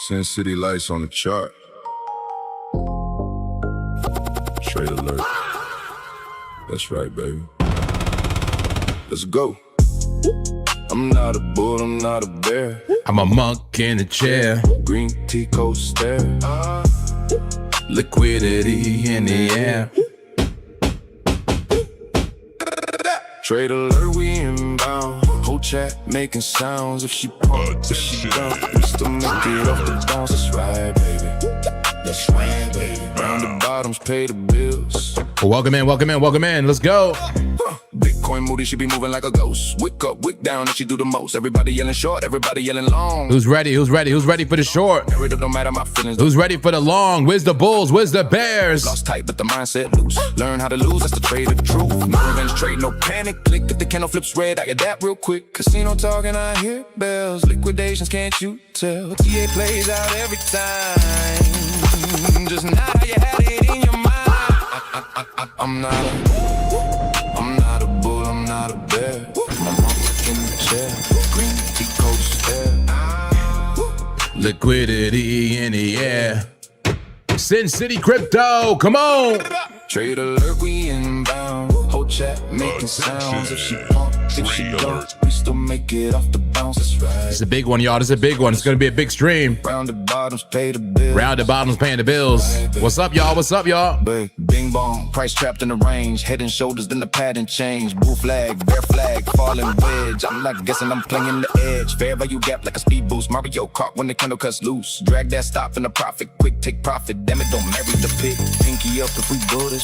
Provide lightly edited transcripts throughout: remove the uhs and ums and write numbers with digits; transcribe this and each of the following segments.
Sin City lights on the chart. Trade alert. That's right, baby. Let's go. I'm not a bull, I'm not a bear. I'm a monk in a chair. Green tea coaster. Liquidity in the air. Trade alert, we inbound. Whole chat making sounds. If she pump, if she dump, we still make it off the bounce. That's right, baby. That's right, baby. Round the bottoms, pay the bills. Welcome in, welcome in, welcome in. Let's go. Bitcoin moody, she be moving like a ghost. Wick up, wick down, and she do the most. Everybody yelling short, everybody yelling long. Who's ready? Who's ready? Who's ready for the short? It don't matter my feelings. Who's ready for the long? Where's the bulls? Where's the bears? Lost tight, but the mindset loose. Learn how to lose, that's the trade of the truth. No revenge trade, no panic. Click if the candle flips red, I adapt real quick. Casino talking, I hear bells. Liquidations, can't you tell? TA plays out every time. Just not how you had it in your mind. I'm not a bull, I'm not a bear. I'm a monk in the chair. Green tea coaster. Liquidity in the air. Sin City Crypto, come on. Trade alert, we inbound. Whole chat making sounds. If she pump, if she don't, we still make it off the bounce. That's right. It's a big one, y'all. This is a big one. It's gonna be a big stream. Round the bottoms, pay the bills. Round the bottoms paying the bills. What's up, y'all? What's up, y'all? Bing bong, price trapped in the range. Head and shoulders, then the pattern change. Blue flag, bear flag, falling wedge. I'm not guessing, I'm playing the edge. Fair value gap like a speed boost. Mario Kart when the candle cuts loose. Drag that stop in the profit, quick take profit. Damn it, don't marry the pit. Pinky up if we Buddhist.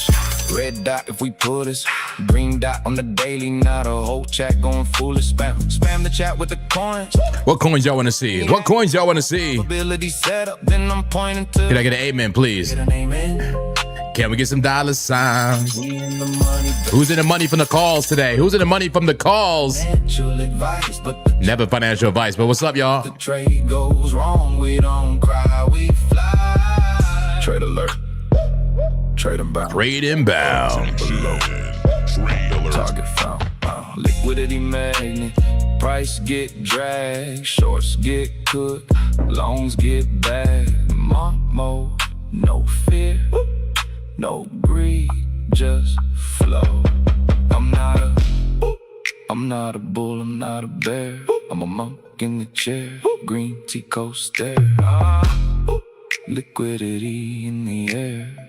Red dot if we put us. Green dot on the daily, not a whole chat going foolish. Spam the chat with the coins. What coins y'all want to see? What coins y'all want to see? Ability set up, then I'm pointing to. Can I get an amen, please? Get an amen. Can we get some dollar signs? Who's in the money from the calls today? Who's in the money from the calls? Advice, but Never financial advice, but what's up, y'all? the trade goes wrong, we don't cry, we fly. Trade alert. Trade inbound. Trade inbound. Target found. Liquidity magnet. Price get dragged. Shorts get cooked. Longs get bagged. Monk mode. No fear. No greed. Just flow. I'm not a bull. I'm not a bear. I'm a monk in the chair. Green tea coaster. Liquidity in the air.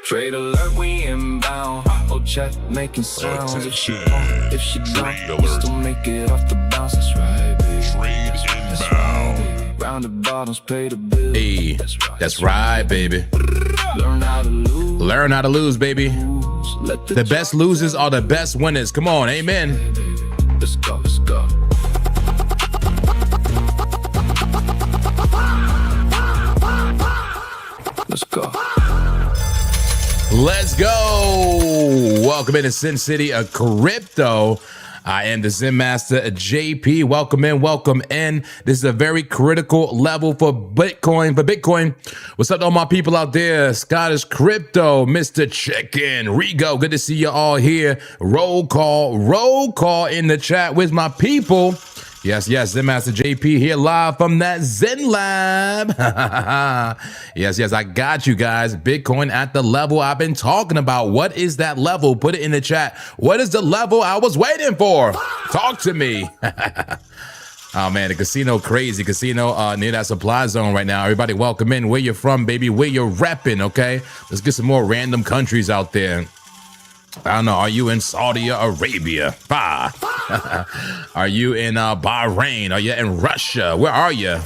Trade alert, we inbound. Oh, chat making sounds. If she don't, we still make it off the bounce. That's right, baby. Trade inbound. Round the bottoms, pay the bills. Hey, that's right, baby. Learn how to lose. Learn how to lose, baby. Let The best losers are the best winners. Come on, amen. Let's go, let's go. Let's go. Let's go. Welcome into Sin City, a crypto. I am the Zen Master JP. Welcome in, welcome in. This is a very critical level for Bitcoin. What's up to all my people out there? Scottish Crypto, Mr. Chicken, Rigo. Good to see you all here. Roll call in the chat with my people. Yes, Zen Master JP here live from that Zen Lab. Yes, I got you guys. Bitcoin at the level I've been talking about. What is that level? Put it in the chat. What is the level I was waiting for? Talk to me. Oh man, the casino crazy. Casino near that supply zone right now. Everybody welcome in. Where you from, baby? Where you repping, okay? Let's get some more random countries out there. I don't know. Are you in Saudi Arabia? Bah. Are you in Bahrain? Are you in Russia? Where are you?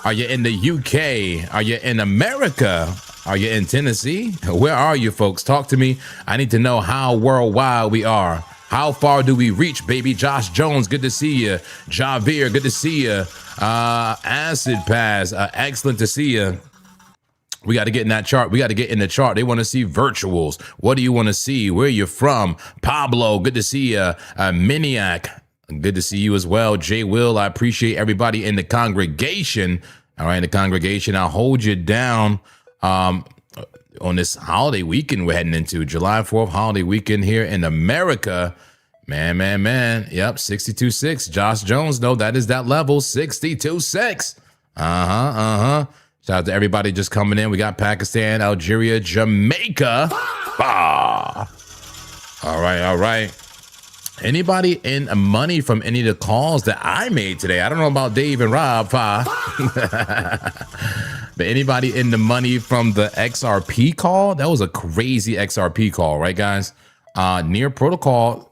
Are you in the UK? Are you in America? Are you in Tennessee? Where are you, folks? Talk to me. I need to know how worldwide we are. How far do we reach, baby? Josh Jones, good to see you. Javier, good to see you. Acid Pass, excellent to see you. We got to get in that chart. We got to get in the chart. They want to see virtuals. What do you want to see? Where are you from? Pablo, good to see you. Miniac, good to see you as well. Jay Will, I appreciate everybody in the congregation. All right, in the congregation, I'll hold you down on this holiday weekend we're heading into. July 4th holiday weekend here in America. Man. Yep, 62.6. Josh Jones, no, that is that level, 62.6. Shout out to everybody just coming in. We got Pakistan, Algeria, Jamaica. Ah. All right. Anybody in money from any of the calls that I made today? I don't know about Dave and Rob. But anybody in the money from the XRP call? That was a crazy XRP call, right, guys? Near protocol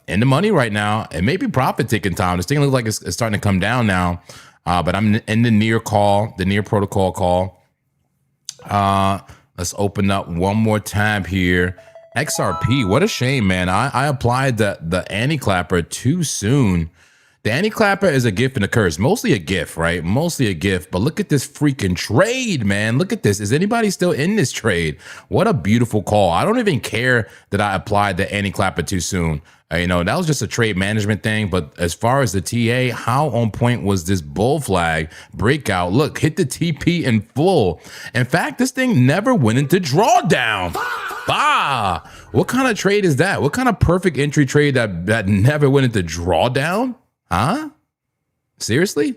in the money right now. It may be profit taking time. This thing looks like it's starting to come down now. But I'm in the near protocol call. Let's open up one more tab here. XRP, what a shame, man. I applied the anti-clapper too soon. The anti-clapper is a gift and a curse. Mostly a gift, right? Mostly a gift. But look at this freaking trade, man. Look at this. Is anybody still in this trade? What a beautiful call. I don't even care that I applied the anti-clapper too soon. You know, that was just a trade management thing. But as far as the TA, how on point was this bull flag breakout? Look, hit the TP in full. In fact, this thing never went into drawdown. Bah! What kind of trade is that? What kind of perfect entry trade that never went into drawdown? Huh? Seriously?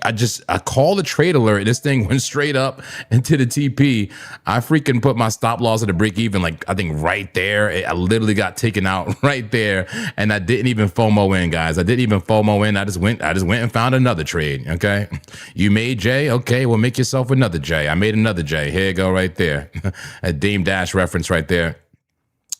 I called the trade alert. This thing went straight up into the TP. I freaking put my stop loss at the break even, like I think right there. I literally got taken out right there, and I didn't even FOMO in, guys. I didn't even FOMO in. I just went and found another trade. Okay, you made J. Okay, well make yourself another J. I made another J. Here you go, right there. A Dame Dash reference right there.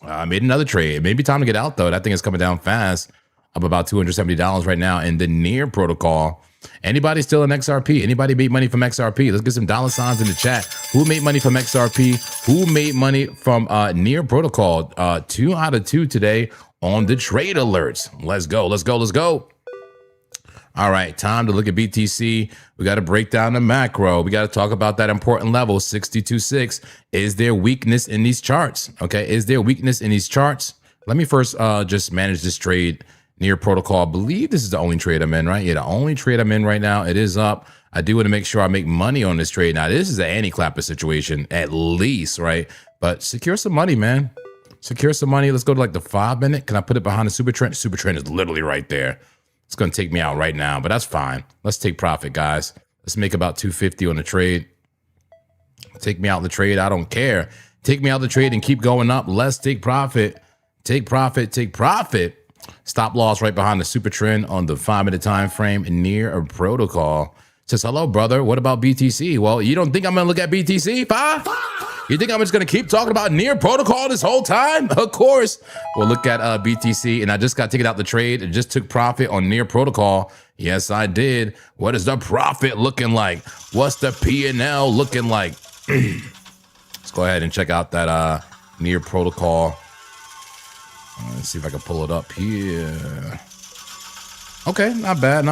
I made another trade. It may be time to get out though. That thing is coming down fast. Up about $270 right now in the near protocol. Anybody still in XRP? Anybody made money from XRP? Let's get some dollar signs in the chat. Who made money from XRP? Who made money from near protocol? 2 out of 2 today on the trade alerts. Let's go. All right, time to look at BTC. We got to break down the macro. We got to talk about that important level, 62.6. Is there weakness in these charts? Okay, is there weakness in these charts? Let me first just manage this trade. Near protocol, I believe this is the only trade I'm in, right? Yeah, the only trade I'm in right now. It is up. I do want to make sure I make money on this trade. Now, this is an anti-clapper situation, at least, right? But secure some money, man. Secure some money. Let's go to like the 5 minute. Can I put it behind the super trend? Super trend is literally right there. It's going to take me out right now, but that's fine. Let's take profit, guys. Let's make about 250 on the trade. Take me out the trade. I don't care. Take me out the trade and keep going up. Let's take profit. Take profit. Stop loss right behind the super trend on the 5 minute time frame near a protocol. Says, hello, brother. What about BTC? Well, you don't think I'm going to look at BTC, Pa? You think I'm just going to keep talking about near protocol this whole time? Of course. Well, look at BTC, and I just got taken out the trade. It just took profit on near protocol. Yes, I did. What is the profit looking like? What's the P&L looking like? Let's go ahead and check out that near protocol. Let's see if I can pull it up here. Okay, not bad.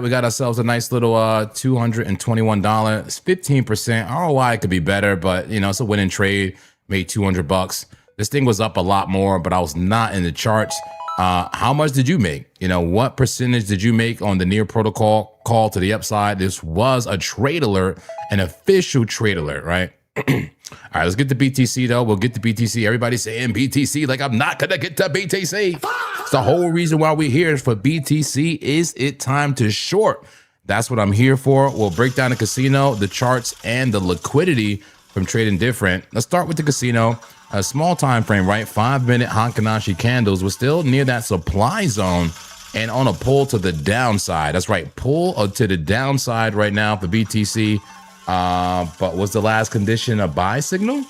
We got ourselves a nice little $221. It's 15%. ROI could be better, but you know, it's a winning trade. Made $200. This thing was up a lot more, but I was not in the charts. How much did you make? You know, what percentage did you make on the near protocol call to the upside? This was a trade alert, an official trade alert, right? All right, let's get to BTC though. We'll get to BTC. Everybody's saying BTC like I'm not gonna get to BTC. It's the whole reason why we're here for BTC. Is it time to short? That's what I'm here for. We'll break down the casino, the charts, and the liquidity from trading different. Let's start with the casino. A small time frame, right? 5 minute Hankanashi candles. We're still near that supply zone and on a pull to the downside. That's right, pull to the downside right now for BTC. But was the last condition a buy signal?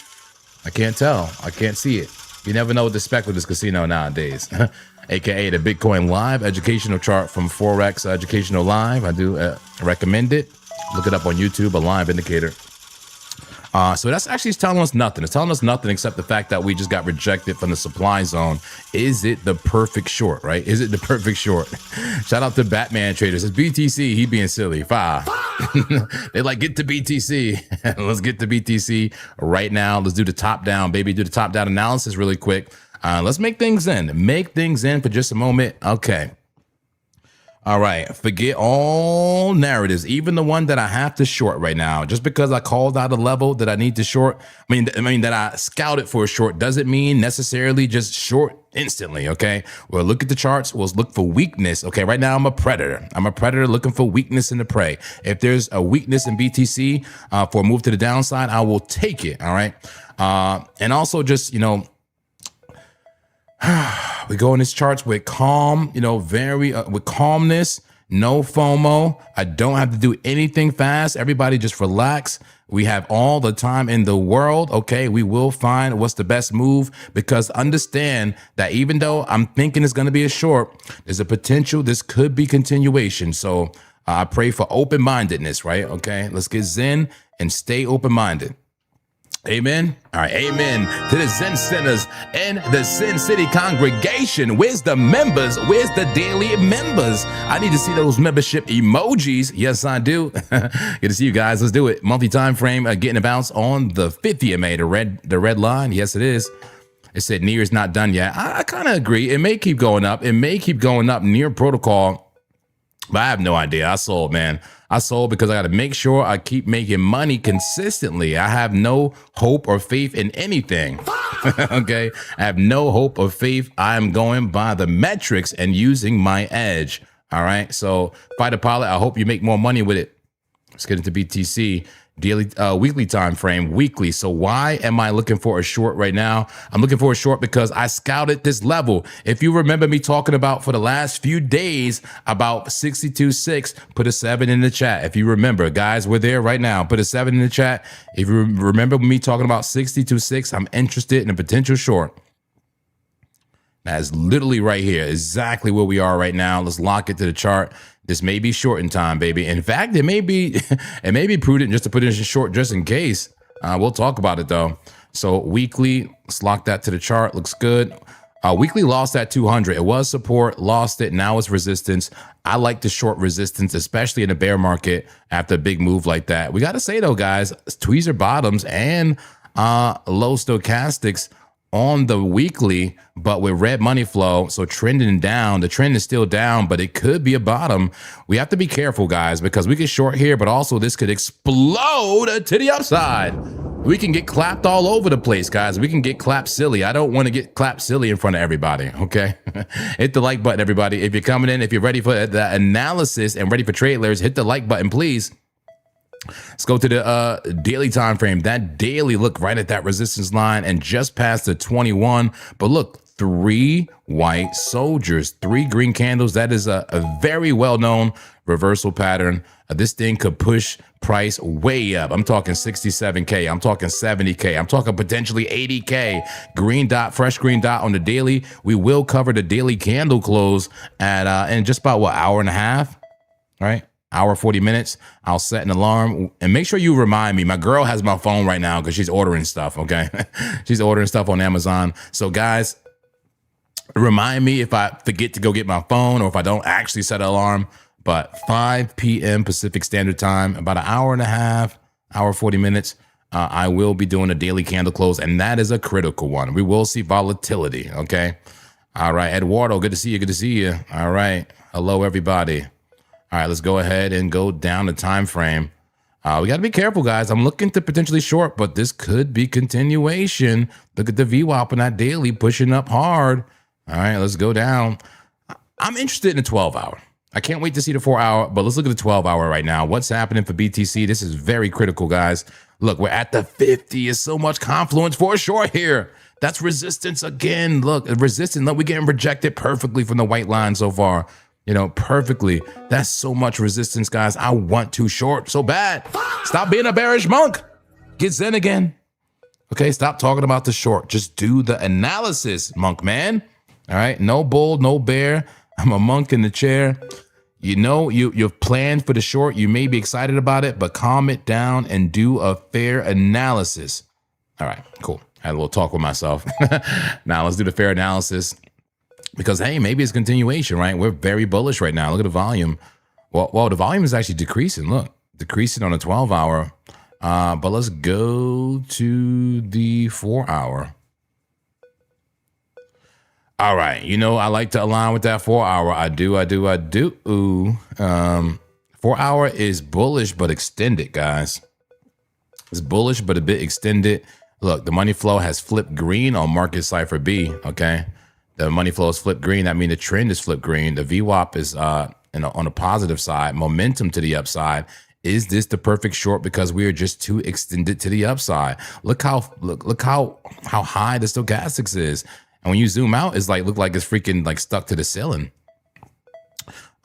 I can't tell. I can't see it. You never know what to expect with this casino nowadays. AKA the Bitcoin Live educational chart from Forex Educational Live. I do recommend it. Look it up on YouTube, a live indicator. So that's actually telling us nothing. It's telling us nothing except the fact that we just got rejected from the supply zone. Is it the perfect short, right? Is it the perfect short? Shout out to Batman Traders. It's BTC. He being silly. Five. They like, get to BTC. Let's get to BTC right now. Let's do the top down, baby. Do the top down analysis really quick. Let's make things in. Make things in for just a moment. Okay. All right, forget all narratives, even the one that I have to short right now. Just because I called out a level that I need to short, I mean that I scouted for a short doesn't mean necessarily just short instantly, okay? We'll look at the charts, we'll look for weakness. Okay, right now I'm a predator. I'm a predator looking for weakness in the prey. If there's a weakness in BTC for a move to the downside, I will take it, all right? And also just, you know, we go in these charts with calm, you know, with calmness, no FOMO. I don't have to do anything fast. Everybody just relax. We have all the time in the world. Okay, we will find what's the best move, because understand that even though I'm thinking it's going to be a short, there's a potential this could be continuation. So I pray for open-mindedness, right? Okay, let's get zen and stay open-minded. Amen. All right. Amen to the Zen Centers and the Sin City congregation. Where's the members? Where's the daily members? I need to see those membership emojis. Yes, I do. Good to see you guys. Let's do it. Monthly time frame, getting a bounce on the 50 MA, the red line. Yes, it is. It said near is not done yet. I kind of agree. It may keep going up. It may keep going up near protocol, but I have no idea. I sold, man. I sold because I got to make sure I keep making money consistently. I have no hope or faith in anything. Okay. I have no hope or faith. I'm going by the metrics and using my edge. All right. So Fighter Pilot, I hope you make more money with it. Let's get into BTC. Daily, weekly time frame, weekly. So why am I looking for a short right now? I'm looking for a short because I scouted this level. If you remember me talking about for the last few days about 62.6, put a 7 in the chat. If you remember, guys, we're there right now. Put a 7 in the chat. If you remember me talking about 62.6, I'm interested in a potential short. That's literally right here, exactly where we are right now. Let's lock it to the chart. This may be short in time, baby. In fact, it may be prudent just to put it in short just in case. We'll talk about it though. So weekly, let's lock that to the chart. Looks good. Weekly lost at 200. It was support, lost it. Now it's resistance. I like the short resistance, especially in a bear market after a big move like that. We got to say though, guys, tweezer bottoms and low stochastics on the weekly, but with red money flow, so trending down. The trend is still down, but it could be a bottom. We have to be careful, guys, because we get short here, but also this could explode to the upside. We can get clapped all over the place, guys. We can get clapped silly. I don't want to get clapped silly in front of everybody, okay? Hit the like button, everybody. If you're coming in, if you're ready for the analysis and ready for trade layers, hit the like button, please. Let's go to the daily time frame. That daily, look right at that resistance line and just past the 21. But look, 3 white soldiers, 3 green candles. That is a very well-known reversal pattern. This thing could push price way up. I'm talking 67K. I'm talking 70K. I'm talking potentially 80K. Green dot, fresh green dot on the daily. We will cover the daily candle close at in just about what, hour and a half, right? Hour, 40 minutes. I'll set an alarm and make sure you remind me. My girl has my phone right now because she's ordering stuff. Okay. She's ordering stuff on Amazon. So guys, remind me if I forget to go get my phone or if I don't actually set an alarm. But 5 p.m. Pacific Standard Time, about an hour and a half, hour, 40 minutes. I will be doing a daily candle close, and that is a critical one. We will see volatility. Okay. All right. Eduardo, good to see you. Good to see you. All right. Hello, everybody. All right, let's go ahead and go down the time frame. We got to be careful, guys. I'm looking to potentially short, but this could be continuation. Look at the VWAP on that daily pushing up hard. All right, let's go down. I'm interested in the 12-hour. I can't wait to see the 4-hour, but let's look at the 12-hour right now. What's happening for BTC? This is very critical, guys. Look, we're at the 50. Is so much confluence for a short here. That's resistance again. Look, resistance. Look, we're getting rejected perfectly from the white line so far. You know, perfectly. That's so much resistance, guys. I want to short so bad. Stop being a bearish monk. Get zen again. Okay, stop talking about the short. Just do the analysis, monk man. All right, no bull, no bear. I'm a monk in the chair. You know, you've planned for the short. You may be excited about it, but calm it down and do a fair analysis. All right, cool. I had a little talk with myself. Now let's do the fair analysis. Because, hey, maybe it's continuation, right? We're very bullish right now. Look at the volume. Well, the volume is actually decreasing. Look, decreasing on a 12-hour. But let's go to the 4-hour. All right. You know, I like to align with that 4 hour. I do. Ooh. 4 hour is bullish, but extended, guys. It's bullish, but a bit extended. Look, the money flow has flipped green on market cipher B. Okay. The money flow is flipped green. That means the trend is flipped green. The VWAP is on the positive side, momentum to the upside. Is this the perfect short because we are just too extended to the upside? Look how high the stochastics is. And when you zoom out, it's like look like it's freaking like stuck to the ceiling.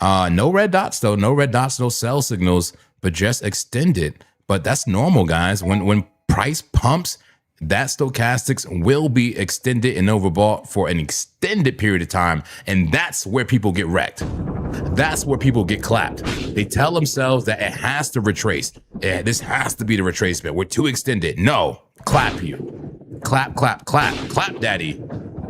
No red dots though, no red dots, no sell signals, but just extended. But that's normal, guys. When price pumps, that stochastics will be extended and overbought for an extended period of time. And that's where people get wrecked. That's where people get clapped. They tell themselves that it has to retrace. Yeah, this has to be the retracement. We're too extended. No, clap you. Clap, clap, clap, clap daddy.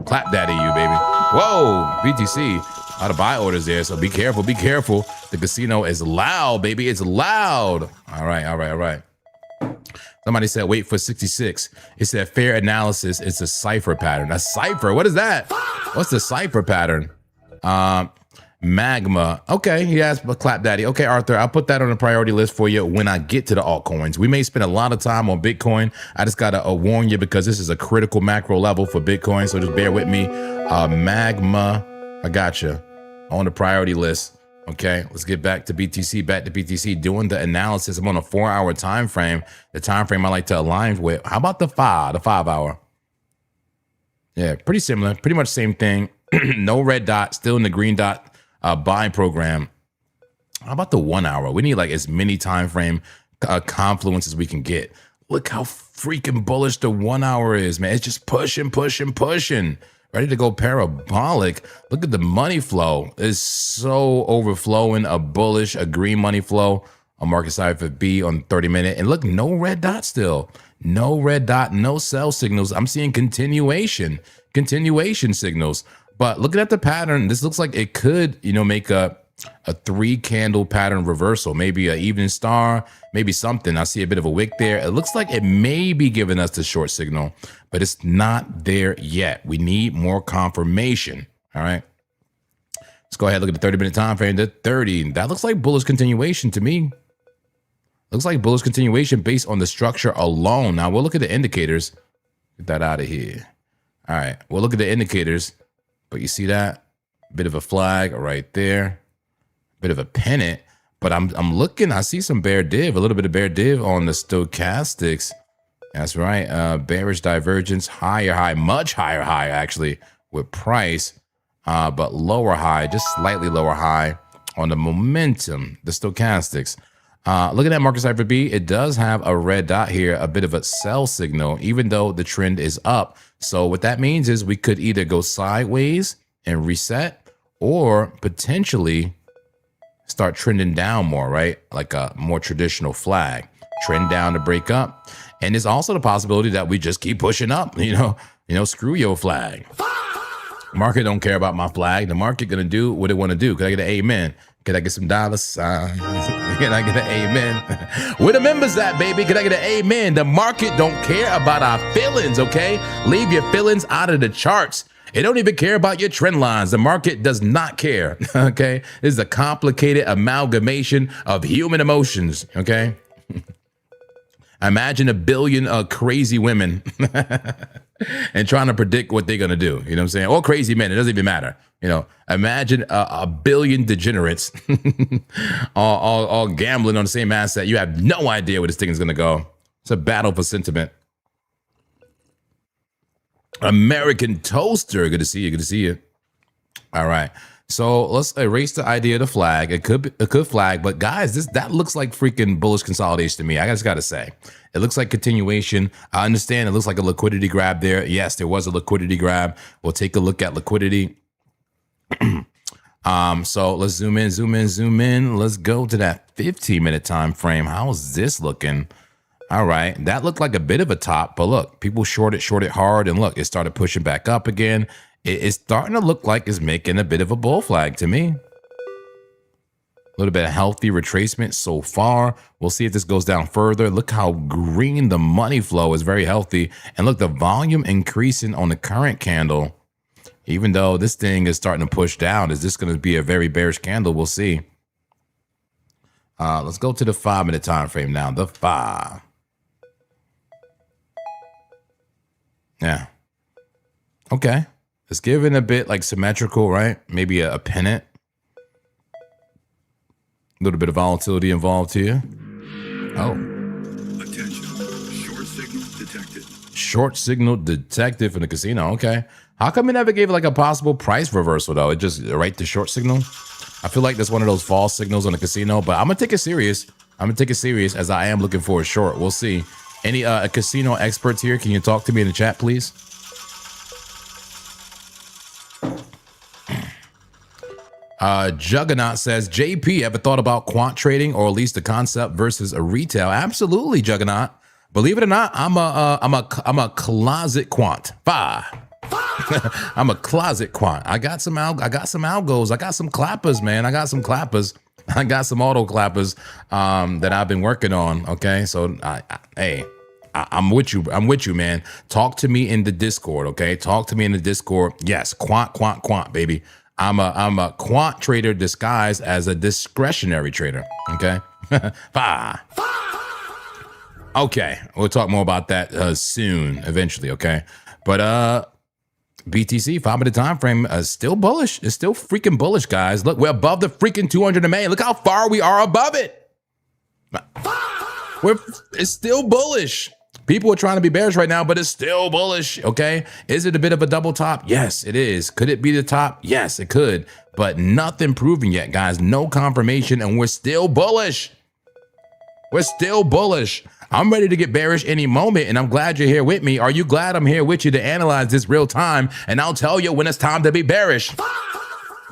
Clap daddy you, baby. Whoa, BTC. A lot of buy orders there, so be careful, be careful. The casino is loud, baby. It's loud. All right. Somebody said, wait for 66. It said fair analysis. It's a cipher pattern. A cipher? What is that? What's the cipher pattern? Magma. Okay, he asked for clap daddy. Okay, Arthur, I'll put that on the priority list for you when I get to the altcoins. We may spend a lot of time on Bitcoin. I just got to warn you because this is a critical macro level for Bitcoin, so just bear with me. Magma. I got you on the priority list. Okay, let's get back to BTC, doing the analysis. I'm on a 4 hour time frame. The time frame I like to align with. How about the 5 hour? Yeah, pretty similar, pretty much same thing. No red dot, still in the green dot buying program. How about the 1 hour? We need like as many time frame confluence as we can get. Look how freaking bullish the 1 hour is, man. It's just pushing. Ready to go parabolic. Look at the money flow. It's so overflowing, a bullish, a green money flow on market side for B on 30-minute. And look, no red dot still. No red dot, no sell signals. I'm seeing continuation signals. But looking at the pattern, this looks like it could, make a 3-candle pattern reversal, maybe an evening star, maybe something. I see a bit of a wick there. It looks like it may be giving us the short signal, but it's not there yet. We need more confirmation. All right. Let's go ahead and look at the 30-minute time frame. The 30. That looks like bullish continuation to me. Looks like bullish continuation based on the structure alone. Now we'll look at the indicators. Get that out of here. All right. We'll look at the indicators, but you see that? Bit of a flag right there. Bit of a pennant, but I'm looking. I see some bear div, a little bit of bear div on the stochastics. That's right. Bearish divergence, higher, much higher actually with price, but lower high, just slightly lower high on the momentum, the stochastics. Looking at market cipher B, it does have a red dot here, a bit of a sell signal, even though the trend is up. So what that means is we could either go sideways and reset, or potentially start trending down more, right? Like a more traditional flag, trend down to break up. And there's also the possibility that we just keep pushing up, screw your flag. Market don't care about my flag. The market gonna do what it want to do. Could I get an amen? Could I get some dollar signs? Can I get an amen? Where the members at, baby? Could I get an amen? The market don't care about our feelings, okay? Leave your feelings out of the charts. It don't even care about your trend lines. The market does not care, okay? This is a complicated amalgamation of human emotions, okay? Imagine a billion crazy women and trying to predict what they're going to do, you know what I'm saying? Or crazy men, it doesn't even matter. Imagine a billion degenerates all gambling on the same asset. You have no idea where this thing is going to go. It's a battle for sentiment. American Toaster, good to see you. All right, so let's erase the idea of the flag. It could flag, but guys, that looks like freaking bullish consolidation to me. I just gotta say, it looks like continuation. I understand it looks like a liquidity grab there. Yes, there was a liquidity grab. We'll take a look at liquidity. So let's zoom in. Let's go to that 15-minute time frame. How's this looking? All right, that looked like a bit of a top, but look, people shorted hard, and look, it started pushing back up again. It's starting to look like it's making a bit of a bull flag to me. A little bit of healthy retracement so far. We'll see if this goes down further. Look how green the money flow is, very healthy. And look, the volume increasing on the current candle. Even though this thing is starting to push down, is this going to be a very bearish candle? We'll see. Let's go to the 5-minute time frame now. The 5. Yeah. Okay. It's giving a bit like symmetrical, right? Maybe a pennant. A little bit of volatility involved here. Oh. Attention. Short signal detected. Short signal detected from the casino. Okay. How come it never gave like a possible price reversal though? It just right to short signal. I feel like that's one of those false signals on the casino, but I'm gonna take it serious. I'm gonna take it serious as I am looking for a short. We'll see. Any casino experts here? Can you talk to me in the chat, please? Juggernaut says, JP, ever thought about quant trading or at least the concept versus a retail? Absolutely, Juggernaut. Believe it or not, I'm a closet quant. I'm a closet quant. I got some algos. I got some clappers, man. I got some clappers. I got some auto clappers that I've been working on. Okay, so hey, I'm with you. I'm with you, man. Talk to me in the Discord. Okay, talk to me in the Discord. Yes, quant, baby. I'm a quant trader disguised as a discretionary trader. Okay. Okay, we'll talk more about that soon, eventually. Okay, but BTC 5-minute time frame is still bullish. It's still freaking bullish, guys. Look, we're above the freaking 200 MA. Look how far we are above it. It's still bullish. People are trying to be bearish right now, but it's still bullish, okay? Is it a bit of a double top? Yes, it is. Could it be the top? Yes, it could, but nothing proven yet, guys. No confirmation, and we're still bullish. We're still bullish. I'm ready to get bearish any moment, and I'm glad you're here with me. Are you glad I'm here with you to analyze this real time? And I'll tell you when it's time to be bearish.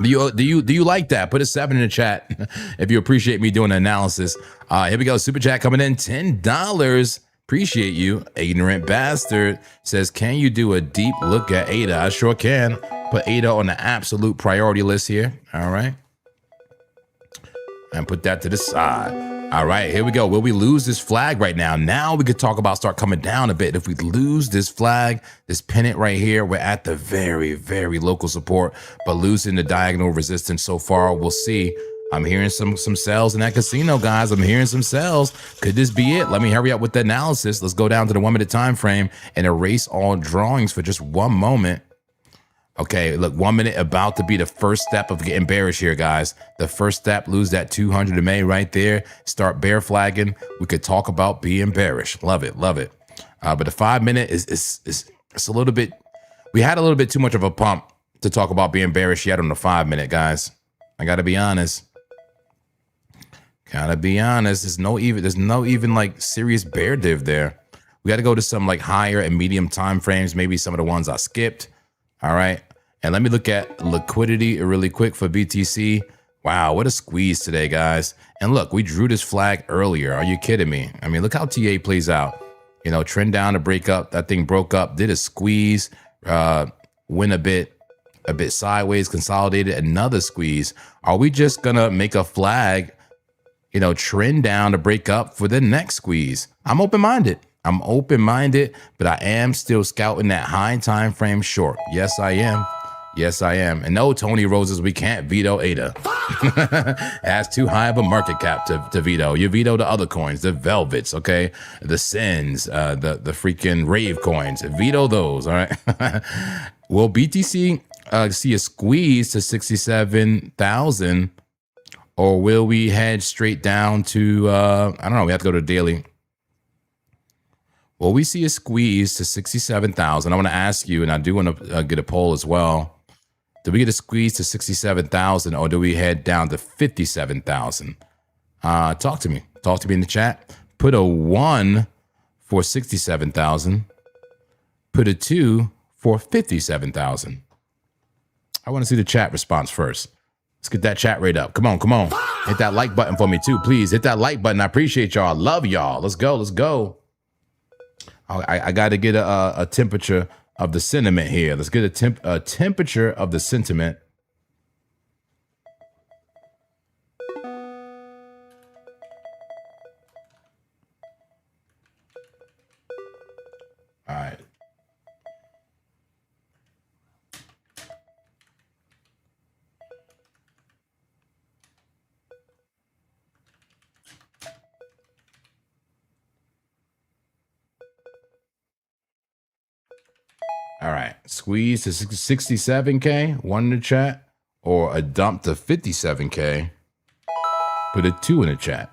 Do you like that? Put a 7 in the chat if you appreciate me doing the analysis. Here we go. Super chat coming in, $10. Appreciate you. Ignorant bastard says, can you do a deep look at ADA? I sure can. Put ADA on the absolute priority list here. All right. And put that to the side. All right, here we go. Will we lose this flag right now? Now we could talk about start coming down a bit. If we lose this flag, this pennant right here, we're at the very, very local support, but losing the diagonal resistance so far, we'll see. I'm hearing some sells in that casino, guys. I'm hearing some sells. Could this be it? Let me hurry up with the analysis. Let's go down to the 1-minute time frame and erase all drawings for just one moment. Okay, look, 1 minute about to be the first step of getting bearish here, guys. The first step, lose that 200 MA right there. Start bear flagging. We could talk about being bearish. Love it, love it. But the 5-minute is a little bit. We had a little bit too much of a pump to talk about being bearish yet on the 5-minute, guys. I gotta be honest. Gotta be honest. There's no even like serious bear div there. We got to go to some like higher and medium time frames. Maybe some of the ones I skipped. All right. And let me look at liquidity really quick for BTC. Wow, what a squeeze today, guys. And look, we drew this flag earlier. Are you kidding me? I mean, look how TA plays out. You know, trend down to break up. That thing broke up, did a squeeze, went a bit sideways, consolidated, another squeeze. Are we just going to make a flag, you know, trend down to break up for the next squeeze? I'm open-minded. I'm open-minded, but I am still scouting that high time frame short. Yes, I am. Yes, I am. And no, Tony Roses, we can't veto ADA. That's too high of a market cap to veto. You veto the other coins, the Velvets, okay? The Sins, the freaking Rave coins. Veto those, all right? Will BTC see a squeeze to 67,000, or will we head straight down to, I don't know, we have to go to daily. Well, we see a squeeze to 67,000. I want to ask you, and I do want to get a poll as well. Do we get a squeeze to 67,000, or do we head down to 57,000? Talk to me. Talk to me in the chat. Put a 1 for 67,000. Put a 2 for 57,000. I want to see the chat response first. Let's get that chat rate up. Come on, come on. Hit that like button for me too, please. Hit that like button. I appreciate y'all. I love y'all. Let's go. Let's go. I got to get a temperature of the sentiment here. Let's get a temperature of the sentiment. All right. All right, squeeze to 67K, one in the chat, or a dump to 57K. Put a 2 in the chat.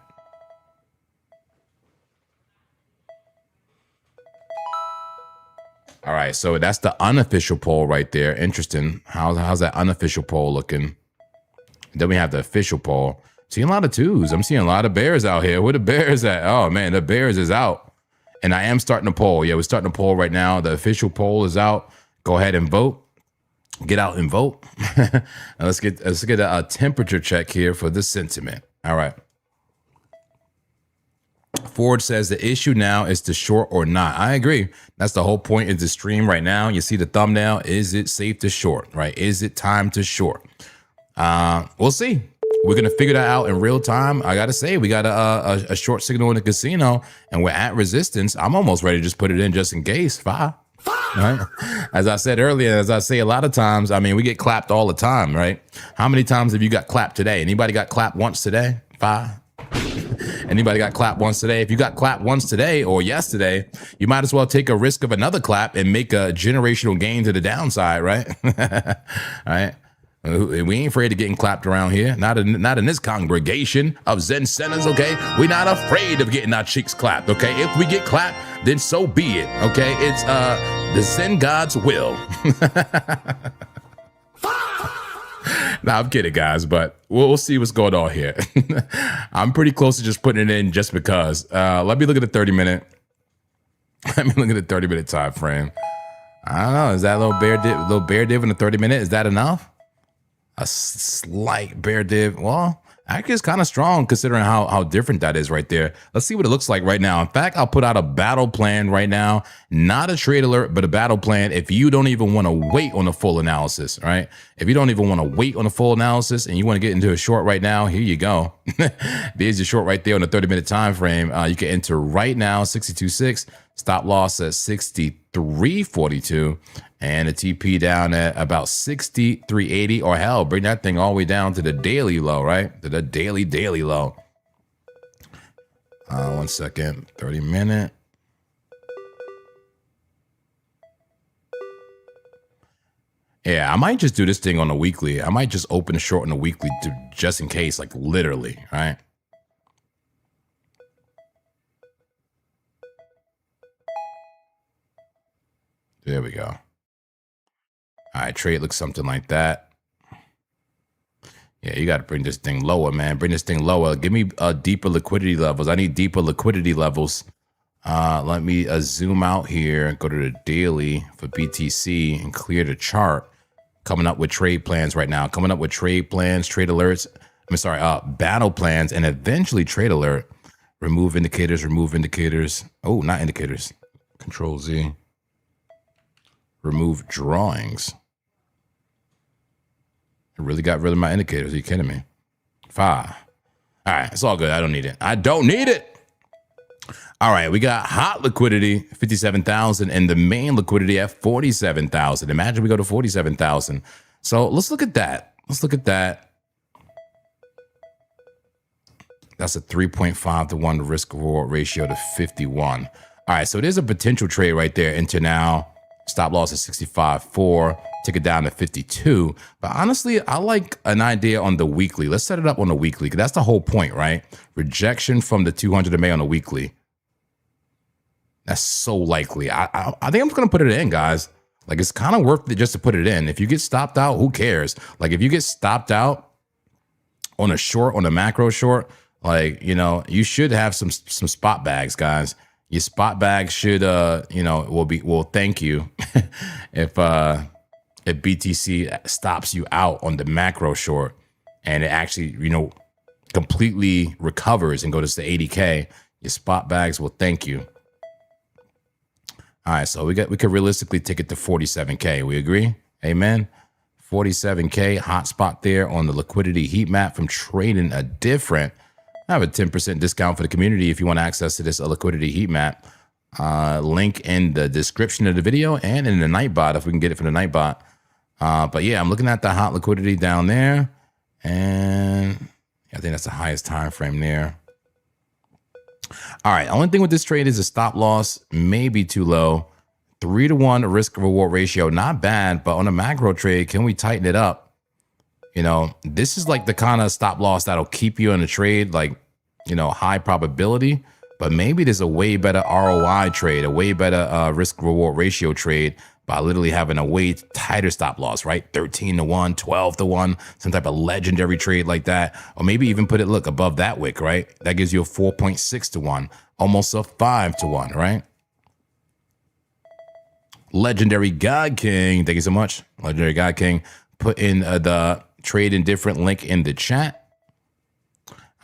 All right, so that's the unofficial poll right there. Interesting. How's that unofficial poll looking? Then we have the official poll. Seeing a lot of 2s. I'm seeing a lot of bears out here. Where the bears at? Oh man, the bears is out. And I am starting a poll. Yeah, we're starting a poll right now. The official poll is out. Go ahead and vote. Get out and vote. let's get a temperature check here for the sentiment. All right. Ford says the issue now is to short or not. I agree. That's the whole point of the stream right now. You see the thumbnail. Is it safe to short, right? Is it time to short? We'll see. We're going to figure that out in real time. I got to say, we got a short signal in the casino and we're at resistance. I'm almost ready to just put it in just in case. Right? As I said earlier, as I say a lot of times, I mean, we get clapped all the time, right? How many times have you got clapped today? Anybody got clapped once today? 5? Anybody got clapped once today? If you got clapped once today or yesterday, you might as well take a risk of another clap and make a generational gain to the downside, right? All right. We ain't afraid of getting clapped around here. Not in this congregation of Zen centers, okay? We're not afraid of getting our cheeks clapped, okay? If we get clapped, then so be it, okay? It's the Zen God's will. Nah, I'm kidding, guys, but we'll see what's going on here. I'm pretty close to just putting it in just because. Let me look at the 30-minute. Let me look at the 30-minute time frame. I don't know. Is that little bear div in the 30-minute? Is that enough? A slight bear div. Well, actually it's kind of strong considering how different that is right there. Let's see what it looks like right now. In fact, I'll put out a battle plan right now. Not a trade alert, but a battle plan. If you don't even want to wait on the full analysis, right? If you don't even want to wait on the full analysis and you want to get into a short right now, here you go. There's your short right there on the 30-minute time frame. You can enter right now, 62.6. Stop loss at 63.42. And a TP down at about 63.80, or hell, bring that thing all the way down to the daily low, right? To the daily low. 1 second, 30-minute. Yeah, I might just do this thing on the weekly. I might just open a short on the weekly just in case, like literally, right? There we go. All right, trade looks something like that. Yeah, you got to bring this thing lower, man. Bring this thing lower. Give me deeper liquidity levels. I need deeper liquidity levels. Let me zoom out here, go to the daily for BTC and clear the chart. Coming up with trade plans right now. Coming up with trade plans, trade alerts. I'm sorry, battle plans, and eventually trade alert. Remove indicators, remove indicators. Oh, not indicators. Control Z. Remove drawings. I really got rid of my indicators. Are you kidding me? 5. All right, it's all good. I don't need it. I don't need it. All right, we got hot liquidity, 57,000, and the main liquidity at 47,000. Imagine we go to 47,000. So let's look at that. Let's look at that. That's a 3.5 to 1 risk reward ratio to 51. All right, so there's a potential trade right there into now. Stop loss at 65.4. Take it down to 52. But honestly, I like an idea on the weekly. Let's set it up on the weekly, because that's the whole point, right? Rejection from the 200 MA on the weekly. That's so likely. I think I'm just going to put it in, guys. Like, it's kind of worth it just to put it in. If you get stopped out, who cares? Like, if you get stopped out on a short, on a macro short, like, you know, you should have some spot bags, guys. Your spot bag should, you know, will thank you if BTC stops you out on the macro short and it actually, you know, completely recovers and goes to 80K. Your spot bags will thank you. All right, so we could realistically take it to 47K. We agree? Amen. 47K hot spot there on the liquidity heat map from trading a different. I have a 10% discount for the community if you want access to this liquidity heat map. Link in the description of the video and in the Nightbot if we can get it from the Nightbot. But yeah, I'm looking at the hot liquidity down there, and I think that's the highest time frame there. All right, only thing with this trade is the stop loss may be too low. 3-to-1 risk reward ratio, not bad, but on a macro trade, can we tighten it up? You know, this is like the kind of stop loss that'll keep you in a trade, like, you know, high probability, but maybe there's a way better ROI trade, a way better risk reward ratio trade by literally having a way tighter stop loss, right? 13-to-1, 12-to-1, some type of legendary trade like that. Or maybe even put it, look, above that wick, right? That gives you a 4.6-to-1, almost a 5-to-1, right? Legendary God King, thank you so much. Legendary God King, put in the trade indifferent link in the chat.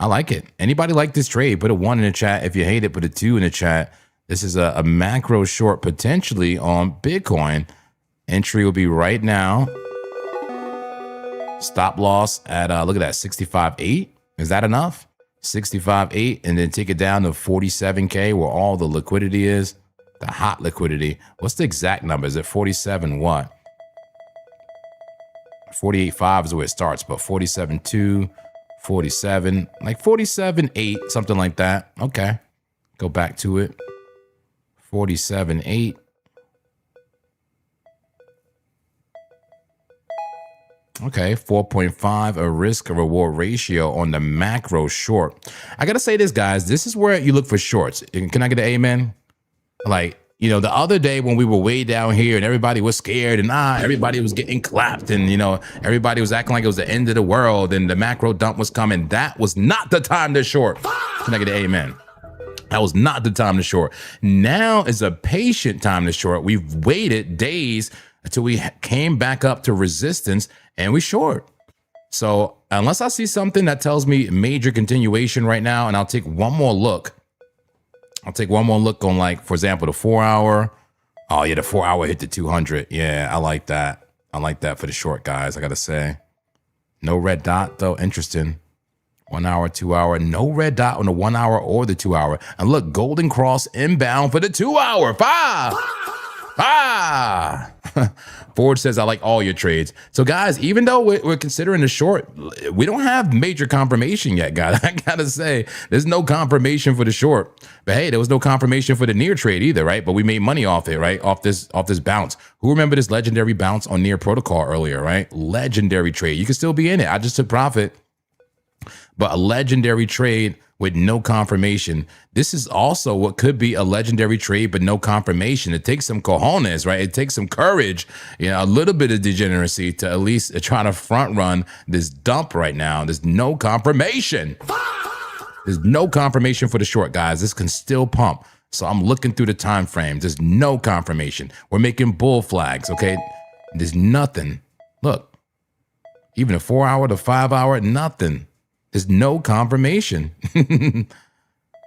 I like it. Anybody like this trade? Put a 1 in the chat. If you hate it, put a 2 in the chat. This is a macro short potentially on Bitcoin. Entry will be right now. Stop loss at, look at that, 65.8. Is that enough? 65.8, and then take it down to 47K where all the liquidity is. The hot liquidity. What's the exact number? Is it 47 what? 48.5 is where it starts, but 47.2, 47, like 47.8, something like that. Okay. Go back to it. 47.8. Okay, 4.5, a risk reward ratio on the macro short. I gotta say this, guys. This is where you look for shorts. Can I get an amen? Like, you know, the other day when we were way down here and everybody was scared and everybody was getting clapped and, you know, everybody was acting like it was the end of the world and the macro dump was coming. That was not the time to short. Can I get an amen? That was not the time to short. Now is a patient time to short. We've waited days until we came back up to resistance and we short. So unless I see something that tells me major continuation right now, and I'll take one more look. I'll take one more look on, like, for example, the 4-hour. Oh, yeah, the 4-hour hit the 200. Yeah, I like that. I like that for the short, guys, I got to say. No red dot, though. Interesting. 1 hour, 2 hour. No red dot on the 1 hour or the 2 hour. And look, golden cross inbound for the 2 hour. Ford says, I like all your trades. So, guys, even though we're considering the short, we don't have major confirmation yet, guys. I gotta say, there's no confirmation for the short. But hey, there was no confirmation for the near trade either, right? But we made money off it, right? Off this bounce. Who remember this legendary bounce on near protocol earlier, right? Legendary trade. You can still be in it. I just took profit. But a legendary trade with no confirmation. This is also what could be a legendary trade, but no confirmation. It takes some cojones, right? It takes some courage, you know, a little bit of degeneracy to at least try to front run this dump right now. There's no confirmation. There's no confirmation for the short, guys. This can still pump. So I'm looking through the time frames. There's no confirmation. We're making bull flags, okay? There's nothing. Look, even a 4 hour to 5 hour, nothing. There's no confirmation.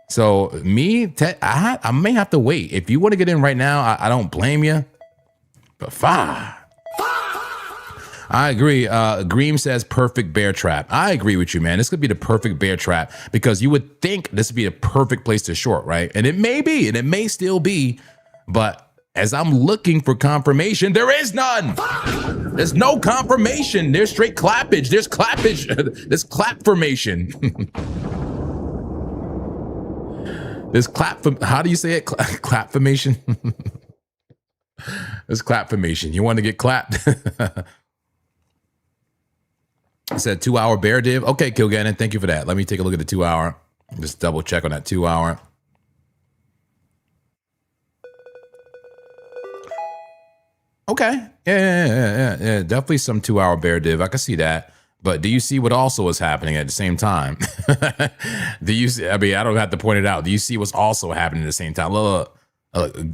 So I may have to wait. If you want to get in right now, I don't blame you. But I agree. Greem says perfect bear trap. I agree with you, man. This could be the perfect bear trap because you would think this would be a perfect place to short, right? And it may be, and it may still be, but as I'm looking for confirmation, there is none. There's no confirmation. There's straight clappage. There's clappage. There's clap formation. There's how do you say it? Clap formation. There's clap formation. You want to get clapped? I said 2 hour bear div. Okay, Kilgannon, thank you for that. Let me take a look at the 2 hour. Just double check on that 2 hour. Okay. Yeah. Definitely some 2 hour bear div. I can see that. But do you see what also is happening at the same time? Do you see? I mean, I don't have to point it out. Do you see what's also happening at the same time? Look,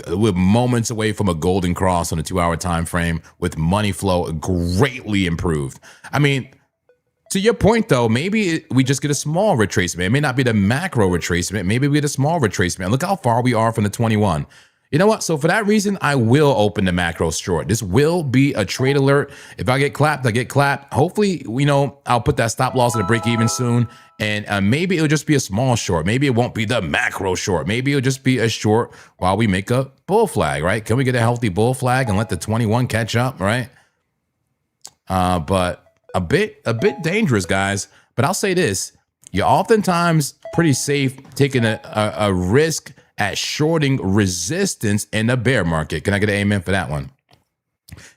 we're moments away from a golden cross on a 2 hour time frame with money flow greatly improved. I mean, to your point, though, maybe we just get a small retracement. It may not be the macro retracement. Maybe we get a small retracement. Look how far we are from the 21. You know what? So for that reason, I will open the macro short. This will be a trade alert. If I get clapped, I get clapped. Hopefully, you know, I'll put that stop loss at a break even soon. And maybe it'll just be a small short. Maybe it won't be the macro short. Maybe it'll just be a short while we make a bull flag, right? Can we get a healthy bull flag and let the 21 catch up, right? But a bit dangerous, guys. But I'll say this. You're oftentimes pretty safe taking a risk at shorting resistance in the bear market. Can I get an amen for that one?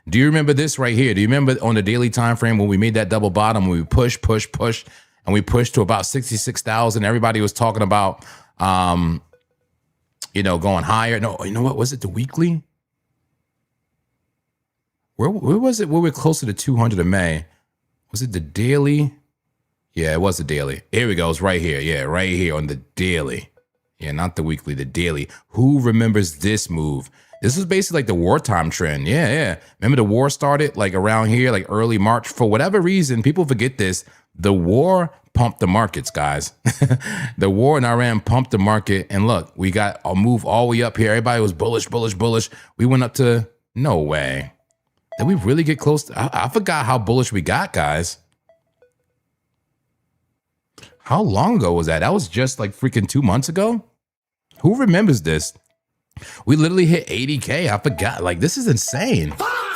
Do you remember this right here? Do you remember on the daily time frame when we made that double bottom, when we push, and we pushed to about 66,000? Everybody was talking about, you know, going higher. No, you know what? Was it the weekly? Where was it? We were closer to 200 in May. Was it the daily? Yeah, it was the daily. Here we go. It's right here. Yeah, right here on the daily. Yeah, not the weekly, the daily. Who remembers this move? This was basically like the wartime trend. Yeah. Remember the war started like around here, like early March. For whatever reason, people forget this. The war pumped the markets, guys. The war in Iran pumped the market. And look, we got a move all the way up here. Everybody was bullish. We went up to, no way. Did we really get close? I forgot how bullish we got, guys. How long ago was that? That was just like freaking 2 months ago. Who remembers this? We literally hit 80K. I forgot. Like, this is insane.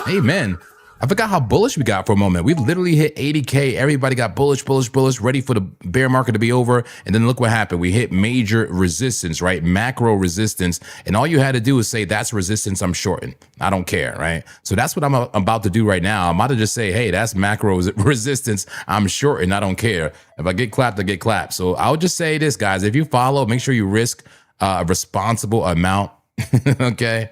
Amen. I forgot how bullish we got for a moment. We literally hit 80K. Everybody got bullish, ready for the bear market to be over. And then look what happened. We hit major resistance, right? Macro resistance. And all you had to do is say, that's resistance, I'm shorting. I don't care, right? So that's what I'm about to do right now. I'm about to just say, hey, that's macro resistance. I'm shorting. I don't care. If I get clapped, I get clapped. So I'll just say this, guys. If you follow, make sure you risk a responsible amount, okay?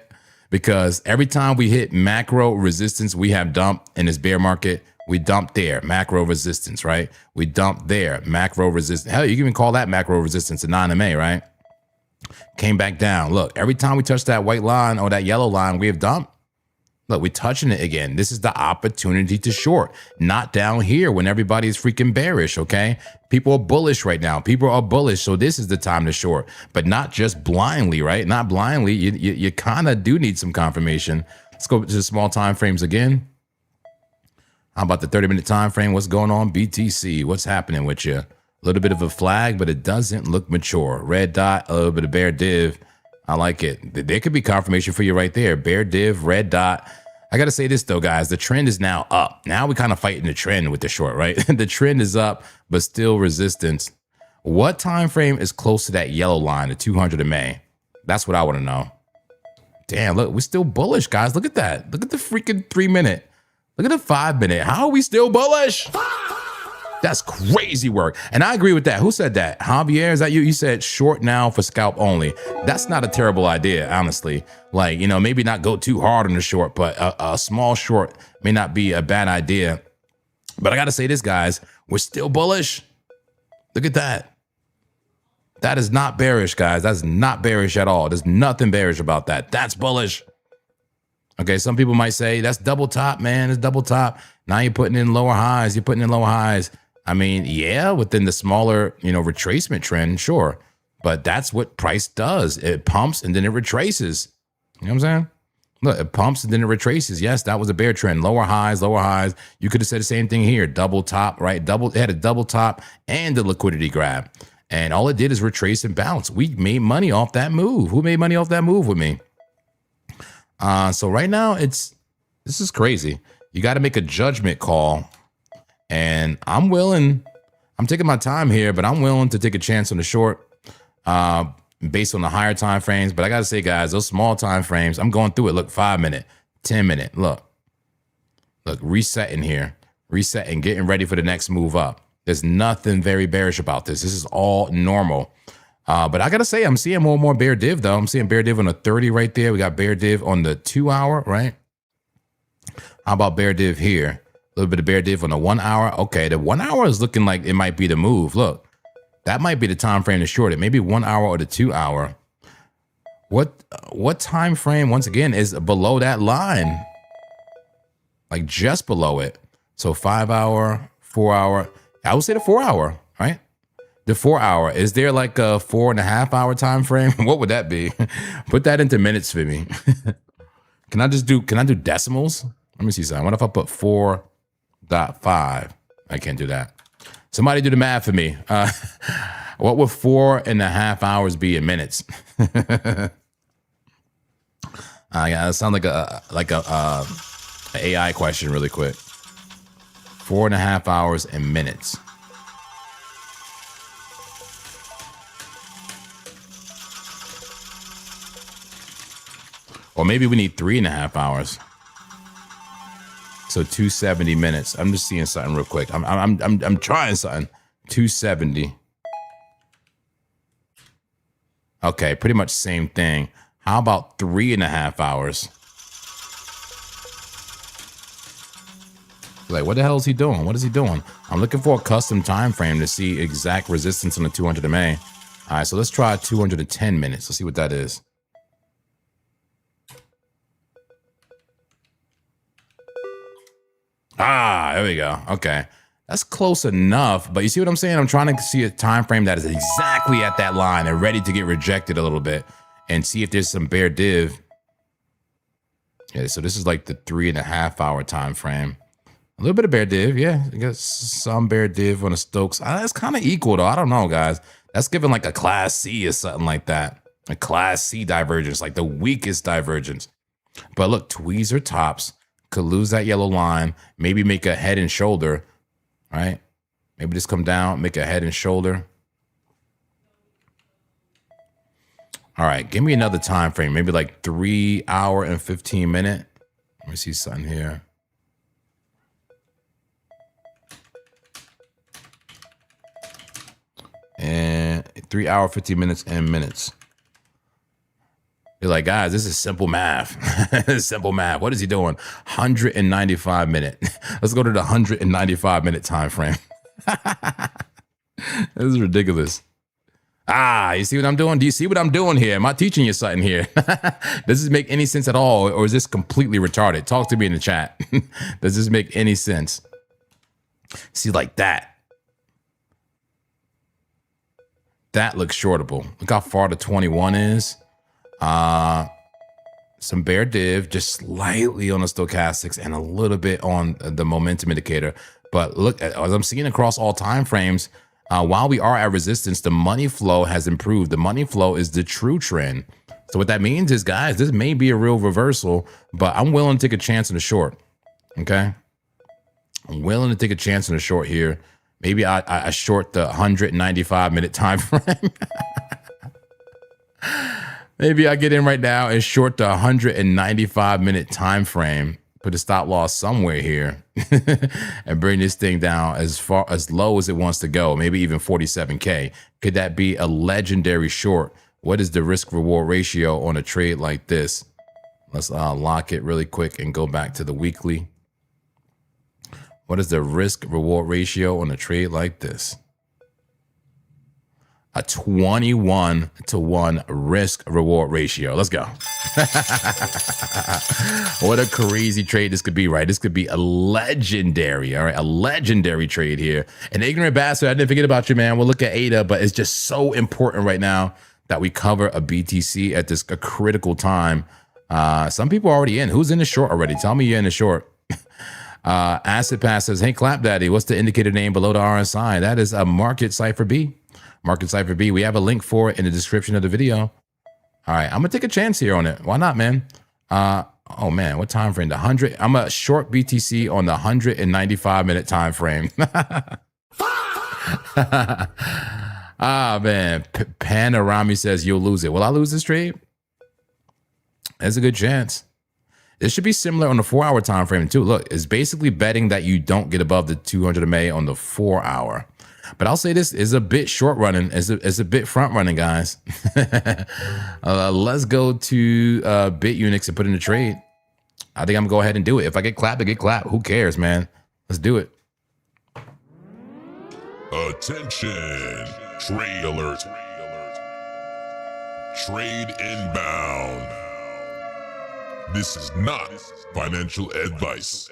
Because every time we hit macro resistance, we have dumped in this bear market. We dumped there, macro resistance, right? We dumped there, macro resistance. Hell, you can even call that macro resistance a 9MA, right? Came back down. Look, every time we touch that white line or that yellow line, we have dumped. Look, we're touching it again. This is the opportunity to short, not down here when everybody is freaking bearish, okay? People are bullish right now. People are bullish, so this is the time to short, but not just blindly, right? Not blindly. You kind of do need some confirmation. Let's go to the small time frames again. How about the 30-minute time frame? What's going on? BTC, what's happening with you? A little bit of a flag, but it doesn't look mature. Red dot, a little bit of bear div. I like it. There could be confirmation for you right there. Bear div, red dot. I got to say this, though, guys. The trend is now up. Now we kind of fighting the trend with the short, right? The trend is up, but still resistance. What time frame is close to that yellow line, the 200 in May? That's what I want to know. Damn, look, we're still bullish, guys. Look at that. Look at the freaking 3-minute. Look at the 5-minute. How are we still bullish? That's crazy work. And I agree with that. Who said that? Javier, is that you? You said short now for scalp only. That's not a terrible idea, honestly. Like, you know, maybe not go too hard on the short, but a small short may not be a bad idea. But I got to say this, guys, we're still bullish. Look at that. That is not bearish, guys. That's not bearish at all. There's nothing bearish about that. That's bullish. Okay, some people might say that's double top, man. It's double top. Now you're putting in lower highs. You're putting in lower highs. I mean, yeah, within the smaller, you know, retracement trend, sure. But that's what price does. It pumps and then it retraces. You know what I'm saying? Look, it pumps and then it retraces. Yes, that was a bear trend. Lower highs, lower highs. You could have said the same thing here. Double top, right? It had a double top and a liquidity grab. And all it did is retrace and bounce. We made money off that move. Who made money off that move with me? So right now, this is crazy. You got to make a judgment call. And I'm taking my time here, but I'm willing to take a chance on the short based on the higher time frames. But I got to say, guys, those small time frames, I'm going through it. Look, 5-minute, 10-minute. Look, resetting here, resetting, getting ready for the next move up. There's nothing very bearish about this. This is all normal. But I got to say, I'm seeing more and more bear div, though. I'm seeing bear div on the 30 right there. We got bear div on the 2 hour, right? How about bear div here? A little bit of bear div on the 1 hour. Okay, the 1 hour is looking like it might be the move. Look, that might be the time frame to short it. Maybe 1 hour or the 2 hour. What time frame, once again, is below that line? Like just below it. So 5 hour, 4 hour. I would say the 4 hour, right? The 4 hour. Is there like a 4.5 hour time frame? What would that be? Put that into minutes for me. Can I do decimals? Let me see something. What if I put 4.5? I can't do that. Somebody do the math for me. What would 4.5 hours be in minutes? Yeah, that sounds like a AI question really quick. 4.5 hours in minutes. Or maybe we need 3.5 hours. So 270 minutes. I'm just seeing something real quick. I'm trying something. 270. Okay, pretty much same thing. How about 3.5 hours? Like, what the hell is he doing? What is he doing? I'm looking for a custom time frame to see exact resistance on the 200 MA. All right, so let's try 210 minutes. Let's see what that is. Ah, there we go. Okay. That's close enough, but you see what I'm saying? I'm trying to see a time frame that is exactly at that line and ready to get rejected a little bit and see if there's some bear div. Yeah, so this is like the 3.5 hour time frame. A little bit of bear div, yeah. You got some bear div on the Stokes. That's kind of equal though. I don't know, guys. That's giving like a class C or something like that. A class C divergence, like the weakest divergence. But look, tweezer tops could lose that yellow line, maybe make a head and shoulder, right? Maybe just come down, make a head and shoulder. All right, give me another time frame, maybe like 3 hour and 15 minute. Let me see something here. And 3 hour, 15 minutes and minutes. You're like, guys, this is simple math. Simple math. What is he doing? 195 minute. Let's go to the 195 minute time frame. This is ridiculous. Ah, you see what I'm doing? Do you see what I'm doing here? Am I teaching you something here? Does this make any sense at all? Or is this completely retarded? Talk to me in the chat. Does this make any sense? See, like that. That looks shortable. Look how far the 21 is. Some bear div, just slightly on the stochastics and a little bit on the momentum indicator. But look, as I'm seeing across all time frames, while we are at resistance, the money flow has improved. The money flow is the true trend. So what that means is, guys, this may be a real reversal, but I'm willing to take a chance in the short. Okay, I'm willing to take a chance in the short here. Maybe I short the 195 minute time frame. Maybe I get in right now and short the 195 minute time frame, put a stop loss somewhere here, and bring this thing down as low as it wants to go, maybe even 47K. Could that be a legendary short? What is the risk reward ratio on a trade like this? Let's lock it really quick and go back to the weekly. What is the risk reward ratio on a trade like this? A 21-to-1 risk reward ratio. Let's go. What a crazy trade this could be, right? This could be a legendary, all right? A legendary trade here. An ignorant bastard, I didn't forget about you, man. We'll look at ADA, but it's just so important right now that we cover a BTC at this a critical time. Some people are already in. Who's in the short already? Tell me you're in the short. Acid Pass says, hey, Clap Daddy, what's the indicator name below the RSI? That is a Market Cipher B. Market Cipher B. We have a link for it in the description of the video. All right, I'm gonna take a chance here on it. Why not, man? Oh man, what time frame? The 100. I'm a short BTC on the 195 minute time frame. Ah man, Panorami says you'll lose it. Will I lose this trade? There's a good chance. It should be similar on the 4 hour time frame too. Look, it's basically betting that you don't get above the 200 MA on the 4 hour. But I'll say this is a bit short running, is a bit front running, guys. Let's go to BitUnix and put in a trade. I think I'm gonna go ahead and do it. If I get clapped, I get clapped. Who cares, man? Let's do it. Attention, trade alert. Trade inbound. This is not financial advice.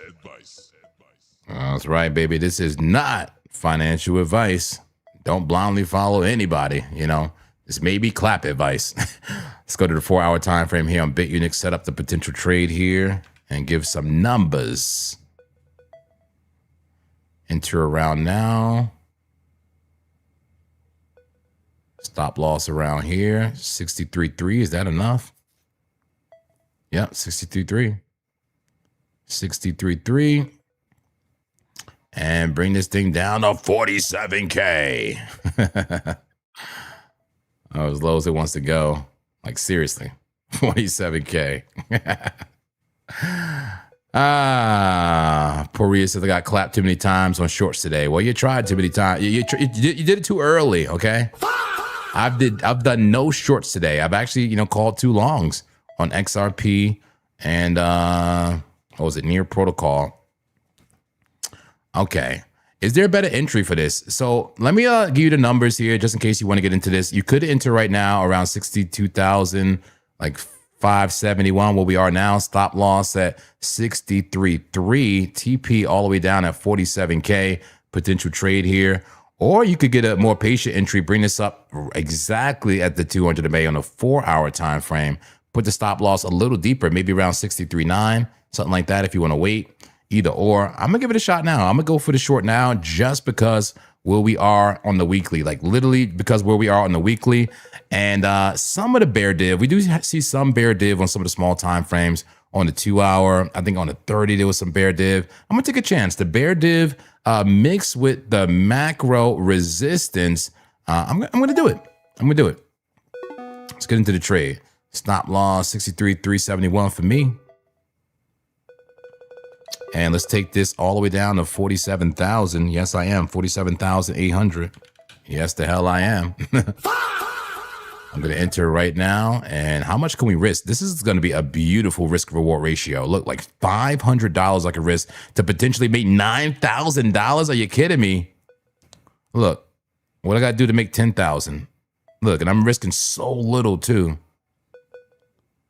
That's right, baby. This is not financial advice. Don't blindly follow anybody. You know, this may be clap advice. Let's go to the 4 hour time frame here on BitUnix. Set up the potential trade here and give some numbers. Enter around now. Stop loss around here. 63.3. Is that enough? Yep, 63.3. 63.3. And bring this thing down to 47K. Oh, as low as it wants to go. Like, seriously. 47K. Poria says I got clapped too many times on shorts today. Well, you tried too many times. You did it too early, okay? I've done no shorts today. I've actually, called two longs on XRP and what was it, Near Protocol. Okay. Is there a better entry for this? So let me give you the numbers here just in case you want to get into this. You could enter right now around 62,000, like 571 where we are now. Stop loss at 63.3. TP all the way down at 47K. Potential trade here. Or you could get a more patient entry, bring this up exactly at the 200 MA on a 4-hour time frame. Put the stop loss a little deeper, maybe around 63.9, something like that if you want to wait. Either or. I'm going to give it a shot now. I'm going to go for the short now just because where we are on the weekly. Like literally because where we are on the weekly. And some of the bear div, we do see some bear div on some of the small time frames on the 2-hour. I think on the 30 there was some bear div. I'm going to take a chance. The bear div mixed with the macro resistance. I'm going to do it. I'm going to do it. Let's get into the trade. Stop loss 63,371 for me. And let's take this all the way down to 47,000. Yes, I am. 47,800. Yes, the hell I am. I'm going to enter right now. And how much can we risk? This is going to be a beautiful risk reward ratio. Look, like $500 I could risk to potentially make $9,000. Are you kidding me? Look, what I got to do to make 10,000? Look, and I'm risking so little too.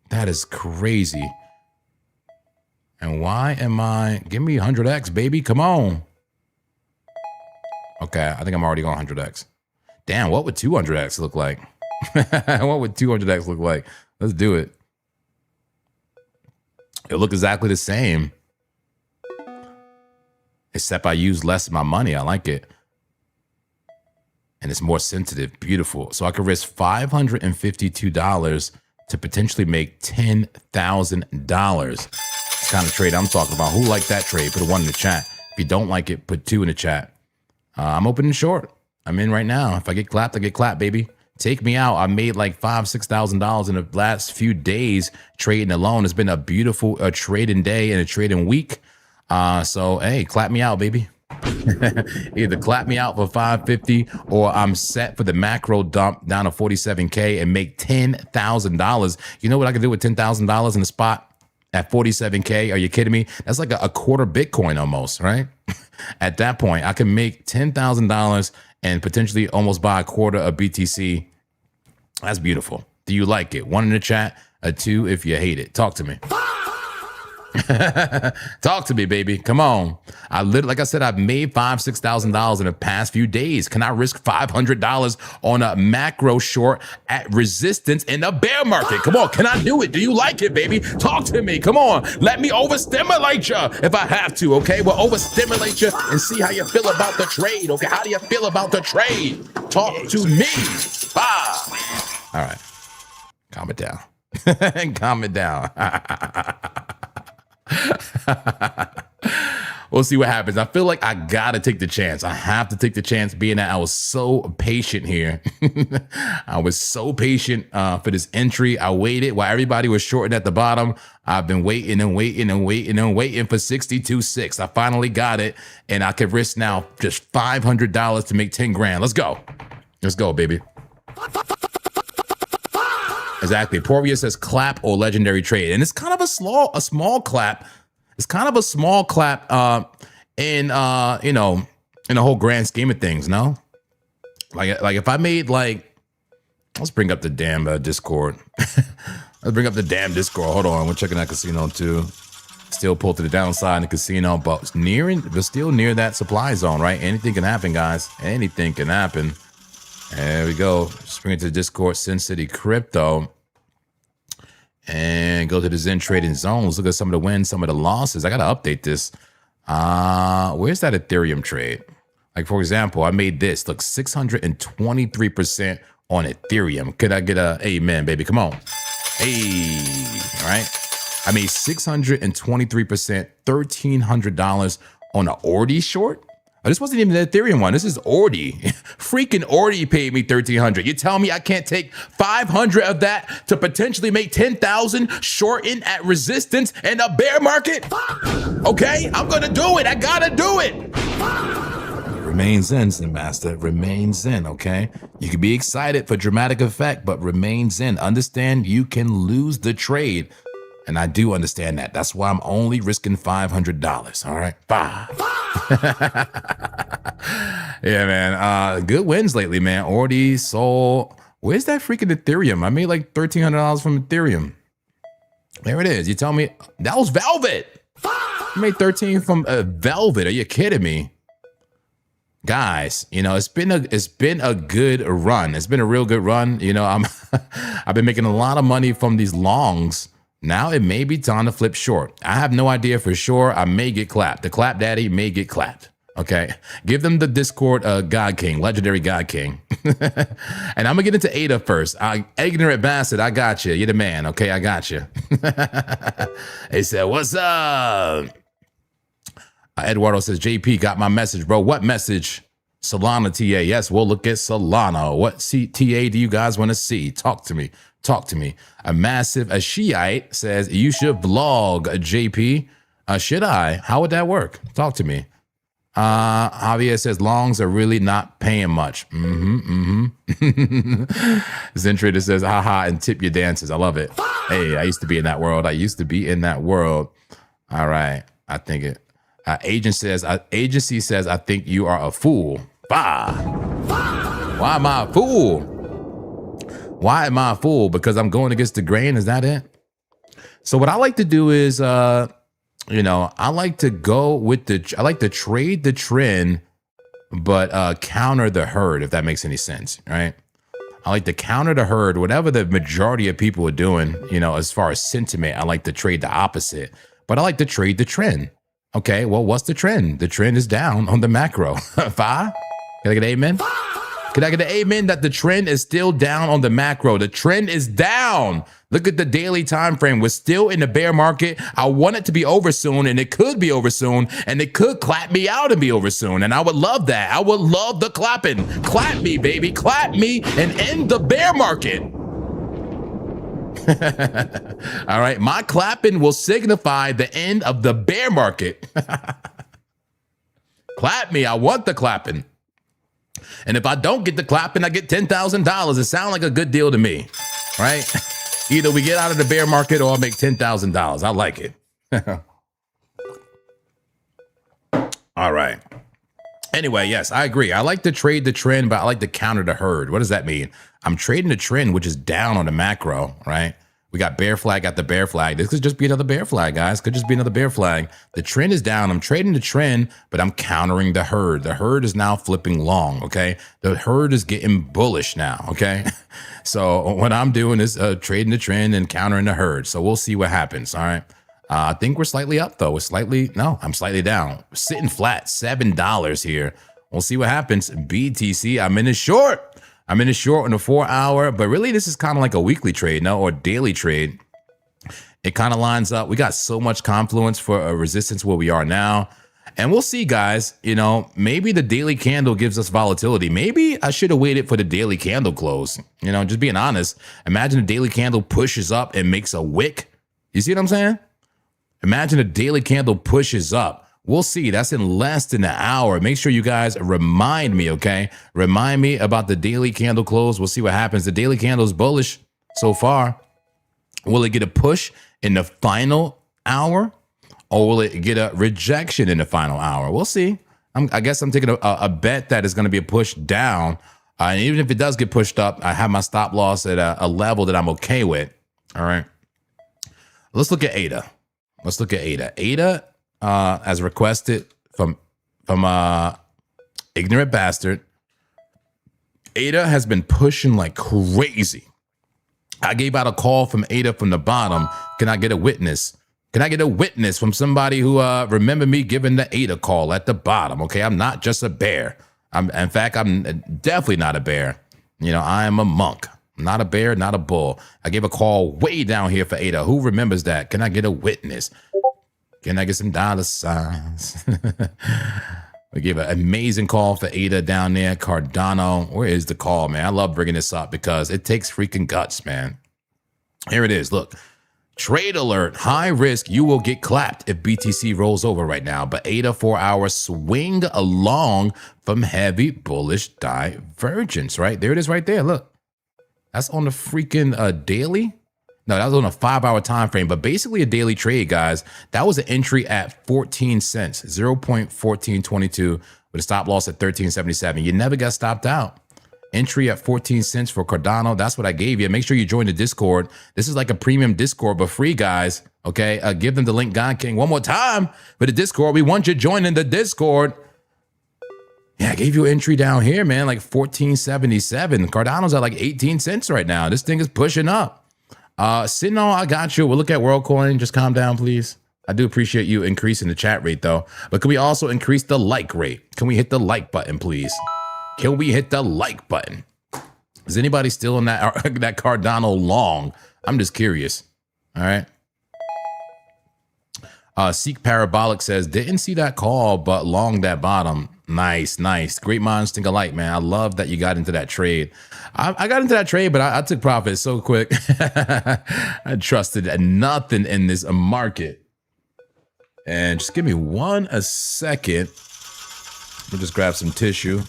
That is crazy. And why am I, give me 100x, baby, come on. Okay, I think I'm already on 100x. Damn, what would 200x look like? What would 200x look like? Let's do it. It'll look exactly the same. Except I use less of my money, I like it. And it's more sensitive, beautiful. So I could risk $552 to potentially make $10,000. Kind of trade I'm talking about. Who liked that trade? Put a 1 in the chat. If you don't like it, put 2 in the chat. I'm opening short. I'm in right now. If I get clapped, I get clapped, baby. Take me out. I made like $5,000-$6,000 in the last few days trading alone. It's been a beautiful trading day and a trading week. So hey, clap me out, baby. Either clap me out for 550 or I'm set for the macro dump down to 47K and make $10,000. You know what I could do with $10,000 in the spot? At 47K, are you kidding me? That's like a quarter Bitcoin almost, right? At that point, I can make $10,000 and potentially almost buy a quarter of BTC. That's beautiful. Do you like it? 1 in the chat, a 2 if you hate it. Talk to me. Talk to me, baby. Come on. Like I said, I've made $5,000-$6,000 in the past few days. Can I risk $500 on a macro short at resistance in a bear market? Come on. Can I do it? Do you like it, baby? Talk to me. Come on. Let me overstimulate you if I have to. Okay. We'll overstimulate you and see how you feel about the trade. Okay. How do you feel about the trade? Talk to me. All right. Calm it down. Calm it down. We'll see what happens. I feel like I gotta take the chance. I have to take the chance, being that I was so patient here. I was so patient for this entry. I waited while everybody was shorting at the bottom. I've been waiting and waiting and waiting and waiting for 62.6. I finally got it, and I could risk now just $500 to make 10 grand. Let's go. Let's go, baby. Exactly. Poria says clap or legendary trade. And it's kind of a small clap. It's kind of a small clap in in the whole grand scheme of things, no? Like if I made let's bring up the damn Discord. Let's bring up the damn Discord. Hold on. We're checking that casino too. Still pulled to the downside in the casino, but we're still near that supply zone, right? Anything can happen, guys. Anything can happen. There we go. Just bring it to the Discord, Sin City Crypto. And go to the Zen trading zones. Look at some of the wins, some of the losses. I got to update this. Where's that Ethereum trade? Like, for example, I made this. Look, 623% on Ethereum. Could I get a amen, baby? Come on. Hey, all right. I made 623%, $1,300 on an Ordi short. Oh, this wasn't even the Ethereum one. This is Ordi. Freaking Ordi paid me 1,300. You tell me I can't take 500 of that to potentially make 10,000 shorting at resistance in a bear market? Okay, I'm gonna do it. I gotta do it. Remain zen, Zen Master. Remain zen, okay? You can be excited for dramatic effect, but remain zen. Understand you can lose the trade. And I do understand that. That's why I'm only risking $500, all right? Bah. Yeah, man. Good wins lately, man. Ordi, Sol. Where's that freaking Ethereum? I made like $1,300 from Ethereum. There it is. You tell me that was Velvet. I made 13 from Velvet. Are you kidding me? Guys, you know, it's been a good run. It's been a real good run. You know, I've been making a lot of money from these longs. Now it may be time to flip short. I have no idea for sure. I may get clapped. The clap daddy may get clapped. Okay. Give them the Discord God King, legendary God King. And I'm gonna get into ADA first. Ignorant bastard, I got you. You're the man. Okay, I got you. He said, what's up? Eduardo says, JP got my message, bro. What message? Solana TA. Yes, we'll look at Solana. What TA do you guys want to see? Talk to me. Talk to me. A Shiite says, you should vlog, JP. Should I? How would that work? Talk to me. Javier says, longs are really not paying much. Zentrader says, haha, and tip your dances. I love it. Hey, I used to be in that world. All right. I think it. Agency says, I think you are a fool. Bah. Why am I a fool? Why am I a fool? Because I'm going against the grain. Is that it? So what I like to do is, I like to trade the trend, but counter the herd, if that makes any sense, right? I like to counter the herd, whatever the majority of people are doing, as far as sentiment, I like to trade the opposite, but I like to trade the trend. Okay, well, what's the trend? The trend is down on the macro. Five? Can I get an amen? Can I get an amen that the trend is still down on the macro? The trend is down. Look at the daily time frame. We're still in the bear market. I want it to be over soon, and it could be over soon, and it could clap me out and be over soon. And I would love that. I would love the clapping. Clap me, baby. Clap me and end the bear market. All right, my clapping will signify the end of the bear market. Clap me. I want the clapping. And if I don't get the clapping, I get $10,000. It sounds like a good deal to me, right? Either we get out of the bear market or I'll make $10,000. I like it. All right. Anyway, yes, I agree. I like to trade the trend, but I like to counter the herd. What does that mean? I'm trading the trend, which is down on the macro, right? We got bear flag at the bear flag. This could just be another bear flag, guys. Could just be another bear flag. The trend is down. I'm trading the trend, but I'm countering the herd. The herd is now flipping long, okay? The herd is getting bullish now, okay? So what I'm doing is trading the trend and countering the herd. So we'll see what happens, all right? I think we're slightly up, though. I'm slightly down. Sitting flat, $7 here. We'll see what happens. BTC, I'm in a short. I'm in a short on a 4 hour, but really this is kind of like a weekly trade, no, or daily trade. It kind of lines up. We got so much confluence for a resistance where we are now. And we'll see, guys, maybe the daily candle gives us volatility. Maybe I should have waited for the daily candle close. Just being honest, imagine a daily candle pushes up and makes a wick. You see what I'm saying? Imagine a daily candle pushes up. We'll see. That's in less than an hour. Make sure you guys remind me, okay? Remind me about the daily candle close. We'll see what happens. The daily candle is bullish so far. Will it get a push in the final hour, or will it get a rejection in the final hour? We'll see. I guess I'm taking a bet that it's going to be a push down. And even if it does get pushed up, I have my stop loss at a level that I'm okay with. All right. Let's look at ADA. ADA, as requested from Ignorant Bastard, ADA has been pushing like crazy. I gave out a call from ADA from the bottom. Can I get a witness? Can I get a witness from somebody who remember me giving the ADA call at the bottom? Okay, I'm not just a bear. In fact, I'm definitely not a bear. I am a monk. Not a bear, not a bull. I gave a call way down here for ADA. Who remembers that? Can I get a witness? Can I get some dollar signs? We gave an amazing call for ADA down there. Cardano, where is the call, man? I love bringing this up because it takes freaking guts, man. Here it is. Look, trade alert, high risk. You will get clapped if BTC rolls over right now. But ADA 4-hour swing along from heavy bullish divergence, right? There it is right there. Look, that's on the freaking daily. No, that was on a 5-hour time frame, but basically a daily trade, guys. That was an entry at 14 cents, 0.1422 with a stop loss at 13.77. You never got stopped out. Entry at 14 cents for Cardano. That's what I gave you. Make sure you join the Discord. This is like a premium Discord, but free, guys. Okay, give them the link, God King, one more time for the Discord. We want you joining the Discord. Yeah, I gave you an entry down here, man, like 14.77. Cardano's at like 18 cents right now. This thing is pushing up. Sitting on, I got you. We'll look at WorldCoin. Just calm down, please. I do appreciate you increasing the chat rate, though. But can we also increase the like rate? Can we hit the like button, please? Can we hit the like button? Is anybody still on that Cardano long? I'm just curious. All right. Seek Parabolic says, didn't see that call, but long that bottom. Nice, nice. Great minds think alike, man. I love that you got into that trade. I got into that trade, but I took profit so quick. I trusted nothing in this market. And just give me a second. We'll just grab some tissue.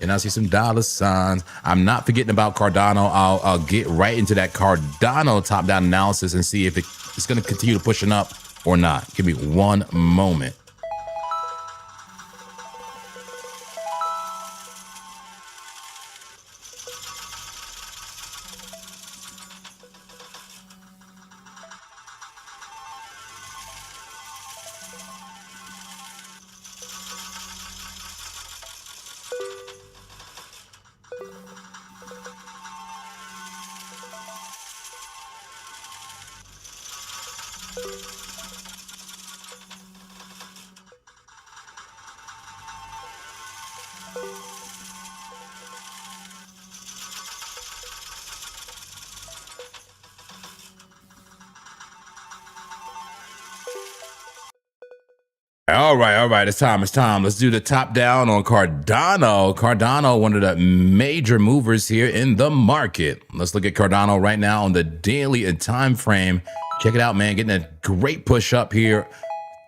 And I see some dollar signs. I'm not forgetting about Cardano. I'll get right into that Cardano top-down analysis and see if it's going to continue to pushing up or not. Give me one moment. All right. It's time. Let's do the top down on Cardano. Cardano, one of the major movers here in the market. Let's look at Cardano right now on the daily and time frame. Check it out, man. Getting a great push up here.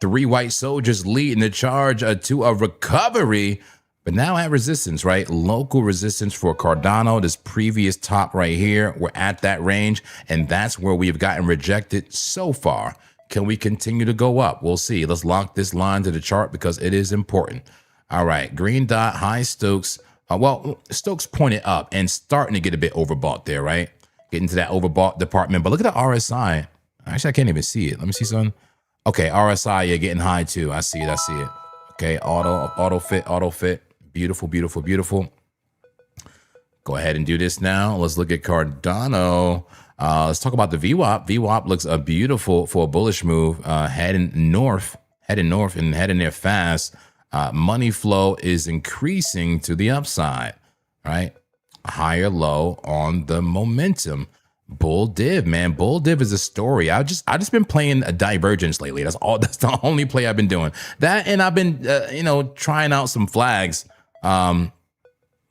3 white soldiers leading the charge to a recovery, but now at resistance, right? Local resistance for Cardano. This previous top right here, we're at that range, and that's where we've gotten rejected so far. Can we continue to go up? We'll see. Let's lock this line to the chart because it is important. All right, green dot, high Stokes. Well, Stokes pointed up and starting to get a bit overbought there, right? Getting to that overbought department. But look at the RSI. Actually, I can't even see it. Let me see something. Okay, RSI, yeah, getting high too. I see it. Okay, auto fit. Beautiful. Go ahead and do this now. Let's look at Cardano. Let's talk about the VWAP. VWAP looks beautiful for a bullish move, heading north and heading there fast. Money flow is increasing to the upside, right? Higher low on the momentum. Bull div, man. Bull div is a story. I just been playing a divergence lately. That's the only play I've been doing. That, and I've been trying out some flags.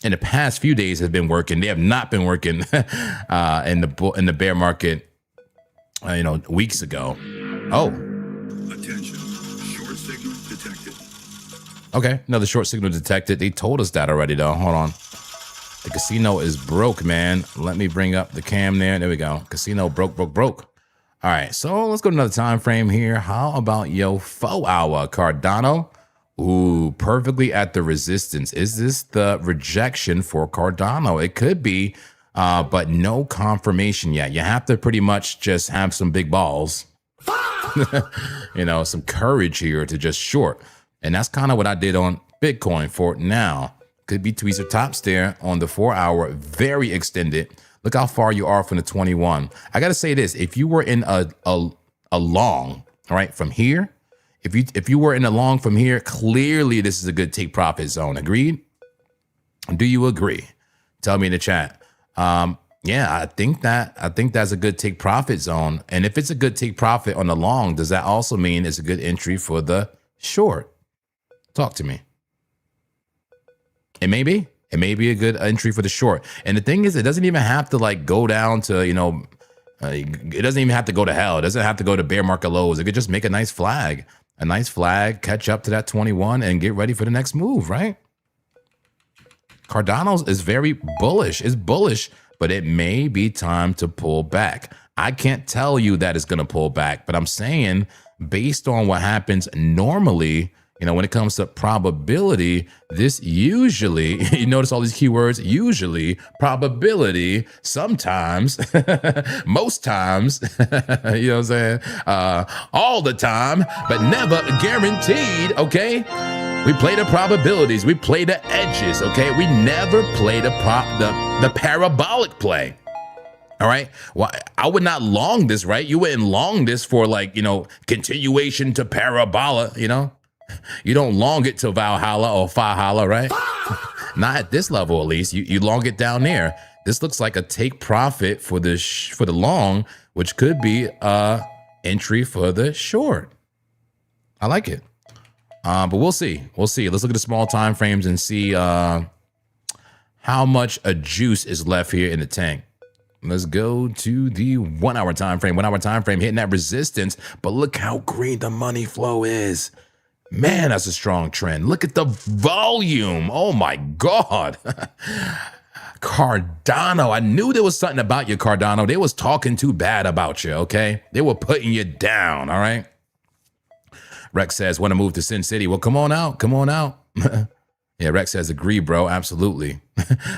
In the past few days have been working. They have not been working in the bear market, weeks ago. Oh. Attention. Short signal detected. Okay, another short signal detected. They told us that already, though. Hold on. The casino is broke, man. Let me bring up the cam there. There we go. Casino broke. All right, so let's go to another time frame here. How about 4-hour Cardano? Ooh, perfectly at the resistance. Is this the rejection for Cardano? It could be, but no confirmation yet. You have to pretty much just have some big balls, some courage here to just short. And that's kind of what I did on Bitcoin for now. Could be tweezer tops there on the 4-hour, very extended. Look how far you are from the 21. I got to say this. If you were in a long, all right, from here, if you were in a long from here, clearly this is a good take profit zone. Agreed? Do you agree? Tell me in the chat. Yeah, I think that's a good take profit zone. And if it's a good take profit on the long, does that also mean it's a good entry for the short? Talk to me. It may be. It may be a good entry for the short. And the thing is, it doesn't even have to like go down to, it doesn't even have to go to hell. It doesn't have to go to bear market lows. It could just make a nice flag, catch up to that 21 and get ready for the next move, right? Cardano's is very bullish. It's bullish, but it may be time to pull back. I can't tell you that it's going to pull back, but I'm saying based on what happens normally, when it comes to probability, this usually, you notice all these keywords, usually, probability, sometimes, most times, you know what I'm saying? All the time, but never guaranteed, okay? We play the probabilities, we play the edges, okay? We never play the parabolic play. All right. Well, I would not long this, right? You wouldn't long this for continuation to parabola, You don't long it to Valhalla or Fahala, right? Not at this level, at least. You long it down there. This looks like a take profit for the long, which could be entry for the short. I like it. But we'll see. Let's look at the small time frames and see how much juice is left here in the tank. Let's go to the 1 hour time frame. 1 hour time frame hitting that resistance, but look how green the money flow is. Man, that's a strong trend. Look at the volume. Oh my God. Cardano. I knew there was something about you, Cardano. They was talking too bad about you, okay? They were putting you down, all right? Rex says, want to move to Sin City. Well, come on out. Yeah, Rex says, agree, bro. Absolutely.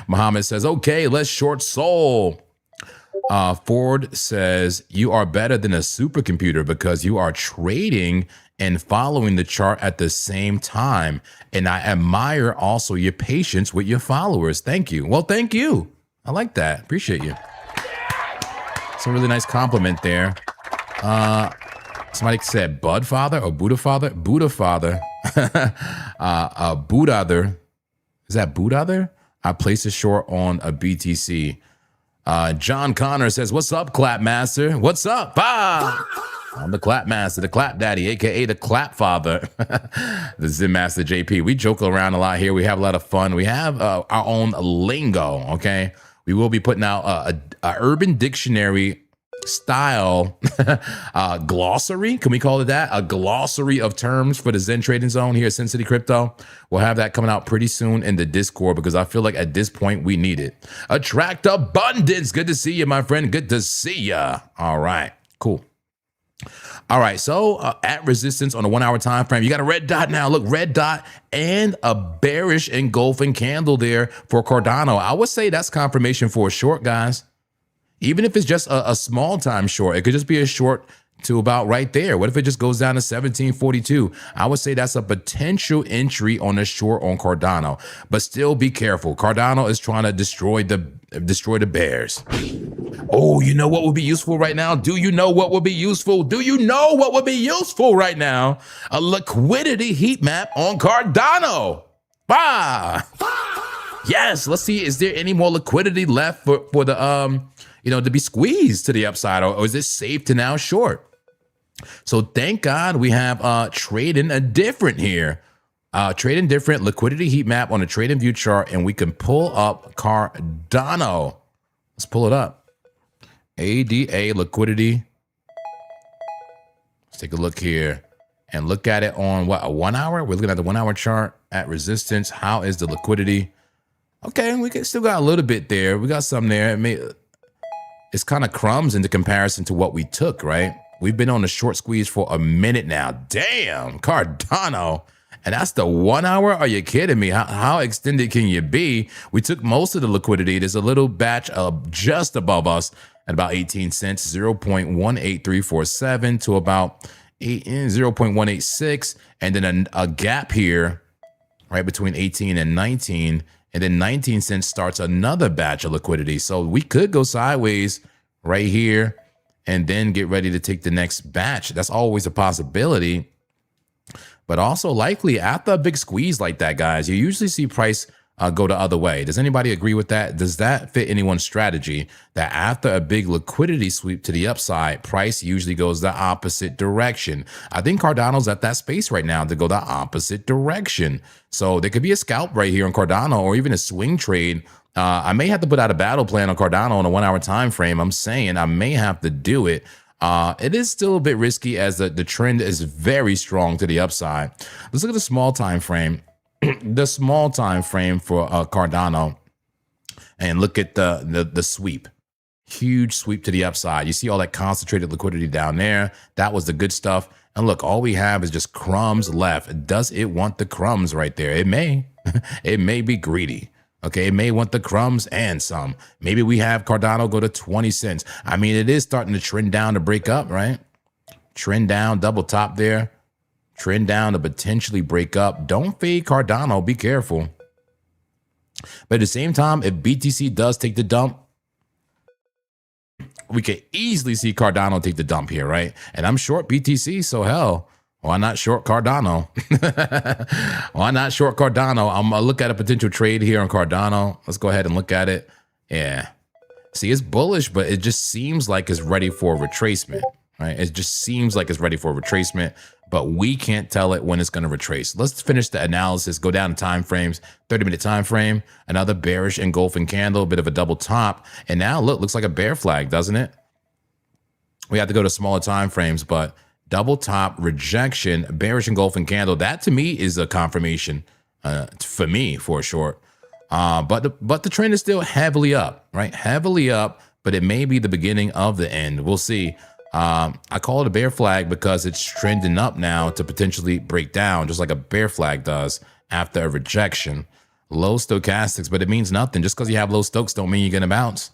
Muhammad says, okay, let's short Sol. Ford says, you are better than a supercomputer because you are trading and following the chart at the same time. And I admire also your patience with your followers. Thank you. Well, thank you. I like that. Appreciate you. It's a really nice compliment there. Somebody said Bud Father or Buddha Father? Buddha Father. Buddha. Is that Buddha? I placed a short on a BTC. John Connor says, what's up, Clap Master? What's up? I'm the Clap Master, the Clap Daddy, aka the Clap Father, the Zen Master JP. We joke around a lot here. We have a lot of fun. We have our own lingo, okay? We will be putting out a Urban Dictionary style glossary. Can we call it that? A glossary of terms for the Zen Trading Zone here at Sin City Crypto. We'll have that coming out pretty soon in the Discord because I feel like at this point we need it. Attract abundance. Good to see you, my friend. Good to see ya. All right, cool. All right, so at resistance on a 1 hour time frame, you got a red dot now. Look, red dot and a bearish engulfing candle there for Cardano. I would say that's confirmation for a short, guys. Even if it's just a small time short, it could just be a short to about right there. What if it just goes down to 1742? I would say that's a potential entry on a short on Cardano, but still be careful. Cardano is trying to destroy the bears. Oh, you know what would be useful right now? Do you know what would be useful? Do you know what would be useful right now? A liquidity heat map on Cardano. Yes, let's see. Is there any more liquidity left for the to be squeezed to the upside, or is it safe to now short? So thank God we have trading a different here. Trading different liquidity heat map on a trading view chart, and we can pull up Cardano. Let's pull it up. ADA liquidity. Let's take a look here and look at it on what, a 1 hour? We're looking at the 1 hour chart at resistance. How is the liquidity? Okay, we still got a little bit there. We got some there. It's kind of crumbs into comparison to what we took, right? We've been on a short squeeze for a minute now. Damn, Cardano. And that's the 1 hour? Are you kidding me? How extended can you be? We took most of the liquidity. There's a little batch just above us at about 18 cents, 0.18347 to about 0.186. And then a gap here, right between 18 and 19. And then 19 cents starts another batch of liquidity. So we could go sideways right here and then get ready to take the next batch. That's always a possibility. But also likely after a big squeeze like that, guys, you usually see price go the other way. Does anybody agree with that? Does that fit anyone's strategy that after a big liquidity sweep to the upside, price usually goes the opposite direction? I think Cardano's at that space right now to go the opposite direction. So there could be a scalp right here on Cardano or even a swing trade. I may have to put out a battle plan on Cardano on a 1 hour time frame. I'm saying I may have to do it. It is still a bit risky as the trend is very strong to the upside. Let's look at the small time frame. The small time frame for Cardano, and look at the sweep. Huge sweep to the upside. You see all that concentrated liquidity down there. That was the good stuff. And look, all we have is just crumbs left. Does it want the crumbs right there? It may. It may be greedy. Okay, it may want the crumbs and some. Maybe we have Cardano go to 20 cents. I mean, it is starting to trend down to break up, right? Trend down, double top there. Trend down to potentially break up. Don't fade Cardano. Be careful. But at the same time, if BTC does take the dump, we could easily see Cardano take the dump here, right? And I'm short BTC, so hell, why not short Cardano? Why not short Cardano? I'm going to look at a potential trade here on Cardano. Let's go ahead and look at it. Yeah. See, it's bullish, but it just seems like it's ready for a retracement, right? It just seems like it's ready for a retracement, but we can't tell it when it's going to retrace. Let's finish the analysis, go down to time frames, 30-minute time frame, another bearish engulfing candle, a bit of a double top. And now look, looks like a bear flag, doesn't it? We have to go to smaller time frames, but double top, rejection, bearish engulfing candle. That to me is a confirmation for me for short. But the trend is still heavily up, right? Heavily up, but it may be the beginning of the end. We'll see. I call it a bear flag because it's trending up now to potentially break down, just like a bear flag does after a rejection. Low stochastics, but it means nothing. Just because you have low stokes don't mean you're going to bounce.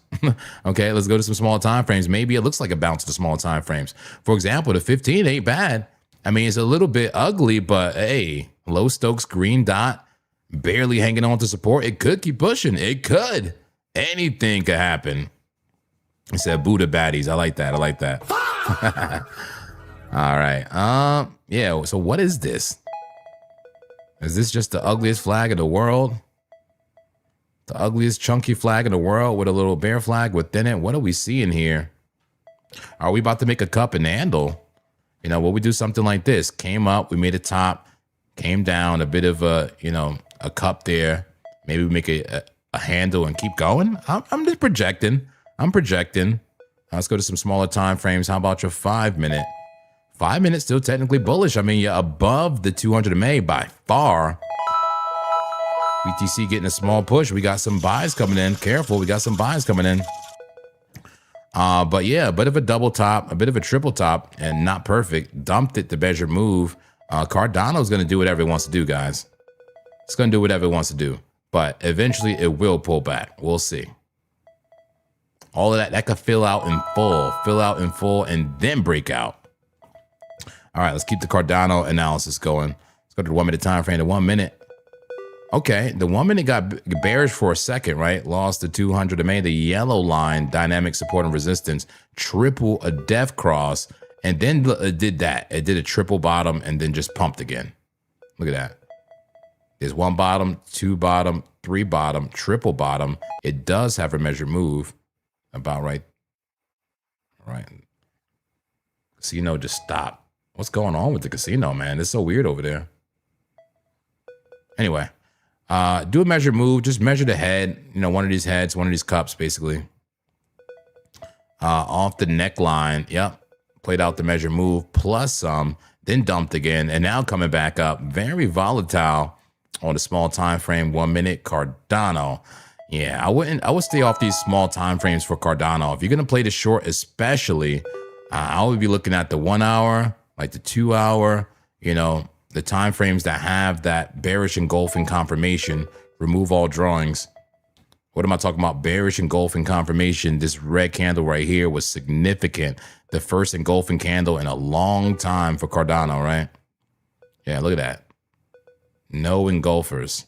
Okay, let's go to some smaller time frames. Maybe it looks like a bounce to smaller time frames. For example, the 15 ain't bad. I mean, it's a little bit ugly, but hey, low stokes, green dot, barely hanging on to support. It could keep pushing. It could. Anything could happen. It said Buddha baddies. I like that. I like that. All right. Yeah. So what is this? Is this just the ugliest flag in the world? The ugliest chunky flag in the world with a little bear flag within it? What are we seeing here? Are we about to make a cup and handle? You know, will we do something like this? Came up, we made a top, came down, a bit of a, you know, a cup there. Maybe we make a handle and keep going. I'm just projecting. I'm projecting. Let's go to some smaller time frames. How about your 5 minute? 5 minutes still technically bullish. I mean, you're above the 200 MA by far. BTC getting a small push. We got some buys coming in. Careful, we got some buys coming in. But yeah, a bit of a double top, a bit of a triple top, and not perfect. Dumped it to measure move. Cardano's going to do whatever it wants to do, guys. It's going to do whatever it wants to do. But eventually it will pull back. We'll see. All of that could fill out in full, and then break out. All right, let's keep the Cardano analysis going. Let's go to the 1 minute time frame. The 1 minute. Okay, the 1 minute got bearish for a second, right? Lost the 200 MA, the yellow line, dynamic support and resistance, triple a death cross, and then it did that. It did a triple bottom and then just pumped again. Look at that. There's one bottom, two bottom, three bottom, triple bottom. It does have a measured move. About right. All right. Casino just stopped. What's going on with the casino, man? It's so weird over there. Anyway, do a measured move. Just measure the head. You know, one of these heads, one of these cups, basically. Off the neckline. Yep. Played out the measured move plus some. Then dumped again. And now coming back up. Very volatile on the small time frame. 1 minute Cardano. Yeah, I would stay off these small time frames for Cardano. If you're going to play the short especially, I would be looking at the 1 hour, like the 2 hour, you know, the time frames that have that bearish engulfing confirmation. Remove all drawings. What am I talking about? Bearish engulfing confirmation. This red candle right here was significant. The first engulfing candle in a long time for Cardano, right? Yeah, look at that. No engulfers.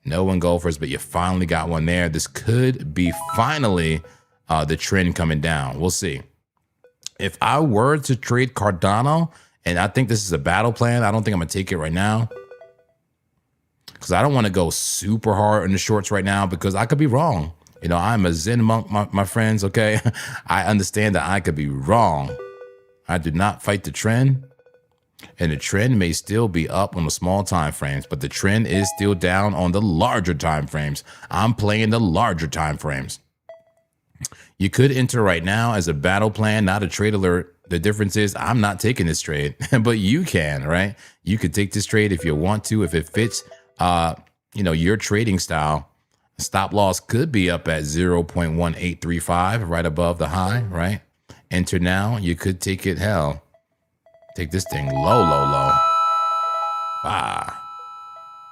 No engulfers, but you finally got one there. This could be finally the trend coming down. We'll see. If I were to trade Cardano, and I think this is a battle plan, I don't think I'm going to take it right now. because I don't want to go super hard in the shorts right now because I could be wrong. You know, I'm a Zen monk, my friends, okay? I understand that I could be wrong. I do not fight the trend, and the trend may still be up on the small time frames, but the trend is still down on the larger time frames. I'm playing the larger time frames. You could enter right now as a battle plan, not a trade alert. The difference is I'm not taking this trade, but you can, right? You could take this trade if you want to, if it fits, you know, your trading style. Stop loss could be up at 0.1835, right above the high, right? Enter now. You could take it, hell, take this thing low. All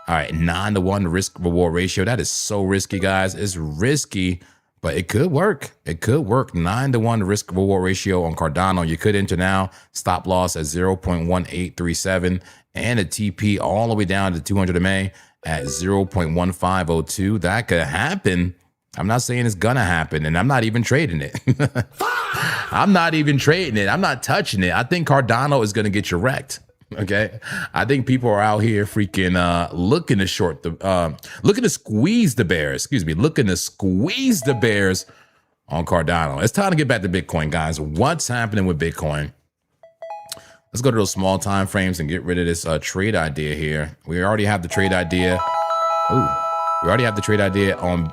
right, 9-to-1 risk reward ratio. That is so risky, guys. It's risky, but it could work. It could work. 9-to-1 risk reward ratio on Cardano. You could enter now. Stop loss at 0.1837 and a TP all the way down to 200 MA at 0.1502. That could happen. I'm not saying it's gonna happen, and I'm not even trading it. I'm not even trading it. I'm not touching it. I think Cardano is gonna get you wrecked. Okay, I think people are out here freaking looking to short the, looking to squeeze the bears. Excuse me, looking to squeeze the bears on Cardano. It's time to get back to Bitcoin, guys. What's happening with Bitcoin? Let's go to those small time frames and get rid of this trade idea here. We already have the trade idea. Ooh, we already have the trade idea on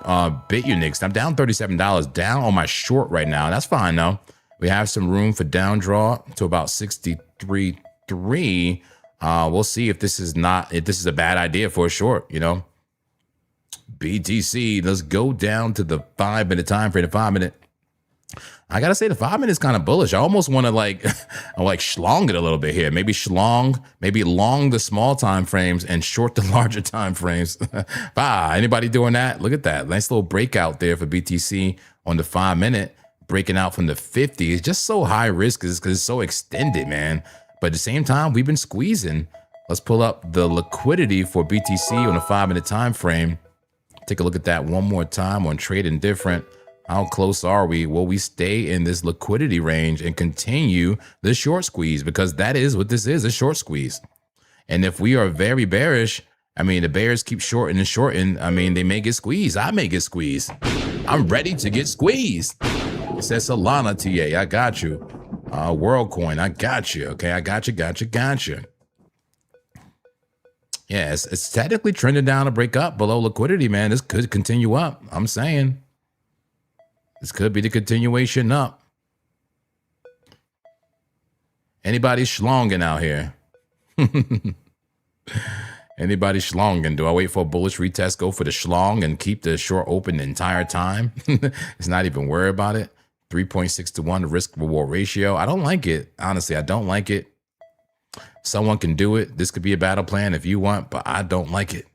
BitUnix. I'm down $37, down on my short right now. That's fine though. We have some room for down draw to about 63.3. We'll see if this is a bad idea for a short, you know. BTC, let's go down to the 5-minute time frame, the 5-minute. I gotta say the 5-minute is kind of bullish. I almost want to like schlong it a little bit here. Maybe long the small time frames and short the larger time frames. Anybody doing that? Look at that. Nice little breakout there for BTC on the 5-minute, breaking out from the 50. It's just so high risk because it's so extended, man. But at the same time, we've been squeezing. Let's pull up the liquidity for BTC on the 5-minute time frame. Take a look at that one more time on Trade Indifferent. How close are we? Will we stay in this liquidity range and continue the short squeeze? Because that is what this is, a short squeeze. And if we are very bearish, I mean, the bears keep shorting and shorting. I mean, they may get squeezed. I may get squeezed. I'm ready to get squeezed. It says Solana TA, I got you. WorldCoin, I got you. Okay, I got you. Yeah, it's technically trending down to break up below liquidity, man. This could continue up. I'm saying. This could be the continuation up. Anybody schlonging out here? Anybody schlonging? Do I wait for a bullish retest, go for the schlong and keep the short open the entire time? It's not even worry about it. 3.6-to-1 risk reward ratio. I don't like it. Honestly, I don't like it. Someone can do it. This could be a battle plan if you want, but I don't like it.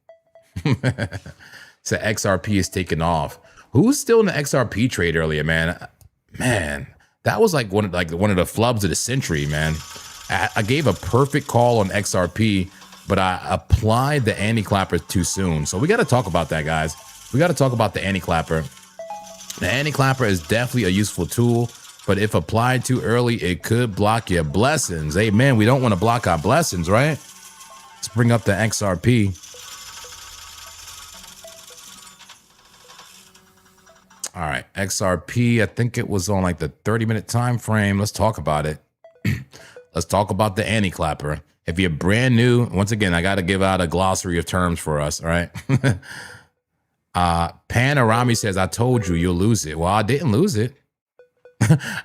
So XRP is taking off. Who's still in the XRP trade earlier, man? Man, that was like one of the flubs of the century, man. I gave a perfect call on XRP, but I applied the anti-clapper too soon. So we got to talk about that, guys. We got to talk about the anti-clapper. The anti-clapper is definitely a useful tool, but if applied too early, it could block your blessings. Hey, man, we don't want to block our blessings, right? Let's bring up the XRP. All right, XRP, I think it was on like the 30-minute time frame. Let's talk about it. Let's talk about the anti-clapper. If you're brand new, once again, I got to give out a glossary of terms for us, all right? Panorami says, I told you, you'll lose it. Well, I didn't lose it.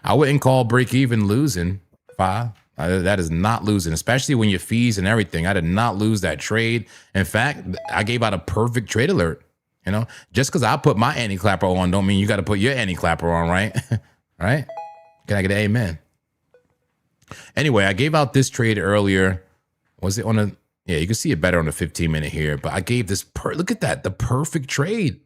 I wouldn't call break even losing. That is not losing, especially when your fees and everything. I did not lose that trade. In fact, I gave out a perfect trade alert. You know, just because I put my anti-clapper on don't mean you got to put your anti-clapper on, right? Right? Can I get an amen? Anyway, I gave out this trade earlier. Was it on a... Yeah, you can see it better on the 15-minute here. But I gave this... Look at that. The perfect trade.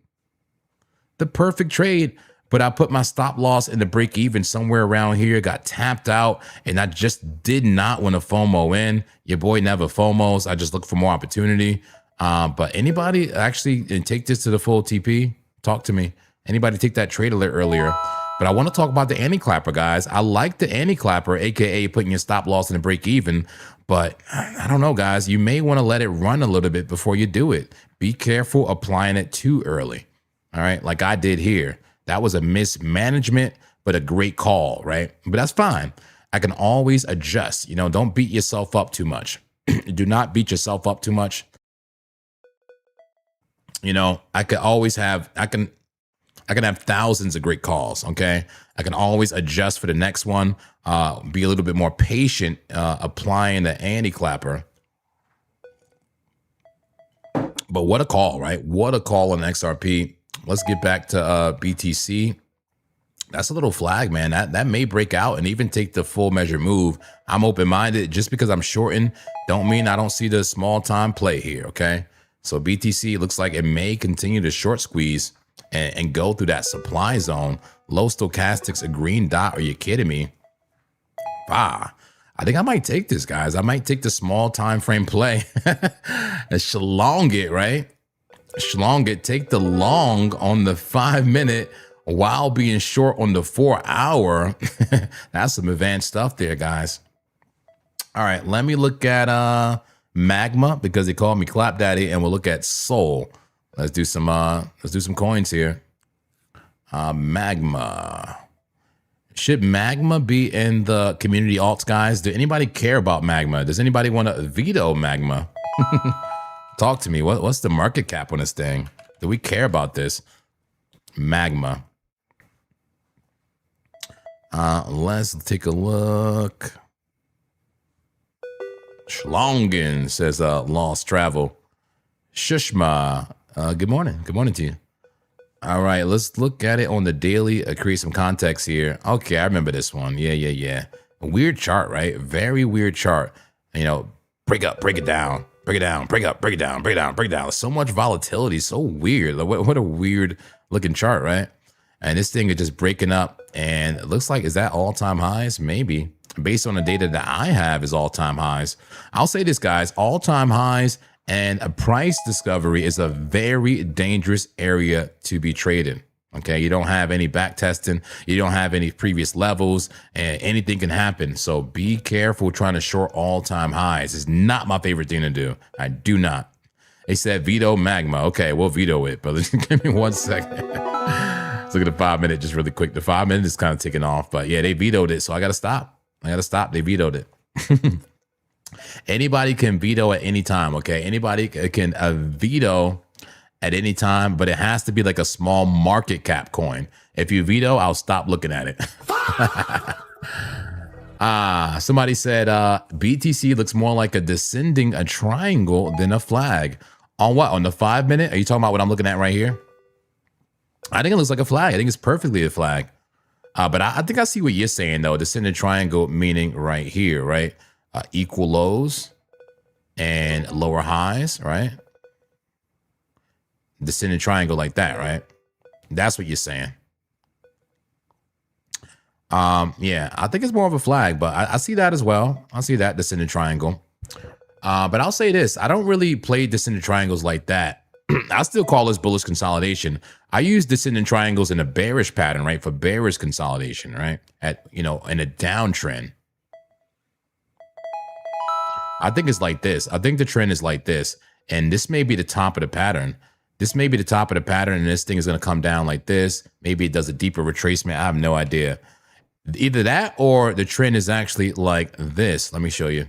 The perfect trade. But I put my stop loss in the break even somewhere around here. Got tapped out. And I just did not want to FOMO in. Your boy never FOMOs. I just look for more opportunity. But anybody actually take this to the full TP? Talk to me. Anybody take that trade alert earlier? But I want to talk about the anti-clapper, guys. I like the anti-clapper, aka putting your stop loss in the break even. But I don't know, guys. You may want to let it run a little bit before you do it. be careful applying it too early. All right, like I did here. That was a mismanagement, but a great call, right? But that's fine. I can always adjust. You know, don't beat yourself up too much. Do not beat yourself up too much. You know, I can have thousands of great calls. Okay, I can always adjust for the next one. Be a little bit more patient applying the anti-clapper. But what a call, right? What a call on XRP. Let's get back to BTC. That's a little flag, man. That may break out and even take the full measure move. I'm open-minded. Just because I'm shorting, don't mean I don't see the small time play here, okay? So BTC looks like it may continue to short squeeze and go through that supply zone. Low stochastics, a green dot. Are you kidding me? I think I might take this, guys. I might take the small time frame play. Shalong it, right? Shalong it. Take the long on the 5 minute while being short on the 4 hour. That's some advanced stuff there, guys. All right, let me look at Magma because he called me Clap Daddy, and we'll look at Soul. Let's do some coins here. Magma. Should Magma be in the community alts, guys? Do anybody care about Magma? Does anybody want to veto Magma? Talk to me. What's the market cap on this thing? Do we care about this? Magma. Let's take a look. Schlongen says Lost Travel. Shushma. Good morning. Good morning to you. All right, let's look at it on the daily. Create some context here. Okay, I remember this one. Yeah. A weird chart, right? Very weird chart. You know, break up, break it down, break it down, break up, break it down, break it down, break it down. So much volatility, so weird. Like, what a weird looking chart, right? And this thing is just breaking up, and it looks like, is that all-time highs? Maybe. Based on the data that I have is all-time highs. I'll say this, guys, all-time highs and a price discovery is a very dangerous area to be traded. Okay, you don't have any back testing, you don't have any previous levels, and anything can happen. So be careful trying to short all-time highs. It's not my favorite thing to do. I do not. They said veto Magma. Okay, we'll veto it, but give me 1 second. Let's look at the 5 minute just really quick. The 5 minute is kind of ticking off, but yeah, they vetoed it, so I got to stop. They vetoed it. Anybody can veto at any time, okay? Anybody can veto at any time, but it has to be like a small market cap coin. If you veto, I'll stop looking at it. Somebody said BTC looks more like a descending a triangle than a flag. On what? On the 5 minute? Are you talking about what I'm looking at right here? I think it looks like a flag. I think it's perfectly a flag. But I think I see what you're saying, though. Descending triangle meaning right here, right? Equal lows and lower highs, right? Descending triangle like that, right? That's what you're saying. Yeah, I think it's more of a flag, but I see that as well. I see that descending triangle. But I'll say this. I don't really play descending triangles like that. I still call this bullish consolidation. I use descending triangles in a bearish pattern, right? For bearish consolidation, right? At, you know, in a downtrend. I think it's like this. I think the trend is like this. And this may be the top of the pattern. This may be the top of the pattern, and this thing is going to come down like this. Maybe it does a deeper retracement. I have no idea. Either that or the trend is actually like this. Let me show you.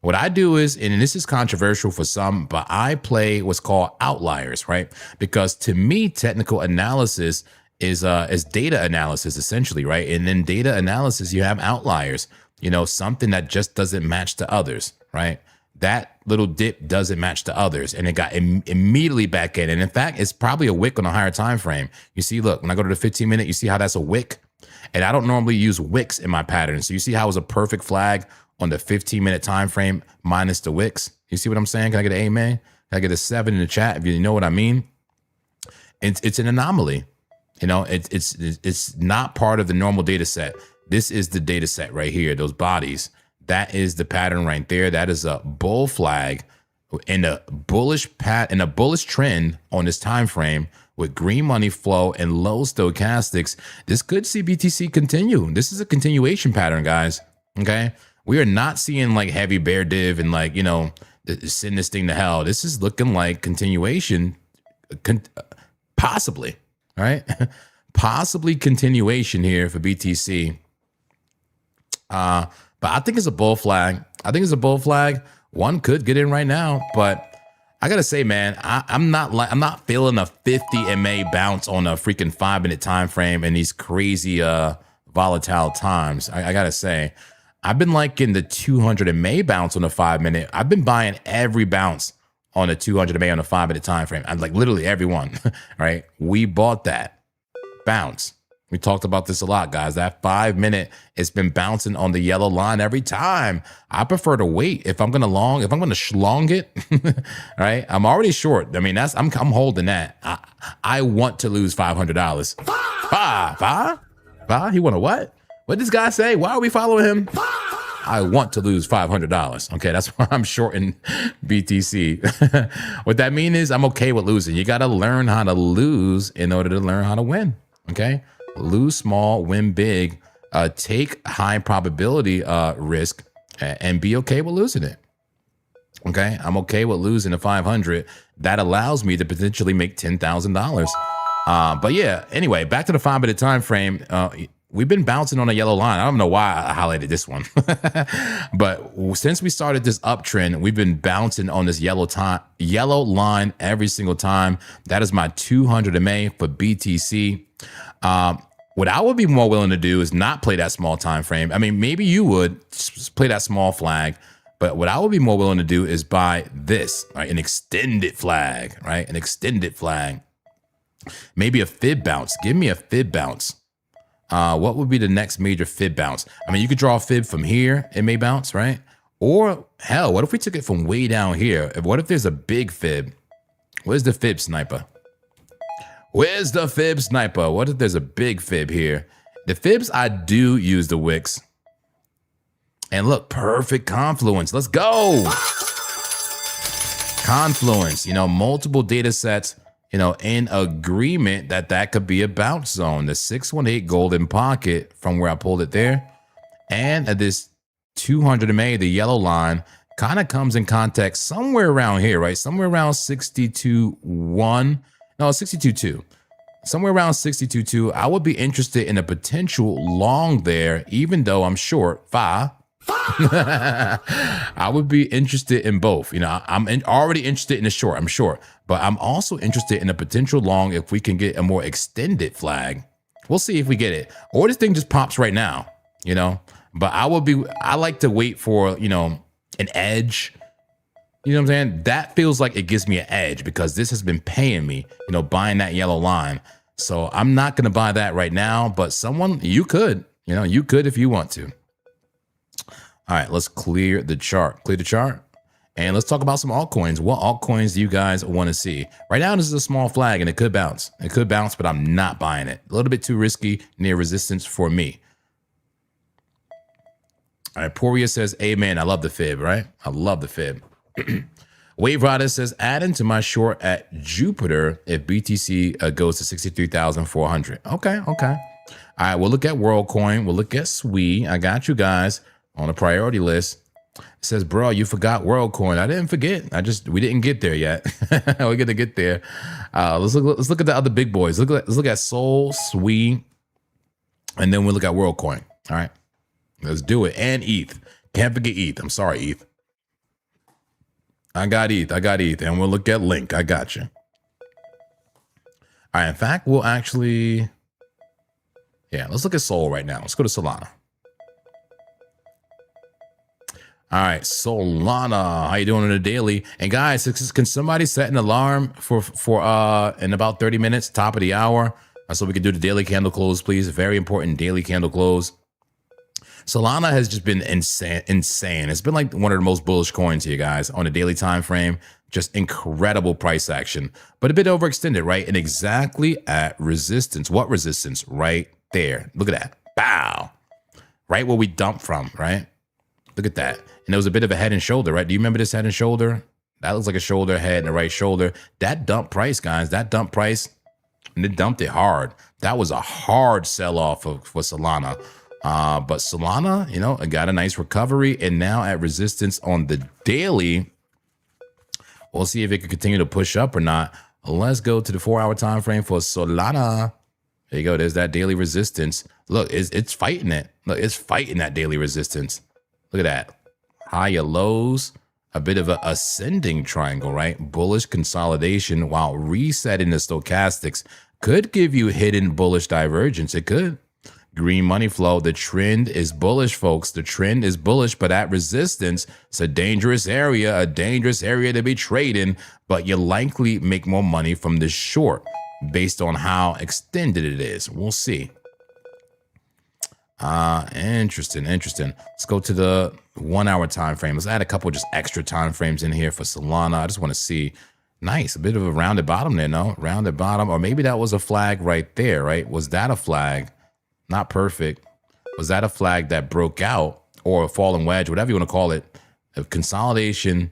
What I do is, and this is controversial for some, but I play what's called outliers, right? Because to me, technical analysis is data analysis essentially, right? And in data analysis, you have outliers, you know, something that just doesn't match to others, right? That little dip doesn't match to others, and it got immediately back in. And in fact, it's probably a wick on a higher time frame. You see, look, when I go to the 15 minute, you see how that's a wick? And I don't normally use wicks in my pattern. So you see how it was a perfect flag on the 15 minute time frame minus the wicks. You see what I'm saying? Can I get an amen? Can I get a 7 in the chat if you know what I mean? It's an anomaly. You know, it's not part of the normal data set. This is the data set right here, those bodies. That is the pattern right there. That is a bull flag in a bullish trend on this time frame with green money flow and low stochastics. This could see BTC continue. This is a continuation pattern, guys. Okay. We are not seeing like heavy bear div and like, you know, send this thing to hell. This is looking like continuation, possibly, right? Possibly continuation here for BTC. But I think it's a bull flag. One could get in right now, but I gotta say, man, I'm not feeling a 50 MA bounce on a freaking 5-minute time frame in these crazy volatile times. I gotta say, I've been liking the 200 MA bounce on the 5-minute. I've been buying every bounce on the 200 MA on a 5-minute time frame. I'm like literally everyone, right? We bought that bounce. We talked about this a lot, guys. That 5-minute, it's been bouncing on the yellow line every time. I prefer to wait if I'm gonna schlong it, right? I'm already short. I mean, I'm holding that. I want to lose $500. He want to what? What did this guy say? Why are we following him? I want to lose $500. Okay, that's why I'm shorting BTC. What that means is I'm okay with losing. You got to learn how to lose in order to learn how to win. Okay, lose small, win big, take high probability risk, and be okay with losing it. Okay, I'm okay with losing the 500. That allows me to potentially make $10,000. But yeah, anyway, back to the 5-minute time frame. We've been bouncing on a yellow line. I don't know why I highlighted this one, but since we started this uptrend, we've been bouncing on this yellow line every single time. That is my 200 MA for BTC. What I would be more willing to do is not play that small time frame. I mean, maybe you would play that small flag, but what I would be more willing to do is buy this, right? An extended flag, right? An extended flag. Maybe a fib bounce. Give me a fib bounce. What would be the next major fib bounce? I mean, you could draw a fib from here. It may bounce, right? Or hell, what if we took it from way down here? What if there's a big fib? Where's the fib sniper? Where's the fib sniper? What if there's a big fib here? The fibs, I do use the wicks. And look, perfect confluence. Let's go. Confluence, multiple data sets, in agreement that could be a bounce zone. The 618 golden pocket from where I pulled it there. And this 200 MA, the yellow line, kind of comes in context somewhere around here, right? Somewhere around 62.1. No, 62.2. Somewhere around 62.2. I would be interested in a potential long there, even though I'm short. I would be interested in both. I'm already interested in the short. I'm short, but I'm also interested in a potential long if we can get a more extended flag. We'll see if we get it, or this thing just pops right now. But I like to wait for an edge. You know what I'm saying? That feels like it gives me an edge because this has been paying me, buying that yellow line. So I'm not going to buy that right now, but you could if you want to. All right, let's clear the chart. And let's talk about some altcoins. What altcoins do you guys want to see? Right now, this is a small flag and it could bounce. But I'm not buying it. A little bit too risky, near resistance for me. All right, Poria says, amen. I love the fib, right? I love the fib. Wave Rider says, add into my short at Jupiter if BTC goes to 63,400. Okay. All right, we'll look at WorldCoin. We'll look at SWE. I got you guys on a priority list. It says, bro, you forgot WorldCoin. I didn't forget. We didn't get there yet. We're gonna get there. Let's look at the other big boys. Let's look at Sol, SWE, and then we'll look at WorldCoin. All right, let's do it. And ETH. Can't forget ETH. I'm sorry, ETH. I got ETH. And we'll look at Link. I got you. All right. In fact, we'll actually, let's look at Sol right now. Let's go to Solana. All right, Solana, how you doing on the daily? And guys, can somebody set an alarm for in about 30 minutes, top of the hour, so we can do the daily candle close, please? Very important daily candle close. Solana has just been insane. It's been like one of the most bullish coins here, guys, on a daily time frame. Just incredible price action, but a bit overextended, right? And exactly at resistance. What resistance? Right there. Look at that. Bow. Right where we dumped from, right? Look at that. And there was a bit of a head and shoulder, right? Do you remember this head and shoulder? That looks like a shoulder, head, and a right shoulder. That dump price, guys, and it dumped it hard. That was a hard sell-off for Solana. But Solana, it got a nice recovery, and now at resistance on the daily, We'll see if it can continue to push up or not. Let's go to the 4-hour time frame for Solana. There you go. There's that daily resistance. Look, it's fighting it. Look, it's fighting that daily resistance. Look at that. Higher lows, a bit of an ascending triangle, right? Bullish consolidation while resetting the stochastics could give you hidden bullish divergence. It could. Green money flow. The trend is bullish, folks. The trend is bullish, but at resistance, it's a dangerous area to be trading, but you likely make more money from this short based on how extended it is. We'll see. Interesting. Let's go to the 1-hour time frame. Let's add a couple just extra time frames in here for Solana. I just want to see. Nice, a bit of a rounded bottom there, no? Rounded bottom, or maybe that was a flag right there, right? Was that a flag? Not perfect. Was that a flag that broke out, or a falling wedge, whatever you want to call it? A consolidation,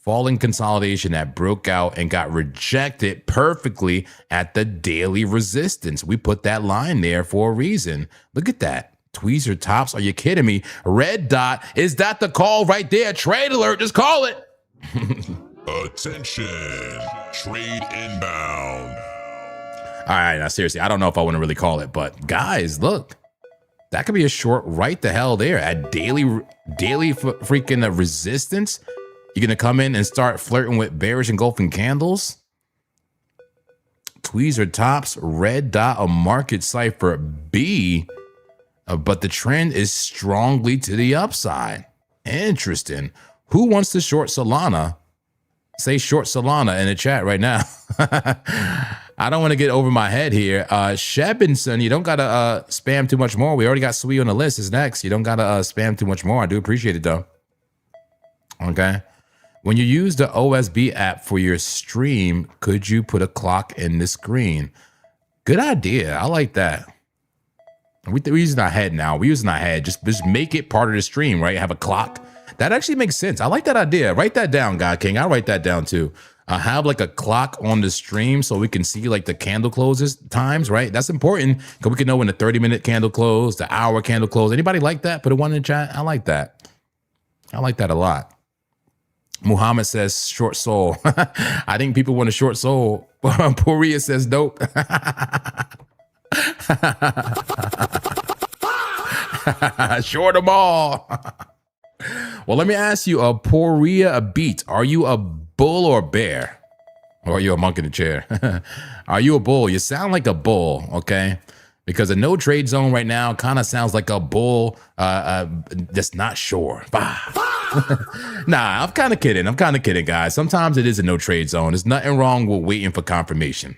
falling consolidation that broke out and got rejected perfectly at the daily resistance. We put that line there for a reason. Look at that. Tweezer tops. Are you kidding me? Red dot. Is that the call right there? Trade alert. Just call it. Attention, trade inbound. All right, now seriously, I don't know if I want to really call it, but guys, look, that could be a short right the hell there at daily freaking resistance. You're gonna come in and start flirting with bearish engulfing candles. Tweezer tops, red dot, a market cipher B, but the trend is strongly to the upside. Interesting. Who wants to short Solana? Say short Solana in the chat right now. I don't want to get over my head here. Shebinson, you don't got to spam too much more. We already got Sui on the list. Is next. You don't got to spam too much more. I do appreciate it, though. Okay. When you use the OSB app for your stream, could you put a clock in the screen? Good idea. I like that. We're using our head now. We're using our head. Just make it part of the stream, right? Have a clock. That actually makes sense. I like that idea. Write that down, God King. I'll write that down too. Have like a clock on the stream so we can see like the candle closes times, right? That's important because we can know when the 30-minute candle closed, the hour candle closed. Anybody like that? Put a 1 in the chat. I like that. I like that a lot. Muhammad says short soul. I think people want a short soul. Poria says dope. Short them all. Well, let me ask you, Poria a beat. Are you a bull or bear? Or are you a monk in a chair? Are you a bull? You sound like a bull, okay? Because a no trade zone right now kind of sounds like a bull that's not sure. Nah, I'm kind of kidding, guys. Sometimes it is a no trade zone. There's nothing wrong with waiting for confirmation.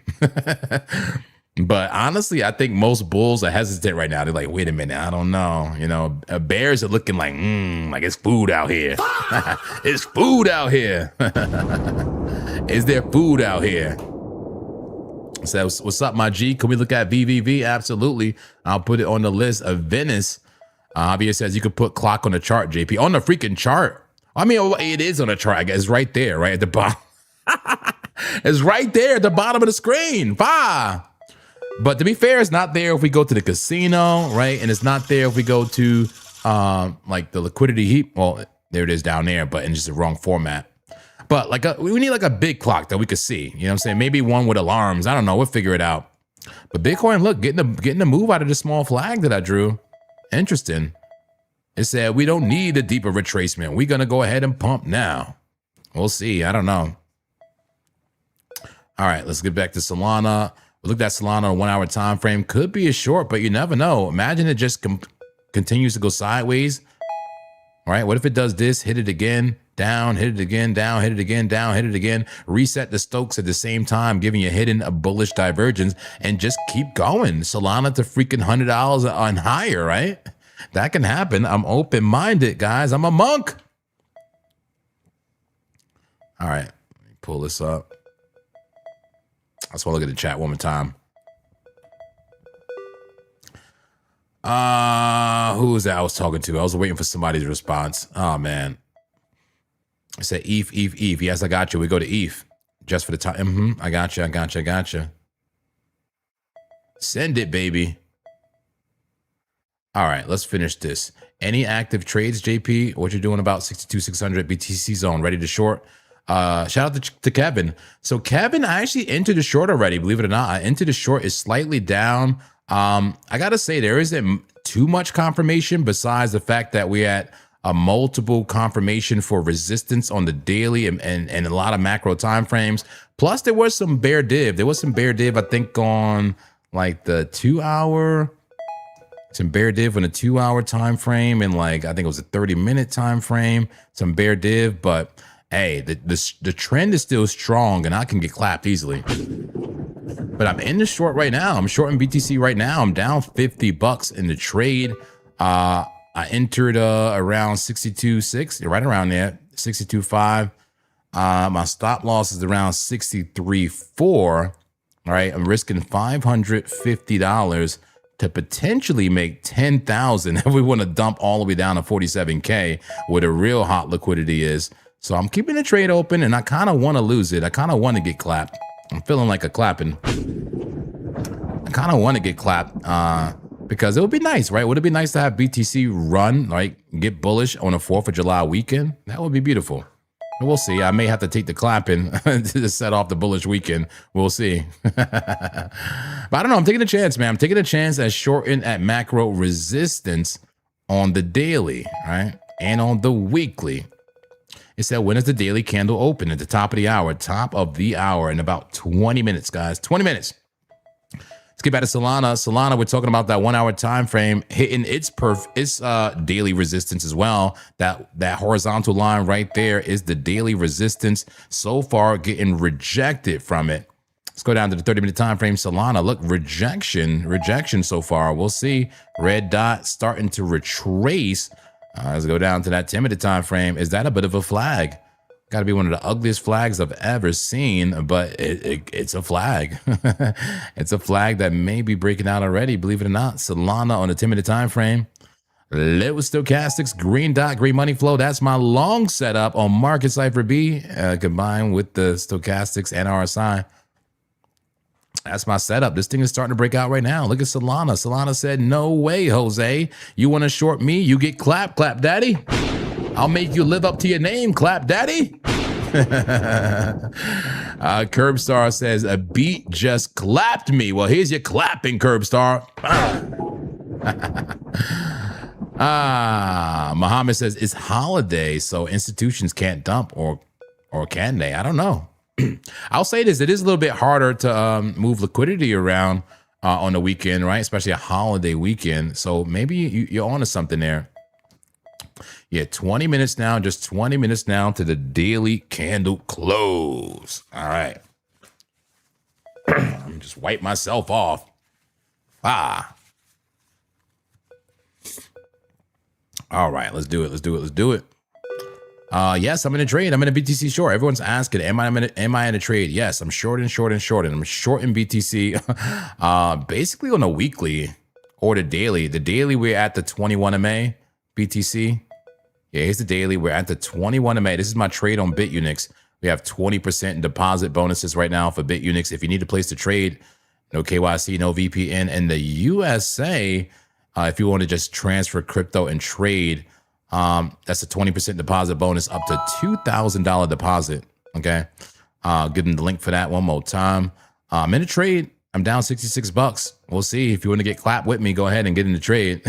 But honestly, I think most bulls are hesitant right now. They're like, wait a minute, I don't know. You know, bears are looking like it's food out here. It's food out here. Is there food out here? So what's up, my G? Can we look at VVV? Absolutely. I'll put it on the list of Venice. Javier says you could put clock on the chart, JP. On the freaking chart. I mean, it is on the chart. I guess it's right there, right at the bottom. It's right there at the bottom of the screen. But to be fair, it's not there if we go to the casino, right? And it's not there if we go to like the liquidity heap. Well, there it is down there, but in just the wrong format. But like we need like a big clock that we could see. You know what I'm saying? Maybe one with alarms. I don't know. We'll figure it out. But Bitcoin, look, getting the move out of the small flag that I drew. Interesting. It said we don't need a deeper retracement. We're gonna go ahead and pump now. We'll see. I don't know. All right, let's get back to Solana. We looked at Solana on a 1 hour time frame. Could be a short, but you never know. Imagine it just continues to go sideways. All right, what if it does this, hit it again, down, hit it again, down, hit it again, down, hit it again, reset the Stokes at the same time, giving you hidden a bullish divergence, and just keep going. Solana to freaking $100 on higher, right? That can happen. I'm open-minded, guys. I'm a monk. All right, let me pull this up. I just want to look at the chat one more time. Who was that I was talking to? I was waiting for somebody's response. Oh, man. I said ETH. Yes, I got you. We go to ETH. Just for the time. I got you. Send it, baby. All right, let's finish this. Any active trades, JP? What you're doing about 62,600 BTC zone? Ready to short? Shout out to Kevin. So Kevin, I actually entered the short already, believe it or not. I entered the short, is slightly down. I gotta say, there isn't too much confirmation besides the fact that we had a multiple confirmation for resistance on the daily and a lot of macro time frames. Plus there was some bear div. There was some bear div, I think, on like the 2 hour, some bear div on a 2 hour time frame, and like I think it was a 30-minute time frame, some bear div. But hey, the trend is still strong and I can get clapped easily. But I'm in the short right now. I'm shorting BTC right now. I'm down $50 in the trade. I entered around 62.6, right around there, 62.5. My stop loss is around 63.4. All right, I'm risking $550 to potentially make 10,000 if we want to dump all the way down to 47K, where the real hot liquidity is. So I'm keeping the trade open, and I kind of want to lose it. I kind of want to get clapped. I'm feeling like a clapping. I kind of want to get clapped because it would be nice, right? Would it be nice to have BTC run, like get bullish on a 4th of July weekend? That would be beautiful. But we'll see. I may have to take the clapping to set off the bullish weekend. We'll see. But I don't know. I'm taking a chance, man. I'm taking a chance at shorting at macro resistance on the daily, right? And on the weekly. It said, when is the daily candle open? At the top of the hour. Top of the hour in about 20 minutes, guys. 20 minutes. Let's get back to Solana. Solana, we're talking about that 1 hour time frame hitting its daily resistance as well. That horizontal line right there is the daily resistance. So far, getting rejected from it. Let's go down to the 30-minute time frame. Solana, look, rejection so far. We'll see. Red dot starting to retrace. Let's go down to that 10-minute time frame. Is that a bit of a flag? Got to be one of the ugliest flags I've ever seen, but it's a flag. It's a flag that may be breaking out already, believe it or not. Solana on the 10-minute time frame. Lit with stochastics, green dot, green money flow. That's my long setup on Market Cipher B, combined with the stochastics and RSI. That's my setup. This thing is starting to break out right now. Look at Solana. Solana said, no way, Jose. You want to short me? You get clap, clap daddy. I'll make you live up to your name, clap daddy. Curbstar says, a beat just clapped me. Well, here's your clapping, Curbstar. Muhammad says, it's holiday, so institutions can't dump, or can they? I don't know. I'll say this, it is a little bit harder to move liquidity around on the weekend, right? Especially a holiday weekend. So maybe you're onto something there. Yeah, 20 minutes now, just 20 minutes now to the daily candle close. All right. Let me just wipe myself off. All right, let's do it. Yes, I'm in a trade. I'm in a BTC short. Everyone's asking, am I in a trade? Yes, I'm shorting. I'm shorting BTC basically on a weekly or the daily. The daily, we're at the 21 MA BTC. Yeah, here's the daily. We're at the 21 MA. This is my trade on BitUnix. We have 20% deposit bonuses right now for BitUnix. If you need to place the trade, no KYC, no VPN. In the USA, if you want to just transfer crypto and trade, that's a 20% deposit bonus up to $2,000 deposit. Okay. Give them the link for that one more time. I'm in a trade. I'm down $66. We'll see. If you want to get clapped with me, go ahead and get in the trade.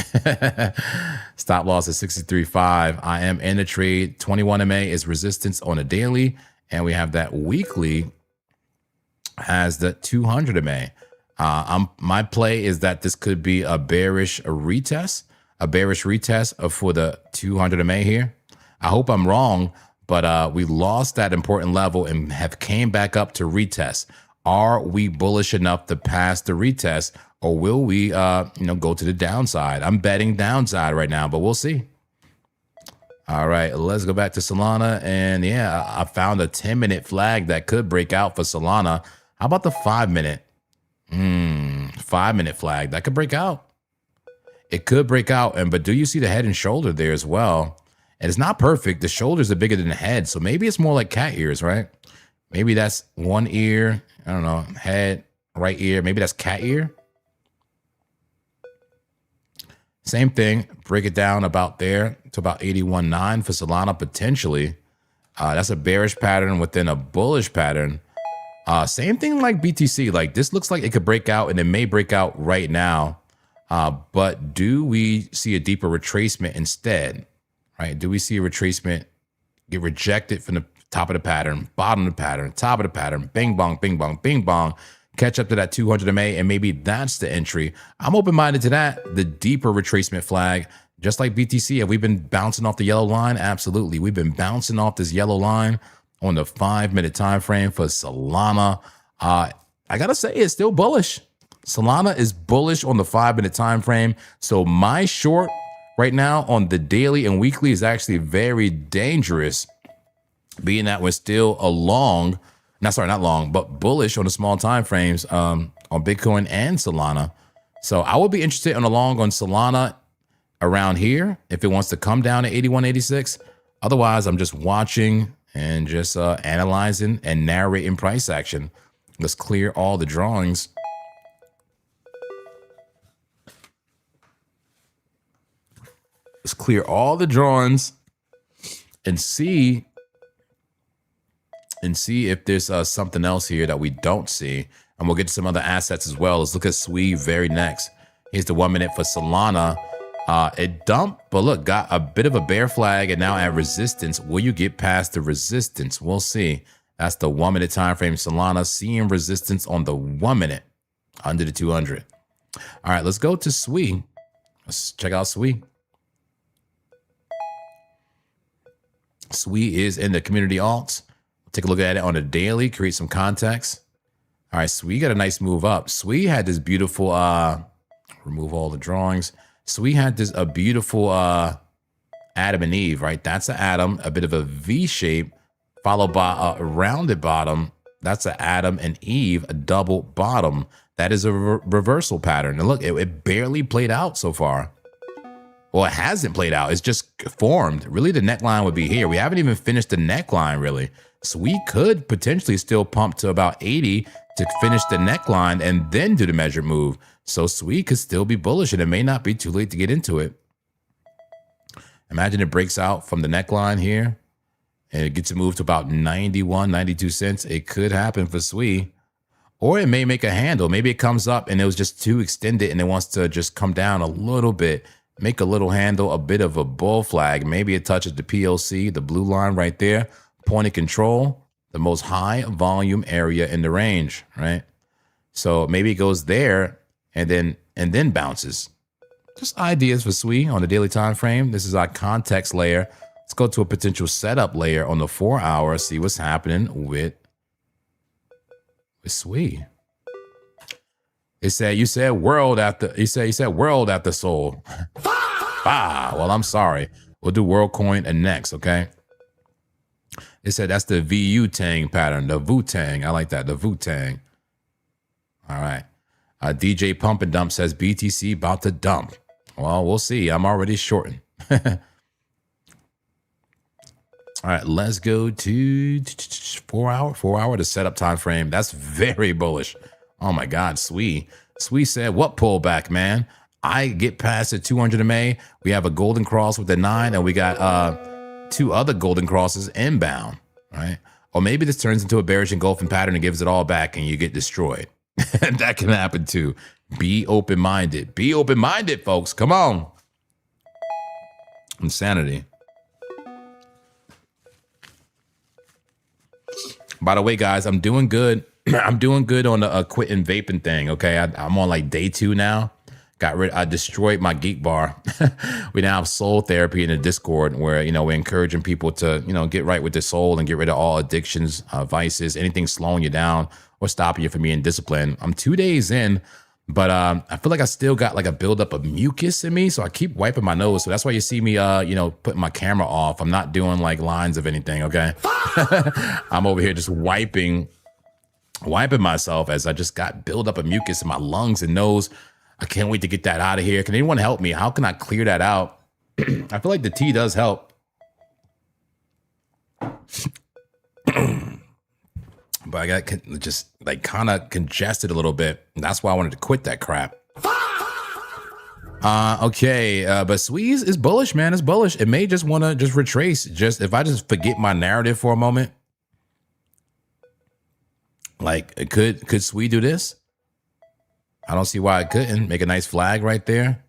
Stop loss at 63.5. I am in the trade. 21 MA is resistance on a daily. And we have that weekly has the 200 MA. My play is that this could be a bearish retest. A bearish retest for the 200 MA here. I hope I'm wrong, but we lost that important level and have came back up to retest. Are we bullish enough to pass the retest, or will we go to the downside? I'm betting downside right now, but we'll see. All right, let's go back to Solana. And yeah, I found a 10-minute flag that could break out for Solana. How about the 5-minute? 5-minute flag that could break out. It could break out, but do you see the head and shoulder there as well? And it's not perfect. The shoulders are bigger than the head, so maybe it's more like cat ears, right? Maybe that's one ear. I don't know. Head, right ear. Maybe that's cat ear. Same thing. Break it down about there to about 81.9 for Solana potentially. That's a bearish pattern within a bullish pattern. Same thing like BTC. Like this looks like it could break out, and it may break out right now. But do we see a deeper retracement instead? Right? Do we see a retracement get rejected from the top of the pattern, bottom of the pattern, top of the pattern, bing bong, bing bong, bing bong, catch up to that 200 MA, and maybe that's the entry? I'm open-minded to that. The deeper retracement flag, just like BTC. Have we been bouncing off the yellow line? Absolutely. We've been bouncing off this yellow line on the 5-minute time frame for Solana. I gotta say, it's still bullish. Solana is bullish on the 5-minute time frame. So my short right now on the daily and weekly is actually very dangerous, being that we're still not long, but bullish on the small time frames on Bitcoin and Solana. So I would be interested in a long on Solana around here if it wants to come down to 81.86. Otherwise, I'm just watching and just analyzing and narrating price action. Let's clear all the drawings. Let's clear all the drawings and see if there's something else here that we don't see. And we'll get to some other assets as well. Let's look at SWE very next. Here's the 1 minute for Solana. It dumped, but look, got a bit of a bear flag and now at resistance. Will you get past the resistance? We'll see. That's the 1 minute time frame. Solana seeing resistance on the 1 minute under the 200. All right, let's go to SWE. Let's check out SWE. SWE is in the community alts. Take a look at it on a daily, create some context. All right, SWE got a nice move up. SWE had this beautiful, remove all the drawings. SWE had this a beautiful Adam and Eve, right? That's an Adam, a bit of a V shape, followed by a rounded bottom. That's an Adam and Eve, a double bottom. That is a reversal pattern. And look, it barely played out so far. Well, it hasn't played out. It's just formed. Really, the neckline would be here. We haven't even finished the neckline, really. So we could potentially still pump to about 80 to finish the neckline and then do the measured move. So SWE could still be bullish, and it may not be too late to get into it. Imagine it breaks out from the neckline here, and it gets to move to about 91, 92 cents. It could happen for SWE. Or it may make a handle. Maybe it comes up, and it was just too extended, and it wants to just come down a little bit. Make a little handle, a bit of a bull flag. Maybe it touches the PLC, the blue line right there. Point of control, the most high volume area in the range, right? So maybe it goes there and then bounces. Just ideas for SWE on the daily time frame. This is our context layer. Let's go to a potential setup layer on the 4 hour. See what's happening with SWE. It said you said world after you said world after soul. Well, I'm sorry. We'll do WorldCoin and next, okay? It said that's the VU-Tang pattern, the Wu-Tang. I like that, the Wu-Tang. All right. DJ Pump and Dump says BTC about to dump. Well, we'll see. I'm already shorting. All right, let's go to 4 hour to setup time frame. That's very bullish. Oh my God, SWE said, what pullback, man? I get past the 200 MA. We have a golden cross with the 9, and we got 2 other golden crosses inbound, right? Or maybe this turns into a bearish engulfing pattern and gives it all back and you get destroyed. That can happen too. Be open-minded. Be open-minded, folks. Come on. Insanity. By the way, guys, I'm doing good. I'm doing good on the quitting vaping thing. Okay, I'm on like day 2 now. I destroyed my geek bar. We now have soul therapy in the Discord where, we're encouraging people to, get right with their soul and get rid of all addictions, vices, anything slowing you down or stopping you from being disciplined. I'm 2 days in, but I feel like I still got like a buildup of mucus in me. So I keep wiping my nose. So that's why you see me, putting my camera off. I'm not doing like lines of anything. Okay. I'm over here just wiping myself as I just got buildup of mucus in my lungs and nose. I can't wait to get that out of here. Can anyone help me? How can I clear that out? I feel like the tea does help. But I got just like kind of congested a little bit. That's why I wanted to quit that crap. Okay, but Squeeze is bullish, man. It's bullish. It may just want to just retrace. Just if I just forget my narrative for a moment, like could Squeeze do this? I don't see why it couldn't. Make a nice flag right there.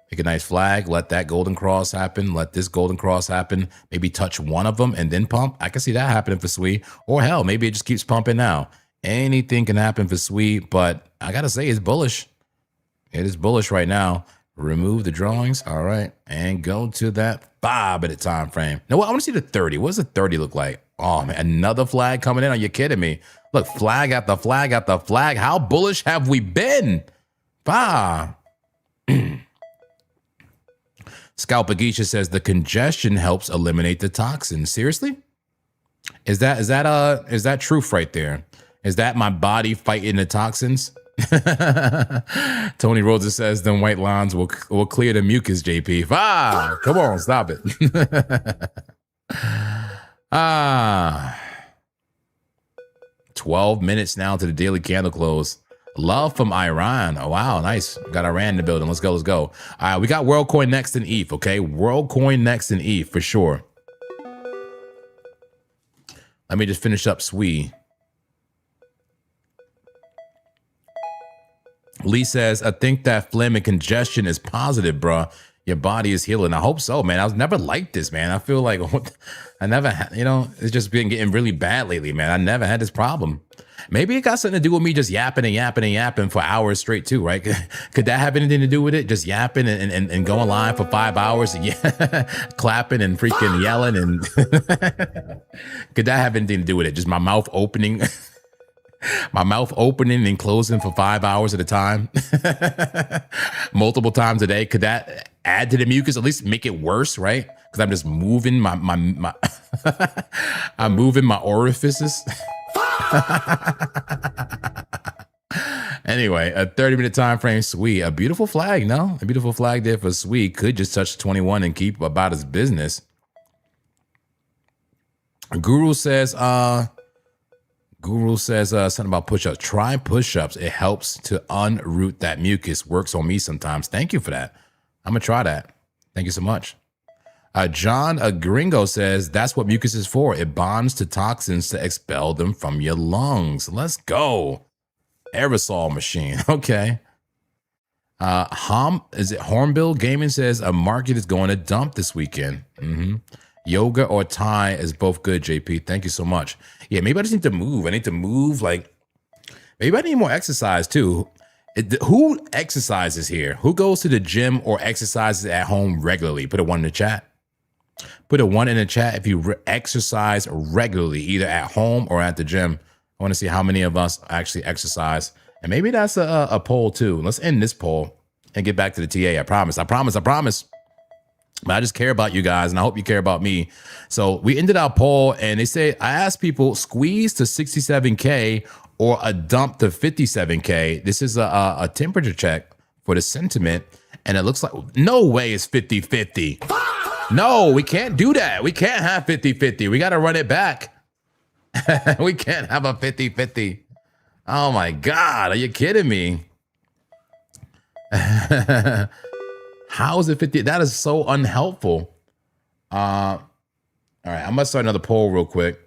Make a nice flag. Let that golden cross happen. Let this golden cross happen. Maybe touch one of them and then pump. I can see that happening for Sweet. Or hell, maybe it just keeps pumping now. Anything can happen for Sweet, but I gotta say it's bullish. It is bullish right now. Remove the drawings. All right. And go to that 5-minute time frame. Now, I want to see the 30. What does the 30 look like? Oh, man. Another flag coming in. Are you kidding me? Look, flag after flag after flag. How bullish have we been? Scalpagisha says the congestion helps eliminate the toxins. Seriously? Is that truth right there? Is that my body fighting the toxins? Tony Rosa says them white lines will clear the mucus, JP. Come on, stop it. 12 minutes now to the daily candle close. Love from Iran. Oh, wow, nice. Got Iran in the building. Let's go. All right, we got WorldCoin next in ETH, okay? WorldCoin next in ETH for sure. Let me just finish up SWE. Lee says, I think that phlegm and congestion is positive, bro. Your body is healing. I hope so, man. I was never like this, man. I feel like I never had, it's just been getting really bad lately, man. I never had this problem. Maybe it got something to do with me just yapping for hours straight too, right? Could that have anything to do with it? Just yapping and going live for 5 hours and clapping and freaking yelling and could that have anything to do with it? Just my mouth opening. My mouth opening and closing for 5 hours at a time, multiple times a day. Could that add to the mucus? At least make it worse, right? Because I'm just moving my I'm moving my orifices. Anyway, a 30-minute time frame. Sweet, a beautiful flag. No, a beautiful flag there for Sweet. Could just touch 21 and keep about his business. Guru says something about push-ups. Try push-ups. It helps to unroot that mucus. Works on me sometimes. Thank you for that. I'm going to try that. Thank you so much. John Gringo says, that's what mucus is for. It bonds to toxins to expel them from your lungs. Let's go. Aerosol machine. Okay. Hornbill Gaming says, a market is going to dump this weekend. Yoga or Thai is both good, JP. Thank you so much. Yeah, maybe I just need to move. I need to move. Like, maybe I need more exercise too. Who exercises here? Who goes to the gym or exercises at home regularly? Put a 1 in the chat. Put a 1 in the chat if you exercise regularly, either at home or at the gym. I want to see how many of us actually exercise. And maybe that's a poll too. Let's end this poll and get back to the TA. I promise. But I just care about you guys, and I hope you care about me. So we ended our poll, and they say, I asked people, squeeze to 67K or a dump to 57K. This is a temperature check for the sentiment, and it looks like, no way it's 50-50. No, we can't do that. We can't have 50-50. We got to run it back. We can't have a 50-50. Oh, my God. Are you kidding me? How is it 50? That is so unhelpful. All right, I'm gonna start another poll real quick.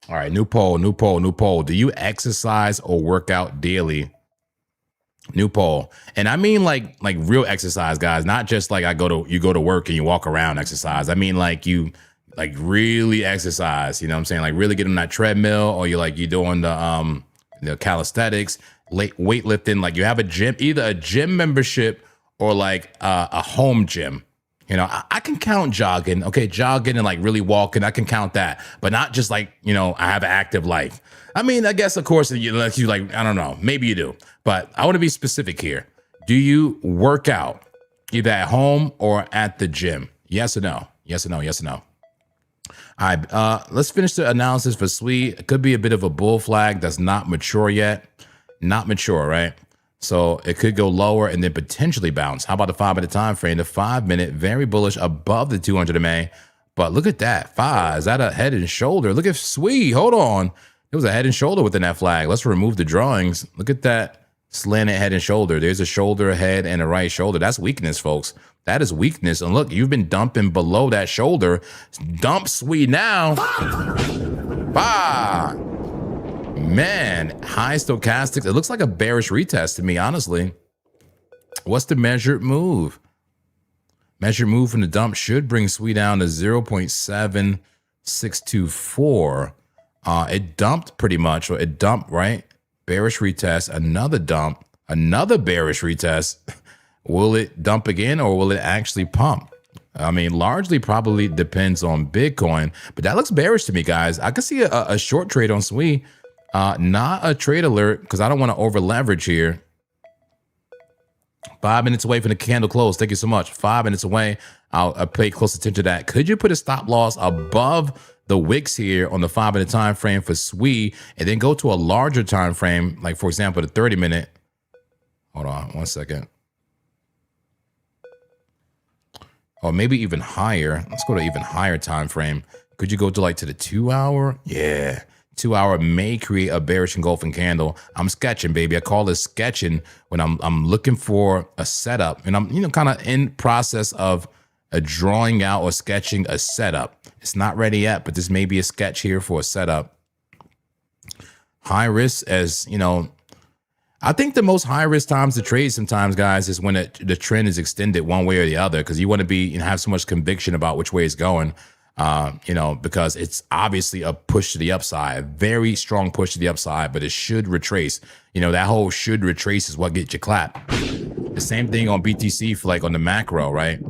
All right, new poll. Do you exercise or work out daily? New poll. And I mean like real exercise, guys, not just like you go to work and you walk around exercise. I mean like you like really exercise, you know what I'm saying? Like really get on that treadmill, or you're doing the calisthenics, weightlifting, like you have a gym, either a gym membership or like a home gym. You know, I can count jogging, okay, jogging and like really walking. I can count that, but not just like, I have an active life. I mean, I guess, of course, you like, I don't know, maybe you do, but I want to be specific here. Do you work out either at home or at the gym? Yes or no? Yes or no? Yes or no? All right, let's finish the analysis for SWE. It could be a bit of a bull flag that's not mature yet. Not mature, right? So it could go lower and then potentially bounce. How about the 5-minute time frame? The 5-minute, very bullish above the 200 MA. But look at that. Is that a head and shoulder? Look at SWE. Hold on. It was a head and shoulder within that flag. Let's remove the drawings. Look at that slanted head and shoulder. There's a shoulder, a head, and a right shoulder. That's weakness, folks. That is weakness. And look, you've been dumping below that shoulder. Dump SWE now. Bah. Man, high stochastics. It looks like a bearish retest to me, honestly. What's the measured move? Measured move from the dump should bring SWE down to 0.7624. It dumped pretty much. It dumped, right? Bearish retest, another dump, another bearish retest. Will it dump again or will it actually pump? I mean, largely probably depends on Bitcoin, but that looks bearish to me, guys. I could see a short trade on SWE. Not a trade alert because I don't want to over leverage here. 5 minutes away from the candle close. Thank you so much. 5 minutes away. I'll pay close attention to that. Could you put a stop loss above the wicks here on the 5-minute time frame for SWE and then go to a larger time frame, like for example, the 30-minute? Hold on 1 second. Or maybe even higher. Let's go to even higher time frame. Could you go to the 2 hour? Yeah. 2 hour may create a bearish engulfing candle. I'm sketching, baby. I call this sketching when I'm looking for a setup, and I'm kind of in process of drawing out or sketching a setup. It's not ready yet, but this may be a sketch here for a setup. High risk, as you know, I think the most high risk times to trade sometimes, guys, is when the trend is extended one way or the other, because you want to be have so much conviction about which way it's going. Because it's obviously a push to the upside, a very strong push to the upside, but it should retrace. That whole should retrace is what gets you clapped. The same thing on BTC for on the macro, right?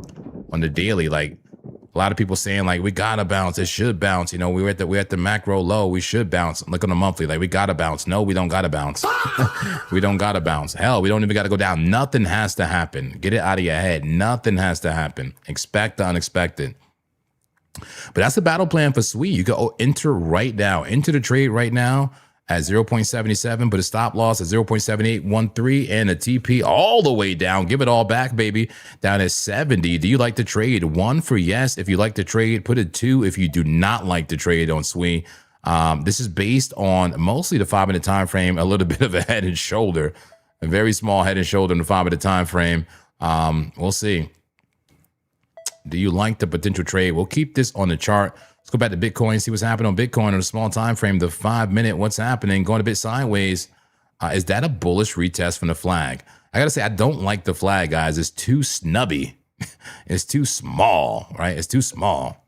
On the daily, a lot of people saying we gotta bounce, it should bounce. We're at the macro low, we should bounce. Look on the monthly, we gotta bounce. No, we don't gotta bounce. We don't gotta bounce. Hell, we don't even gotta go down. Nothing has to happen. Get it out of your head. Nothing has to happen. Expect the unexpected. But that's the battle plan for SWE. You go enter right now, enter the trade right now at 0.77, but a stop loss at 0.7813 and a TP all the way down. Give it all back, baby, down at 70. Do you like to trade? 1 for yes. If you like to trade, put a 2 if you do not like to trade on SWE. This is based on mostly the 5-minute time frame, a little bit of a head and shoulder, a very small head and shoulder in the 5-minute time frame. We'll see. Do you like the potential trade? We'll keep this on the chart. Let's go back to Bitcoin, see what's happening on Bitcoin on a small time frame. The 5-minute, what's happening? Going a bit sideways. Is that a bullish retest from the flag? I gotta say, I don't like the flag, guys. It's too snubby. It's too small, right? It's too small.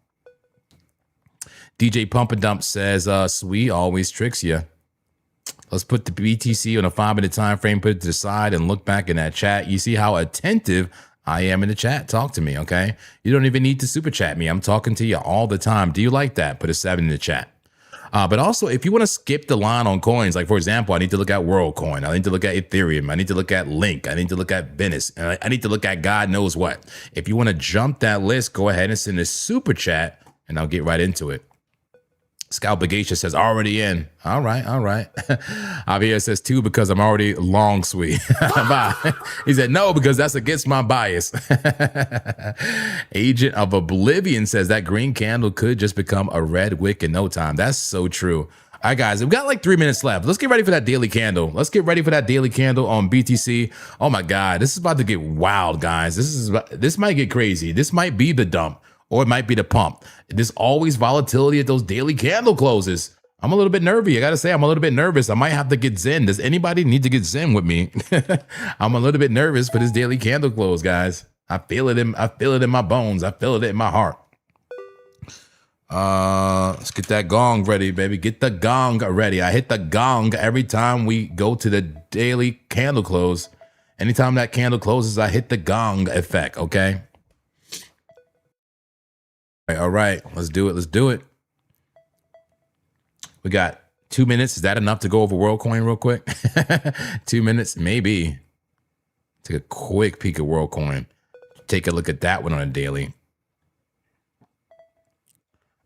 DJ Pump and Dump says, SWE always tricks you. Let's put the BTC on a 5-minute time frame, put it to the side, and look back in that chat. You see how attentive I am in the chat. Talk to me, okay? You don't even need to super chat me. I'm talking to you all the time. Do you like that? Put a 7 in the chat. But also, if you want to skip the line on coins, for example, I need to look at WorldCoin. I need to look at Ethereum. I need to look at Link. I need to look at Venice. I need to look at God knows what. If you want to jump that list, go ahead and send a super chat, and I'll get right into it. Scalpagation says already in. All right. Javier says 2 because I'm already long SWE. Bye. He said no because that's against my bias. Agent of Oblivion says that green candle could just become a red wick in no time. That's so true. All right, guys, we've got 3 minutes left. Let's get ready for that daily candle. Let's get ready for that daily candle on BTC. Oh my God, this is about to get wild, guys. This might get crazy. This might be the dump. Or it might be the pump. There's always volatility at those daily candle closes. I'm a little bit nervy. I got to say, I'm a little bit nervous. I might have to get zen. Does anybody need to get zen with me? I'm a little bit nervous for this daily candle close, guys. I feel it in my bones. I feel it in my heart. Let's get that gong ready, baby. Get the gong ready. I hit the gong every time we go to the daily candle close. Anytime that candle closes, I hit the gong effect, okay? All right, let's do it. We got 2 minutes. Is that enough to go over WorldCoin real quick? 2 minutes, maybe. Take a quick peek at WorldCoin. Take a look at that one on a daily.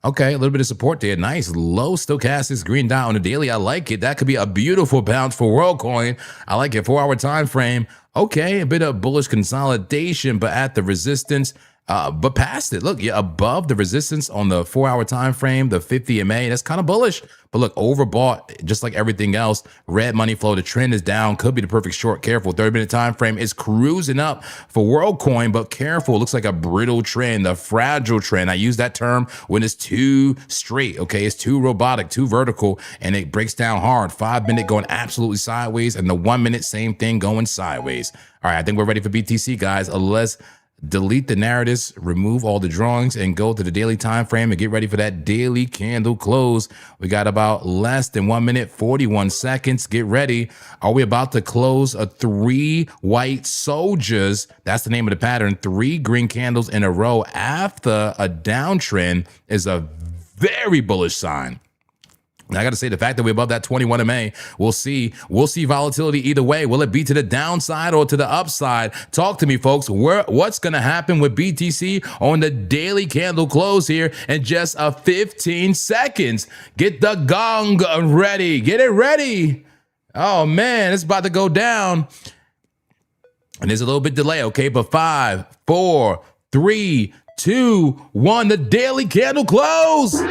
Okay, a little bit of support there. Nice low stochastics green dot on the daily. I like it. That could be a beautiful bounce for WorldCoin. I like it. 4-hour time frame. Okay, a bit of bullish consolidation, but at the resistance. But past it, look, you're above the resistance on the 4-hour time frame, the 50 MA. That's kind of bullish. But look, overbought, just like everything else. Red money flow. The trend is down. Could be the perfect short. Careful. 30-minute time frame is cruising up for WorldCoin, but careful. Looks like a brittle trend, a fragile trend. I use that term when it's too straight. Okay, it's too robotic, too vertical, and it breaks down hard. 5-minute going absolutely sideways, and the 1-minute same thing going sideways. All right, I think we're ready for BTC, guys. Let's delete the narratives, remove all the drawings, and go to the daily time frame and get ready for that daily candle close. We got about less than 1 minute, 41 seconds. Get ready. Are we about to close a 3 white soldiers? That's the name of the pattern. 3 green candles in a row after a downtrend is a very bullish sign. Now, I got to say, the fact that we're above that 21 MA, we'll see volatility either way. Will it be to the downside or to the upside? Talk to me, folks. What's going to happen with BTC on the daily candle close here in just 15 seconds? Get the gong ready. Get it ready. Oh, man, it's about to go down. And there's a little bit delay, okay? But 5, 4, 3, 2, 1, the daily candle close.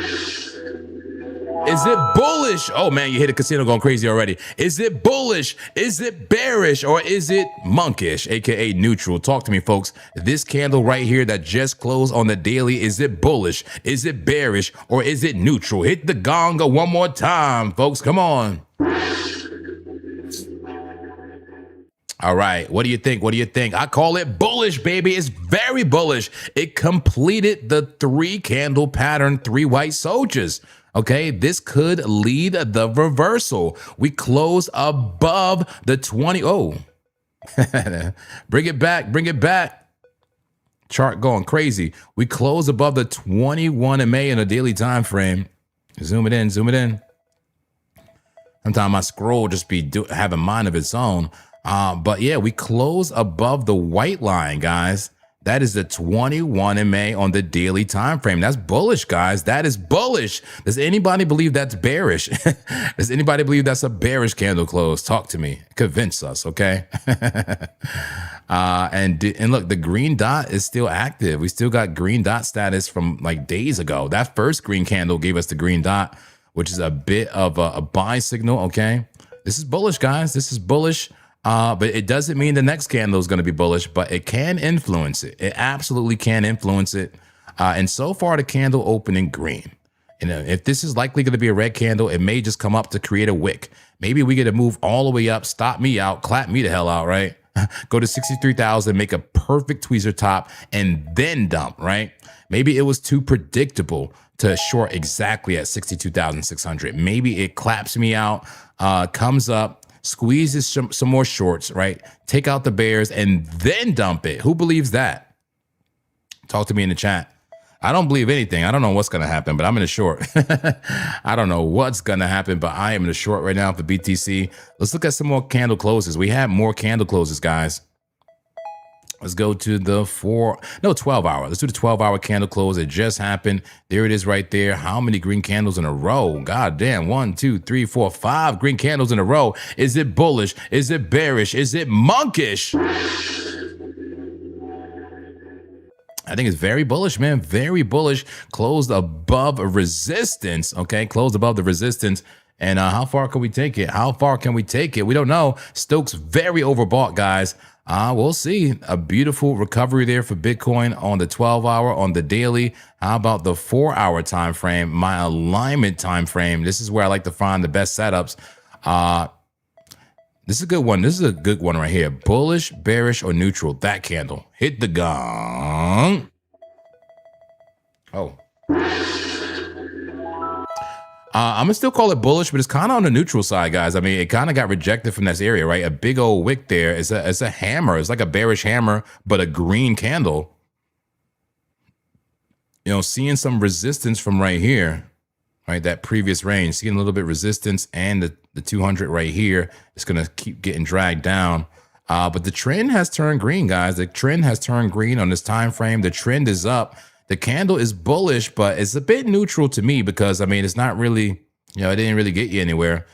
Is it bullish? Oh, man, you hit a casino going crazy already. Is it bullish? Is it bearish? Or is it monkish, a.k.a. neutral? Talk to me, folks. This candle right here that just closed on the daily, is it bullish? Is it bearish? Or is it neutral? Hit the gong one more time, folks. Come on. All right. What do you think? What do you think? I call it bullish, baby. It's very bullish. It completed the 3 candle pattern, 3 white soldiers. Okay, this could lead the reversal. We close above the 20. Oh, bring it back. Bring it back. Chart going crazy. We close above the 21 MA in a daily time frame. Zoom it in. Zoom it in. Sometimes my scroll just be having mind of its own. But yeah, we close above the white line, guys. That is the 21 MA on the daily time frame. That's bullish, guys. That is bullish. Does anybody believe that's bearish? Does anybody believe that's a bearish candle close? Talk to me. Convince us, okay? And look, the green dot is still active. We still got green dot status from like days ago. That first green candle gave us the green dot, which is a bit of a buy signal, okay? This is bullish, guys. This is bullish. But it doesn't mean the next candle is going to be bullish, but it can influence it. It absolutely can influence it. And so far, the candle opening green. And if this is likely going to be a red candle, it may just come up to create a wick. Maybe we get to move all the way up, stop me out, clap me the hell out, right? Go to 63,000, make a perfect tweezer top, and then dump, right? Maybe it was too predictable to short exactly at 62,600. Maybe it claps me out, comes up, squeezes some more shorts, right? Take out the bears and then dump it. Who believes that? Talk to me in the chat. I don't believe anything. I don't know what's going to happen, but I'm in a short. I don't know what's going to happen, but I am in a short right now for BTC. Let's look at some more candle closes. We have more candle closes, guys. Let's go to the 12 hour. Let's do the 12-hour candle close. It just happened. There it is right there. How many green candles in a row? God damn. 1, 2, 3, 4, 5 green candles in a row. Is it bullish? Is it bearish? Is it monkish? I think it's very bullish, man. Very bullish. Closed above a resistance. Okay. Closed above the resistance. And how far can we take it? How far can we take it? We don't know. Stokes very overbought, guys. We'll see. A beautiful recovery there for Bitcoin on the 12-hour, on the daily. How about the 4-hour time frame? My alignment time frame. This is where I like to find the best setups. This is a good one. This is a good one right here. Bullish, bearish, or neutral. That candle. Hit the gong. Oh. I'm gonna still call it bullish, but it's kind of on the neutral side, guys. I mean, it kind of got rejected from this area, right? A big old wick there. It's a hammer. It's like a bearish hammer, but a green candle. You know, seeing some resistance from right here, right? That previous range, seeing a little bit resistance, and the 200 right here. It's gonna keep getting dragged down. But the trend has turned green, guys. The trend has turned green on this time frame. The trend is up. The candle is bullish, but it's a bit neutral to me because, I mean, it's not really, it didn't really get you anywhere.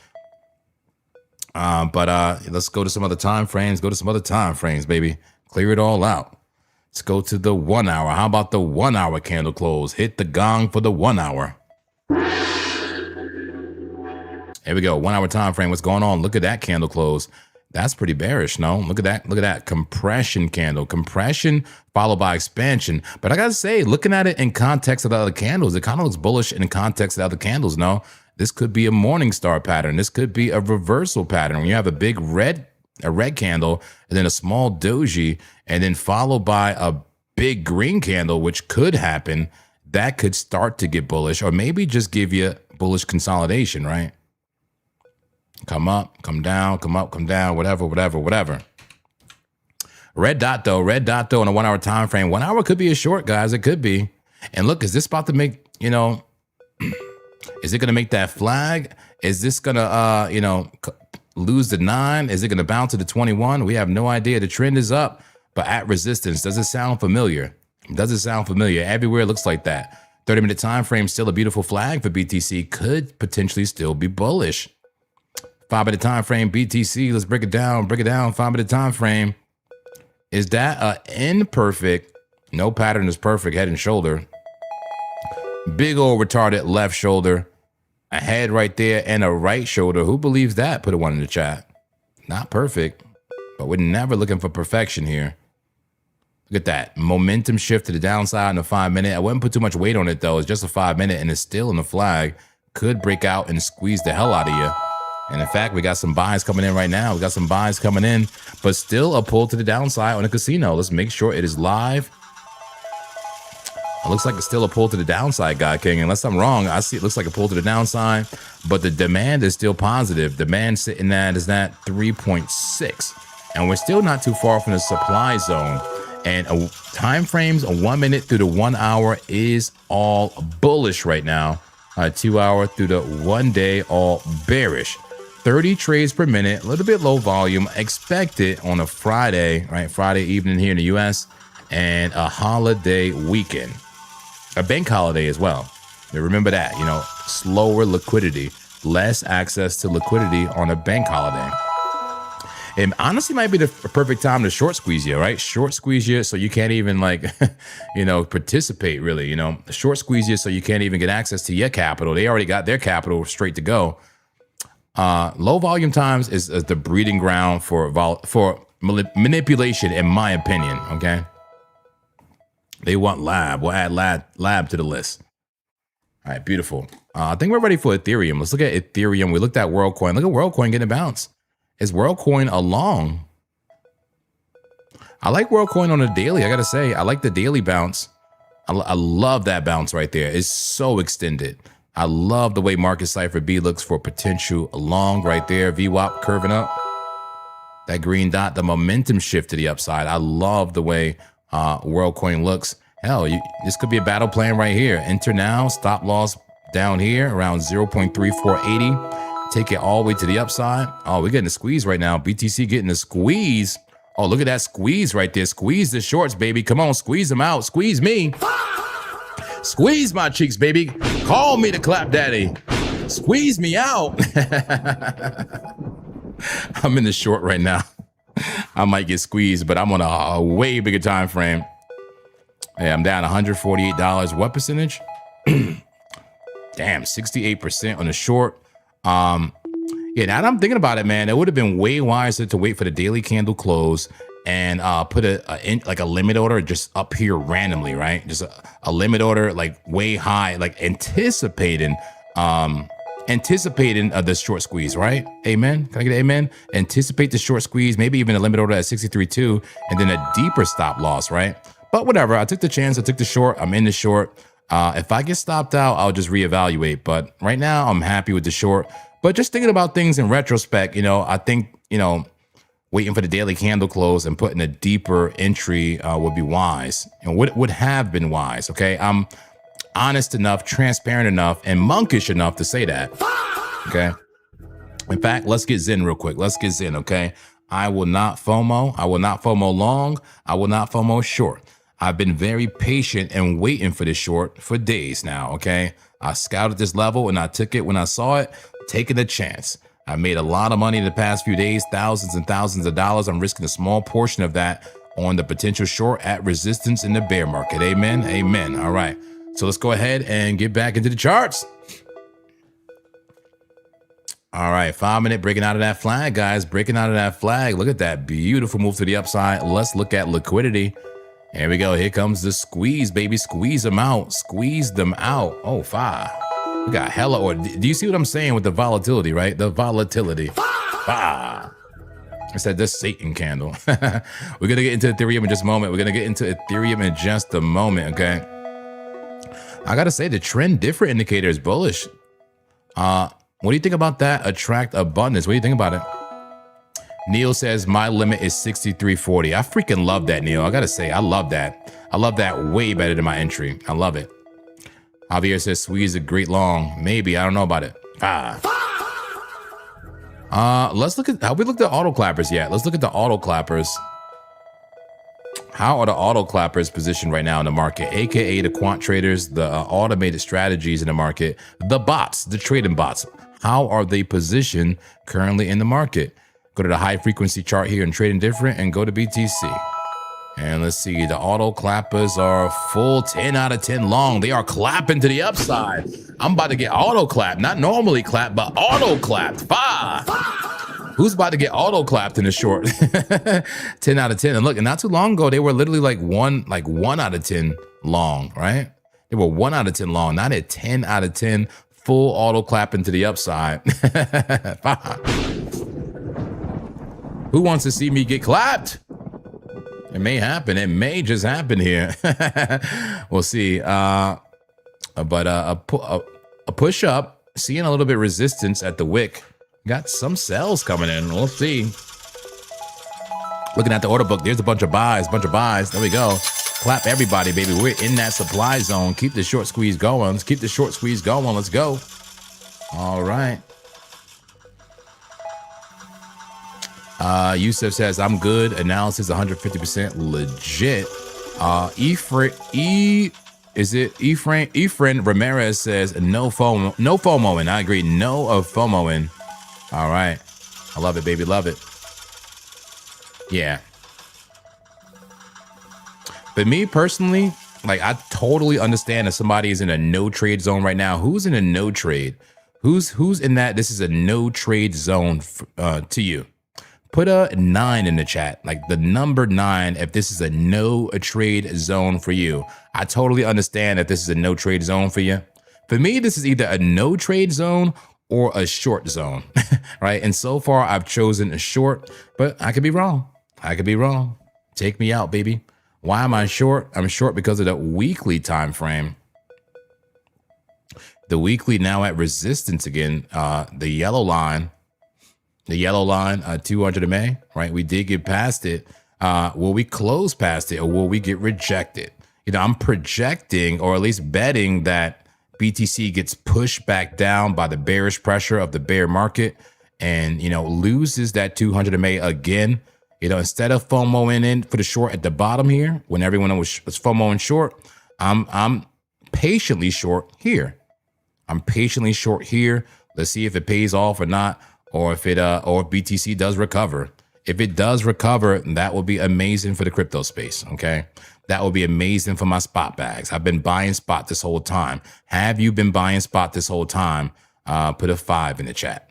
But let's go to some other time frames. Go to some other time frames, baby. Clear it all out. Let's go to the 1 hour. How about the 1 hour candle close? Hit the gong for the 1 hour. Here we go. 1 hour time frame. What's going on? Look at that candle close. That's pretty bearish, no? Look at that. Look at that compression candle. Compression followed by expansion. But I gotta say, looking at it in context of the other candles, it kind of looks bullish in context of the other candles, no? This could be a morning star pattern. This could be a reversal pattern. When you have a big red candle and then a small doji and then followed by a big green candle, which could happen, that could start to get bullish or maybe just give you bullish consolidation, right? Come up, come down, come up, come down, whatever. Red dot though on a 1 hour time frame. 1 hour could be a short, guys. It could be. And look, is this about to make, is it going to make that flag? Is this going to, lose the 9? Is it going to bounce to the 21? We have no idea. The trend is up, but at resistance. Does it sound familiar? Does it sound familiar? Everywhere it looks like that. 30-minute time frame, still a beautiful flag for BTC. Could potentially still be bullish. 5-minute time frame, BTC. Let's break it down. 5-minute time frame. Is that imperfect? No pattern is perfect. Head and shoulder. Big old retarded left shoulder. A head right there and a right shoulder. Who believes that? Put a 1 in the chat. Not perfect, but we're never looking for perfection here. Look at that. Momentum shift to the downside in the 5-minute. I wouldn't put too much weight on it, though. It's just a 5-minute, and it's still in the flag. Could break out and squeeze the hell out of you. And in fact, we got some buys coming in right now. We got some buys coming in, but still a pull to the downside on the casino. Let's make sure it is live. It looks like it's still a pull to the downside, God King. Unless I'm wrong, I see it looks like a pull to the downside, but the demand is still positive. Demand sitting at is that 3.6, and we're still not too far from the supply zone. And time frames, a 1 minute through the 1 hour is all bullish right now. 2 hour through the 1 day, all bearish. 30 trades per minute, a little bit low volume, expected on a Friday, right? Friday evening here in the US, and a holiday weekend, a bank holiday as well. Now remember that, slower liquidity, less access to liquidity on a bank holiday. It honestly might be the perfect time to short squeeze you, right? Short squeeze you so you can't even participate really, short squeeze you so you can't even get access to your capital. They already got their capital straight to go. Low volume times is the breeding ground for manipulation, in my opinion. Okay, they want lab. We'll add lab to the list. All right, beautiful. I think we're ready for Ethereum. Let's look at Ethereum. We looked at WorldCoin. Look at WorldCoin getting a bounce. Is WorldCoin along? I like WorldCoin on a daily. I gotta say, I like the daily bounce. I love that bounce right there. It's so extended. I love the way Market Cipher B looks for potential along right there. VWAP curving up. That green dot, the momentum shift to the upside. I love the way WorldCoin looks. Hell, this could be a battle plan right here. Enter now, stop loss down here around 0.3480. Take it all the way to the upside. Oh, we're getting a squeeze right now. BTC getting a squeeze. Oh, look at that squeeze right there. Squeeze the shorts, baby. Come on, squeeze them out. Squeeze me. Squeeze my cheeks, baby. Call me the clap daddy. Squeeze me out. I'm in the short right now. I might get squeezed, but I'm on a way bigger time frame. Hey, I'm down $148. What percentage? Damn, 68% on the short. Yeah, now that I'm thinking about it, man, it would have been way wiser to wait for the daily candle close and put a limit order just up here randomly, right? Just a limit order like way high, like anticipating the short squeeze, right? Amen. Can I get an amen? Anticipate the short squeeze, maybe even a limit order at 63.2 and then a deeper stop loss, right? But whatever, I took the chance, I took the short, I'm in the short. If I get stopped out, I'll just reevaluate. But right now I'm happy with the short. But just thinking about things in retrospect, I think, waiting for the daily candle close and putting a deeper entry would be wise and would have been wise. Okay. I'm honest enough, transparent enough, and monkish enough to say that. Okay. In fact, let's get Zen real quick. Let's get Zen. Okay. I will not FOMO. I will not FOMO long. I will not FOMO short. I've been very patient and waiting for this short for days now, okay? I scouted this level and I took it when I saw it, taking a chance. I made a lot of money in the past few days, thousands and thousands of dollars. I'm risking a small portion of that on the potential short at resistance in the bear market. Amen, amen. All right, so let's go ahead and get back into the charts. All right, 5 minute breaking out of that flag, guys. Breaking out of that flag. Look at that beautiful move to the upside. Let's look at liquidity. Here we go. Here comes the squeeze, baby. Squeeze them out. Squeeze them out. Oh, 5. We got hella order. Do you see what I'm saying with the volatility, right? The volatility. 5. I said this Satan candle. We're going to get into Ethereum in just a moment. We're going to get into Ethereum in just a moment, okay? I got to say, the trend different indicator is bullish. What do you think about that? Attract abundance. What do you think about it? Neil says, my limit is 63.40. I freaking love that, Neil. I got to say, I love that. I love that way better than my entry. I love it. Javier says, squeeze a great long. Maybe. I don't know about it. Let's look at, have we looked at auto clappers yet? Let's look at the auto clappers. How are the auto clappers positioned right now in the market? AKA the quant traders, the automated strategies in the market, the bots, the trading bots. How are they positioned currently in the market? Go to the high frequency chart here and trading different and go to BTC. And let's see, the auto clappers are full 10 out of 10 long. They are clapping to the upside. I'm about to get auto clapped, not normally clapped, but auto clapped. 5. Who's about to get auto clapped in the short? 10 out of 10. And look, and not too long ago, they were literally like one out of 10 long, right? They were 1 out of 10 long, not at 10 out of 10 full auto clapping to the upside. 5. Who wants to see me get clapped? It may happen. It may just happen here. We'll see. But a push up, seeing a little bit of resistance at the wick. Got some sells coming in. We'll see. Looking at the order book, there's a bunch of buys, There we go. Clap everybody, baby. We're in that supply zone. Keep the short squeeze going. Let's keep the short squeeze going. Let's go. All right. Yusuf says, I'm good. Analysis 150% legit. Efrain Ramirez says, no FOMOing. I agree. No of FOMOing. All right. I love it, baby. Love it. Yeah. But me personally, like, I totally understand if somebody is in a no trade zone right now. Who's in a no trade? Who's in that? This is a no trade zone to you. Put a 9 in the chat, like the number 9, if this is a no trade zone for you. I totally understand if this is a no trade zone for you. For me, this is either a no trade zone or a short zone, right? And so far, I've chosen a short, but I could be wrong. I could be wrong. Take me out, baby. Why am I short? I'm short because of the weekly time frame. The weekly now at resistance again. The yellow line. 200 MA, right? We did get past it. Will we close past it or will we get rejected? You know, I'm projecting or at least betting that BTC gets pushed back down by the bearish pressure of the bear market and, you know, loses that 200 MA again. You know, instead of FOMOing in for the short at the bottom here, when everyone was FOMOing short, I'm patiently short here. I'm patiently short here. Let's see if it pays off or not. Or if BTC does recover. If it does recover, that will be amazing for the crypto space, okay? That will be amazing for my spot bags. I've been buying spot this whole time. Have you been buying spot this whole time? Put a 5 in the chat.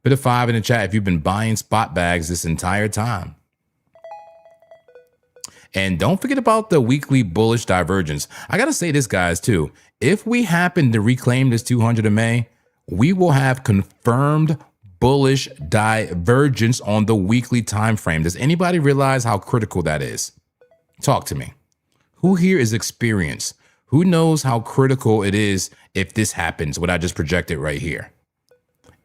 Put a 5 in the chat if you've been buying spot bags this entire time. And don't forget about the weekly bullish divergence. I got to say this, guys, too. If we happen to reclaim this 200 MA, we will have confirmed bullish divergence on the weekly time frame. Does anybody realize how critical that is? Talk to me. Who here is experienced? Who knows how critical it is if this happens, what I just projected right here?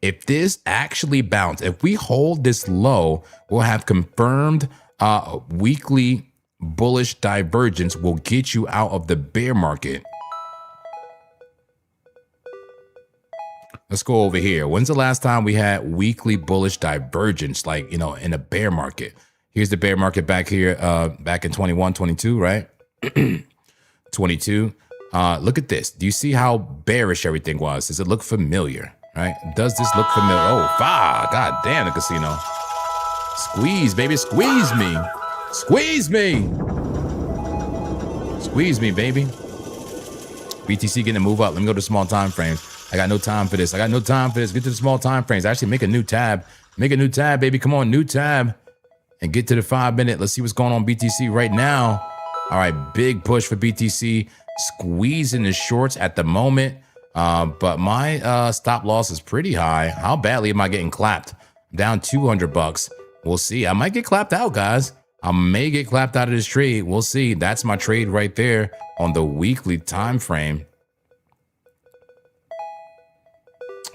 If this actually bounces, if we hold this low, we'll have confirmed weekly bullish divergence will get you out of the bear market. Let's go over here. When's the last time we had weekly bullish divergence, like, you know, in a bear market? Here's the bear market back here, back in 21, 22, right? 22. Look at this. Do you see how bearish everything was? Does it look familiar? Right? Does this look familiar? Oh, God damn, the casino. Squeeze, baby. Squeeze me. Squeeze me. Squeeze me, baby. BTC getting to move up. Let me go to small time frames. I got no time for this. I got no time for this. Get to the small time frames. Actually, make a new tab. Make a new tab, baby. Come on, new tab. And get to the 5 minute. Let's see what's going on BTC right now. All right, big push for BTC. Squeezing the shorts at the moment. But my stop loss is pretty high. How badly am I getting clapped? Down 200 bucks. We'll see. I might get clapped out, guys. I may get clapped out of this trade. We'll see. That's my trade right there on the weekly time frame.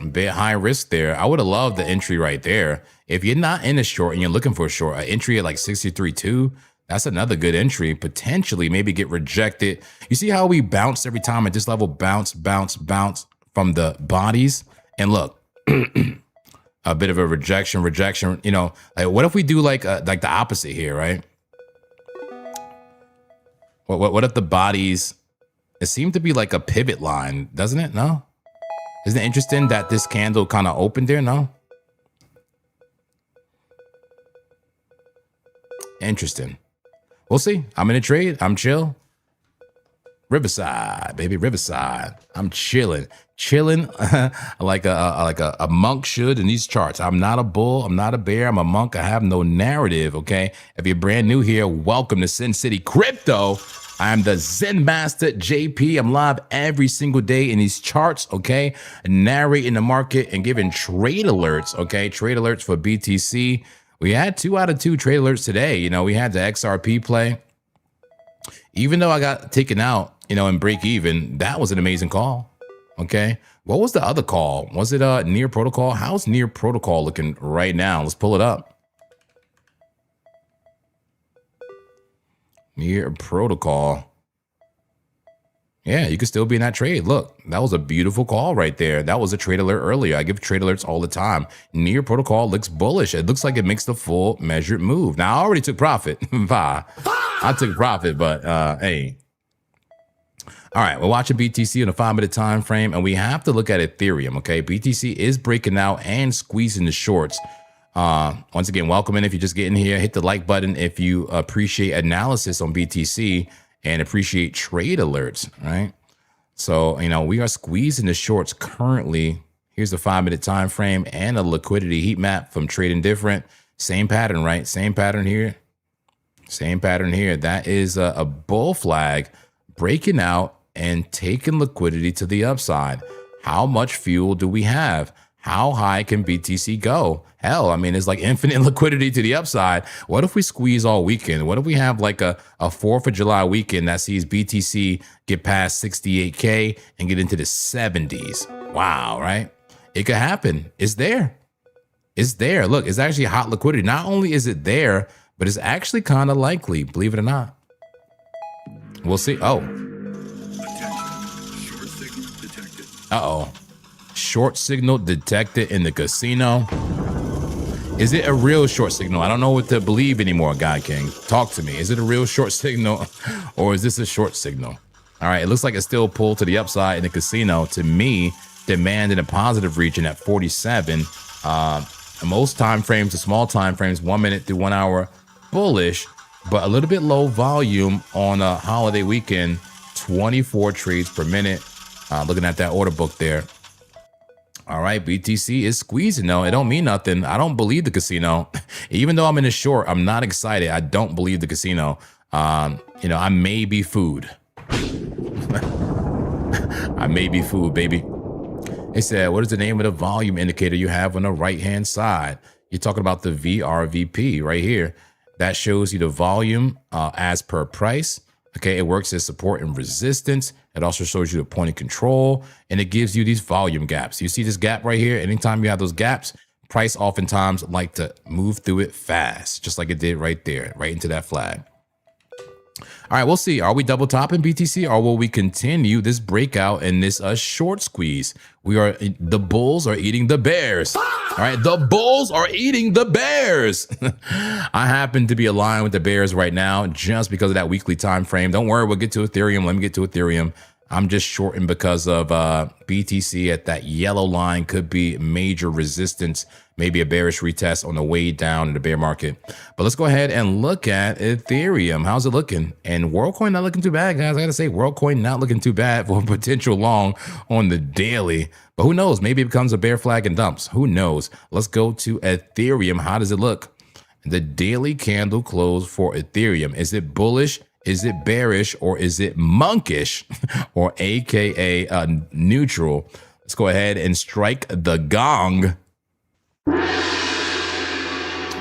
A bit high risk there. I would have loved the entry right there. If you're not in a short and you're looking for a short, an entry at like 63.2, that's another good entry. Potentially maybe get rejected. You see how we bounce every time at this level? Bounce, bounce, bounce from the bodies. And look, a bit of a rejection. You know, like what if we do like the opposite here, right? What if the bodies? It seemed to be like a pivot line, doesn't it? No. Isn't it interesting that this candle kind of opened there? No. Interesting. We'll see. I'm in a trade. I'm chill. Riverside, baby, Riverside. I'm chilling like a monk should in these charts. I'm not a bull. I'm not a bear. I'm a monk. I have no narrative. Okay. If you're brand new here, welcome to Sin City Crypto. I'm the Zen Master JP. I'm live every single day in these charts. Okay, narrating the market and giving trade alerts. Okay, trade alerts for BTC. We had 2 out of 2 trade alerts today. You know, we had the XRP play. Even though I got taken out, you know, and break even, that was an amazing call. Okay. What was the other call? Was it near protocol? How's near protocol looking right now? Let's pull it up. Near protocol. Yeah, you could still be in that trade. Look, that was a beautiful call right there. That was a trade alert earlier. I give trade alerts all the time. Near protocol looks bullish. It looks like it makes the full measured move. Now, I already took profit. I took profit, but hey. All right, we're watching BTC on a 5 minute time frame, and we have to look at Ethereum, okay? BTC is breaking out and squeezing the shorts. Once again, welcome in if you're just getting here. Hit the like button if you appreciate analysis on BTC and appreciate trade alerts, right? So, you know, we are squeezing the shorts currently. Here's the 5 minute time frame and a liquidity heat map from Trading Different. Same pattern, right? Same pattern here. Same pattern here. That is a bull flag breaking out and taking liquidity to the upside. How much fuel do we have? How high can BTC go? Hell, I mean, it's like infinite liquidity to the upside. What if we squeeze all weekend? What if we have like a 4th of July weekend that sees BTC get past 68K and get into the 70s? Wow, right? It could happen. It's there. It's there. Look, it's actually hot liquidity. Not only is it there, but it's actually kind of likely, believe it or not. We'll see. Oh. Attention. Short signal detected. Uh-oh. Short signal detected in the casino. Is it a real short signal? I don't know what to believe anymore, God King. Talk to me. Is it a real short signal or is this a short signal? All right, it looks like it's still pulled to the upside in the casino. To me, demand in a positive region at 47. Most time frames, the small time frames, 1 minute through 1 hour, bullish, but a little bit low volume on a holiday weekend. 24 trades per minute. Looking at that order book there. All right, BTC is squeezing. No, it don't mean nothing. I don't believe the casino. Even though I'm in a short, I'm not excited. I don't believe the casino. You know, I may be food. I may be food, baby. They said, what is the name of the volume indicator you have on the right-hand side? You're talking about the VRVP right here. That shows you the volume as per price. Okay, it works as support and resistance. It also shows you the point of control, and it gives you these volume gaps. You see this gap right here? Anytime you have those gaps, price oftentimes like to move through it fast, just like it did right there, right into that flag. All right, we'll see. Are we double topping BTC or will we continue this breakout and this short squeeze? The bulls are eating the bears. All right, the bulls are eating the bears. I happen to be aligned with the bears right now just because of that weekly time frame. Don't worry, we'll get to Ethereum. Let me get to Ethereum. I'm just shorting because of BTC at that yellow line could be major resistance, maybe a bearish retest on the way down in the bear market. But let's go ahead and look at Ethereum. How's it looking? And WorldCoin not looking too bad, guys. I got to say, WorldCoin not looking too bad for a potential long on the daily. But who knows? Maybe it becomes a bear flag and dumps. Who knows? Let's go to Ethereum. How does it look? The daily candle close for Ethereum. Is it bullish? Is it bearish, or is it monkish, or AKA neutral? Let's go ahead and strike the gong. All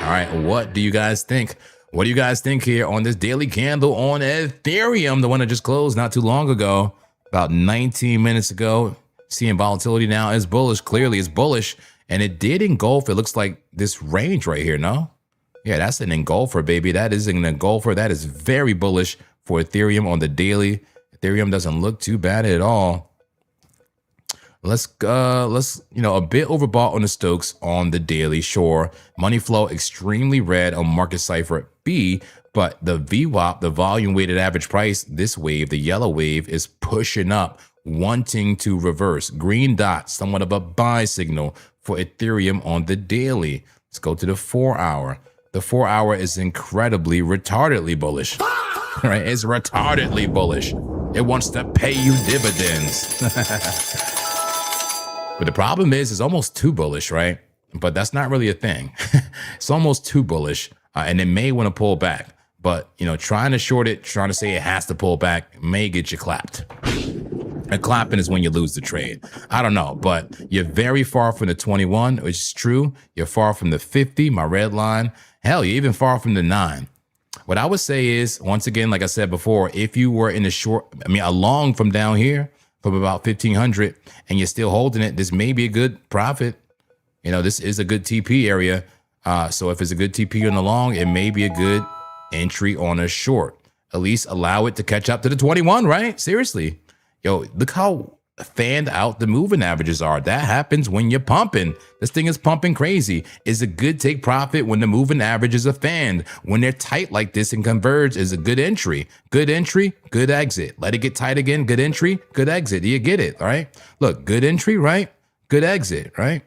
right, what do you guys think? What do you guys think here on this daily candle on Ethereum, the one that just closed not too long ago, about 19 minutes ago? Seeing volatility now is bullish. Clearly, it's bullish, and it did engulf. It looks like this range right here, no? Yeah, that's an engulfer, baby. That is an engulfer. That is very bullish for Ethereum on the daily. Ethereum doesn't look too bad at all. Let's a bit overbought on the Stokes on the daily, sure. Money flow extremely red on market cipher B, but the VWAP, the volume weighted average price, this wave, the yellow wave, is pushing up, wanting to reverse. Green dot, somewhat of a buy signal for Ethereum on the daily. Let's go to the 4 hour. The 4 hour is incredibly retardedly bullish, right? It's retardedly bullish. It wants to pay you dividends. But the problem is, it's almost too bullish, right? But that's not really a thing. It's almost too bullish, and it may want to pull back. But, trying to short it, trying to say it has to pull back may get you clapped. And clapping is when you lose the trade. I don't know, but you're very far from the 21, which is true. You're far from the 50, my red line. Hell, you're even far from the 9. What I would say is, once again, like I said before, if you were in a long from down here, from about 1,500, and you're still holding it, this may be a good profit. This is a good TP area. So if it's a good TP on the long, it may be a good entry on a short. At least allow it to catch up to the 21, right? Seriously. Yo, look how fanned out the moving averages are. That happens when you're pumping. This thing is pumping crazy. Is a good take profit when the moving averages are fanned. When they're tight like this and converge is a good entry. Good entry, good exit. Let it get tight again. Good entry, good exit. Do you get it? All right. Look, good entry, right? Good exit, right?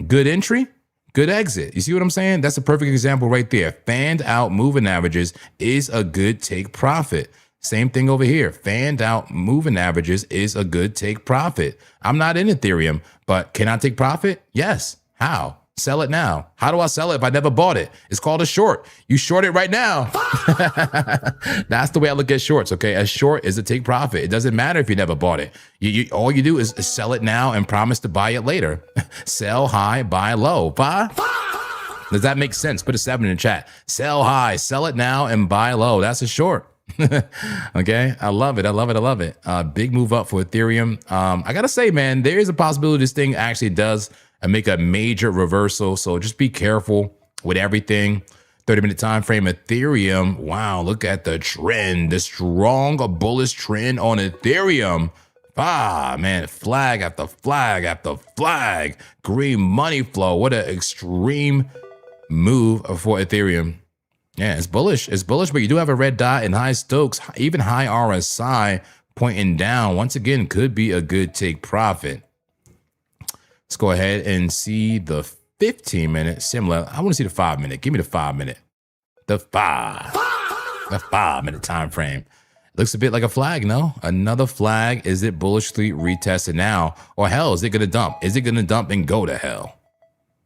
Good entry, good exit. You see what I'm saying? That's a perfect example right there. Fanned out moving averages is a good take profit. Same thing over here. Fanned out moving averages is a good take profit. I'm not in Ethereum, but can I take profit? Yes. How? Sell it now. How do I sell it if I never bought it? It's called a short. You short it right now. That's the way I look at shorts, okay? A short is a take profit. It doesn't matter if you never bought it. All you do is sell it now and promise to buy it later. Sell high, buy low. Buy? Does that make sense? Put a 7 in the chat. Sell high, sell it now, and buy low. That's a short. Okay, I love it. I love it. I love it. Big move up for Ethereum. I gotta say, man, there is a possibility this thing actually does make a major reversal. So just be careful with everything. 30-minute time frame. Ethereum. Wow, look at the trend. The strong bullish trend on Ethereum. Man, flag after flag after flag. Green money flow. What an extreme move for Ethereum. Yeah, it's bullish. It's bullish, but you do have a red dot and high Stokes, even high RSI pointing down. Once again, could be a good take profit. Let's go ahead and see the 15-minute similar. I want to see the 5-minute. Give me the 5-minute. The 5-minute time frame. Looks a bit like a flag, no? Another flag. Is it bullishly retested now? Or hell, is it going to dump? Is it going to dump and go to hell?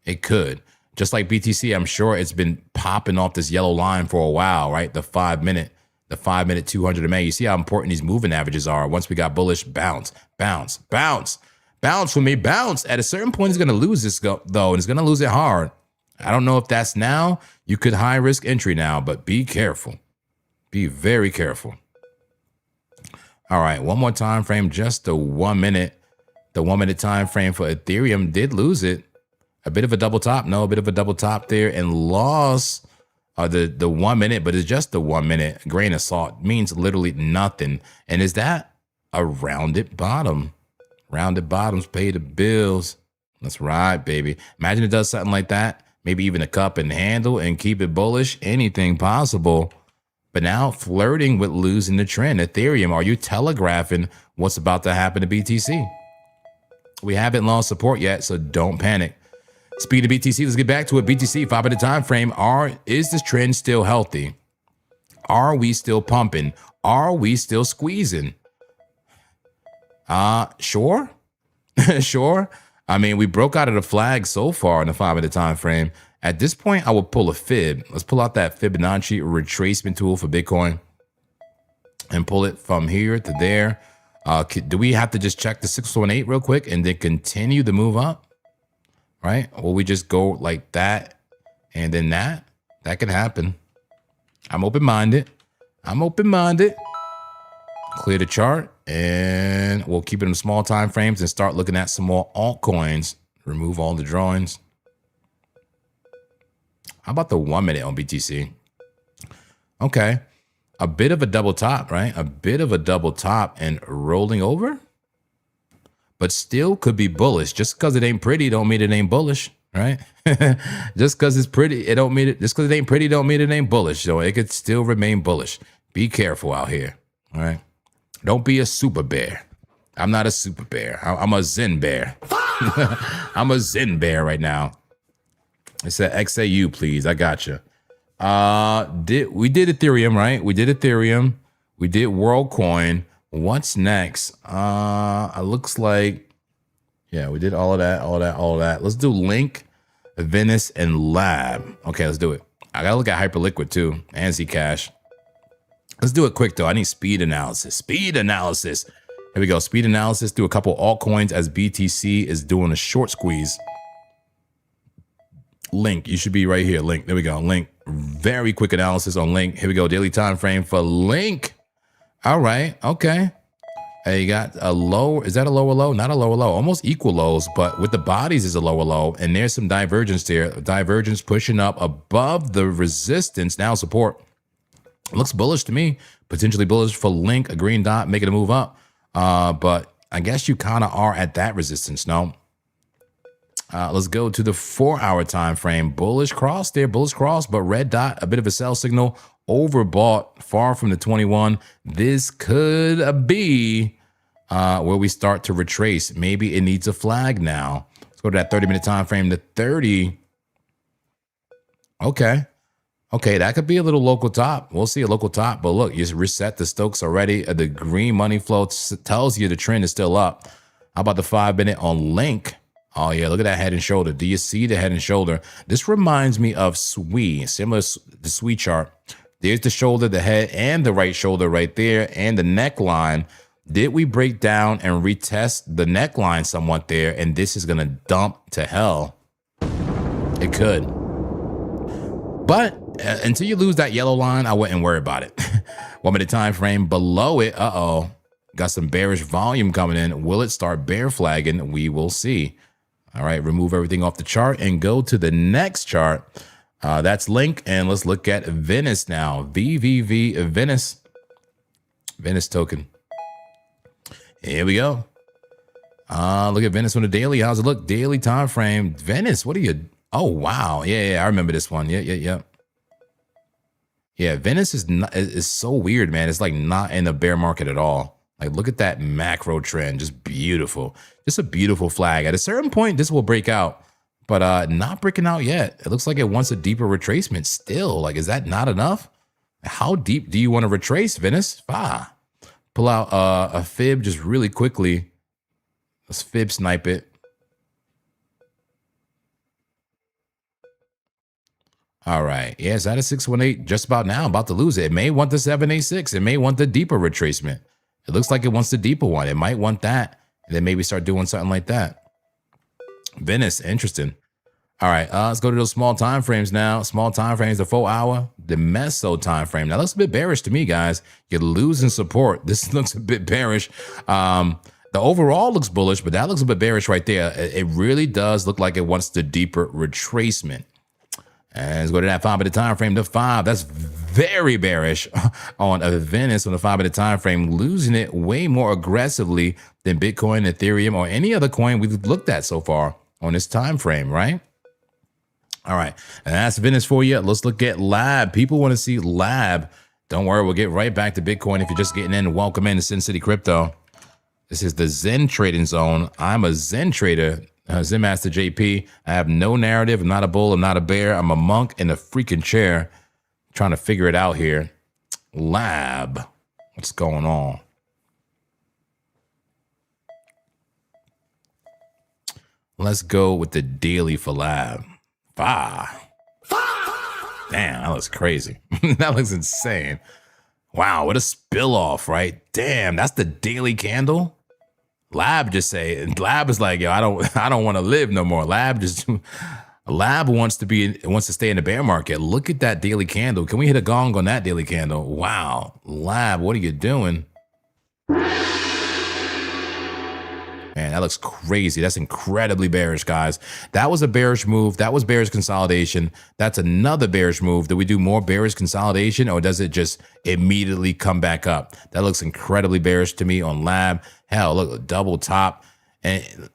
It could. Just like BTC, I'm sure it's been popping off this yellow line for a while, right? The 5-minute 200 MA. You see how important these moving averages are. Once we got bullish, bounce, bounce, bounce, bounce for me, bounce. At a certain point, it's going to lose this though, and it's going to lose it hard. I don't know if that's now. You could high risk entry now, but be careful. Be very careful. All right, one more time frame, just the 1 minute. The 1 minute time frame for Ethereum did lose it. A bit of a double top. No, a bit of a double top there and lost the 1 minute, but it's just the 1 minute. Grain of salt means literally nothing. And is that a rounded bottom? Rounded bottoms pay the bills. That's right, baby. Imagine it does something like that. Maybe even a cup and handle and keep it bullish. Anything possible. But now flirting with losing the trend. Ethereum, are you telegraphing what's about to happen to BTC? We haven't lost support yet, so don't panic. Speed of BTC, let's get back to it. BTC, 5-minute time frame. Is this trend still healthy? Are we still pumping? Are we still squeezing? Sure. Sure. I mean, we broke out of the flag so far in the 5-minute time frame. At this point, I would pull a fib. Let's pull out that Fibonacci retracement tool for Bitcoin and pull it from here to there. Do we have to just check the 618 real quick and then continue the move up? Right? Or we just go like that and then that? That could happen. I'm open-minded. I'm open-minded. Clear the chart and we'll keep it in small time frames and start looking at some more altcoins. Remove all the drawings. How about the 1 minute on BTC? Okay. A bit of a double top, right? A bit of a double top and rolling over, but still could be bullish. Just because it ain't pretty don't mean it ain't bullish, right? Just because it's pretty, it don't mean it. Just because it ain't pretty don't mean it ain't bullish. So it could still remain bullish. Be careful out here, all right? Don't be a super bear. I'm not a super bear. I'm a Zen bear. I'm a Zen bear right now. It said XAU, please. I got you. We did Ethereum, right? We did Ethereum. We did WorldCoin. What's next? It looks like, yeah, we did all of that. Let's do Link, Venice, and Lab. Okay, let's do it. I gotta look at Hyperliquid too, and Zcash. Let's do it quick though. I need speed analysis. Speed analysis. Here we go. Speed analysis. Do a couple altcoins as BTC is doing a short squeeze. Link, you should be right here. Link, there we go. Link, very quick analysis on Link. Here we go. Daily time frame for Link. All right, okay. Hey, you got a low. Is that a lower low? Not a lower low. Almost equal lows, but with the bodies is a lower low, and there's some divergence there. Divergence pushing up above the resistance. Now support. Looks bullish to me. Potentially bullish for Link. A green dot making a move up. But I guess you kind of are at that resistance. No. Let's go to the 4-hour time frame. Bullish cross there, bullish cross, but red dot, a bit of a sell signal, overbought, far from the 21. This could be where we start to retrace. Maybe it needs a flag now. Let's go to that 30-minute time frame to 30. Okay, that could be a little local top. We'll see a local top, but look, you just reset the Stokes already. The green money flow tells you the trend is still up. How about the 5-minute on Link? Oh, yeah, look at that head and shoulder. Do you see the head and shoulder? This reminds me of SWE, similar to the SWE chart. There's the shoulder, the head, and the right shoulder right there, and the neckline. Did we break down and retest the neckline somewhat there, and this is going to dump to hell? It could. But until you lose that yellow line, I wouldn't worry about it. 1 minute time frame below it. Uh-oh. Got some bearish volume coming in. Will it start bear flagging? We will see. All right, remove everything off the chart and go to the next chart. That's Link, and let's look at Venice now. VVV Venice. Venice token. Here we go. Look at Venice on the daily. How's it look? Daily time frame. Venice, what are you? Oh, wow. Yeah, I remember this one. Yeah. Yeah, Venice is so weird, man. It's like not in a bear market at all. Like, look at that macro trend. Just beautiful. Just a beautiful flag. At a certain point, this will break out, but not breaking out yet. It looks like it wants a deeper retracement still. Like, is that not enough? How deep do you want to retrace, Venice? Pull out a fib just really quickly. Let's fib snipe it. All right. Yeah, it's at a 618 just about now. About to lose it. It may want the 786. It may want the deeper retracement. It looks like it wants the deeper one. It might want that. And then maybe start doing something like that. Venice, interesting. All right, let's go to those small time frames now. Small time frames, the 4-hour, the meso time frame. That looks a bit bearish to me, guys. You're losing support. This looks a bit bearish. The overall looks bullish, but that looks a bit bearish right there. It really does look like it wants the deeper retracement. And let's go to that 5-minute time frame to 5. That's very bearish on a Venice on the 5-minute time frame, losing it way more aggressively than Bitcoin, Ethereum, or any other coin we've looked at so far on this time frame, right? All right, and that's Venice for you. Let's look at Lab. People want to see Lab. Don't worry, we'll get right back to Bitcoin. If you're just getting in, welcome in to Sin City Crypto. This is the Zen trading zone. I'm a Zen trader, Zen Master JP. I have no narrative. I'm not a bull. I'm not a bear. I'm a monk in a freaking chair trying to figure it out here. Lab. What's going on? Let's go with the daily for Lab. Damn, that looks crazy. That looks insane. Wow, what a spill off, right? Damn, that's the daily candle. Lab just say, Lab is like, yo, I don't want to live no more. Lab wants to stay in the bear market. Look at that daily candle. Can we hit a gong on that daily candle? Wow, Lab, what are you doing? Man, that looks crazy. That's incredibly bearish, guys. That was a bearish move. That was bearish consolidation. That's another bearish move. Do we do more bearish consolidation, or does it just immediately come back up? That looks incredibly bearish to me on Lab. Hell, look, double top. And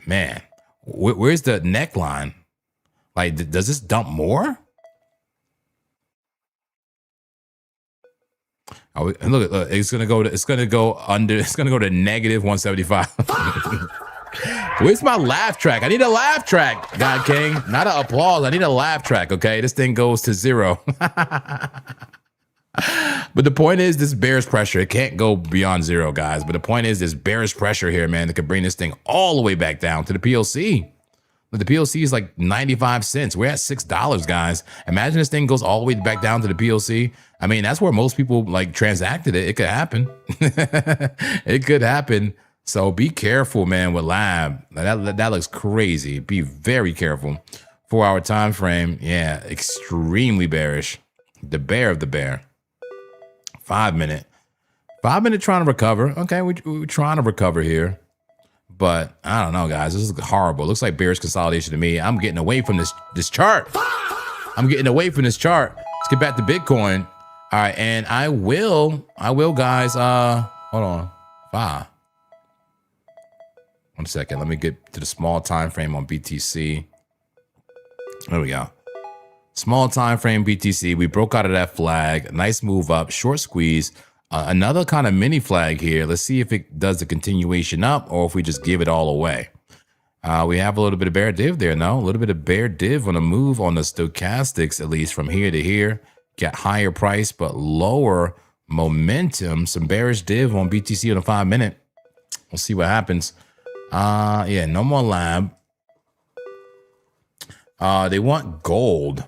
man, where's the neckline? Like, does this dump more? Oh, and look, it's gonna go to negative 175. Where's my laugh track? I need a laugh track, God King. Not an applause. I need a laugh track. Okay, this thing goes to 0. But the point is, this bearish pressure, it can't go beyond 0, guys. But the point is, this bearish pressure here, man, that could bring this thing all the way back down to the PLC. But the PLC is like 95 cents. We're at $6, guys. Imagine this thing goes all the way back down to the PLC. I mean, that's where most people like transacted it. It could happen. It could happen. So be careful, man, with Lab. That looks crazy. Be very careful. 4-hour time frame. Yeah, extremely bearish. The bear of the bear. 5-minute. 5-minute trying to recover. Okay, we're trying to recover here. But I don't know, guys. This is horrible. It looks like bearish consolidation to me. I'm getting away from this chart. I'm getting away from this chart. Let's get back to Bitcoin. All right, and I will, guys. Hold on. 5. 1 second. Let me get to the small time frame on BTC. There we go. Small time frame BTC. We broke out of that flag. Nice move up. Short squeeze. Another kind of mini flag here. Let's see if it does the continuation up or if we just give it all away. We have a little bit of bear div there, no? A little bit of bear div on a move on the stochastics, at least from here to here. Got higher price, but lower momentum. Some bearish div on BTC on a 5-minute. We'll see what happens. Yeah, no more Lab. They want gold.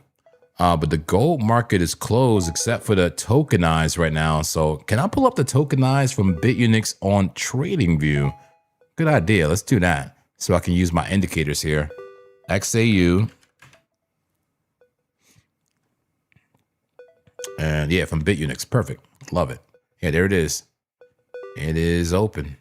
But the gold market is closed except for the tokenized right now. So can I pull up the tokenized from BitUnix on TradingView? Good idea. Let's do that. So I can use my indicators here. XAU. And yeah, from BitUnix. Perfect. Love it. Yeah, there it is. It is open.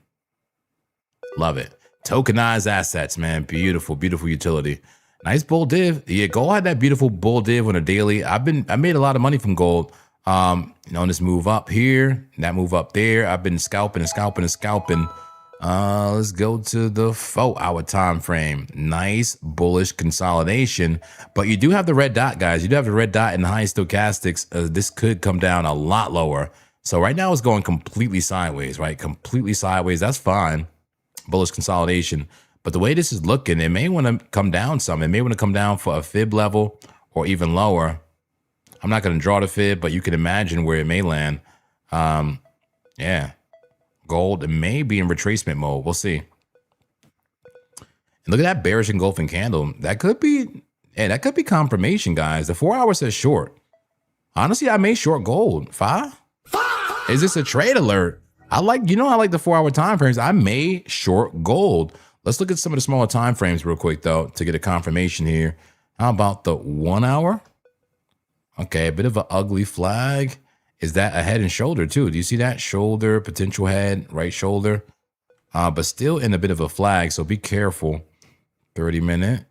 Love it. Tokenized assets, man. Beautiful, beautiful utility. Nice bull div. Yeah, gold had that beautiful bull div on a daily. I made a lot of money from gold. On this move up here, that move up there. I've been scalping and scalping and scalping. Let's go to the 4-hour time frame. Nice bullish consolidation. But you do have the red dot, guys. You do have the red dot in the high stochastics. This could come down a lot lower. So right now it's going completely sideways, right? Completely sideways. That's fine. Bullish consolidation. But the way this is looking, it may want to come down some. It may want to come down for a fib level or even lower. I'm not going to draw the fib, but you can imagine where it may land. Yeah. Gold may be in retracement mode. We'll see. And look at that bearish engulfing candle. That could be confirmation, guys. The 4-hour says short. Honestly, I may short gold. 5? Is this a trade alert? I like the 4-hour time frames. I may short gold. Let's look at some of the smaller time frames real quick, though, to get a confirmation here. How about the 1-hour? Okay, a bit of an ugly flag. Is that a head and shoulder, too? Do you see that? Shoulder, potential head, right shoulder. But still in a bit of a flag, so be careful. 30-minute.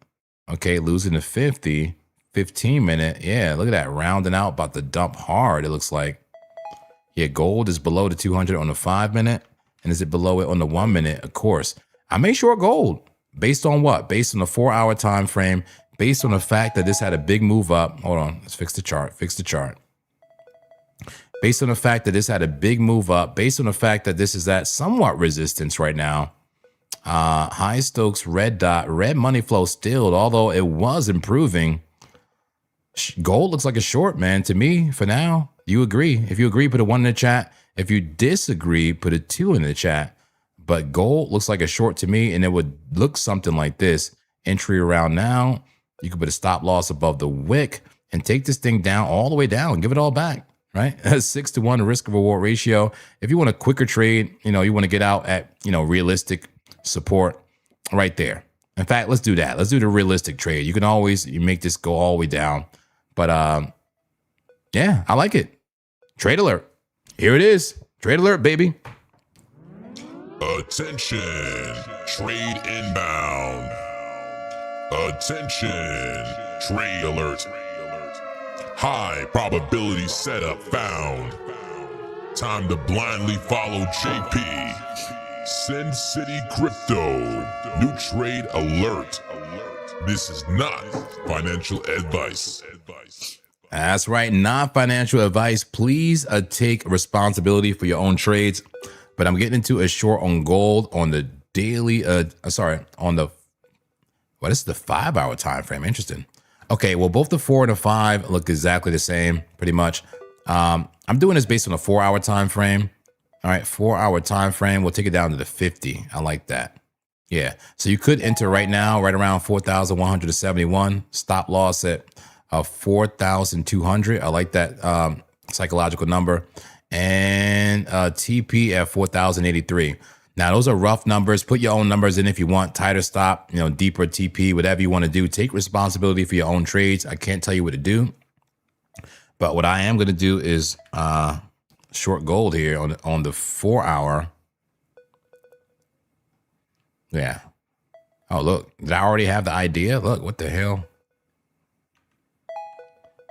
Okay, losing to 50. 15 minute. Yeah, look at that, rounding out, about to dump hard, it looks like. Yeah, gold is below the 200 on the 5 minute. And is it below it on the 1 minute? Of course. I made short gold. Based on what? Based on the 4-hour time frame, based on the fact that this had a big move up. Hold on, let's fix the chart. Based on the fact that this had a big move up, based on the fact that this is at somewhat resistance right now. High Stokes, red dot, red money flow still, although it was improving. Gold looks like a short, man, to me for now. You agree? If you agree, put a 1 in the chat. If you disagree, put a 2 in the chat. But gold looks like a short to me, and it would look something like this. Entry around now. You could put a stop loss above the wick and take this thing down all the way down. Give it all back, right? 6-to-1 risk reward ratio. If you want a quicker trade, you want to get out at, realistic support right there. In fact, let's do that. Let's do the realistic trade. You can always make this go all the way down. But yeah, I like it. Trade alert. Here it is. Trade alert, baby. Attention, trade inbound. Attention, trade alert. High probability setup found. Time to blindly follow JP. Sin City Crypto. New trade alert. This is not financial advice. That's right, not financial advice. Please take responsibility for your own trades. But I'm getting into a short on gold on the daily, on the, what is the 5-hour time frame? Interesting. Okay, well, both the 4 and the 5 look exactly the same, pretty much. I'm doing this based on a 4-hour time frame. All right, 4-hour time frame. We'll take it down to the 50. I like that. Yeah, so you could enter right now, right around 4,171. Stop loss at 4,200. I like that psychological number. And TP at 4,083. Now, those are rough numbers. Put your own numbers in if you want. Tighter stop, deeper TP, whatever you want to do. Take responsibility for your own trades. I can't tell you what to do. But what I am going to do is short gold here on the 4-hour. Yeah. Oh, look. Did I already have the idea? Look, what the hell?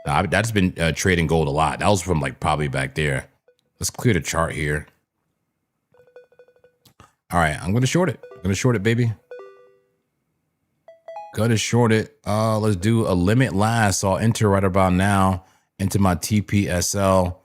That's been trading gold a lot. That was from probably back there. Let's clear the chart here. All right, I'm going to short it. I'm going to short it, baby. Going to short it. Let's do a limit last. So I'll enter right about now into my TPSL.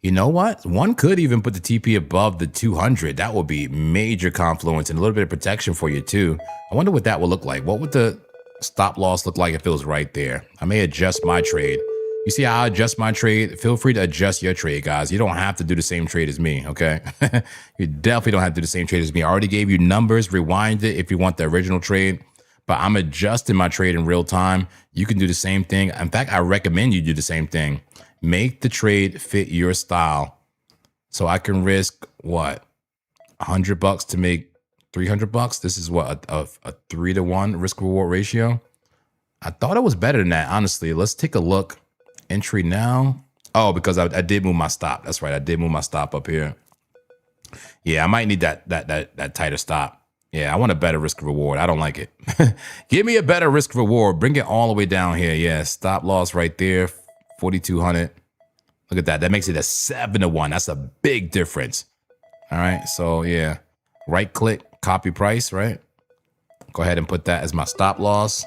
You know what? One could even put the TP above the 200. That would be major confluence and a little bit of protection for you too. I wonder what that will look like. What would the stop loss look like if it was right there? I may adjust my trade. You see how I adjust my trade? Feel free to adjust your trade, guys. You don't have to do the same trade as me, okay? You definitely don't have to do the same trade as me. I already gave you numbers. Rewind it if you want the original trade. But I'm adjusting my trade in real time. You can do the same thing. In fact, I recommend you do the same thing. Make the trade fit your style. So I can risk, what, $100 to make $300? This is what, a 3-to-1 risk reward ratio? I thought it was better than that, honestly. Let's take a look. Entry now. Oh, because I did move my stop. That's right. I did move my stop up here. Yeah, I might need that tighter stop. Yeah, I want a better risk reward. I don't like it. Give me a better risk reward. Bring it all the way down here. Yeah, stop loss right there. 4,200. Look at that. That makes it a 7-to-1. That's a big difference. All right. So yeah, right click, copy price, right? Go ahead and put that as my stop loss.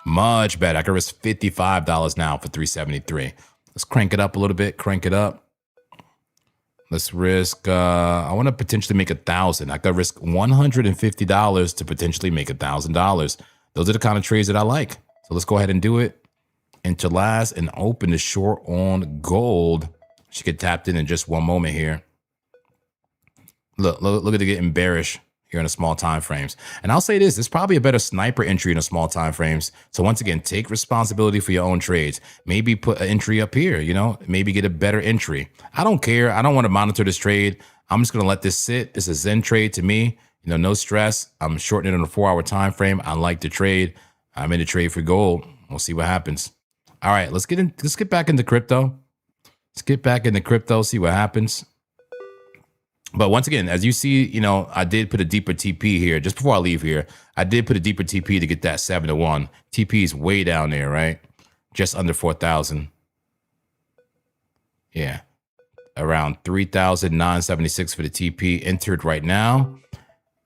Much better. I can risk $55 now for 373. Let's crank it up a little bit. Crank it up. Let's risk, I want to potentially make $1,000. I could risk $150 to potentially make $1,000. Those are the kind of trades that I like. So let's go ahead and do it. Enter last and open the short on gold. Should get tapped in just one moment here. Look at it getting bearish here in the small time frames. And I'll say this, there's probably a better sniper entry in the small time frames. So once again, take responsibility for your own trades. Maybe put an entry up here, maybe get a better entry. I don't care. I don't want to monitor this trade. I'm just going to let this sit. It's a Zen trade to me. No stress. I'm shortening it on a 4-hour time frame. I like the trade. I'm in the trade for gold. We'll see what happens. All right, let's get back into crypto. Let's get back into crypto, see what happens. But once again, as you see, you know, I did put a deeper TP here just before I leave here. I did put a deeper TP to get that 7 to 1. TP is way down there, right? Just under 4,000. Yeah. Around 3,976 for the TP entered right now.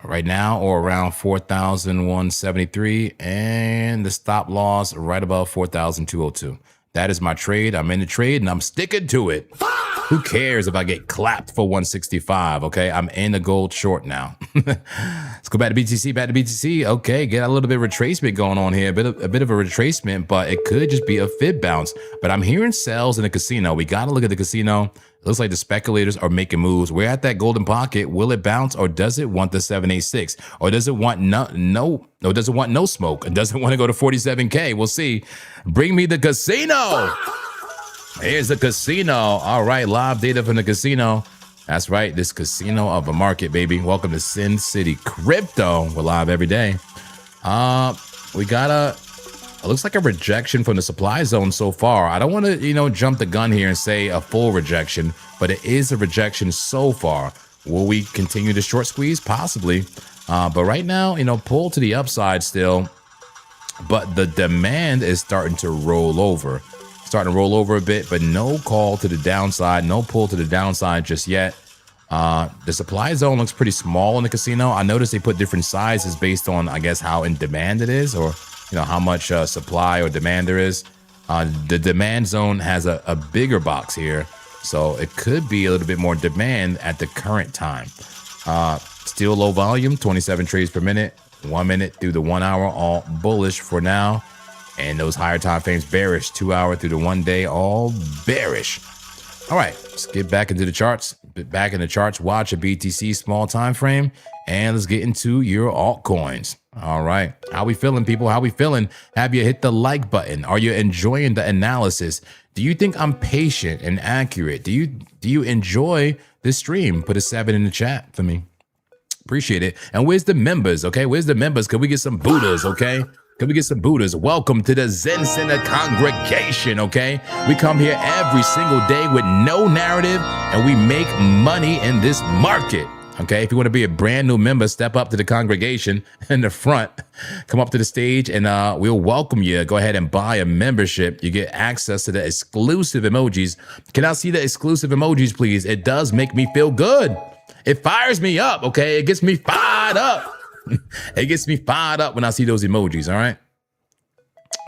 Or around 4,173. And the stop loss right above 4,202. That is my trade. I'm in the trade and I'm sticking to it. Who cares if I get clapped for 165? Okay, I'm in the gold short now. Let's go back to BTC. Okay, get a little bit of retracement going on here. A bit of a retracement, but it could just be a fib bounce. But I'm hearing sells in the casino. We got to look at the casino. It looks like the speculators are making moves. We're at that golden pocket. Will it bounce, or does it want the 786? Or does it want no smoke? It doesn't want to go to 47K. We'll see. Bring me the casino. Here's the casino. All right, live data from the casino. That's right, this casino of a market, baby. Welcome to Sin City Crypto. We're live every day. We got it looks like a rejection from the supply zone so far. I don't want to, you know, jump the gun here and say a full rejection, but it is a rejection so far. Will we continue to short squeeze? Possibly. But right now, you know, pull to the upside still, but the demand is starting to roll over. Starting to roll over a bit, but no call to the downside, no pull to the downside just yet. The supply zone looks pretty small in the casino. I noticed they put different sizes based on, I guess, how in demand it is, or, you know, how much supply or demand there is. The demand zone has a bigger box here, so it could be a little bit more demand at the current time. Still low volume, 27 trades per minute, 1 minute through the 1 hour, all bullish for now. And those higher time frames bearish, 2 hour through the 1 day, all bearish. All right, let's get back into the charts. Back in the charts, watch a BTC small time frame, and let's get into your altcoins. All right, how we feeling, people? How we feeling? Have you hit the like button? Are you enjoying the analysis? Do you think I'm patient and accurate? Do you enjoy this stream? Put a 7 in the chat for me. Appreciate it. And where's the members? Okay, where's the members? Can we get some Buddhas? Okay. Can we get some Buddhas? Welcome to the Zen Center congregation, okay? We come here every single day with no narrative, and we make money in this market, okay? If you want to be a brand new member, step up to the congregation in the front. Come up to the stage, and we'll welcome you. Go ahead and buy a membership. You get access to the exclusive emojis. Can I see the exclusive emojis, please? It does make me feel good. It fires me up, okay? It gets me fired up. It gets me fired up when I see those emojis. All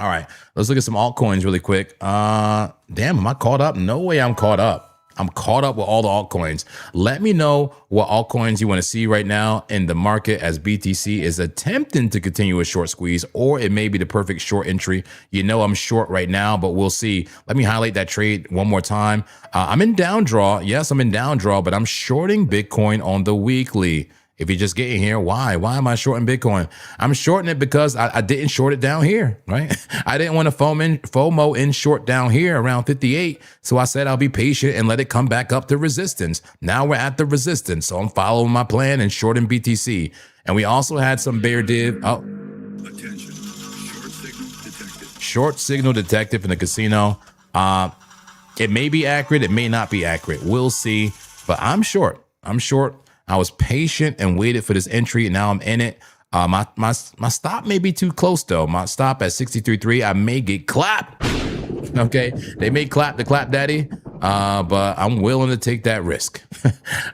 right. Let's look at some altcoins really quick. Damn, am I caught up? No way I'm caught up. I'm caught up with all the altcoins. Let me know what altcoins you want to see right now in the market as BTC is attempting to continue a short squeeze, or it may be the perfect short entry. You know, I'm short right now, but we'll see. Let me highlight that trade one more time. I'm in down draw. Yes, I'm in down draw, but I'm shorting Bitcoin on the weekly. If you're just getting here, why? Why am I shorting Bitcoin? I'm shorting it because I didn't short it down here, right? I didn't want to FOMO in short down here around 58. So I said I'll be patient and let it come back up to resistance. Now we're at the resistance. So I'm following my plan and shorting BTC. And we also had some bear div. Oh. Attention. Short signal detected. Short signal detected in the casino. It may be accurate. It may not be accurate. We'll see. But I'm short. I was patient and waited for this entry, and now I'm in it. My stop may be too close, though. My stop at 63.3, I may get clapped. Okay, they may clap the clap daddy, but I'm willing to take that risk.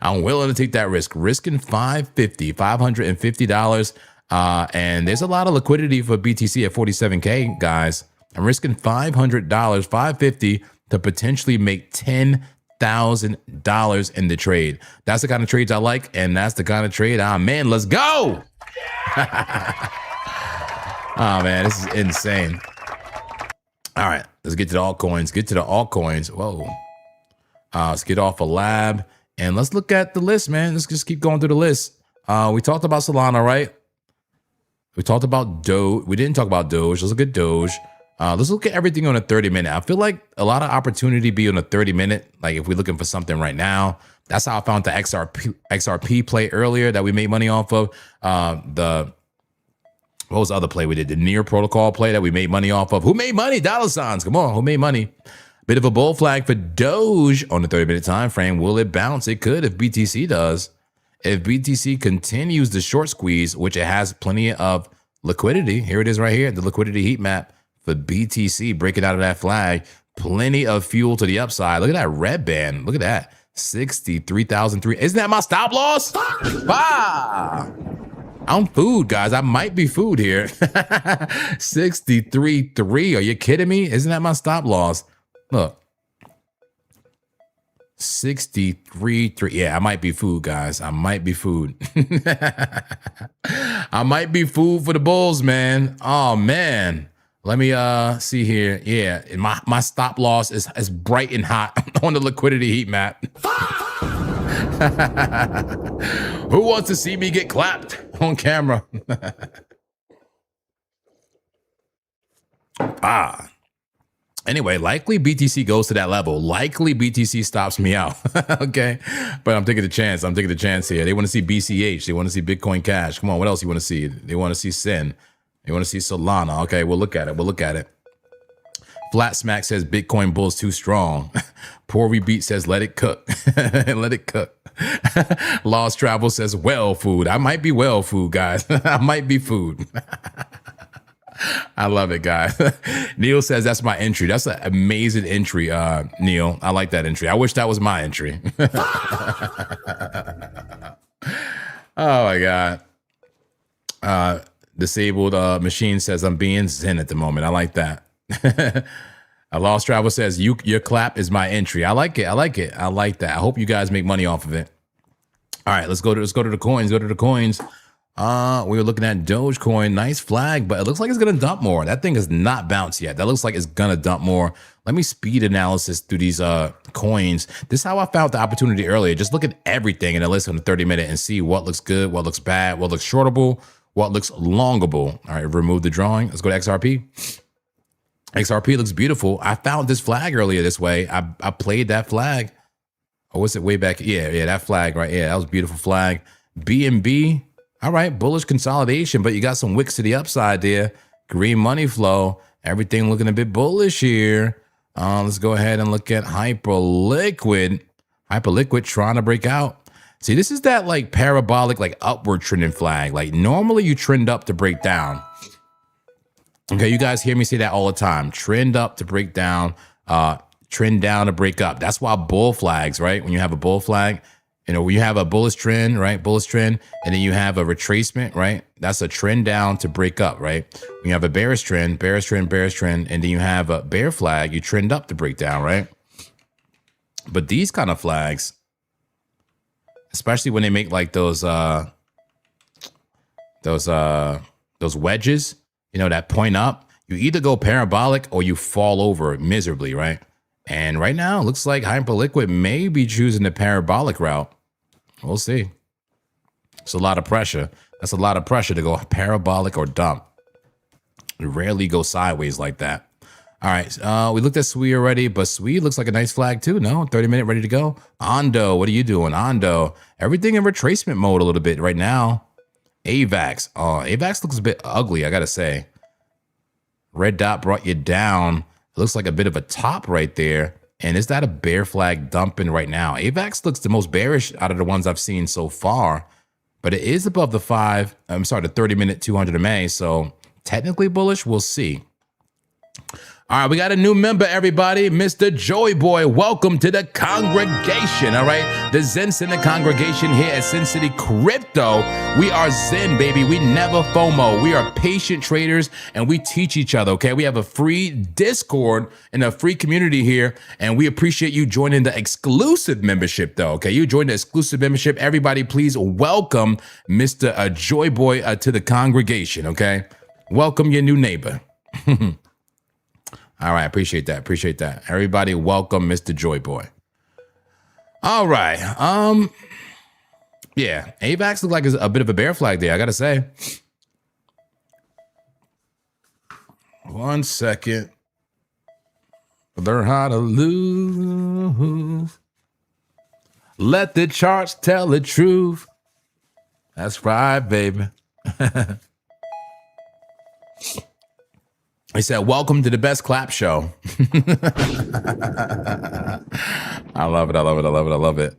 I'm willing to take that risk. Risking $550, and there's a lot of liquidity for BTC at 47K, guys. I'm risking $500, $550 to potentially make $10,000 in the trade. That's the kind of trades I like, and that's the kind of trade I'm in. Let's go. Oh man, this is insane. All right, let's get to the altcoins. Whoa. Let's get off a lab and let's look at the list, man. Let's just keep going through the list. We talked about Solana, right? We talked about Doge. We didn't talk about Doge. Let's look at Doge. Let's look at everything on a 30-minute. I feel like a lot of opportunity be on a 30-minute. Like if we're looking for something right now, that's how I found the XRP play earlier that we made money off of. What was the other play we did? The Near Protocol play that we made money off of. Who made money? Dollar signs. Come on, who made money? Bit of a bull flag for Doge on the 30-minute time frame. Will it bounce? It could if BTC does. if BTC continues the short squeeze, which it has plenty of liquidity, here it is right here, the liquidity heat map for BTC breaking out of that flag, plenty of fuel to the upside. Look at that red band. Look at that. 63,003. Isn't that my stop loss? Bah! I'm food, guys. I might be food here. 63.3. Are you kidding me? Isn't that my stop loss? Look. 63.3. Yeah, I might be food, guys. I might be food. I might be food for the bulls, man. Oh, man. Let me see here. Yeah, my stop loss is bright and hot on the liquidity heat map. Who wants to see me get clapped on camera? Anyway, likely BTC goes to that level. Likely BTC stops me out. Okay, but I'm taking the chance. I'm taking the chance here. They want to see BCH. They want to see Bitcoin Cash. Come on, what else you want to see? They want to see Sin. They want to see Solana. Okay, we'll look at it. We'll look at it. Flat Smack says Bitcoin bull's too strong. Poor Rebeat says let it cook. Let it cook. Lost Travel says well food. I might be well food, guys. I might be food. I love it, guys. Neil says that's my entry. That's an amazing entry, Neil. I like that entry. I wish that was my entry. Oh my God. Disabled Machine says I'm being zen at the moment. I like that. A Lost Travel says your clap is my entry. I like it. I like it. I like that. I hope you guys make money off of it. All right, let's go to the coins. Go to the coins. We were looking at Dogecoin. Nice flag, but it looks like it's gonna dump more. That thing has not bounced yet. That looks like it's gonna dump more. Let me speed analysis through these coins. This is how I found the opportunity earlier. Just look at everything in a list on the 30-minute and see what looks good, what looks bad, what looks shortable, what looks longable. All right, remove the drawing. Let's go to XRP. XRP looks beautiful. I found this flag earlier this way. I played that flag. Oh, what's it way back? Yeah, that flag right. Yeah, that was a beautiful flag. BNB. All right, bullish consolidation, but you got some wicks to the upside there. Green money flow. Everything looking a bit bullish here. Let's go ahead and look at Hyperliquid. Hyperliquid trying to break out. See, this is that like parabolic, like upward trending flag. Like normally you trend up to break down. Okay, you guys hear me say that all the time. Trend up to break down, trend down to break up. That's why bull flags, right? When you have a bull flag, you know, when you have a bullish trend, right? Bullish trend, and then you have a retracement, right? That's a trend down to break up, right? When you have a bearish trend, and then you have a bear flag, you trend up to break down, right? But these kind of flags, especially when they make like those wedges, you know, that point up, you either go parabolic or you fall over miserably, right? And right now, it looks like Hyperliquid may be choosing the parabolic route. We'll see. It's a lot of pressure. That's a lot of pressure to go parabolic or dump. You rarely go sideways like that. All right, we looked at SWE already, but SWE looks like a nice flag too, no? 30-minute ready to go. Ondo, what are you doing? Ondo, everything in retracement mode a little bit right now. AVAX, oh, AVAX looks a bit ugly, I gotta say. Red dot brought you down. It looks like a bit of a top right there. And is that a bear flag dumping right now? AVAX looks the most bearish out of the ones I've seen so far, but it is above the 30-minute 200 MA, so technically bullish, we'll see. All right, we got a new member, everybody. Mr. Joy Boy, welcome to the congregation, all right? The Zen Center congregation here at Sin City Crypto. We are Zen, baby. We never FOMO. We are patient traders, and we teach each other, okay? We have a free Discord and a free community here, and we appreciate you joining the exclusive membership, though, okay? You joined the exclusive membership. Everybody, please welcome Mr. Joy Boy to the congregation, okay? Welcome your new neighbor. All right, appreciate that. Appreciate that. Everybody, welcome Mr. Joy Boy. All right. Yeah, AVAX look like it's a bit of a bear flag there, I gotta say. 1 second. Learn how to lose. Let the charts tell the truth. That's right, baby. He said, welcome to the best clap show. I love it. I love it. I love it. I love it.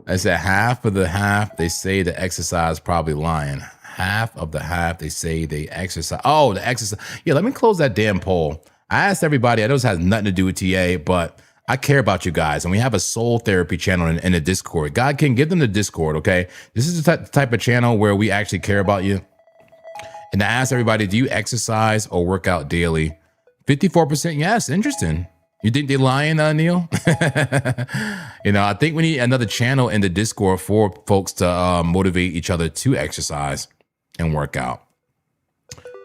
I said half of the half they say the exercise probably lying. Half of the half they say they exercise. Oh, the exercise. Yeah, let me close that damn poll. I asked everybody. I know this has nothing to do with TA, but I care about you guys. And we have a soul therapy channel in the Discord. God can give them the Discord, okay? This is the type of channel where we actually care about you. And I asked everybody, do you exercise or work out daily? 54% yes. Interesting. You think they're lying, Neil? You know, I think we need another channel in the Discord for folks to motivate each other to exercise and work out.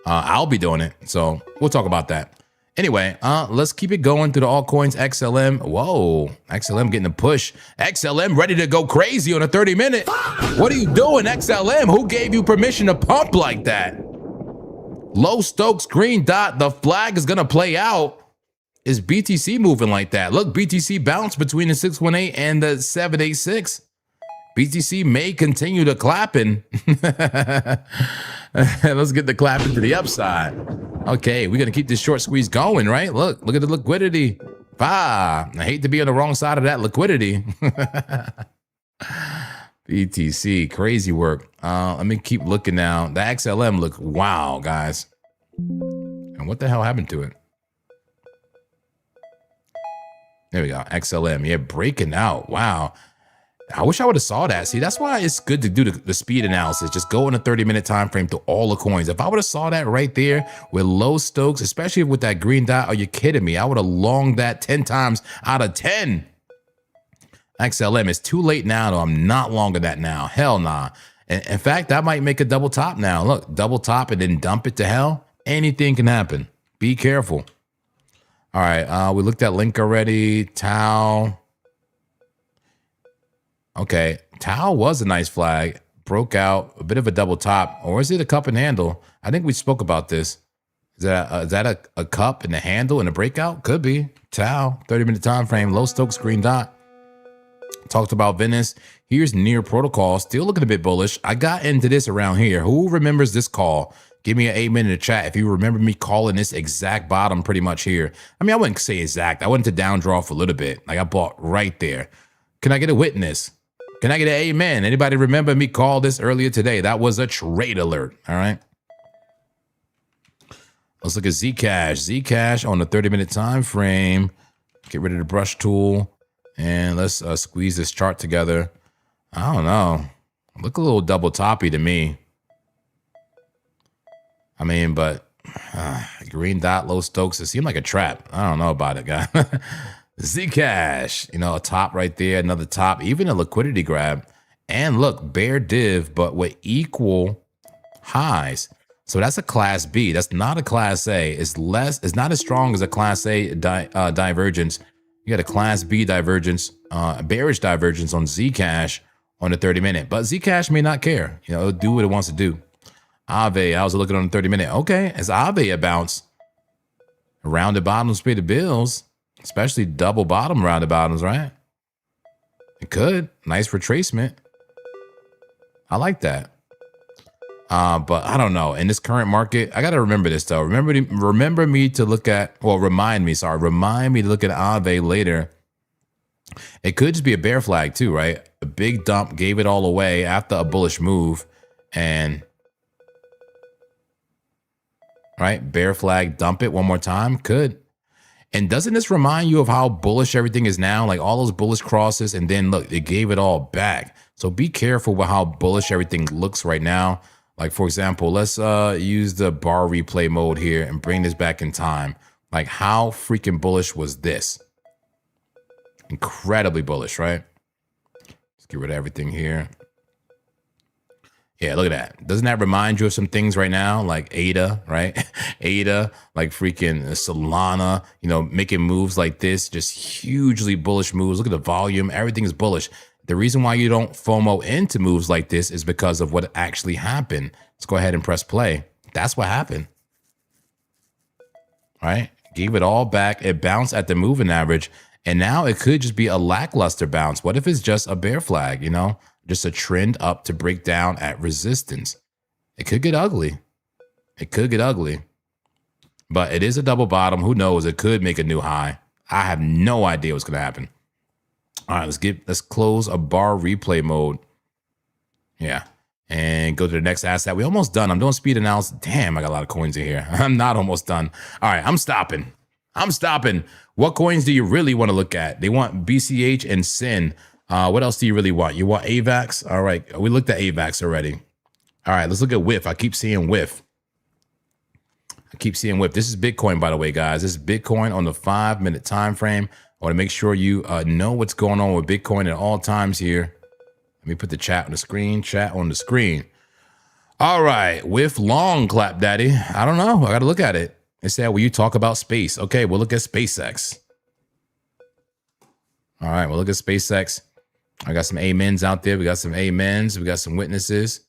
I'll be doing it, so we'll talk about that. Anyway, let's keep it going through the altcoins. XLM, whoa, XLM getting a push. XLM ready to go crazy on a 30-minute. What are you doing, XLM? Who gave you permission to pump like that? Low Stokes, green dot, the flag is gonna play out. Is BTC moving like that? Look, BTC bounced between the 618 and the 786. BTC may continue to clapping. Let's get the clapping to the upside. Okay, we're gonna keep this short squeeze going, right? Look at the liquidity. I hate to be on the wrong side of that liquidity. BTC, crazy work. Let me keep looking now. The XLM look, wow, guys. And what the hell happened to it? There we go, XLM, yeah, breaking out, wow. I wish I would have saw that. See, that's why it's good to do the speed analysis. Just go in a 30-minute time frame through all the coins. If I would have saw that right there with low Stokes, especially with that green dot, are you kidding me? I would have longed that 10 times out of 10. XLM, it's too late now, though. I'm not longer that now. Hell nah. In fact, I might make a double top now. Look, double top and then dump it to hell. Anything can happen. Be careful. All right, we looked at Link already. Tau. Okay, Tau was a nice flag. Broke out, a bit of a double top. Or is it a cup and handle? I think we spoke about this. Is that a cup and a handle and a breakout? Could be. Tau, 30-minute time frame, low Stokes, green dot. Talked about Venice. Here's near protocol. Still looking a bit bullish. I got into this around here. Who remembers this call? Give me an amen in the chat if you remember me calling this exact bottom pretty much here. I mean, I wouldn't say exact. I went to down draw for a little bit. Like I bought right there. Can I get a witness? Can I get an amen? Anybody remember me call this earlier today? That was a trade alert. All right. Let's look at Zcash. Zcash on the 30-minute time frame. Get rid of the brush tool. And let's squeeze this chart together. I don't know. Look a little double toppy to me. I mean, but green dot, low Stokes, it seemed like a trap. I don't know about it, guy. Zcash, you know, a top right there, another top, even a liquidity grab. And look, bear div, but with equal highs. So that's a class B. That's not a class A. It's not as strong as a class A divergence. You got a class B divergence, bearish divergence on Zcash on the 30-minute. But Zcash may not care. You know, it'll do what it wants to do. AVE, I was looking on the 30-minute. Okay, it's AVE a bounce. Rounded bottoms pay the bills, especially double bottom rounded bottoms, right? It could. Nice retracement. I like that. But I don't know. In this current market, I got to remember this, though. Remember me to look at, well, remind me to look at AVE later. It could just be a bear flag, too, right? A big dump, gave it all away after a bullish move. And right? Bear flag, dump it one more time. Could. And doesn't this remind you of how bullish everything is now? Like all those bullish crosses, and then look, it gave it all back. So be careful with how bullish everything looks right now. Like, for example, let's use the bar replay mode here and bring this back in time. Like, how freaking bullish was this? Incredibly bullish, right? Let's get rid of everything here. Yeah, look at that. Doesn't that remind you of some things right now? Like ADA, right? ADA, like freaking Solana, you know, making moves like this, just hugely bullish moves. Look at the volume. Everything is bullish. The reason why you don't FOMO into moves like this is because of what actually happened. Let's go ahead and press play. That's what happened. Right? Gave it all back. It bounced at the moving average. And now it could just be a lackluster bounce. What if it's just a bear flag, you know? Just a trend up to break down at resistance. It could get ugly. It could get ugly. But it is a double bottom. Who knows? It could make a new high. I have no idea what's going to happen. All right, let's close a bar replay mode. Yeah. And go to the next asset. We almost done. I'm doing speed analysis. Damn, I got a lot of coins in here. I'm not almost done. All right, I'm stopping. What coins do you really want to look at? They want BCH and SYN. What else do you really want? You want AVAX? All right, we looked at AVAX already. All right, let's look at WIF. I keep seeing WIF. This is Bitcoin, by the way, guys. This is Bitcoin on the 5-minute time frame. I want to make sure you know what's going on with Bitcoin at all times here. Let me put the chat on the screen. All right, WIF long clap, daddy. I don't know. I got to look at it. They said, will you talk about space? Okay, we'll look at SpaceX. All right, we'll look at SpaceX. I got some amens out there. We got some amens. We got some witnesses.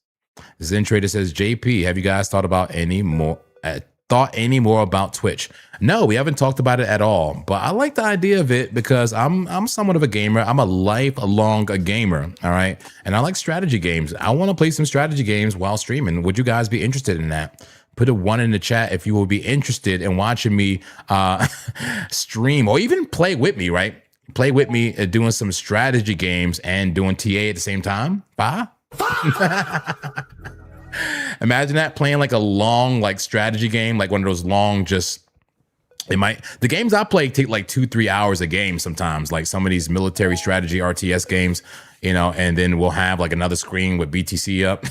Zen Trader says, JP, have you guys thought any more about Twitch? No, we haven't talked about it at all, but I like the idea of it because I'm somewhat of a gamer. I'm a lifelong gamer, all right? And I like strategy games. I want to play some strategy games while streaming. Would you guys be interested in that? Put a 1 in the chat if you will be interested in watching me stream or even play with me, right? Play with me doing some strategy games and doing TA at the same time. Bye. Imagine that, playing like a long strategy game, like one of those long the games I play take like 2-3 hours a game sometimes, like some of these military strategy RTS games, and then we'll have like another screen with BTC up.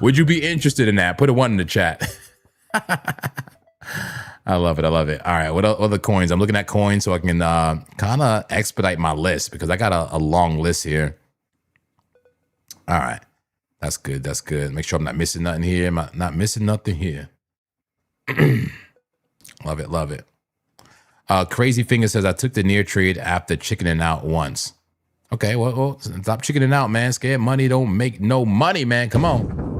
Would you be interested in that? Put a 1 in the chat. I love it. All right, what other coins? I'm looking at coins so I can kind of expedite my list because I got a long list here. All right. That's good. Make sure I'm not missing nothing here. I'm not missing nothing here. Love it. Crazy Finger says, I took the near trade after chickening out once. Okay, well, stop chickening out, man. Scared money don't make no money, man. Come on.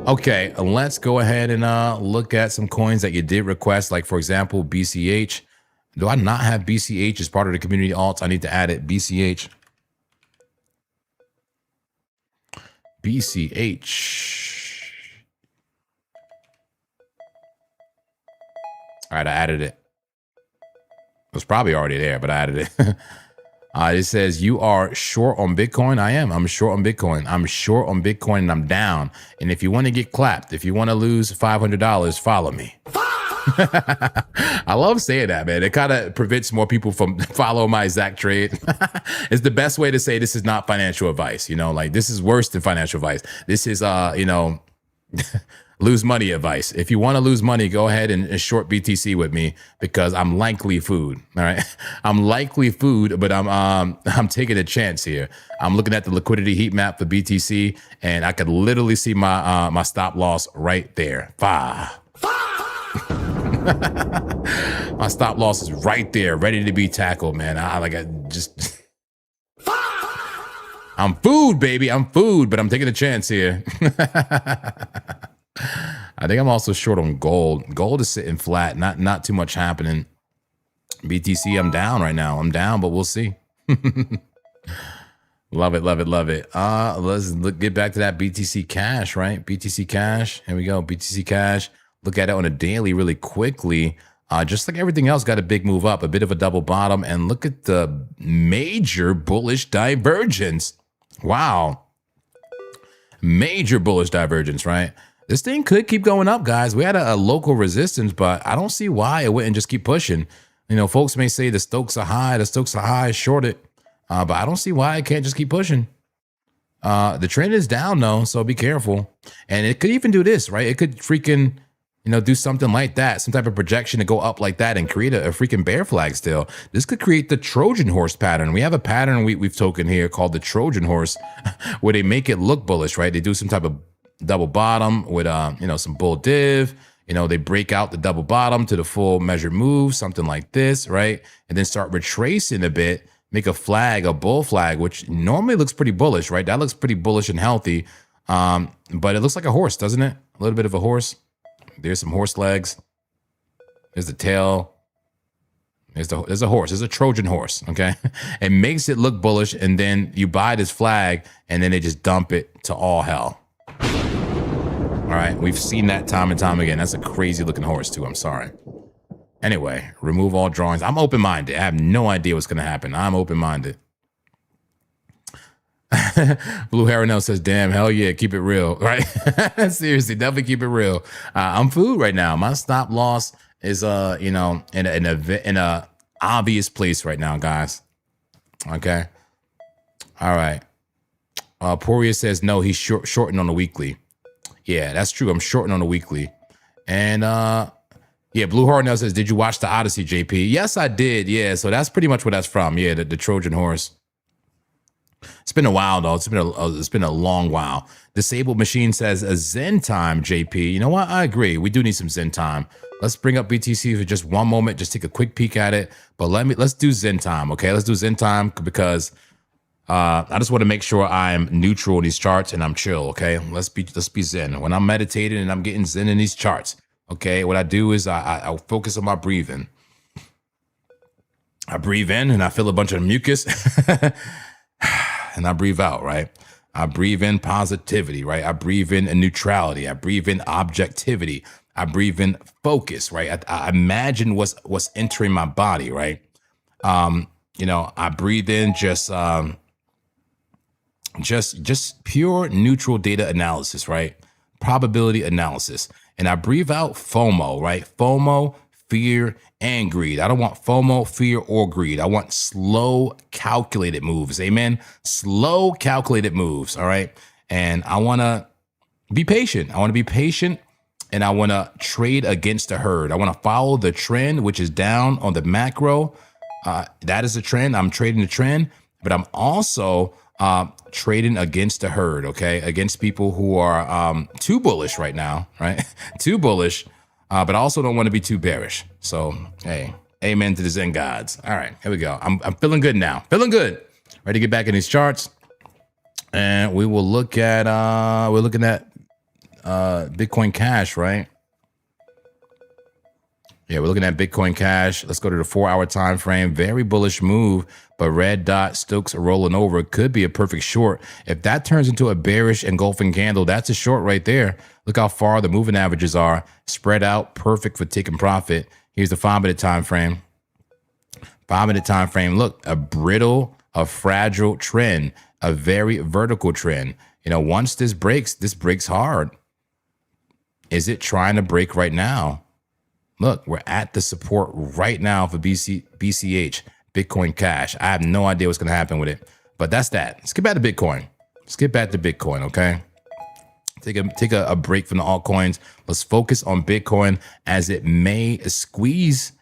Okay, let's go ahead and look at some coins that you did request. Like, for example, BCH. Do I not have BCH as part of the community alts? I need to add it. BCH. All right, I added it. It was probably already there, but I added it. It says, you are short on Bitcoin. I am. I'm short on Bitcoin. I'm short on Bitcoin and I'm down. And if you want to get clapped, if you want to lose $500, follow me. I love saying that, man. It kind of prevents more people from following my exact trade. It's the best way to say this is not financial advice. Like this is worse than financial advice. This is, lose money advice. If you want to lose money, go ahead and short BTC with me because I'm likely food. All right. I'm likely food, but I'm taking a chance here. I'm looking at the liquidity heat map for BTC and I could literally see my stop loss right there. My stop loss is right there, ready to be tackled, man. I'm food, baby. I'm food, but I'm taking a chance here. I think I'm also short on gold. Gold is sitting flat, not too much happening. BTC, I'm down right now. I'm down, but we'll see. Love it. Let's get back to that BTC Cash, right? BTC Cash. Here we go. BTC Cash. Look at it on a daily really quickly. Just like everything else, got a big move up, a bit of a double bottom. And look at the major bullish divergence. Wow. Major bullish divergence, right? This thing could keep going up, guys. We had a local resistance, but I don't see why it wouldn't just keep pushing. Folks may say the Stokes are high, short it. But I don't see why it can't just keep pushing. The trend is down, though, so be careful. And it could even do this, right? It could freaking, do something like that, some type of projection to go up like that and create a freaking bear flag still. This could create the Trojan horse pattern. We have a pattern we've token here called the Trojan horse where they make it look bullish, right? They do some type of double bottom with, some bull div. They break out the double bottom to the full measure move, something like this, right? And then start retracing a bit, make a flag, a bull flag, which normally looks pretty bullish, right? That looks pretty bullish and healthy. But it looks like a horse, doesn't it? A little bit of a horse. There's some horse legs. There's the tail. There's a horse. There's a Trojan horse, okay? It makes it look bullish, and then you buy this flag, and then they just dump it to all hell. All right, we've seen that time and time again. That's a crazy looking horse too, I'm sorry. Anyway, remove all drawings. I'm open-minded. I have no idea what's going to happen. I'm open-minded. Blue Harinell says, damn, hell yeah, keep it real, right? Seriously, definitely keep it real. I'm food right now. My stop loss is, you know, in a obvious place right now, guys. Okay. All right. Poirier says, no, he's shorting on the weekly. Yeah, that's true. I'm shorting on the weekly. And, yeah, Blue Harinell says, did you watch the Odyssey, JP? Yes, I did. Yeah, so that's pretty much what that's from. Yeah, the Trojan horse. It's been a while, though. It's been a long while. Disabled Machine says, a Zen time, JP. You know what? I agree. We do need some Zen time. Let's bring up BTC for just one moment. Just take a quick peek at it. But let's do Zen time, okay? Let's do Zen time because I just want to make sure I'm neutral in these charts and I'm chill, okay? Let's be Zen. When I'm meditating and I'm getting Zen in these charts, okay, what I do is I focus on my breathing. I breathe in and I feel a bunch of mucus. And I breathe out, right? I breathe in positivity, right? I breathe in neutrality. I breathe in objectivity. I breathe in focus, right? I imagine what's entering my body, right? You know, I breathe in just pure neutral data analysis, right? Probability analysis. And I breathe out FOMO, right? FOMO, fear, and greed. I don't want FOMO, fear, or greed. I want slow, calculated moves. Amen. Slow, calculated moves. All right. And I want to be patient. I want to be patient and I want to trade against the herd. I want to follow the trend, which is down on the macro. That is the trend. I'm trading the trend, but I'm also trading against the herd. Okay. Against people who are too bullish right now, right? Too bullish. But I also don't want to be too bearish. So, hey, amen to the Zen gods. All right, here we go. I'm feeling good now. Feeling good. Ready to get back in these charts. And we will look at, we're looking at Bitcoin Cash, right? Yeah, we're looking at Bitcoin Cash. Let's go to the 4-hour time frame. Very bullish move, but red dot Stokes rolling over. Could be a perfect short. If that turns into a bearish engulfing candle, that's a short right there. Look how far the moving averages are. Spread out, perfect for taking profit. Here's the 5-minute time frame. 5-minute time frame. Look, a brittle, a fragile trend, a very vertical trend. You know, once this breaks hard. Is it trying to break right now? Look, we're at the support right now for BCH, Bitcoin Cash. I have no idea what's going to happen with it, but that's that. Let's get back to Bitcoin. Let's get back to Bitcoin, okay? Take a break from the altcoins. Let's focus on Bitcoin as it may squeeze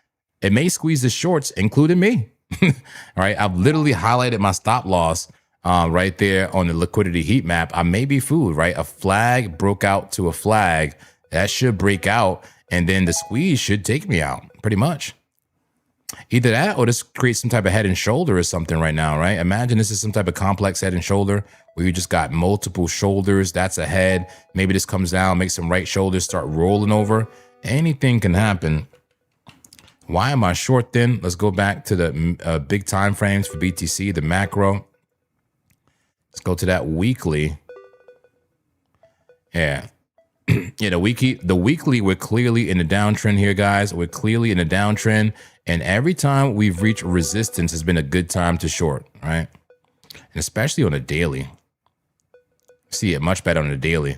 the shorts, including me. All right, I've literally highlighted my stop loss right there on the liquidity heat map. I may be fooled, right? A flag broke out to a flag. That should break out. And then the squeeze should take me out, pretty much. Either that or this creates some type of head and shoulder or something right now, right? Imagine this is some type of complex head and shoulder where you just got multiple shoulders. That's a head. Maybe this comes down, makes some right shoulders start rolling over. Anything can happen. Why am I short then? Let's go back to the big time frames for BTC, the macro. Let's go to that weekly. Yeah. Yeah, the weekly, we're clearly in a downtrend here, guys. We're clearly in a downtrend. And every time we've reached resistance has been a good time to short, right? And especially on a daily. See it much better on a daily.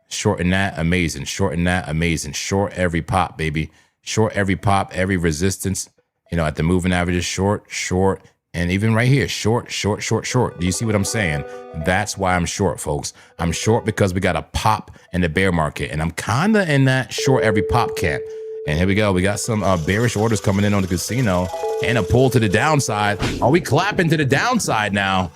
Shorten that, amazing. Shorten that, amazing. Short every pop, baby. Short every pop, every resistance. You know, at the moving averages, short. And even right here, short. Do you see what I'm saying? That's why I'm short, folks. I'm short because we got a pop in the bear market. And I'm kind of in that short every pop camp. And here we go. We got some bearish orders coming in on the casino and a pull to the downside. Are we clapping to the downside now?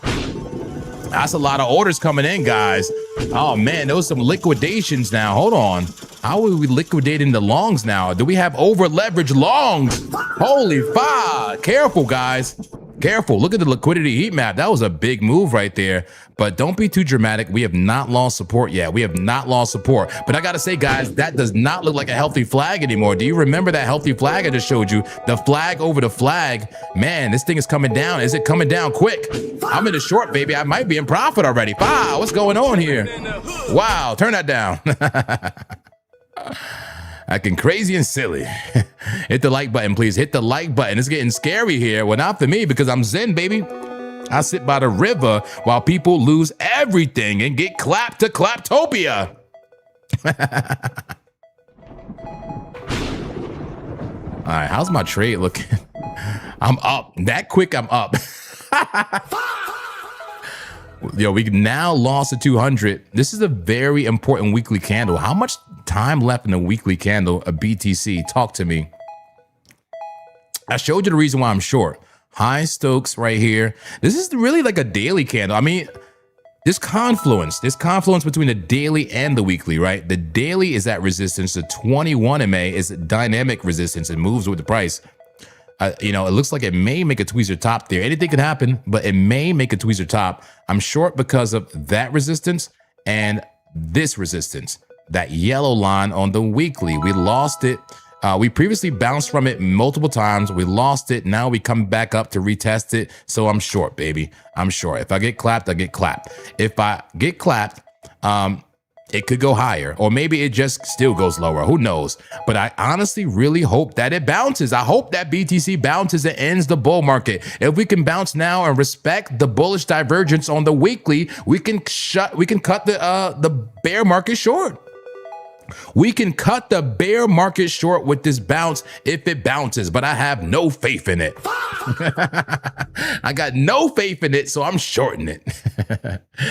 That's a lot of orders coming in, guys. Oh, man, those some liquidations now. Hold on. How are we liquidating the longs now? Do we have over leveraged longs? Holy fuck. Careful, guys. Careful. Look at the liquidity heat map. That was a big move right there. But don't be too dramatic. We have not lost support yet. We have not lost support. But I got to say, guys, that does not look like a healthy flag anymore. Do you remember that healthy flag I just showed you? The flag over the flag. Man, this thing is coming down. Is it coming down quick? I'm in the short, baby. I might be in profit already. Wow, what's going on here? Wow, turn that down. Acting crazy and silly. Hit the like button, please. Hit the like button. It's getting scary here. Well, not for me because I'm Zen, baby. I sit by the river while people lose everything and get clapped to Claptopia. All right, how's my trade looking? I'm up. That quick, I'm up. Yo, we now lost to 200. This is a very important weekly candle. How much time left in the weekly candle of BTC? Talk to me. I showed you the reason why I'm short. High Stokes right here. This is really like a daily candle. I mean, this confluence between the daily and the weekly, right? The daily is at resistance. The 21 MA is dynamic resistance. It moves with the price. You know, it looks like it may make a tweezer top there. Anything can happen, but it may make a tweezer top. I'm short because of that resistance and this resistance, that yellow line on the weekly. We lost it. We previously bounced from it multiple times. We lost it. Now we come back up to retest it. So I'm short, baby. I'm short. If I get clapped, I get clapped. If I get clapped, it could go higher, or maybe it just still goes lower. Who knows? But I honestly really hope that it bounces. I hope that BTC bounces and ends the bull market. If we can bounce now and respect the bullish divergence on the weekly, we can cut the bear market short. We can cut the bear market short with this bounce if it bounces, but I have no faith in it. I got no faith in it, so I'm shorting it.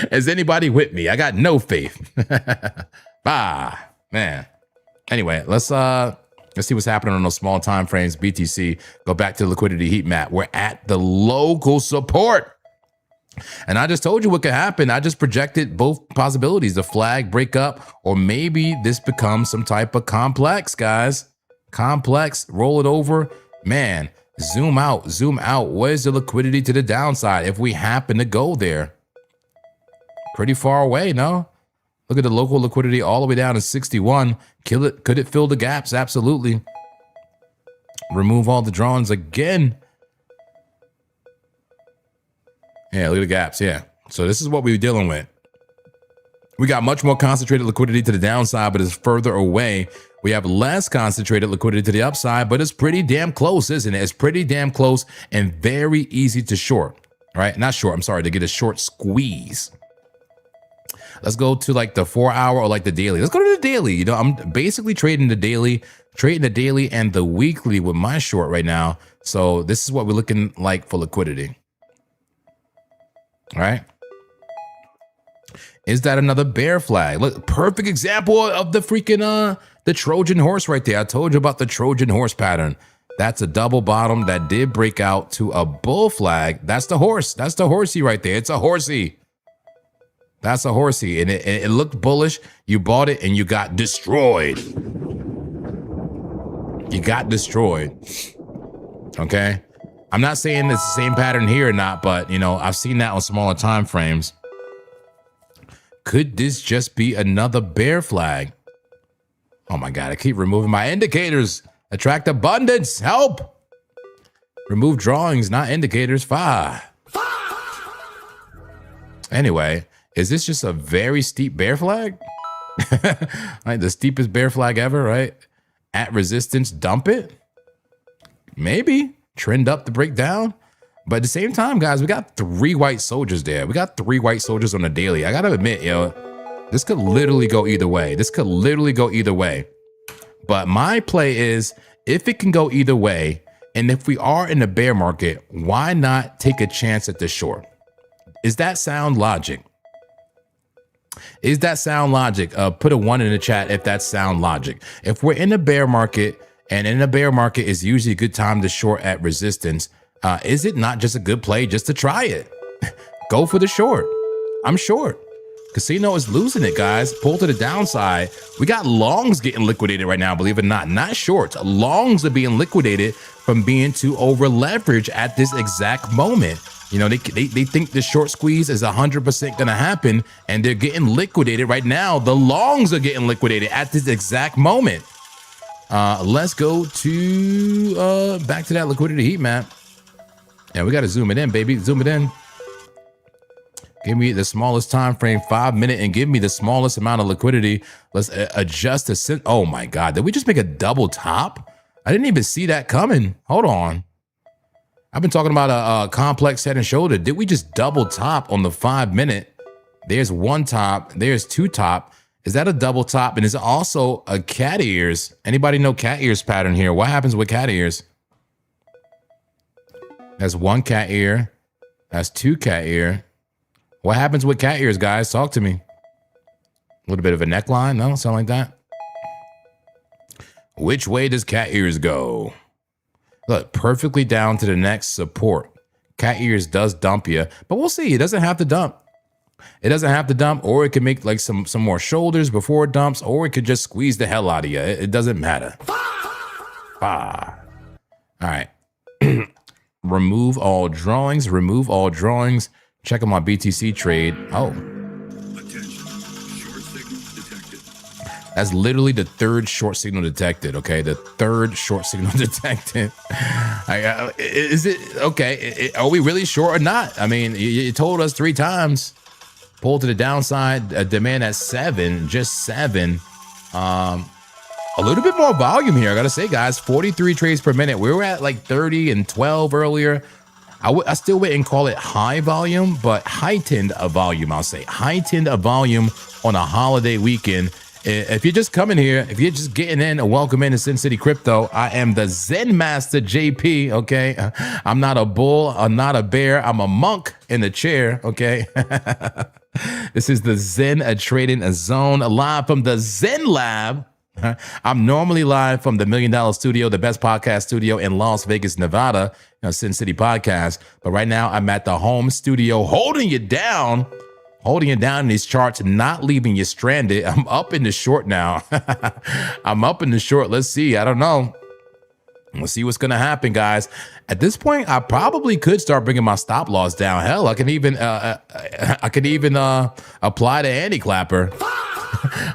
Is anybody with me? I got no faith. Man. Anyway, let's see what's happening on those small time frames. BTC, go back to the liquidity heat map. We're at the local support. And I just told you what could happen. I just projected both possibilities, the flag break up, or maybe this becomes some type of complex, guys. Complex, roll it over. Man, zoom out. Where's the liquidity to the downside if we happen to go there? Pretty far away, no? Look at the local liquidity all the way down to 61. Kill it. Could it fill the gaps? Absolutely. Remove all the drawings again. Yeah, look at the gaps. Yeah. So this is what we're dealing with. We got much more concentrated liquidity to the downside, but it's further away. We have less concentrated liquidity to the upside, but it's pretty damn close, isn't it? It's pretty damn close and very easy to short. All right. Not short. I'm sorry, to get a short squeeze. Let's go to like the 4 hour or like the daily. Let's go to the daily. You know, I'm basically trading the daily and the weekly with my short right now. So this is what we're looking like for liquidity. All right. Is that another bear flag? Look, perfect example of the freaking the Trojan horse right there. I told you about the Trojan horse pattern. That's a double bottom that did break out to a bull flag. That's the horse. That's the horsey right there. It's a horsey. That's a horsey. And it looked bullish. You bought it and you got destroyed. You got destroyed. Okay. I'm not saying it's the same pattern here or not, but, you know, I've seen that on smaller time frames. Could this just be another bear flag? Oh, my God. I keep removing my indicators. Attract abundance. Help. Remove drawings, not indicators. Anyway, is this just a very steep bear flag? Like the steepest bear flag ever, right? At resistance, dump it? Maybe. Trend up to break down. But at the same time, guys, we got 3 white soldiers there. We got 3 white soldiers on the daily. I gotta admit, yo, this could literally go either way. But my play is, if it can go either way, and if we are in a bear market, why not take a chance at the short? Is that sound logic? Put a 1 in the chat if that's sound logic. If we're in a bear market, and in a bear market is usually a good time to short at resistance, is it not just a good play just to try it? Go for the short. I'm short. Casino is losing it, guys. Pull to the downside. We got longs getting liquidated right now, believe it or not shorts. Longs are being liquidated from being too over leveraged at this exact moment. You know, they think the short squeeze is 100% going to happen, and they're getting liquidated right now. The longs are getting liquidated at this exact moment. Let's go to back to that liquidity heat map. Yeah, we got to zoom it in, baby. Zoom it in. Give me the smallest time frame, 5 minute, and give me the smallest amount of liquidity. Let's adjust the oh my God, did we just make a double top? I didn't even see that coming. Hold on. I've been talking about a complex head and shoulder. Did we just double top on the 5 minute? There's one top, there's two top. Is that a double top? And is it also a cat ears? Anybody know cat ears pattern here? What happens with cat ears? That's one cat ear. That's two cat ear. What happens with cat ears, guys? Talk to me. A little bit of a neckline? No, something like that. Which way does cat ears go? Look, perfectly down to the next support. Cat ears does dump you, but we'll see. It doesn't have to dump. It doesn't have to dump, or it can make like some more shoulders before it dumps, or it could just squeeze the hell out of you. It doesn't matter. All right. Remove all drawings. Remove all drawings. Check on my BTC trade. Oh. Attention. Short signal detected. That's literally the third short signal detected, okay? The third short signal detected. Is it, okay, are we really short or not? I mean, you told us 3 times. Pull to the downside, demand at 7, just 7. A little bit more volume here, I gotta say, guys. 43 trades per minute. We were at like 30 and 12 earlier. I still wouldn't call it high volume, but heightened a volume, I'll say. Heightened a volume on a holiday weekend. If you're just coming here, if you're just getting in, welcome into Sin City Crypto. I am the Zen Master JP, okay? I'm not a bull, I'm not a bear, I'm a monk in the chair, okay? This is the Zen Trading Zone, live from the Zen Lab. I'm normally live from the $1 Million Studio, the best podcast studio in Las Vegas, Nevada, Sin City Podcast. But right now I'm at the home studio holding you down in these charts, not leaving you stranded. I'm up in the short now. I'm up in the short. Let's see. I don't know. Let's see what's going to happen, guys. At this point, I probably could start bringing my stop loss down. Hell, I can even apply the anti-clapper.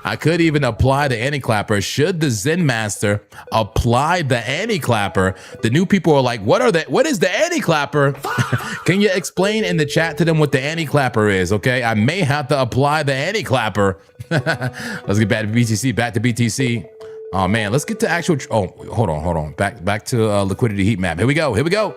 I could even apply the anti-clapper. Should the Zen Master apply the anti-clapper? The new people are like, what is the anti-clapper? Can you explain in the chat to them what the anti-clapper is? Okay, I may have to apply the anti-clapper. Let's get back to BTC. Oh man, let's get to actual. Oh, hold on. Back to liquidity heat map. Here we go.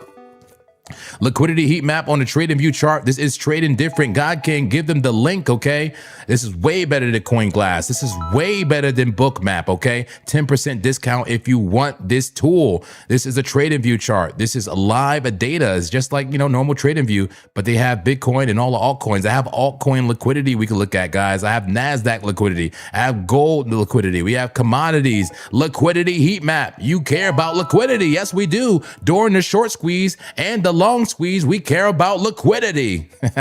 Liquidity heat map on the trading view chart. This is trading different. God can give them the link, okay? This is way better than CoinGlass. This is way better than Bookmap, okay? 10% discount if you want this tool. This is a trading view chart. This is live data. It's just like, normal trading view, but they have Bitcoin and all the altcoins. I have altcoin liquidity we can look at, guys. I have NASDAQ liquidity. I have gold liquidity. We have commodities. Liquidity heat map. You care about liquidity. Yes, we do. During the short squeeze and the long squeeze, we care about liquidity. All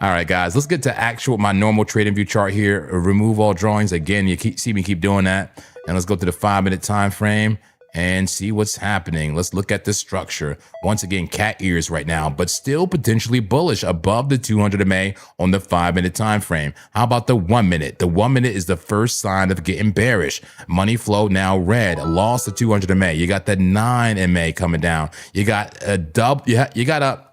right, guys, let's get to my normal trading view chart here. Remove all drawings. Again, you see me keep doing that. And let's go to the 5-minute time frame and see what's happening. Let's look at the structure. Once again, cat ears right now, but still potentially bullish above the 200 MA on the 5-minute time frame. How about the 1 minute? The 1 minute is the first sign of getting bearish. Money flow now red, lost the 200 MA. You got the 9 MA coming down. You got a you got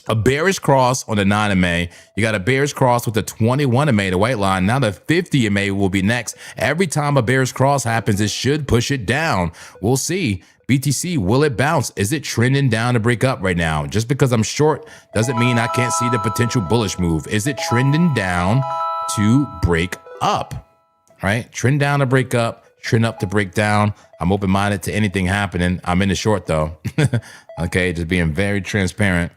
a bearish cross on the 9 MA. You got a bearish cross with the 21 MA, the white line. Now the 50 MA will be next. Every time a bearish cross happens, it should push it down. We'll see. BTC, will it bounce? Is it trending down to break up right now? Just because I'm short doesn't mean I can't see the potential bullish move. Is it trending down to break up? Right? Trend down to break up, trend up to break down. I'm open-minded to anything happening. I'm in the short though. Okay, just being very transparent.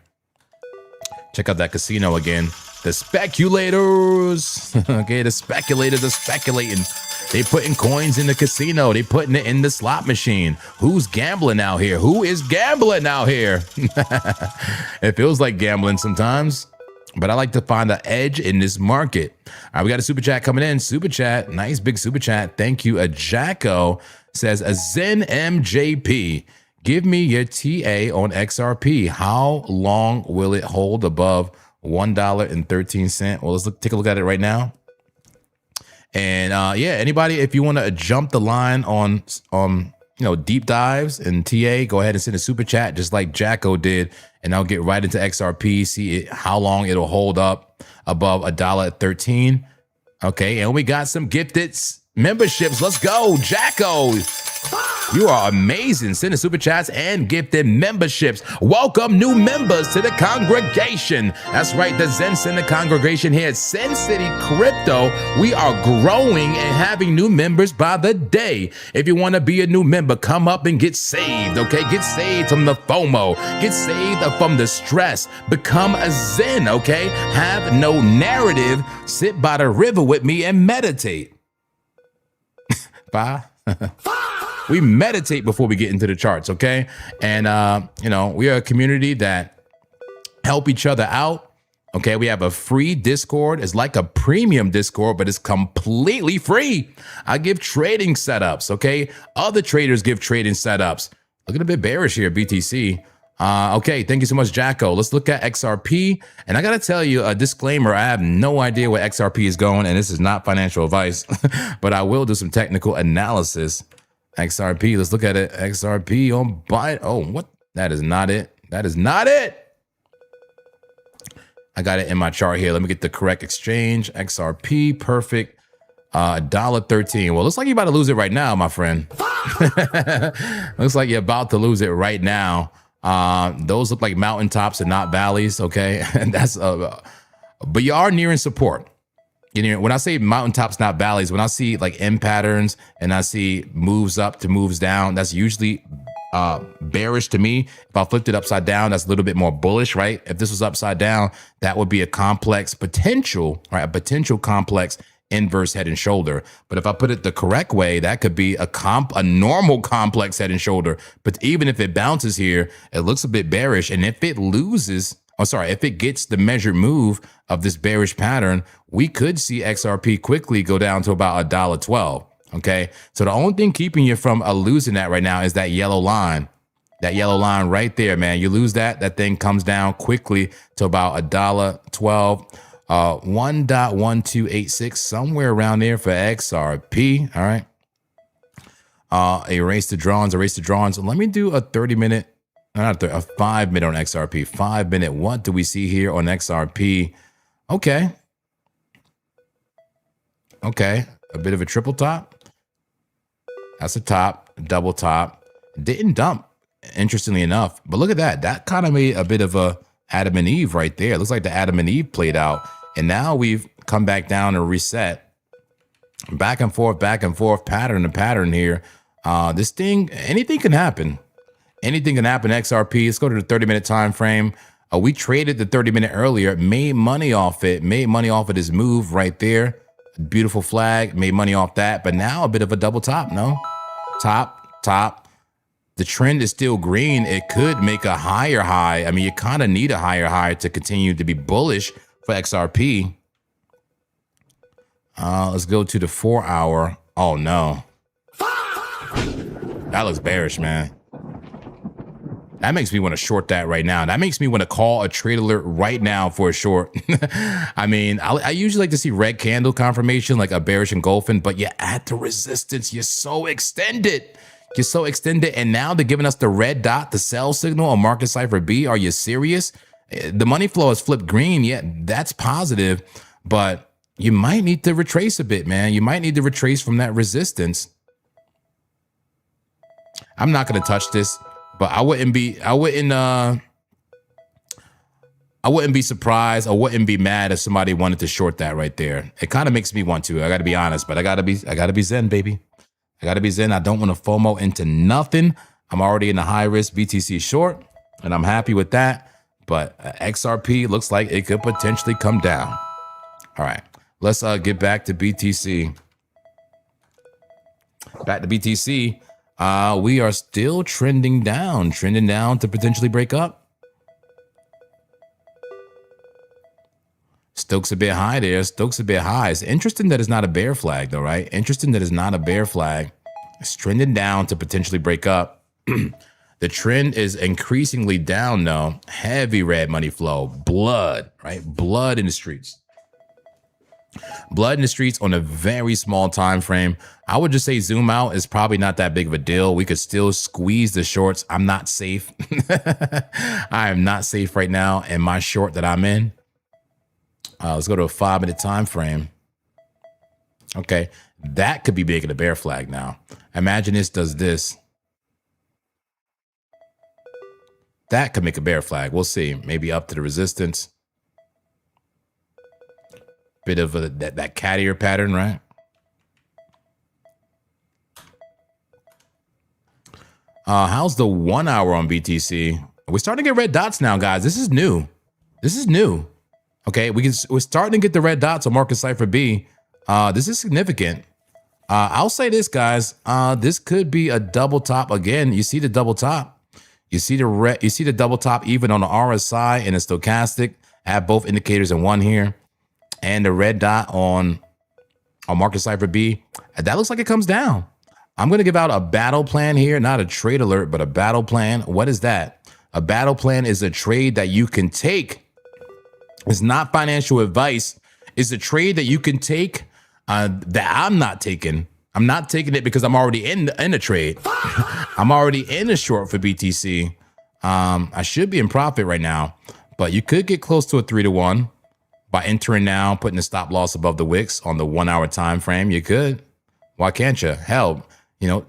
Check out that casino again. The speculators. Okay, the speculators are speculating. They putting coins in the casino. They putting it in the slot machine. Who's gambling out here? Who is gambling out here? It feels like gambling sometimes, but I like to find the edge in this market. All right, we got a super chat coming in. Super chat, nice big super chat. Thank you. Jacko says, a Zen MJP. Give me your TA on XRP. How long will it hold above $1.13? Well, let's take a look at it right now. And yeah, anybody, if you want to jump the line on deep dives and TA, go ahead and send a super chat just like Jacko did and I'll get right into XRP, see how long it'll hold up above $1.13. Okay, and we got some gifted memberships. Let's go, Jacko. You are amazing. Sending super chats and gifted memberships. Welcome new members to the congregation. That's right, the Zen Center congregation here at Sin City Crypto. We are growing and having new members by the day. If you want to be a new member, come up and get saved, okay? Get saved from the FOMO. Get saved from the stress. Become a Zen, okay? Have no narrative. Sit by the river with me and meditate. Bye. We meditate before we get into the charts, okay? And, you know, we are a community that help each other out, okay? We have a free Discord. It's like a premium Discord, but it's completely free. I give trading setups, okay? Other traders give trading setups. Looking a bit bearish here, BTC. Okay, thank you so much, Jacko. Let's look at XRP. And I got to tell you a disclaimer. I have no idea where XRP is going, and this is not financial advice, but I will do some technical analysis. XRP, let's look at it. XRP on buy. Oh, what? That is not it. That is not it. I got it in my chart here. Let me get the correct exchange. XRP, perfect. $1.13. Well, looks like you're about to lose it right now, my friend. Looks like you're about to lose it right now. Those look like mountaintops and not valleys, okay? And that's but you are nearing support. You know, when I say mountaintops, not valleys, when I see like M patterns and I see moves up to moves down, that's usually bearish to me. If I flipped it upside down, that's a little bit more bullish, right? If this was upside down, that would be a complex potential, right? A potential complex inverse head and shoulder. But if I put it the correct way, that could be a normal complex head and shoulder. But even if it bounces here, it looks a bit bearish. And if it loses, if it gets the measured move of this bearish pattern, we could see XRP quickly go down to about $1.12. Okay. So the only thing keeping you from losing that right now is that yellow line. That yellow line right there, man. You lose that, that thing comes down quickly to about $1.12. 1.1286, somewhere around there for XRP. All right. Erase the drawings. Let me do a 30-minute, not a 5-minute on XRP. 5-minute. What do we see here on XRP? Okay. Okay. A bit of a triple top. That's a top, double top. Didn't dump, interestingly enough. But look at that. That kind of made a bit of a Adam and Eve right there. It looks like the Adam and Eve played out. And now we've come back down and reset. Back and forth, pattern to pattern here. This thing, anything can happen. Anything can happen. XRP, let's go to the 30-minute time frame. We traded the 30-minute earlier, made money off it, of this move right there. Beautiful flag, made money off that. But now a bit of a double top, no? Top. The trend is still green. It could make a higher high. I mean, you kind of need a higher high to continue to be bullish for XRP. Let's go to the 4-hour. Oh, no. That looks bearish, man. That makes me want to short that right now. That makes me want to call a trade alert right now for a short. I mean, I usually like to see red candle confirmation, like a bearish engulfing, but you're at the resistance. You're so extended. And now they're giving us the red dot, the sell signal on market cipher B. Are you serious? The money flow has flipped green. Yeah, that's positive, but you might need to retrace a bit, man. You might need to retrace from that resistance. I'm not going to touch this, but I wouldn't be surprised. I wouldn't be mad if somebody wanted to short that right there. It kind of makes me want to. I got to be honest, but I got to be zen, baby. I got to be zen. I don't want to FOMO into nothing. I'm already in the high risk BTC short, and I'm happy with that. But XRP looks like it could potentially come down. All right, let's get back to BTC. We are still trending down to potentially break up. Stokes a bit high there. It's interesting that it's not a bear flag though, right? It's trending down to potentially break up. The trend is increasingly down though. Heavy red money flow, blood, right? Blood in the streets. Blood in the streets on a very small time frame. I would just say zoom out is probably not that big of a deal. We could still squeeze the shorts. I'm not safe. I am not safe right now in my short that I'm in. Let's go to a 5-minute time frame. Okay, that could be making a bear flag now. Imagine this does this. That could make a bear flag. We'll see. Maybe up to the resistance. Bit of that cat ear pattern, right? How's the 1 hour on BTC? We're starting to get red dots now, guys. This is new. This is new. Okay, we're starting to get the red dots on Market Cipher B. This is significant. I'll say this, guys. This could be a double top again. You see the double top. You see the double top even on the RSI and the stochastic. I have both indicators in one here. And the red dot on Market Cipher B, that looks like it comes down. I'm going to give out a battle plan here, not a trade alert, but a battle plan. What is that? A battle plan is a trade that you can take. It's not financial advice. It's a trade that you can take that I'm not taking. I'm not taking it because I'm already in the trade. I'm already in a short for BTC. I should be in profit right now, but you could get close to a 3-to-1. By entering now, putting the stop loss above the wicks on the 1 hour time frame, you could. Why can't you? Hell,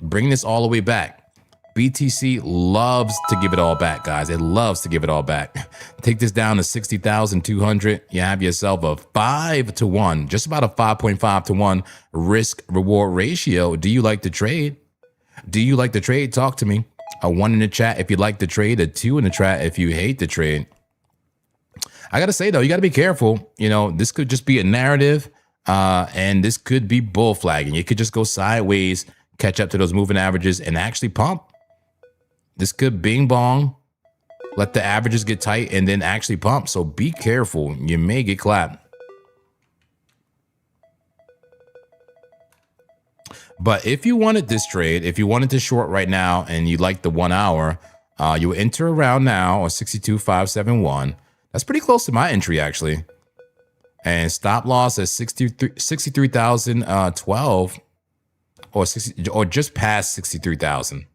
bring this all the way back. BTC loves to give it all back, guys. It loves to give it all back. Take this down to 60,200. You have yourself a 5-to-1, just about a 5.5-to-1 risk reward ratio. Do you like the trade? Do you like the trade? Talk to me. A 1 in the chat if you like the trade, a 2 in the chat if you hate the trade. I got to say, though, you got to be careful. This could just be a narrative and this could be bull flagging. You could just go sideways, catch up to those moving averages and actually pump. This could bing bong, let the averages get tight and then actually pump. So be careful. You may get clapped. But if you wanted this trade, if you wanted to short right now and you like the 1 hour, you enter around now on 62,571. That's pretty close to my entry, actually. And stop loss at 63,012 or just past 63,000.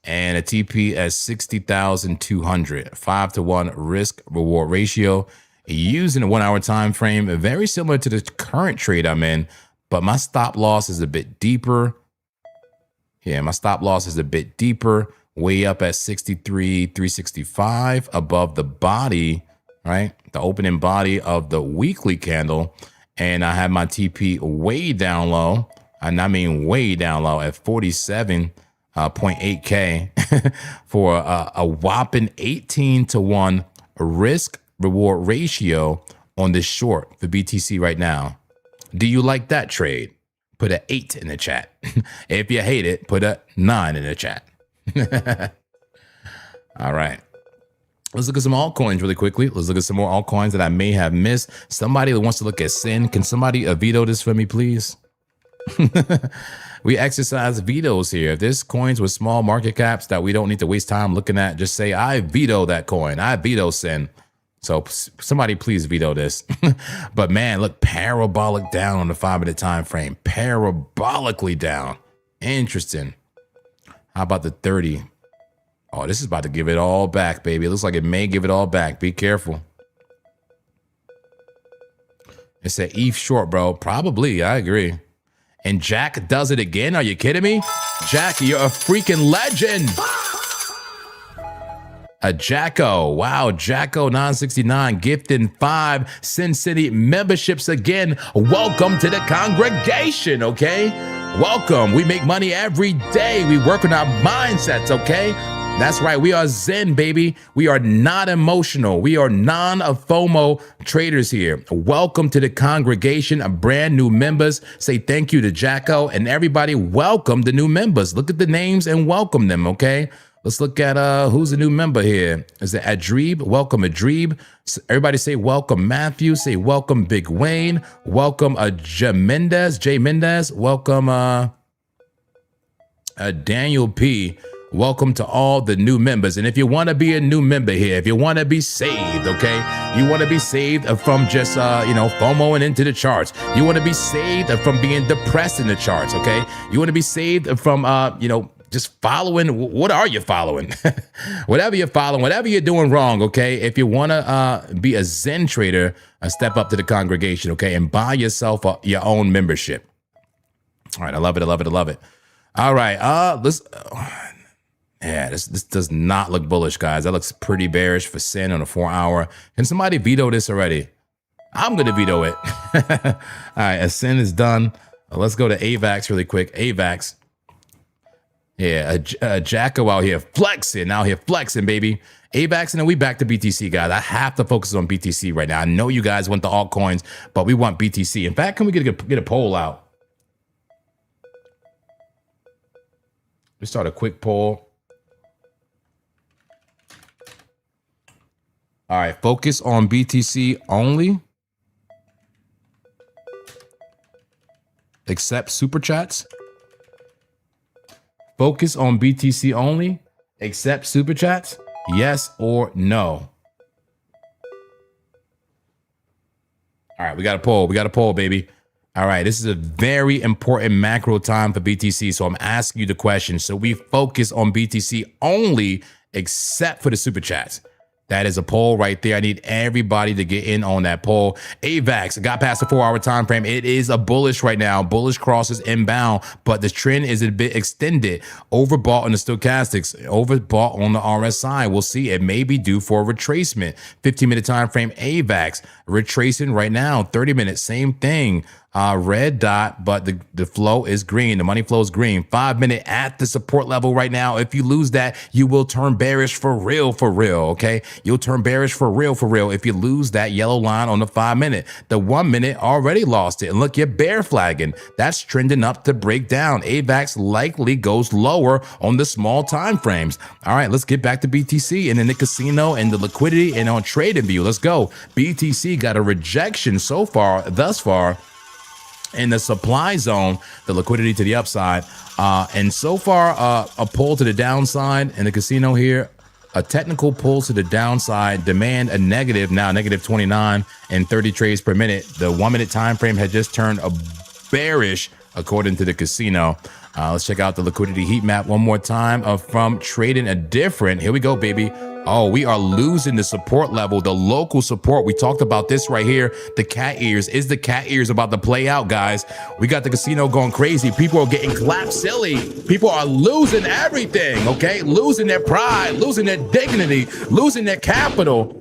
And a TP at 60,200. 5-to-1 risk reward ratio. Using a 1 hour time frame, very similar to the current trade I'm in, but my stop loss is a bit deeper. Yeah, my stop loss is a bit deeper. Way up at 63,365 above the body, right? The opening body of the weekly candle. And I have my TP way down low. And I mean way down low at 47.8K for a whopping 18-to-1 risk reward ratio on this short for BTC right now. Do you like that trade? Put an 8 in the chat. If you hate it, put a 9 in the chat. All right. Let's look at some altcoins really quickly. Let's look at some more altcoins that I may have missed. Somebody that wants to look at SIN, can somebody veto this for me, please? We exercise vetoes here. If there's coins with small market caps that we don't need to waste time looking at, just say, I veto that coin. I veto SIN. So somebody please veto this. But man, look, parabolic down on the 5-minute time frame. Parabolically down. Interesting. How about the 30? Oh, this is about to give it all back, baby. It looks like it may give it all back. Be careful. It's an ETH short, bro. Probably. I agree. And Jack does it again. Are you kidding me? Jack, you're a freaking legend. A Jacko. Wow. Jacko 969 gifting 5 Sin City memberships again. Welcome to the congregation. Okay. Welcome. We make money every day. We work on our mindsets. Okay. That's right. We are Zen, baby. We are not emotional. We are non-FOMO traders here. Welcome to the congregation of brand new members. Say thank you to Jacko and everybody. Welcome the new members. Look at the names and welcome them. Okay. Let's look at who's a new member here. Is it Adreeb? Welcome, Adreeb. Everybody say welcome, Matthew. Say welcome, Big Wayne. Welcome, J Mendez. Welcome, Daniel P. welcome to all the new members. And if you want to be a new member here, if you want to be saved, okay, you want to be saved from just, FOMOing into the charts. You want to be saved from being depressed in the charts, okay? You want to be saved from, just following. What are you following? Whatever you're following, whatever you're doing wrong, okay? If you want to be a Zen trader, step up to the congregation, okay, and buy yourself your own membership. All right, I love it, I love it, I love it. All right, this does not look bullish, guys. That looks pretty bearish for Sin on a 4-hour. Can somebody veto this already? I'm gonna veto it. All right, as Sin is done, let's go to AVAX really quick. AVAX. Yeah, a Jacko out here flexing, baby. AVAX, and then we back to BTC, guys. I have to focus on BTC right now. I know you guys want the altcoins, but we want BTC. In fact, can we get a poll out? We start a quick poll. All right, focus on BTC only. Accept super chats. Focus on BTC only. Accept super chats. Yes or no? All right, we got a poll. We got a poll, baby. All right, this is a very important macro time for BTC. So I'm asking you the question. So we focus on BTC only, except for the super chats. That is a poll right there. I need everybody to get in on that poll. AVAX got past the 4-hour time frame. It is a bullish right now. Bullish crosses inbound, but the trend is a bit extended. Overbought on the stochastics, overbought on the RSI. We'll see. It may be due for a retracement. 15-minute time frame AVAX retracing right now. 30 minutes, same thing. Red dot, but the flow is green. The money flow is green. 5-minute at the support level right now. If you lose that, you will turn bearish for real, okay? You'll turn bearish for real if you lose that yellow line on the 5-minute. The 1-minute already lost it. And look, you're bear flagging. That's trending up to break down. AVAX likely goes lower on the small time frames. All right, let's get back to BTC and in the casino and the liquidity and on trading view. Let's go. BTC got a rejection thus far. In the supply zone, the liquidity to the upside, and so far a pull to the downside in the casino here, a technical pull to the downside, demand a negative, now negative 29 and 30 trades per minute. The 1-minute time frame had just turned a bearish according to the casino. Let's check out the liquidity heat map one more time from trading a different. Here we go, baby. Oh, we are losing the support level, the local support. We talked about this right here. The cat ears. Is the cat ears about to play out, guys? We got the casino going crazy. People are getting clapped silly. People are losing everything, okay? Losing their pride, losing their dignity, losing their capital.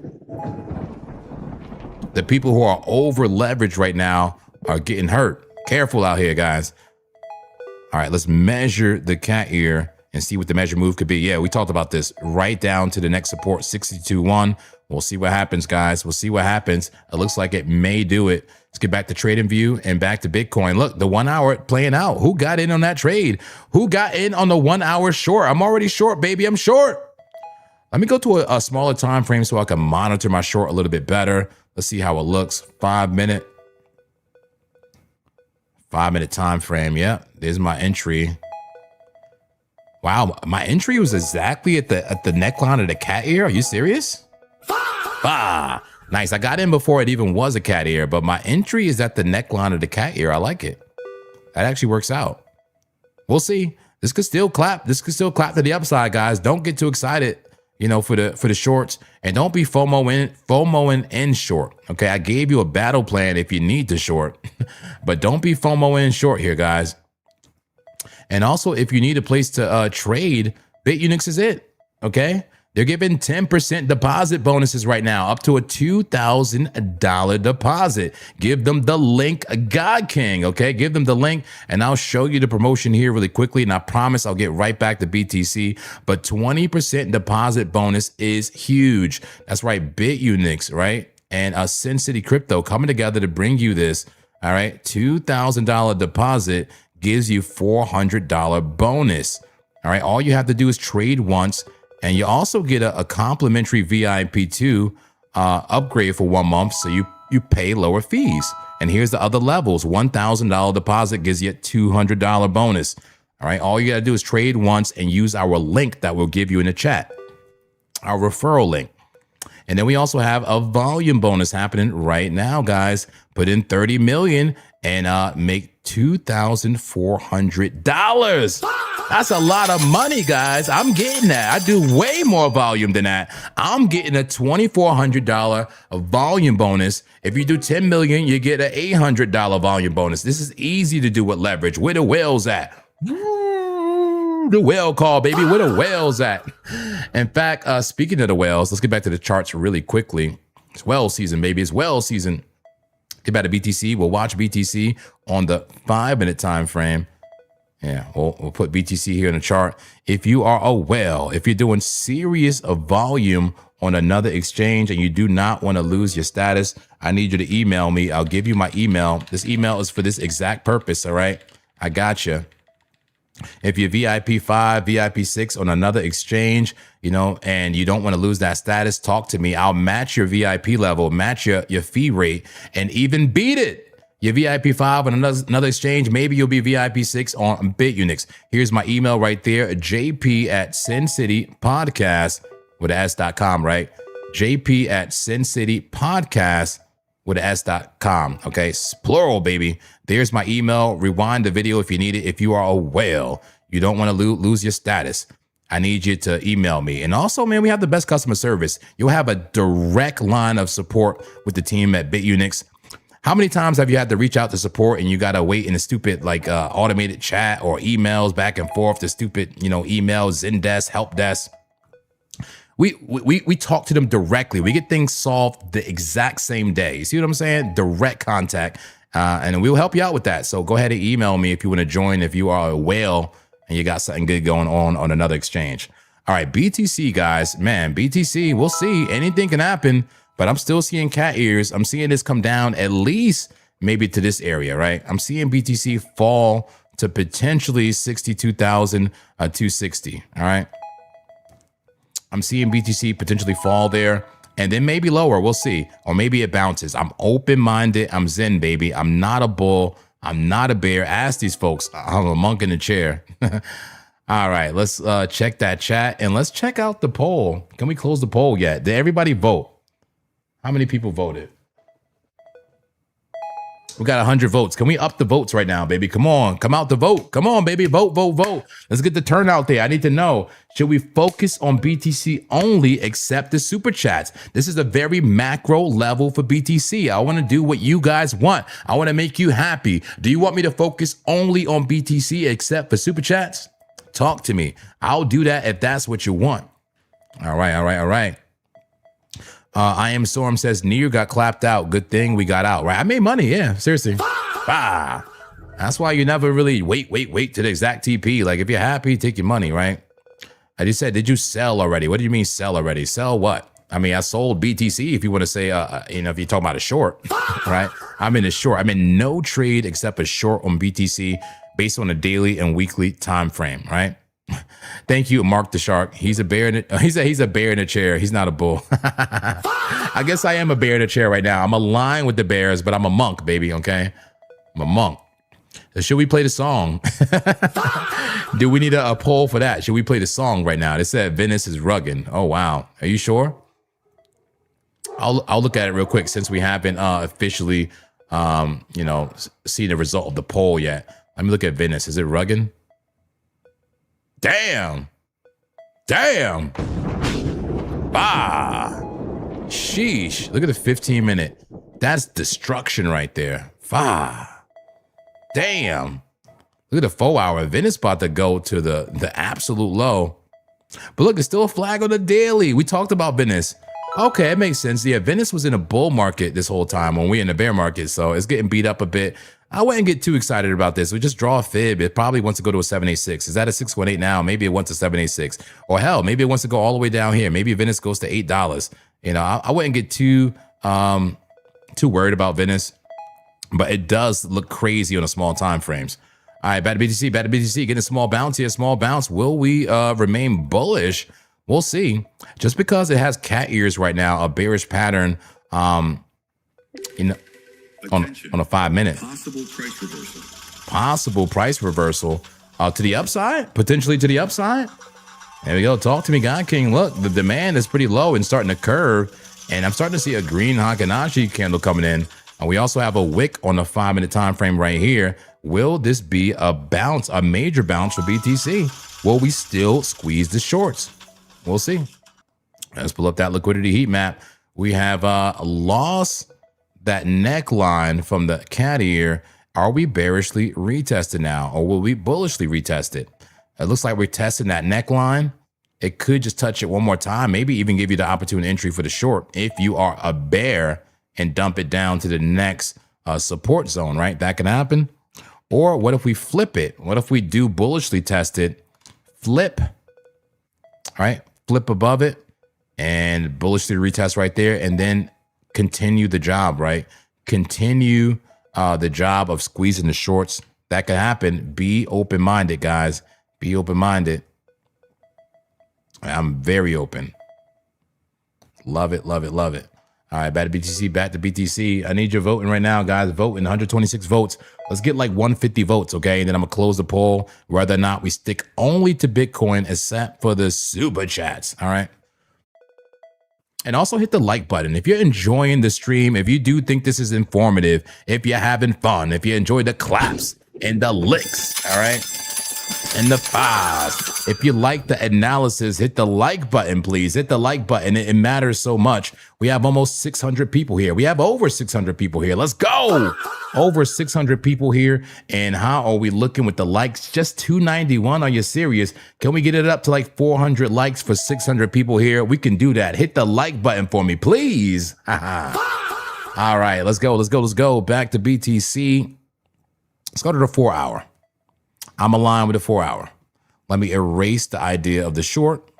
The people who are over leveraged right now are getting hurt. Careful out here, guys. All right, let's measure the cat ear and see what the measure move could be. Yeah, we talked about this. Right down to the next support, 62.1. We'll see what happens, guys. We'll see what happens. It looks like it may do it. Let's get back to trading view and back to Bitcoin. Look, the 1 hour playing out. Who got in on that trade? Who got in on the 1 hour short? I'm already short, baby. I'm short. Let me go to a smaller time frame so I can monitor my short a little bit better. Let's see how it looks. 5-minute time frame. Yeah, there's my entry. Wow, my entry was exactly at the neckline of the cat ear. Are you serious? Nice. I got in before it even was a cat ear, but my entry is at the neckline of the cat ear. I like it. That actually works out. We'll see. This could still clap. This could still clap to the upside, guys. Don't get too excited, for the shorts, and don't be FOMOing in short. Okay, I gave you a battle plan if you need to short, but don't be FOMOing in short here, guys. And also, if you need a place to trade, BitUnix is it, okay? They're giving 10% deposit bonuses right now, up to a $2,000 deposit. Give them the link, God King, okay? Give them the link, and I'll show you the promotion here really quickly, and I promise I'll get right back to BTC. But 20% deposit bonus is huge. That's right, BitUnix, right? And Sin City Crypto coming together to bring you this, all right? $2,000 deposit gives you $400 bonus. All right, all you have to do is trade once, and you also get a complimentary VIP2 upgrade for 1 month, so you pay lower fees. And here's the other levels. $1,000 deposit gives you a $200 bonus. All right. All you got to do is trade once and use our link that we'll give you in the chat, our referral link. And then we also have a volume bonus happening right now, guys. Put in 30 million and make $2,400. That's a lot of money, guys. I'm getting that. I do way more volume than that. I'm getting a $2,400 volume bonus. If you do 10 million, you get an $800 volume bonus. This is easy to do with leverage. Where the whales at? The whale call, baby. Where the whales at? In fact, speaking of the whales, let's get back to the charts really quickly. It's whale season, baby. It's whale season. Get back to BTC. We'll watch BTC on the 5-minute time frame. Yeah, we'll put BTC here in the chart. If you are a whale, if you're doing serious volume on another exchange and you do not want to lose your status, I need you to email me. I'll give you my email. This email is for this exact purpose, all right? I got you. If you're VIP 5, VIP 6 on another exchange, you know, and you don't want to lose that status, talk to me. I'll match your VIP level, match your fee rate, and even beat it. You're VIP 5 on another exchange. Maybe you'll be VIP 6 on BitUnix. Here's my email right there, jp@sincitypodcast with s.com, right? jp@sincitypodcast with s.com. Okay, it's plural, baby. There's my email. Rewind the video if you need it. If you are a whale, you don't want to lose your status, I need you to email me. And also, man, we have the best customer service. You'll have a direct line of support with the team at BitUnix. How many times have you had to reach out to support and you got to wait in a stupid automated chat or emails back and forth, the stupid, emails, Zendesk, help desk? We talk to them directly. We get things solved the exact same day. You see what I'm saying? Direct contact. And we'll help you out with that. So go ahead and email me if you want to join, if you are a whale and you got something good going on another exchange. All right, BTC, guys. Man, BTC, we'll see. Anything can happen, but I'm still seeing cat ears. I'm seeing this come down at least maybe to this area, right? I'm seeing BTC fall to potentially 62,260, all right? I'm seeing BTC potentially fall there and then maybe lower. We'll see. Or maybe it bounces. I'm open-minded. I'm zen, baby. I'm not a bull. I'm not a bear. Ask these folks. I'm a monk in a chair. All right, let's check that chat and let's check out the poll. Can we close the poll yet? Did everybody vote? How many people voted? We got 100 votes. Can we up the votes right now, baby? Come on, come out to vote. Come on, baby, vote, vote, vote. Let's get the turnout there. I need to know, should we focus on BTC only, except the super chats? This is a very macro level for BTC. I want to do what you guys want. I want to make you happy. Do you want me to focus only on BTC except for super chats? Talk to me. I'll do that if that's what you want. All right, all right, all right. I Am Storm says, Near got clapped out. Good thing we got out, right? I made money, yeah, seriously. That's why you never really wait to the exact TP. Like, if you're happy, take your money, right? I just said, did you sell already? What do you mean sell already? Sell what? I mean, I sold BTC, if you want to say, if you're talking about a short, right? I'm in a short. I'm in no trade except a short on BTC based on a daily and weekly time frame, right? Thank you, Mark the Shark. He's a bear. He's a bear in a chair. He's not a bull. I guess I am a bear in a chair right now. I'm aligned with the bears, but I'm a monk, baby. Okay, I'm a monk. So should we play the song? Do we need a poll for that? Should we play the song right now? They said Venice is rugged. Oh wow, are you sure? I'll look at it real quick since we haven't officially, seen the result of the poll yet. Let me look at Venice. Is it rugged? Damn. Damn. Sheesh. Look at the 15-minute. That's destruction right there. Damn. Look at the 4-hour. Venice about to go to the absolute low. But look, it's still a flag on the daily. We talked about Venice. Okay, it makes sense. Yeah, Venice was in a bull market this whole time when we're in the bear market, so it's getting beat up a bit. I wouldn't get too excited about this. We just draw a fib. It probably wants to go to a 786. Is that a 618 now? Maybe it wants a 786. Or hell, maybe it wants to go all the way down here. Maybe Venice goes to $8. I wouldn't get too worried about Venice, but it does look crazy on a small time frames. All right, back to BTC, getting a small bounce here, small bounce. Will we remain bullish? We'll see. Just because it has cat ears right now, a bearish pattern, on a 5-minute. Possible price reversal. Possible price reversal. To the upside, potentially to the upside. There we go. Talk to me, God King. Look, the demand is pretty low and starting to curve. And I'm starting to see a green Hakanashi candle coming in. And we also have a wick on the 5-minute time frame right here. Will this be a bounce, a major bounce for BTC? Will we still squeeze the shorts? We'll see. Let's pull up that liquidity heat map. We have lost that neckline from the cat ear. Are we bearishly retested now, or will we bullishly retest it? It looks like we're testing that neckline. It could just touch it one more time, maybe even give you the opportune entry for the short if you are a bear and dump it down to the next support zone, right? That can happen. Or what if we flip it? What if we do bullishly test it, flip, right? Flip above it and bullishly retest right there, and then continue the job, right? Continue the job of squeezing the shorts. That could happen. Be open-minded, guys. Be open-minded. I'm very open. Love it, love it, love it. All right, back to BTC, back to BTC. I need your voting right now, guys. Voting 126 votes. Let's get like 150 votes, okay? And then I'm going to close the poll, whether or not we stick only to Bitcoin except for the super chats, all right? And also hit the like button. If you're enjoying the stream, if you do think this is informative, if you're having fun, if you enjoy the claps and the licks, all right? And the fives. If you like the analysis, hit the like button, please. Hit the like button. It matters so much. We have almost 600 people here. We have over 600 people here. Let's go. Over 600 people here. And how are we looking with the likes? Just 291. Are you serious? Can we get it up to like 400 likes for 600 people here? We can do that. Hit the like button for me, please. All right, let's go. Let's go. Let's go. Back to BTC. Let's go to the 4 hour. I'm aligned with the 4 hour. Let me erase the idea of the short.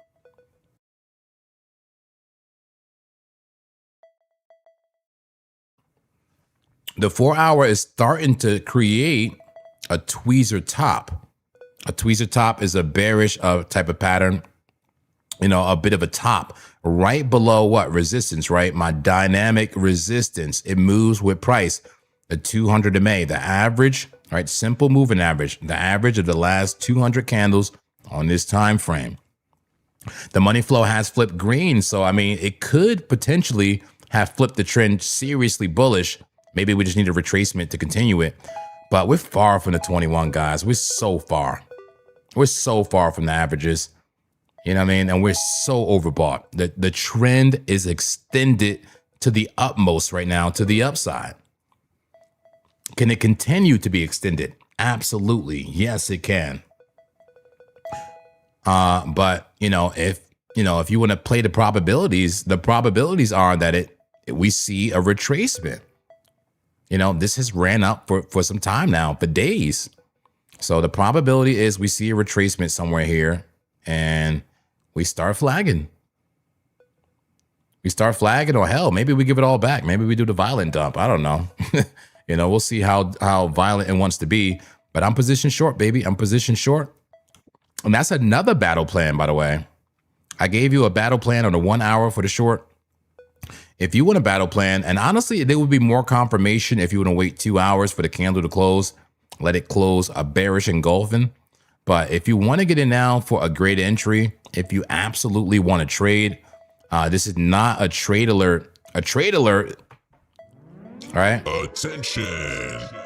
The 4 hour is starting to create a tweezer top. A tweezer top is a bearish type of pattern, you know, a bit of a top right below what? Resistance, right? My dynamic resistance. It moves with price. The 200 MA, the average, right? Simple moving average, the average of the last 200 candles on this time frame. The money flow has flipped green. So, I mean, it could potentially have flipped the trend seriously bullish. Maybe we just need a retracement to continue it. But we're far from the 21, guys. We're so far. We're so far from the averages. You know what I mean? And we're so overbought. The trend is extended to the utmost right now, to the upside. Can it continue to be extended? Absolutely. Yes, it can. But you know, if you want to play the probabilities are that we see a retracement. You know, this has ran up for some time now, for days. So the probability is we see a retracement somewhere here and we start flagging. We start flagging, or hell, maybe we give it all back. Maybe we do the violent dump. I don't know. You know, we'll see how violent it wants to be. But I'm positioned short, baby. I'm positioned short. And that's another battle plan, by the way. I gave you a battle plan on the 1 hour for the short. If you want a battle plan, and honestly, there would be more confirmation if you want to wait 2 hours for the candle to close, let it close a bearish engulfing. But if you want to get in now for a great entry, if you absolutely want to trade, this is not a trade alert. A trade alert. All right. Attention,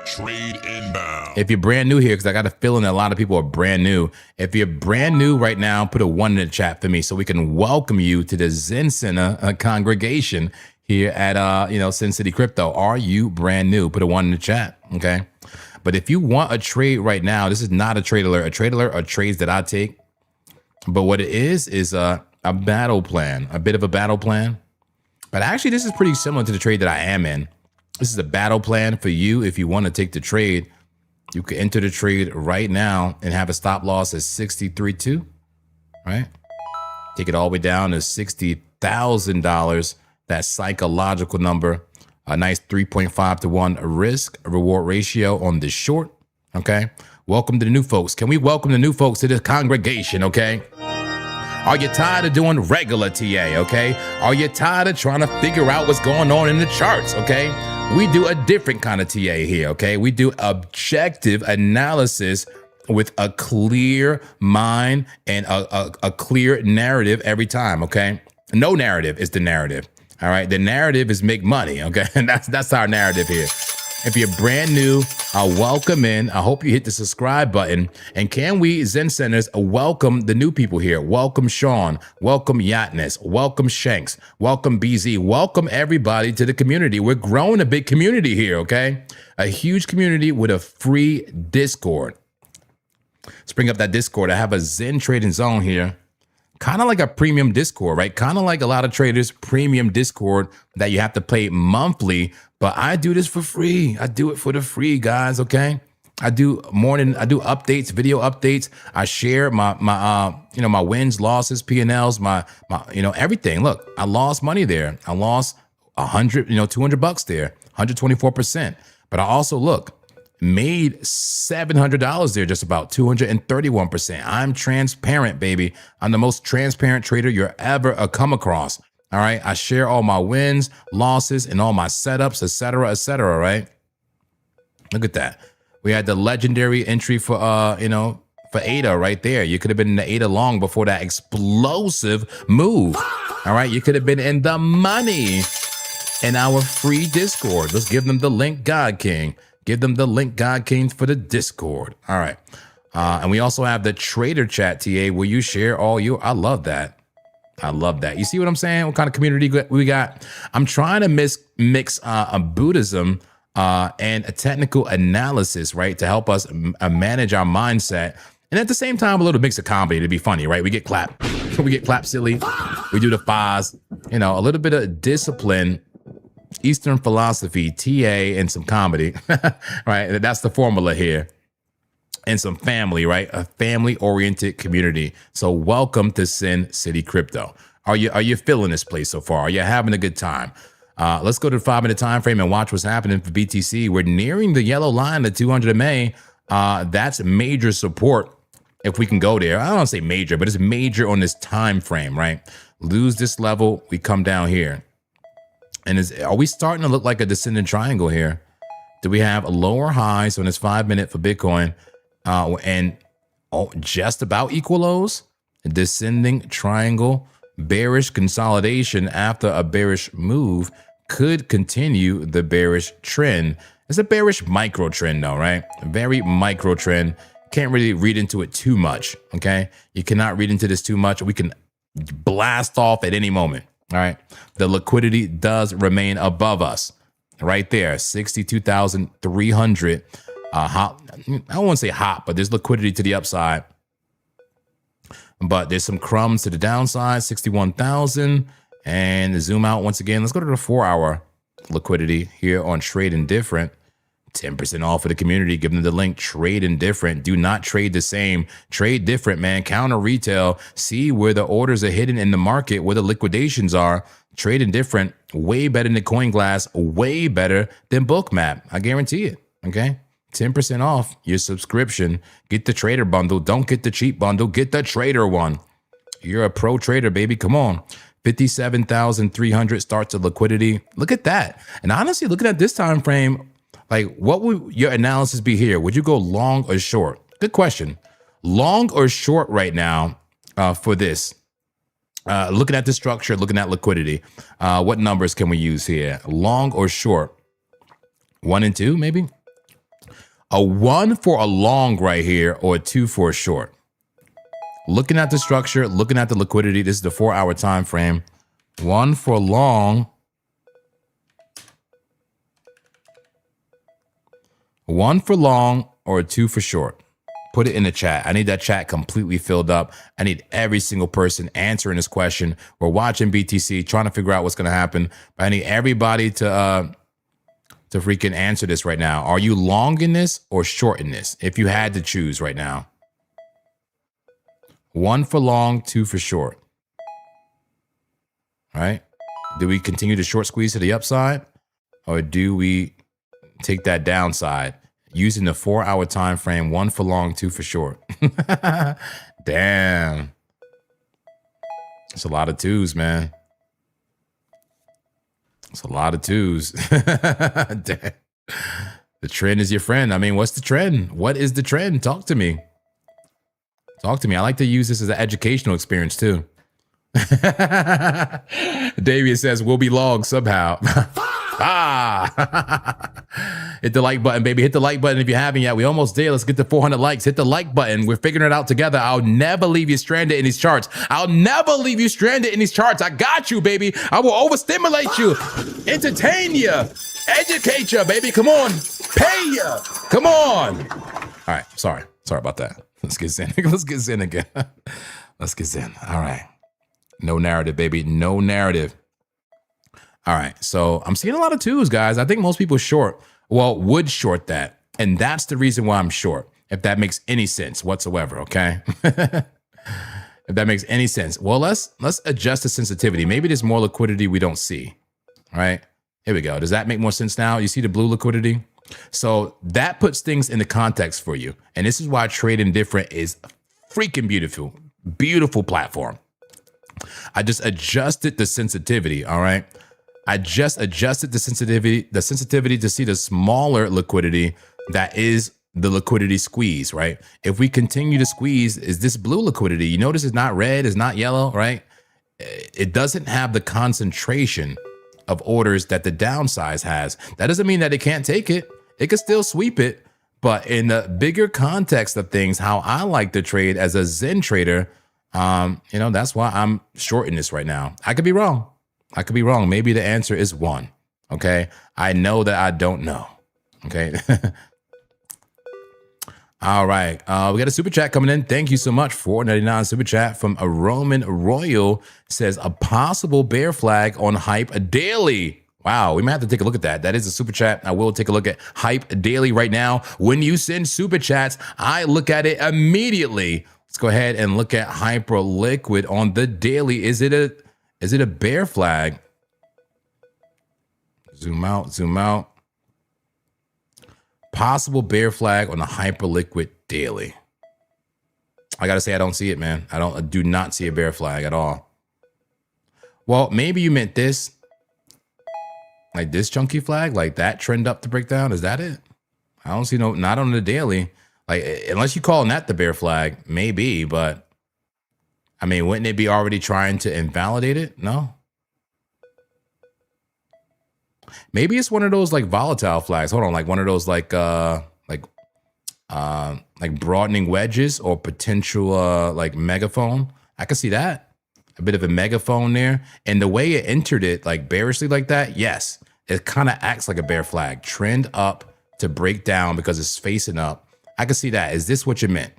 trade inbound. If you're brand new here, because I got a feeling that a lot of people are brand new. If you're brand new right now, put a 1 in the chat for me so we can welcome you to the Zen Center congregation here at Sin City Crypto. Are you brand new? Put a 1 in the chat. Okay. But if you want a trade right now, this is not a trade alert. A trade alert are trades that I take. But what it is a battle plan, a bit of a battle plan. But actually, this is pretty similar to the trade that I am in. This is a battle plan for you. If you want to take the trade, you can enter the trade right now and have a stop loss at 63.2, right? Take it all the way down to $60,000. That psychological number, a nice 3.5 to 1 risk reward ratio on the short. Okay. Welcome to the new folks. Can we welcome the new folks to this congregation? Okay. Are you tired of doing regular TA? Okay. Are you tired of trying to figure out what's going on in the charts? Okay. We do a different kind of TA here, okay? We do objective analysis with a clear mind and a clear narrative every time, okay? No narrative is the narrative, all right? The narrative is make money, okay? And that's our narrative here. If you're brand new, welcome in. I hope you hit the subscribe button. And can we, Zen Centers, welcome the new people here. Welcome Sean, welcome Yatness, welcome Shanks, welcome BZ, welcome everybody to the community. We're growing a big community here, okay? A huge community with a free Discord. Let's bring up that Discord. I have a Zen trading zone here. Kind of like a premium Discord, right? Kind of like a lot of traders' premium Discord that you have to pay monthly, but I do this for free. I do it for the free, guys, okay? I do updates, video updates. I share my my wins, losses, P&Ls, my everything. Look, I lost money there. I lost $200 there, 124%. But I also made $700 there, just about 231%. I'm transparent, baby. I'm the most transparent trader you're ever come across. All right. I share all my wins, losses, and all my setups, et cetera, right? Look at that. We had the legendary entry for for ADA right there. You could have been in the ADA long before that explosive move. All right. You could have been in the money in our free Discord. Let's give them the link, God King. Give them the link, God King, for the Discord. All right. And we also have the trader chat, TA, where you share all your, I love that. I love that. You see what I'm saying? What kind of community we got? I'm trying to mix a Buddhism and a technical analysis, right? To help us manage our mindset. And at the same time, a little mix of comedy to be funny, right? We get clapped. We get clapped silly. We do the faz, a little bit of discipline, Eastern philosophy, TA, and some comedy, right? That's the formula here. And some family, right? A family-oriented community. So welcome to Sin City Crypto. Are you feeling this place so far? Are you having a good time? Let's go to the 5-minute time frame and watch what's happening for BTC. We're nearing the yellow line, the 200 MA. That's major support if we can go there. I don't want to say major, but it's major on this time frame, right? Lose this level, we come down here. And are we starting to look like a descending triangle here? Do we have lower highs on this 5-minute for Bitcoin and just about equal lows? Descending triangle, bearish consolidation after a bearish move could continue the bearish trend. It's a bearish micro trend though, right? A very micro trend. Can't really read into it too much, okay? You cannot read into this too much. We can blast off at any moment. All right. The liquidity does remain above us right there. 62,300 hot. I don't want to say hot, but there's liquidity to the upside. But there's some crumbs to the downside, 61,000. And zoom out once again. Let's go to the 4-hour liquidity here on Trade Indifferent. 10% off for the community. Give them the link. Trade Indifferent. Do not trade the same. Trade different, man. Counter retail. See where the orders are hidden in the market, where the liquidations are. Trade Indifferent. Way better than CoinGlass. Way better than Bookmap. I guarantee it. Okay. 10% off your subscription. Get the trader bundle. Don't get the cheap bundle. Get the trader one. You're a pro trader, baby. Come on. 57,300 starts of liquidity. Look at that. And honestly, looking at this time frame, like, what would your analysis be here? Would you go long or short? Good question. Long or short right now for this? Looking at the structure, looking at liquidity, what numbers can we use here? Long or short? 1 and 2, maybe? A 1 for a long right here, or a 2 for a short? Looking at the structure, looking at the liquidity, this is the 4-hour time frame. 1 for long. 1 for long or a 2 for short. Put it in the chat. I need that chat completely filled up. I need every single person answering this question. We're watching BTC, trying to figure out what's going to happen. But I need everybody to freaking answer this right now. Are you long in this or short in this? If you had to choose right now. 1 for long, 2 for short. All right. Do we continue to short squeeze to the upside, or do we take that downside using the 4-hour time frame? 1 for long, 2 for short. Damn. It's a lot of twos, man. It's a lot of twos. Damn. The trend is your friend. I mean, what's the trend? What is the trend? Talk to me. Talk to me. I like to use this as an educational experience too. Davian says, we'll be logged somehow. Hit the like button, baby. Hit the like button if you haven't yet. We almost did. Let's get to 400 likes. Hit the like button. We're figuring it out together. I'll never leave you stranded in these charts. I'll never leave you stranded in these charts. I got you, baby. I will overstimulate you, entertain you, educate you, baby. Come on. Pay you. Come on. All right. Sorry about that. Let's get zen. Let's get zen again. Let's get zen. All right. No narrative, baby. No narrative. All right. So I'm seeing a lot of twos, guys. I think most people would short that. And that's the reason why I'm short, if that makes any sense whatsoever. Okay. If that makes any sense. Well, let's adjust the sensitivity. Maybe there's more liquidity we don't see. All right. Here we go. Does that make more sense now? You see the blue liquidity? So that puts things into context for you. And this is why Trading Different is freaking beautiful. Beautiful platform. I just adjusted the sensitivity, all right? I just adjusted the sensitivity to see the smaller liquidity that is the liquidity squeeze, right? If we continue to squeeze, is this blue liquidity? You notice it's not red, it's not yellow, right? It doesn't have the concentration of orders that the downsize has. That doesn't mean that it can't take it. It could still sweep it. But in the bigger context of things, how I like to trade as a Zen trader, that's why I'm shorting this right now. I could be wrong. Maybe the answer is 1. Okay. I know that I don't know. Okay. All right. We got a super chat coming in. Thank you so much. $4.99 super chat from a Roman Royal. Says a possible bear flag on Hype Daily. Wow, we might have to take a look at that. That is a super chat. I will take a look at Hype Daily right now. When you send super chats, I look at it immediately. Let's go ahead and look at Hyperliquid on the daily. Is it a bear flag? Zoom out. Possible bear flag on the Hyperliquid daily. I gotta say, I don't see it, man. I do not see a bear flag at all. Well, maybe you meant this. Like this chunky flag, like that trend up to break down. Is that it? I don't see not on the daily. Like, unless you calling that the bear flag, maybe, but I mean, wouldn't it be already trying to invalidate it? No. Maybe it's one of those like volatile flags. Hold on, like one of those like broadening wedges or potential like megaphone. I can see that. A bit of a megaphone there. And the way it entered it like bearishly like that, yes, it kind of acts like a bear flag. Trend up to break down because it's facing up. I can see that. Is this what you meant?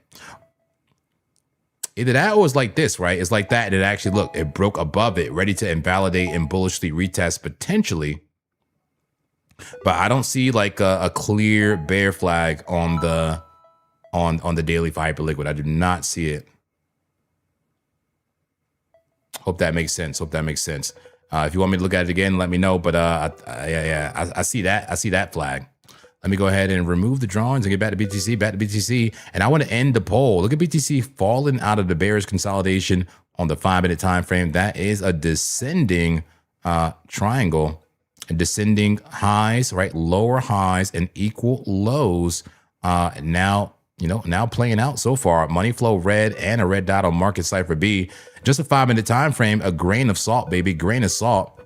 Either that or it's like this, right? It's like that. And it actually, look, it broke above it, ready to invalidate and bullishly retest potentially. But I don't see like a clear bear flag on the daily for Hyperliquid. I do not see it. Hope that makes sense. If you want me to look at it again, let me know. But I see that. I see that flag. Let me go ahead and remove the drawings and get back to BTC. And I want to end the poll. Look at BTC falling out of the bearish consolidation on the 5-minute time frame. That is a descending triangle, and descending highs, right? Lower highs and equal lows. Now playing out so far. Money flow red and a red dot on market cipher B. Just a 5-minute time frame. A grain of salt, baby. Grain of salt.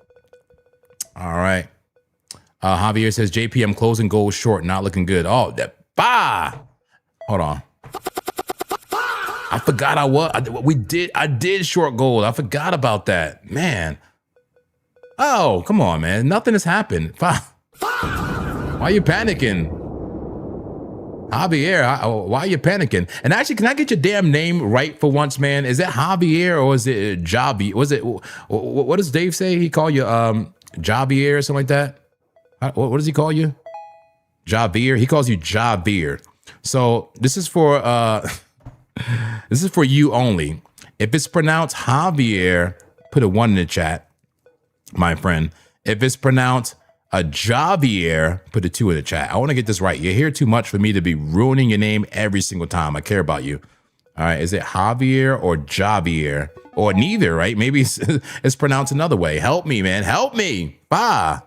All right. Javier says, JP, I'm closing gold short. Not looking good. Oh, hold on. I forgot I did short gold. I forgot about that, man. Oh, come on, man. Nothing has happened. Why are you panicking? Javier, why are you panicking? And actually, can I get your damn name right for once, man? Is it Javier or is it Javi? What does Dave say? He call you Javier or something like that? What does he call you? Javier. He calls you Javier. So this is for you only. If it's pronounced Javier, put a 1 in the chat, my friend. If it's pronounced Javier, put a 2 in the chat. I want to get this right. You're here too much for me to be ruining your name every single time. I care about you. All right. Is it Javier or Javier? Or neither, right? Maybe it's pronounced another way. Help me, man. Help me. Bah.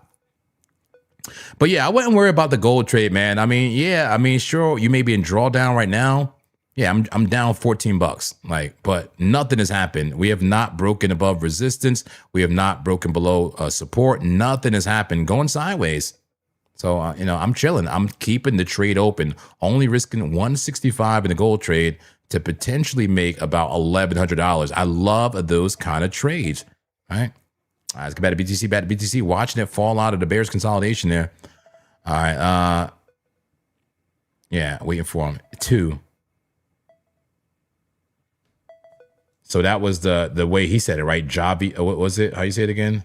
But yeah, I wouldn't worry about the gold trade, man. I mean, sure, you may be in drawdown right now. Yeah, I'm down 14 bucks. Like, but nothing has happened. We have not broken above resistance. We have not broken below support. Nothing has happened. Going sideways. So, you know, I'm chilling. I'm keeping the trade open, only risking 165 in the gold trade to potentially make about $1,100. I love those kind of trades. All right. All right, let's get back to BTC. Back to BTC. Watching it fall out of the bears consolidation there. All right. Yeah, waiting for him. 2. So that was the way he said it, right? Javier. What was it? How you say it again?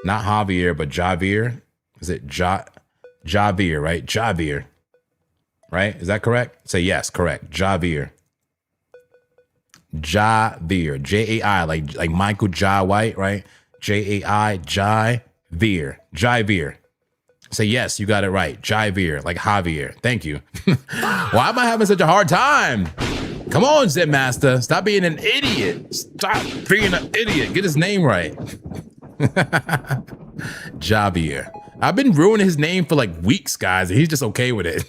Not Javier, but Javier. Is it Javier, right? Javier. Right? Is that correct? Say yes, correct. Javier. Javier. J-A-I, like Michael Jai White, right? J-A-I, Javier. Javier. Say yes, you got it right. Javier, like Javier. Thank you. Why am I having such a hard time? Come on, Zen Master. Stop being an idiot. Stop being an idiot. Get his name right. Javier. I've been ruining his name for like weeks, guys, and he's just okay with it.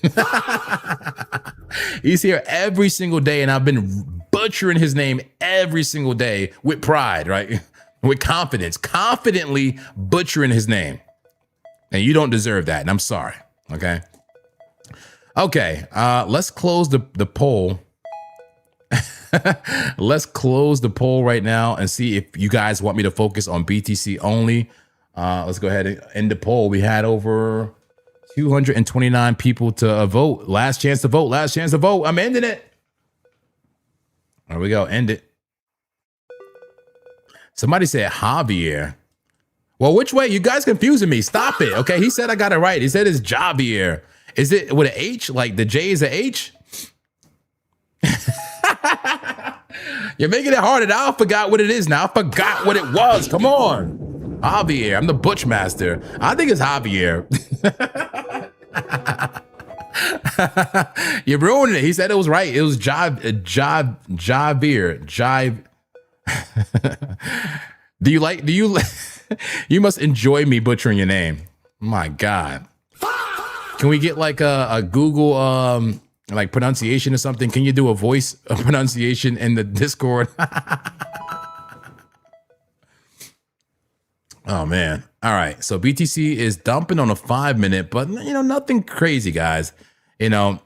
He's here every single day, and I've been butchering his name every single day with pride, right? With confidence. Confidently butchering his name. And you don't deserve that, and I'm sorry, okay? Okay, let's close the poll. Let's close the poll right now and see if you guys want me to focus on BTC only. Let's go ahead and end the poll. We had over 229 people to vote. Last chance to vote. Last chance to vote. I'm ending it. There we go. End it. Somebody said Javier. Well, which way? You guys confusing me. Stop it. Okay. He said I got it right. He said it's Javier. Is it with an H? Like the J is an H? You're making it hard, and I forgot what it is now. I forgot what it was. Come on. Javier. I'm the Butch Master. I think it's Javier. You're ruining it. He said it was right. It was Javier. Do you you must enjoy me butchering your name. My God. Can we get like a Google like pronunciation or something? Can you do a voice pronunciation in the Discord? Oh man. All right. So BTC is dumping on a 5-minute, but you know, nothing crazy, guys. You know,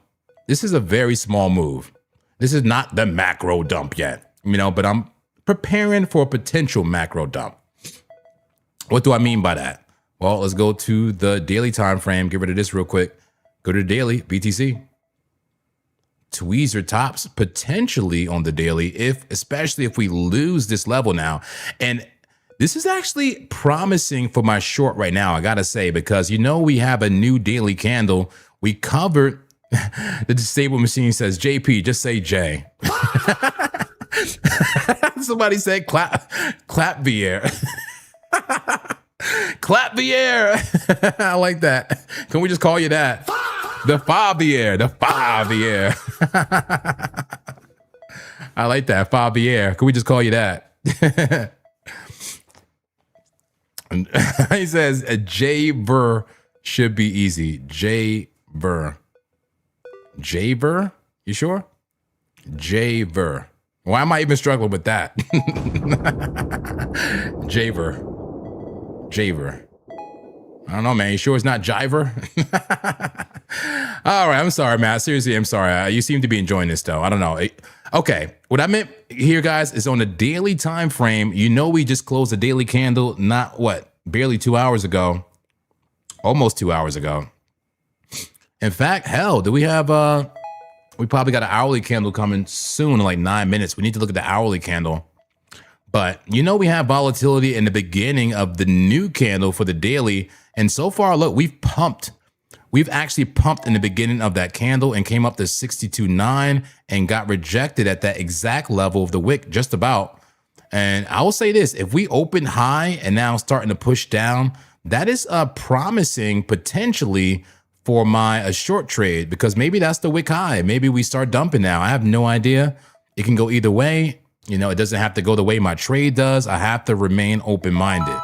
this is a very small move. This is not the macro dump yet, you know, but I'm preparing for a potential macro dump. What do I mean by that? Well, let's go to the daily time frame. Get rid of this real quick. Go to the daily BTC. Tweezer tops potentially on the daily, especially if we lose this level now. And this is actually promising for my short right now, I gotta say, because you know we have a new daily candle. We covered the disabled machine says JP, just say J. Somebody said clap Vier. Clap Vier. I like that. Can we just call you that? The Favier. The Favier. I like that. Favier. Can we just call you that? He says J-Ver should be easy. J-Ver. J-Ver? You sure? J-Ver. Why am I even struggling with that? J-Ver. J-Ver. I don't know, man. You sure it's not Jiver? All right. I'm sorry, Matt. Seriously, I'm sorry. You seem to be enjoying this, though. I don't know. Okay. What I meant here, guys, is on the daily time frame. You know, we just closed a daily candle, not what? Barely 2 hours ago. Almost 2 hours ago. In fact, hell, do we have we probably got an hourly candle coming soon in like 9 minutes. We need to look at the hourly candle. But you know, we have volatility in the beginning of the new candle for the daily. And so far, look, we've pumped. We've actually pumped in the beginning of that candle and came up to 62.9 and got rejected at that exact level of the wick, just about. And I will say this, if we open high and now starting to push down, that is promising potentially for my short trade, because maybe that's the wick high. Maybe we start dumping now. I have no idea. It can go either way. You know, it doesn't have to go the way my trade does. I have to remain open-minded.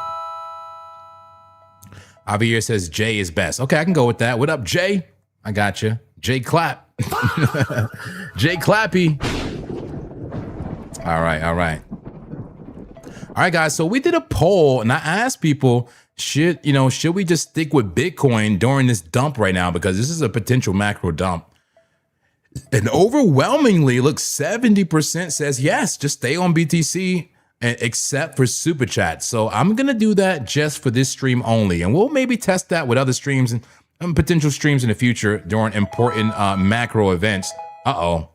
Javier says Jay is best. Okay, I can go with that. What up, Jay? I got you. Jay Clap. Jay Clappy. All right, all right. All right, guys. So we did a poll and I asked people, should we just stick with Bitcoin during this dump right now? Because this is a potential macro dump. And overwhelmingly, look, 70% says yes, just stay on BTC, except for Super Chat. So I'm going to do that just for this stream only. And we'll maybe test that with other streams and potential streams in the future during important macro events. Uh-oh.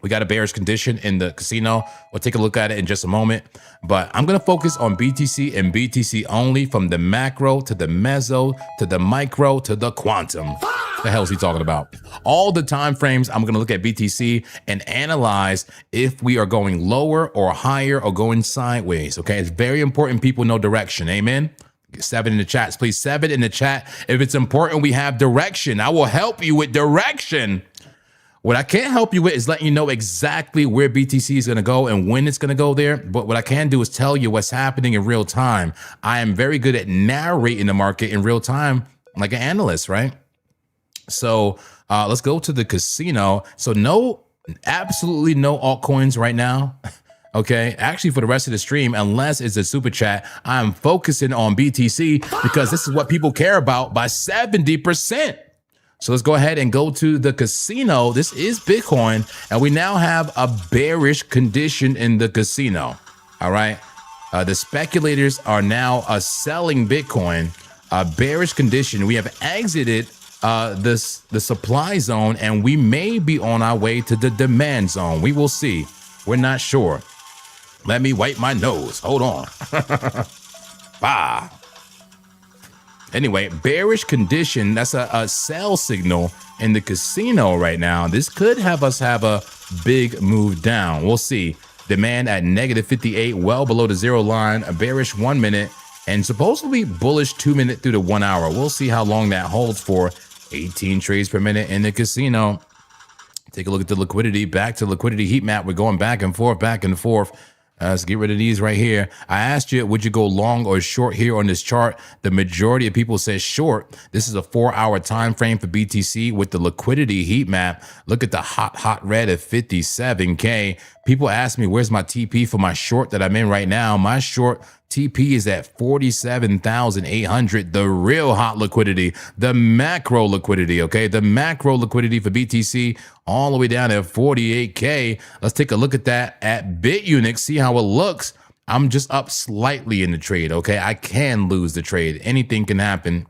We got a bearish condition in the casino. We'll take a look at it in just a moment. But I'm going to focus on BTC and BTC only, from the macro to the meso to the micro to the quantum. The hell is he talking about? All the time frames, I'm going to look at BTC and analyze if we are going lower or higher or going sideways. Okay, it's very important people know direction. Amen. 7 in the chats, please. 7 in the chat. If it's important, we have direction. I will help you with direction. What I can't help you with is letting you know exactly where BTC is going to go and when it's going to go there. But what I can do is tell you what's happening in real time. I am very good at narrating the market in real time, like an analyst, right? So let's go to the casino. So absolutely no altcoins right now. Okay, actually for the rest of the stream, unless it's a super chat, I'm focusing on BTC because this is what people care about by 70%. So let's go ahead and go to the casino. This is Bitcoin, and we now have a bearish condition in the casino. All right. The speculators are now selling Bitcoin, a bearish condition. We have exited the supply zone, and we may be on our way to the demand zone. We will see. We're not sure. Let me wipe my nose. Hold on. Bah. Anyway, bearish condition, that's a sell signal in the casino right now. This could have us have a big move down. We'll see. Demand at -58, well below the zero line, a bearish 1 minute, and supposedly bullish 2 minute through the 1 hour. We'll see how long that holds for. 18 trades per minute in the casino. Take a look at the liquidity. Back to liquidity heat map. We're going back and forth, back and forth. Let's get rid of these right here. I asked you, would you go long or short here on this chart? The majority of people said short. This is a 4-hour time frame for BTC with the liquidity heat map. Look at the hot red at 57K. People ask me, where's my TP for my short that I'm in right now? My short TP is at 47,800. The real hot liquidity, the macro liquidity, okay? The macro liquidity for BTC all the way down at 48K. Let's take a look at that at BitUnix, see how it looks. I'm just up slightly in the trade, okay? I can lose the trade. Anything can happen.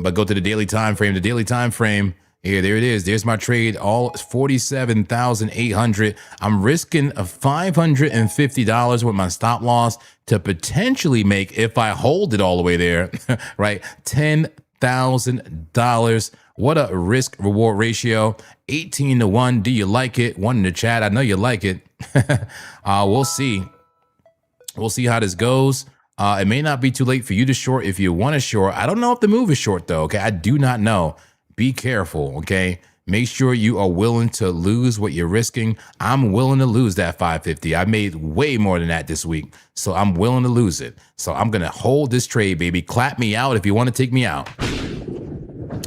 But go to the daily time frame. The daily time frame, here, there it is. There's my trade, all 47,800. I'm risking a $550 with my stop loss to potentially make, if I hold it all the way there, right, $10,000. What a risk reward ratio, 18-1. Do you like it? One in the chat. I know you like it. We'll see. We'll see how this goes. It may not be too late for you to short if you want to short. I don't know if the move is short though. Okay, I do not know. Be careful, okay? Make sure you are willing to lose what you're risking. I'm willing to lose that 550. I made way more than that this week, so I'm willing to lose it. So I'm going to hold this trade, baby. Clap me out if you want to take me out.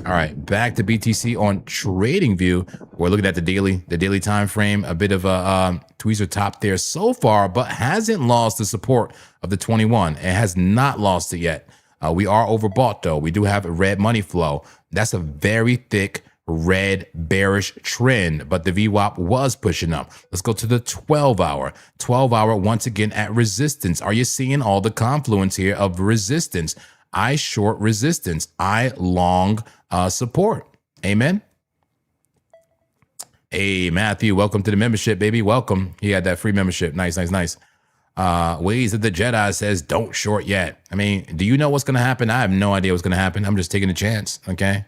All right, back to BTC on Trading View. We're looking at the daily time frame. A bit of a tweezer top there so far, but hasn't lost the support of the 21. It has not lost it yet. We are overbought, though. We do have a red money flow. That's a very thick red bearish trend, but the VWAP was pushing up. Let's go to the 12-hour. 12-hour once again at resistance. Are you seeing all the confluence here of resistance? I short resistance. I long support. Amen. Hey, Matthew, welcome to the membership, baby. Welcome. He had that free membership. Nice, nice, nice. Ways of the Jedi says don't short yet. I mean, do you know what's going to happen? I have no idea what's going to happen. I'm just taking a chance. Okay.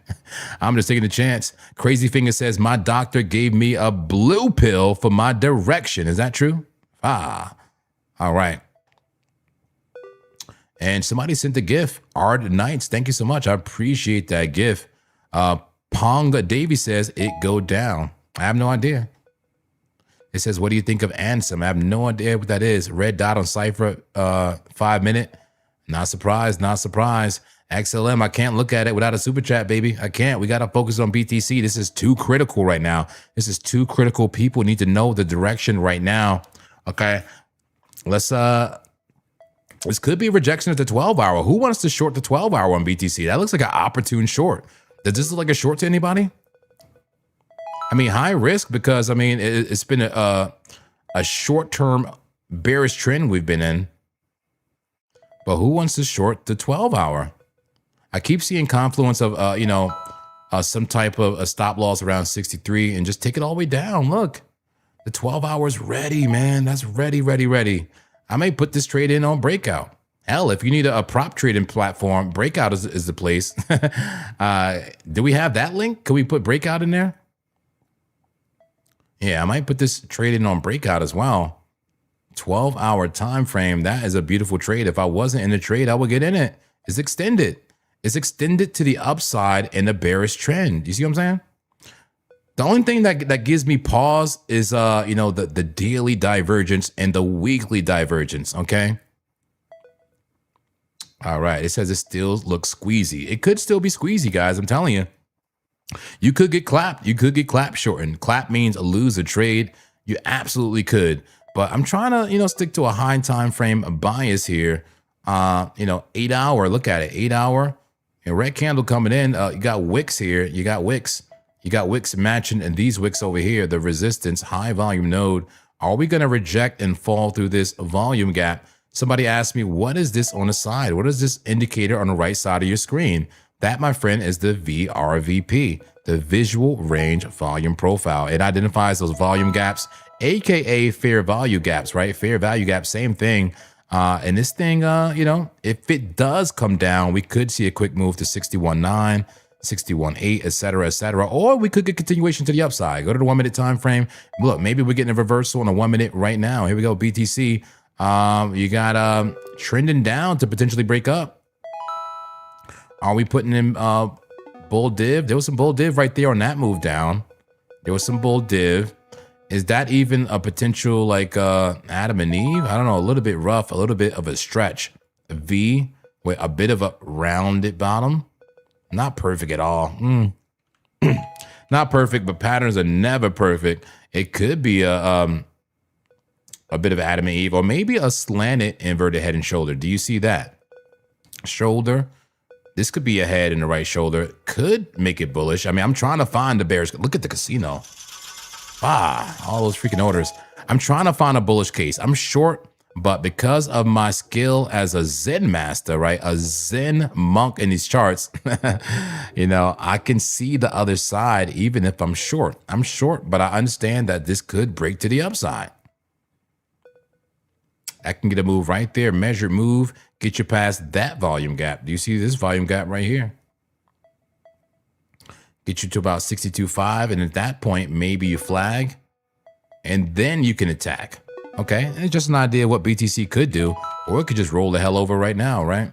I'm just taking a chance. Crazy Finger says my doctor gave me a blue pill for my direction. Is that true? All right. And somebody sent a GIF. Ard Knights. Thank you so much. I appreciate that GIF. Ponga Davy says it go down. I have no idea. It says, what do you think of Ansem? I have no idea what that is. Red dot on Cypher, 5 minute. Not surprised, not surprised. XLM, I can't look at it without a super chat, baby. I can't. We got to focus on BTC. This is too critical right now. This is too critical. People need to know the direction right now. Okay. Let's, this could be a rejection at the 12-hour. Who wants to short the 12-hour on BTC? That looks like an opportune short. Does this look like a short to anybody? I mean, high risk because, I mean, it's been a short-term bearish trend we've been in. But who wants to short the 12-hour? I keep seeing confluence of, you know, some type of a stop loss around 63 and just take it all the way down. Look, the 12-hour is ready, man. That's ready, ready, ready. I may put this trade in on breakout. Hell, if you need a prop trading platform, breakout is the place. Do we have that link? Can we put breakout in there? Yeah, I might put this trade in on breakout as well. 12-hour time frame. That is a beautiful trade. If I wasn't in the trade, I would get in it. It's extended. It's extended to the upside in a bearish trend. You see what I'm saying? The only thing that gives me pause is you know, the daily divergence and the weekly divergence. Okay. All right. It says it still looks squeezy. It could still be squeezy, guys. I'm telling you. You could get clapped. You could get clap shortened. Clap means lose a trade. You absolutely could. But I'm trying to, you know, stick to a high time frame bias here. You know, 8 hour. Look at it. 8 hour. And red candle coming in. You got wicks here. You got wicks. You got wicks matching, and these wicks over here, the resistance, high volume node. Are we going to reject and fall through this volume gap? Somebody asked me, what is this on the side? What is this indicator on the right side of your screen? That, my friend, is the VRVP, the visual range volume profile. It identifies those volume gaps, aka fair value gaps, right? Fair value gaps, same thing. And this thing, you know, if it does come down, we could see a quick move to 61.9, 61.8, et cetera, or we could get continuation to the upside. Go to the 1 minute time frame. Look, maybe we're getting a reversal on a 1 minute right now. Here we go, BTC. You got trending down to potentially break up. Are we putting in bull div? There was some bull div right there on that move down. There was some bull div. Is that even a potential like Adam and Eve? I don't know, a little bit rough, a little bit of a stretch. A V with a bit of a rounded bottom. Not perfect at all. Not perfect, but patterns are never perfect. It could be a bit of Adam and Eve, or maybe a slanted inverted head and shoulder. Do you see that? Shoulder. This could be a head and the right shoulder. Could make it bullish. I mean, I'm trying to find the bears. Look at the casino. All those freaking orders. I'm trying to find a bullish case. I'm short, but because of my skill as a Zen master, right? A Zen monk in these charts, you know, I can see the other side even if I'm short. I'm short, but I understand that this could break to the upside. I can get a move right there, measured move, get you past that volume gap. Do you see this volume gap right here? Get you to about 62.5, and at that point, maybe you flag, and then you can attack. Okay, and it's just an idea of what BTC could do, or it could just roll the hell over right now, right?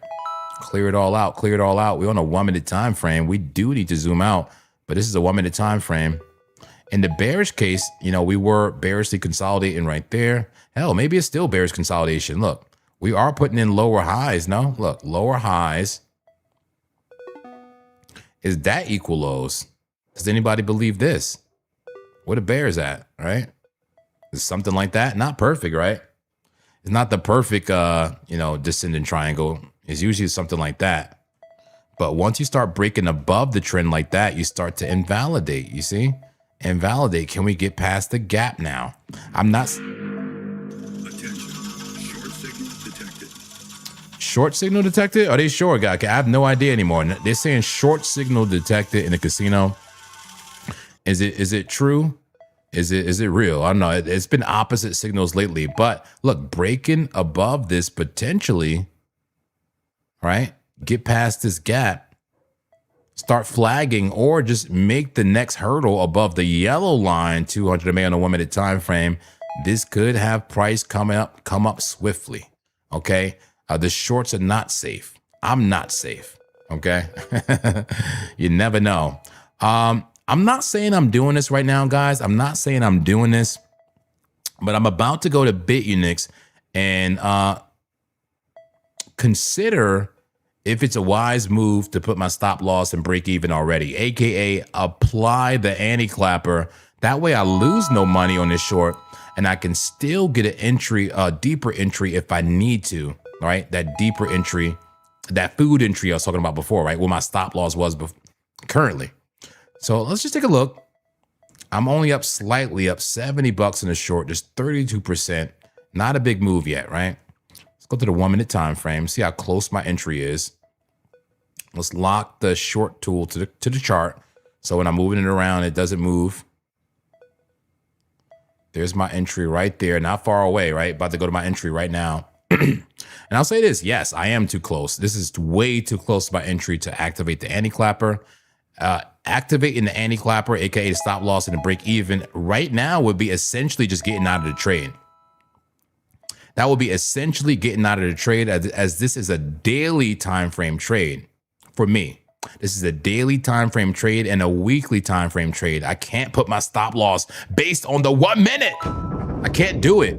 Clear it all out, clear it all out. We're on a 1 minute time frame. We do need to zoom out, but this is a 1 minute time frame. In the bearish case, you know, we were bearishly consolidating right there. Hell, maybe it's still bearish consolidation. Look, we are putting in lower highs. No, look, lower highs. Is that equal lows? Does anybody believe this? Where the bears at, right? Is something like that? Not perfect, right? It's not the perfect, you know, descending triangle. It's usually something like that. But once you start breaking above the trend like that, you start to invalidate, you see? Invalidate. Can we get past the gap now? I'm not... Attention. Short signal detected. Short signal detected? Are they sure, guy? I have no idea anymore. They're saying short signal detected in the casino. Is it true? Is it real? I don't know. It's been opposite signals lately. But look, breaking above this potentially, right? Get past this gap. Start flagging, or just make the next hurdle above the yellow line, 200 MA on a 1 minute time frame. This could have price come up swiftly. Okay, the shorts are not safe. I'm not safe. Okay, you never know. I'm not saying I'm doing this right now, guys. I'm not saying I'm doing this, but I'm about to go to BitUnix and consider if it's a wise move to put my stop loss and break even already, aka apply the anti-clapper. That way I lose no money on this short and I can still get an entry, a deeper entry if I need to, right? That deeper entry, that food entry I was talking about before, right? Where my stop loss was currently. So let's just take a look. I'm only up slightly, up 70 bucks in the short, just 32%. Not a big move yet, right? Let's go to the 1 minute time frame, see how close my entry is. Let's lock the short tool to the chart. So when I'm moving it around, it doesn't move. There's my entry right there, not far away, right? About to go to my entry right now. And I'll say this, yes, I am too close. This is way too close to my entry to activate the anti-clapper. Activating the anti-clapper, aka the stop loss and the break even right now would be essentially just getting out of the trade. That would be essentially getting out of the trade as this is a daily time frame trade for me. This is a daily time frame trade and a weekly time frame trade. I can't put my stop loss based on the 1 minute. I can't do it.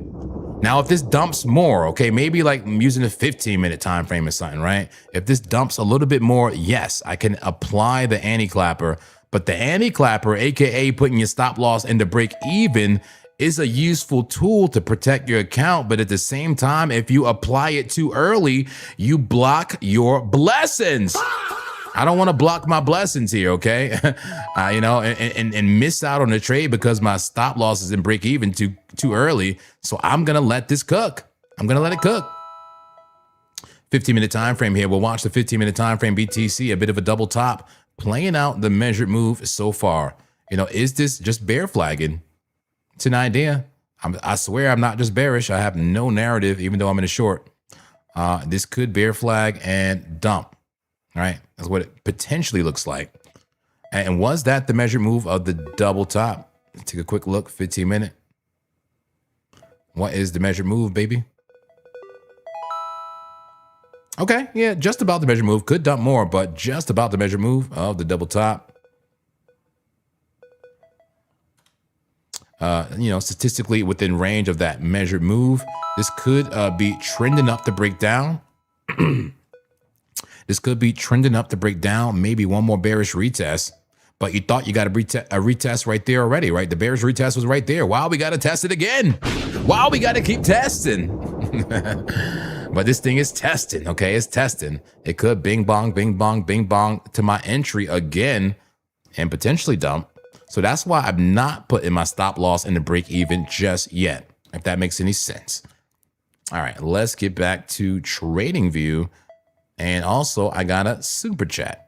Now, if this dumps more, okay, maybe like I'm using a 15-minute time frame or something, right? If this dumps a little bit more, yes, I can apply the anti-clapper. But the anti-clapper, aka putting your stop loss into break even, is a useful tool to protect your account. But at the same time, if you apply it too early, you block your blessings. I don't want to block my blessings here, okay? You know, and miss out on the trade because my stop loss is in break even too early. So I'm gonna let this cook. I'm gonna let it cook. 15-minute time frame here. We'll watch the 15-minute time frame BTC, a bit of a double top, playing out the measured move so far. You know, is this just bear flagging? It's an idea. I swear I'm not just bearish. I have no narrative, even though I'm in a short. This could bear flag and dump. All right, that's what it potentially looks like. And was that the measured move of the double top? Let's take a quick look, 15-minute. What is the measured move, baby? Okay, yeah, just about the measured move. Could dump more, but just about the measured move of the double top. You know, statistically within range of that measured move. This could be trending up to break down. This could be trending up to break down, maybe one more bearish retest. But you thought you got a retest right there already, right? The bearish retest was right there. Wow, we got to test it again. Wow, we got to keep testing. But this thing is testing, okay? It's testing. It could bing bong, bing bong, bing bong to my entry again and potentially dump. So that's why I'm not putting my stop loss in the break even just yet, if that makes any sense. All right, let's get back to trading view. And also, I got a super chat.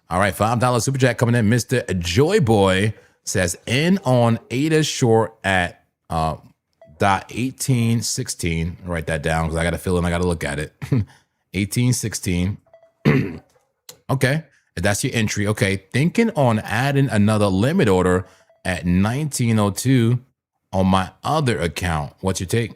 All right, $5 super chat coming in. Mr. Joy Boy says, in on ADA short at .1816. Write that down because I got a feeling I got to look at it. 1816. Okay, if that's your entry. Okay, thinking on adding another limit order at 1902 on my other account. What's your take?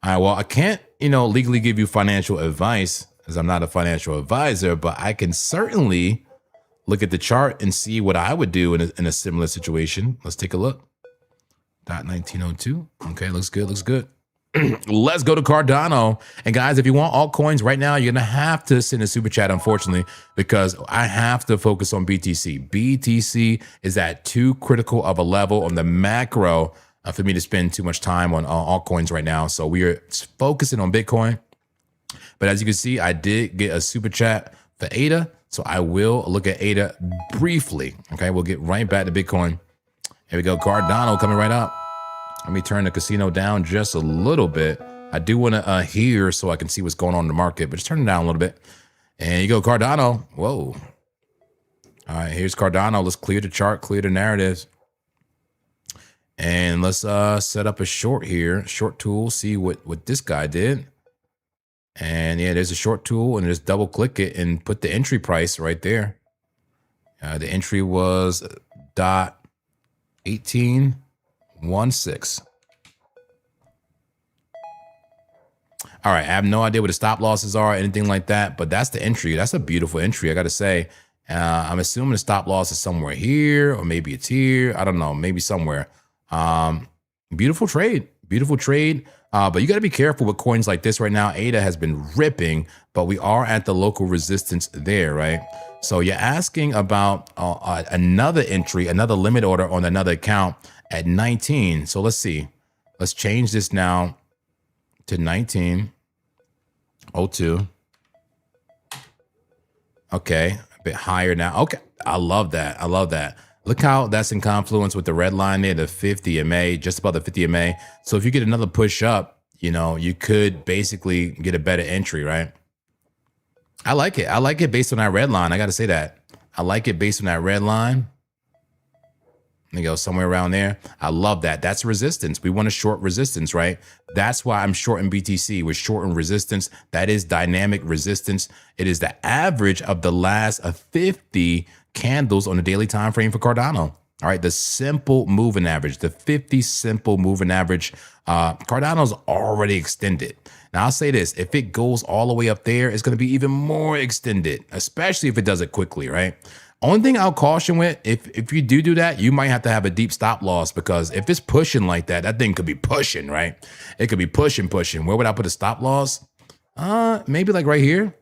All right, well, I can't, you know, legally give you financial advice as I'm not a financial advisor, but I can certainly look at the chart and see what I would do in a similar situation. Let's take a look. .1902. Okay, looks good, looks good. Let's go to Cardano. And guys, if you want altcoins right now, you're going to have to send a super chat, unfortunately, because I have to focus on BTC. BTC is at too critical of a level on the macro for me to spend too much time on altcoins right now. So we are focusing on Bitcoin. But as you can see, I did get a super chat for ADA. So I will look at ADA briefly. Okay, we'll get right back to Bitcoin. Here we go. Cardano coming right up. Let me turn the casino down just a little bit. I do want to hear so I can see what's going on in the market, but just turn it down a little bit. And you go, Cardano. Whoa. All right, here's Cardano. Let's clear the chart, clear the narratives. And let's set up a short here, short tool, see what this guy did. And yeah, there's a short tool and just double click it and put the entry price right there. The entry was .1816. All right, I have no idea what the stop losses are or anything like that, but that's the entry. That's a beautiful entry, I got to say. I'm assuming the stop loss is somewhere here, or maybe it's here. I don't know, maybe somewhere. Beautiful trade, beautiful trade. But you got to be careful with coins like this right now. ADA has been ripping, but we are at the local resistance there, right? So you're asking about another entry, another limit order on another account at 19. So let's see. Let's change this now to 1902. Okay, a bit higher now. Okay, I love that. I love that. Look how that's in confluence with the red line there, the 50 MA, just about the 50 MA. So if you get another push up, you know, you could basically get a better entry, right? I like it. I like it based on that red line. I got to say that. I like it based on that red line. Let me go somewhere around there. I love that. That's resistance. We want to short resistance, right? That's why I'm shorting BTC. We're shorting resistance. That is dynamic resistance. It is the average of the last 50 candles on the daily time frame for Cardano. All right, the simple moving average, the 50 simple moving average. Cardano's already extended. Now I'll say this: if it goes all the way up there, it's going to be even more extended, especially if it does it quickly, right? Only thing I'll caution with, if you do that, you might have to have a deep stop loss, because if it's pushing like that, that thing could be pushing, right? It could be pushing. Where would I put a stop loss? Maybe like right here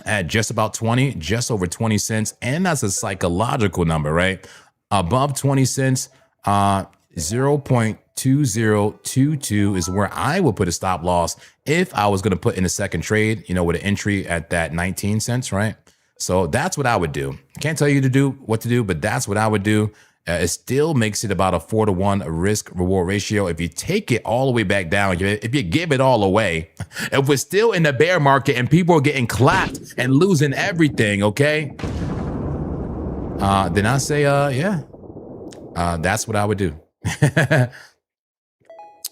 at just about 20, just over 20 cents. And that's a psychological number, right? Above 20 cents, 0.2022 is where I would put a stop loss if I was going to put in a second trade, you know, with an entry at that 19 cents, right? So that's what I would do. Can't tell you to do what to do, but that's what I would do. It still makes it about a 4-to-1 risk reward ratio. If you take it all the way back down, if you give it all away, if we're still in the bear market and people are getting clapped and losing everything, okay? Then I say, that's what I would do.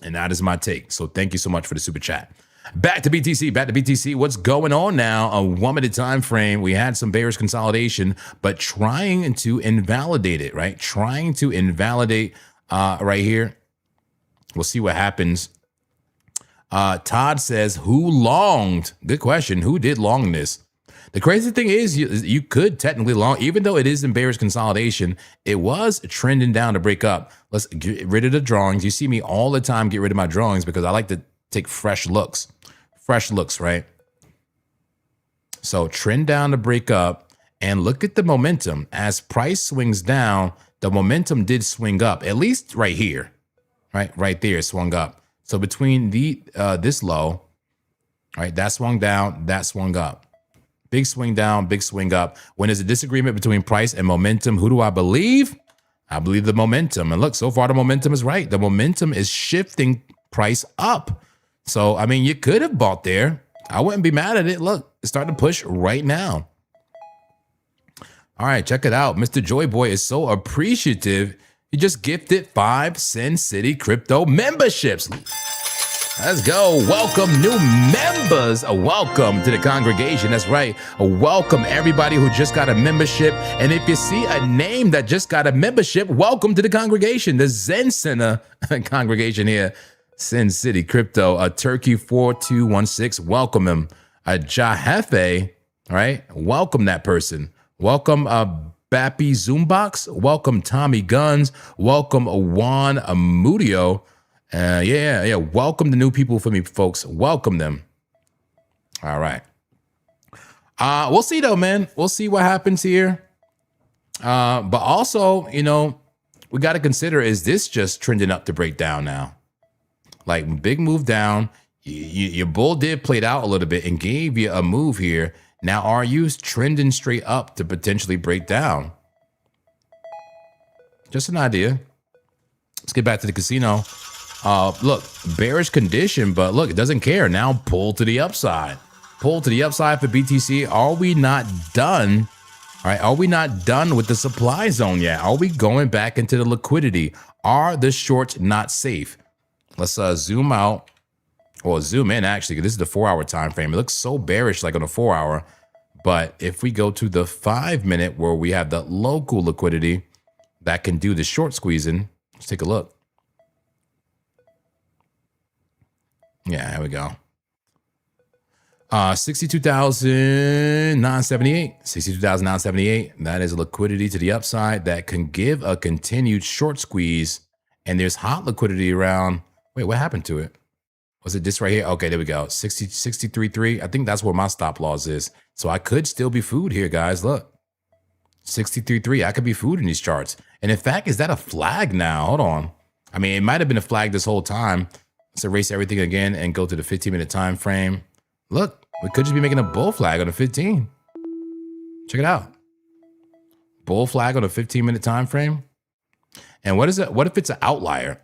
And that is my take. So thank you so much for the super chat. Back to BTC. What's going on now? A 1 minute time frame. We had some bearish consolidation, but trying to invalidate it, right? Trying to invalidate right here. We'll see what happens. Todd says, who longed? Good question. Who did long this? The crazy thing is you could technically long, even though it is in bearish consolidation, it was trending down to break up. Let's get rid of the drawings. You see me all the time get rid of my drawings because I like to take fresh looks, right? So trend down to break up, and look at the momentum. As price swings down, the momentum did swing up, at least right here, right there it swung up. So between the this low, right, that swung down, that swung up. Big swing down, big swing up. When there's a disagreement between price and momentum, who do I believe? I believe the momentum. And look, so far the momentum is right. The momentum is shifting price up. So, I mean, you could have bought there. I wouldn't be mad at it. Look, it's starting to push right now. All right, check it out. Mr. Joy Boy is so appreciative. He just gifted 5 Sin City crypto memberships. Let's go. Welcome new members. Welcome to the congregation. That's right. Welcome everybody who just got a membership. And if you see a name that just got a membership, welcome to the congregation, the Zen Center congregation here. Sin City Crypto, a Turkey 4216. Welcome him. A Jahefe, right? Welcome that person. Welcome Bappy Zoombox. Welcome Tommy Guns. Welcome Juan Amudio. Yeah. Welcome the new people for me, folks. Welcome them. All right. We'll see though, man. We'll see what happens here. But also, you know, we got to consider, is this just trending up to break down now? Like big move down. Your bull did played out a little bit and gave you a move here. Now, are you trending straight up to potentially break down? Just an idea. Let's get back to the casino. Look, bearish condition, but look, it doesn't care. Now pull to the upside. Pull to the upside for BTC. Are we not done? All right, are we not done with the supply zone yet? Are we going back into the liquidity? Are the shorts not safe? Let's zoom out, or zoom in actually, because this is the 4-hour time frame. It looks so bearish like on a 4-hour. But if we go to the 5-minute where we have the local liquidity that can do the short squeezing, let's take a look. Yeah, here we go. 62,978. 62,978. That is liquidity to the upside that can give a continued short squeeze. And there's hot liquidity around. Wait, what happened to it? Was it this right here? Okay, there we go. 63.3. I think that's where my stop loss is. So I could still be food here, guys. Look, 63.3. I could be food in these charts. And in fact, is that a flag now? Hold on. I mean, it might have been a flag this whole time. Let's erase everything again and go to the 15-minute time frame. Look, we could just be making a bull flag on the 15. Check it out. Bull flag on a 15-minute time frame. And what is it? What if it's an outlier?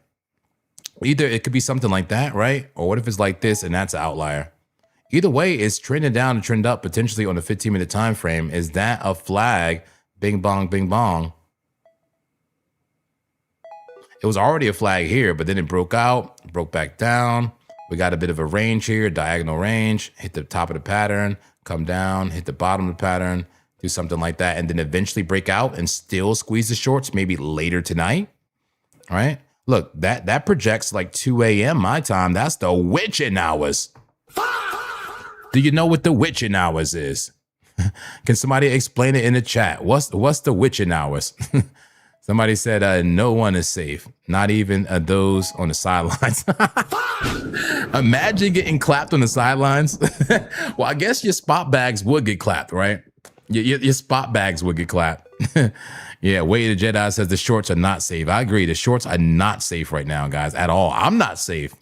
Either it could be something like that, right? Or what if it's like this and that's an outlier? Either way, it's trending down and trend up potentially on the 15-minute time frame. Is that a flag? Bing bong, bing bong. It was already a flag here, but then it broke out, broke back down. We got a bit of a range here, diagonal range, hit the top of the pattern, come down, hit the bottom of the pattern, do something like that, and then eventually break out and still squeeze the shorts maybe later tonight. All right. Look, that projects like 2 a.m. my time. That's the witching hours. Do you know what the witching hours is? Can somebody explain it in the chat? What's the witching hours? Somebody said no one is safe, not even those on the sidelines. Imagine getting clapped on the sidelines. Well, I guess your spot bags would get clapped, right? Your spot bags would get clapped. Yeah, Way the Jedi says the shorts are not safe. I agree. The shorts are not safe right now, guys, at all. I'm not safe.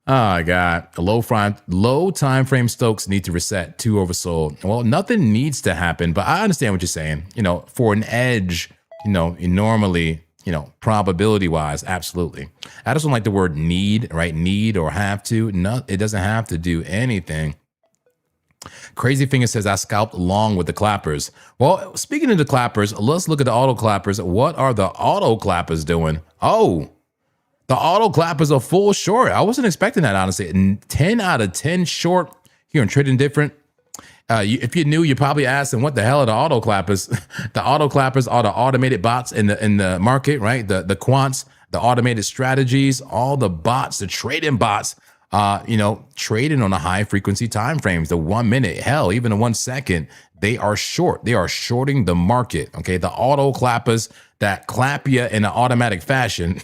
Oh, my God. Low time frame Stokes need to reset. 2 oversold. Well, nothing needs to happen, but I understand what you're saying. You know, for an edge, you know, normally, you know, probability wise, absolutely. I just don't like the word need, right? Need or have to. No, it doesn't have to do anything. Crazy Finger says, I scalped long with the clappers. Well, speaking of the clappers, let's look at the auto clappers. What are the auto clappers doing? Oh, the auto clappers are full short. I wasn't expecting that, honestly. 10 out of 10 short here in Trading Different. If you're new, you're probably asking, what the hell are the auto clappers? The auto clappers are the automated bots in the market, right? The quants, the automated strategies, all the bots, the trading bots, you know, trading on the high frequency time frames, the 1 minute, hell, even the 1 second. They are short. They are shorting the market. Okay, the auto clappers that clap you in an automatic fashion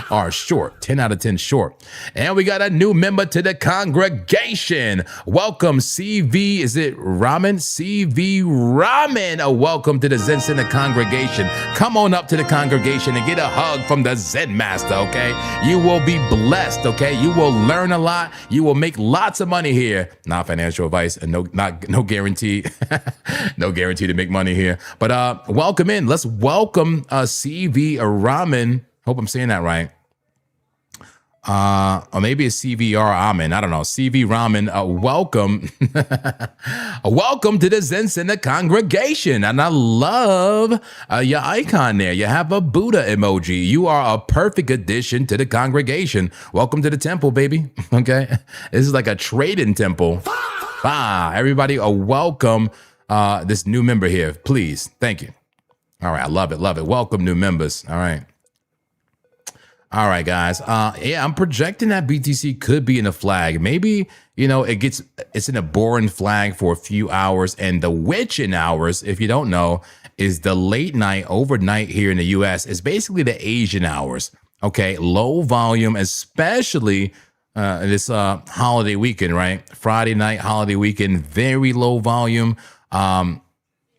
are short. 10 out of 10 short. And we got a new member to the congregation. Welcome, CV. Is it Ramen? CV Ramen. Welcome to the Zen Center congregation. Come on up to the congregation and get a hug from the Zen Master. Okay, you will be blessed. Okay, you will learn a lot. You will make lots of money here. Not financial advice and no guarantee. No guarantee to make money here. But welcome in. Let's welcome CV Ramen. Hope I'm saying that right. Or maybe it's CVR Amen. I don't know. CV Ramen. Welcome. Welcome to the Zen Center congregation. And I love your icon there. You have a Buddha emoji. You are a perfect addition to the congregation. Welcome to the temple, baby. Okay. This is like a trading temple. Everybody, welcome this new member here, please. Thank you. All right, I love it, love it. Welcome new members. All right, guys. Yeah, I'm projecting that BTC could be in a flag. Maybe, you know, it's in a boring flag for a few hours, and the witching hours, if you don't know, is the late night, overnight here in the U.S. It's basically the Asian hours. Okay, low volume, especially this holiday weekend, right? Friday night, holiday weekend, very low volume.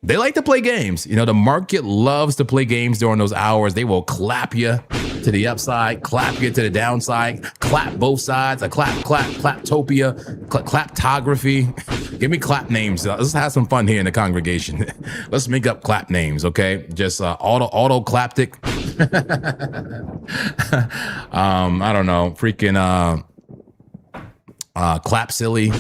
They like to play games. You know, the market loves to play games during those hours. They will clap you to the upside, clap you to the downside, clap both sides, claptopia, claptography. Give me clap names. Let's have some fun here in the congregation. Let's make up clap names, okay? Just autoclaptic. I don't know, freaking clap silly.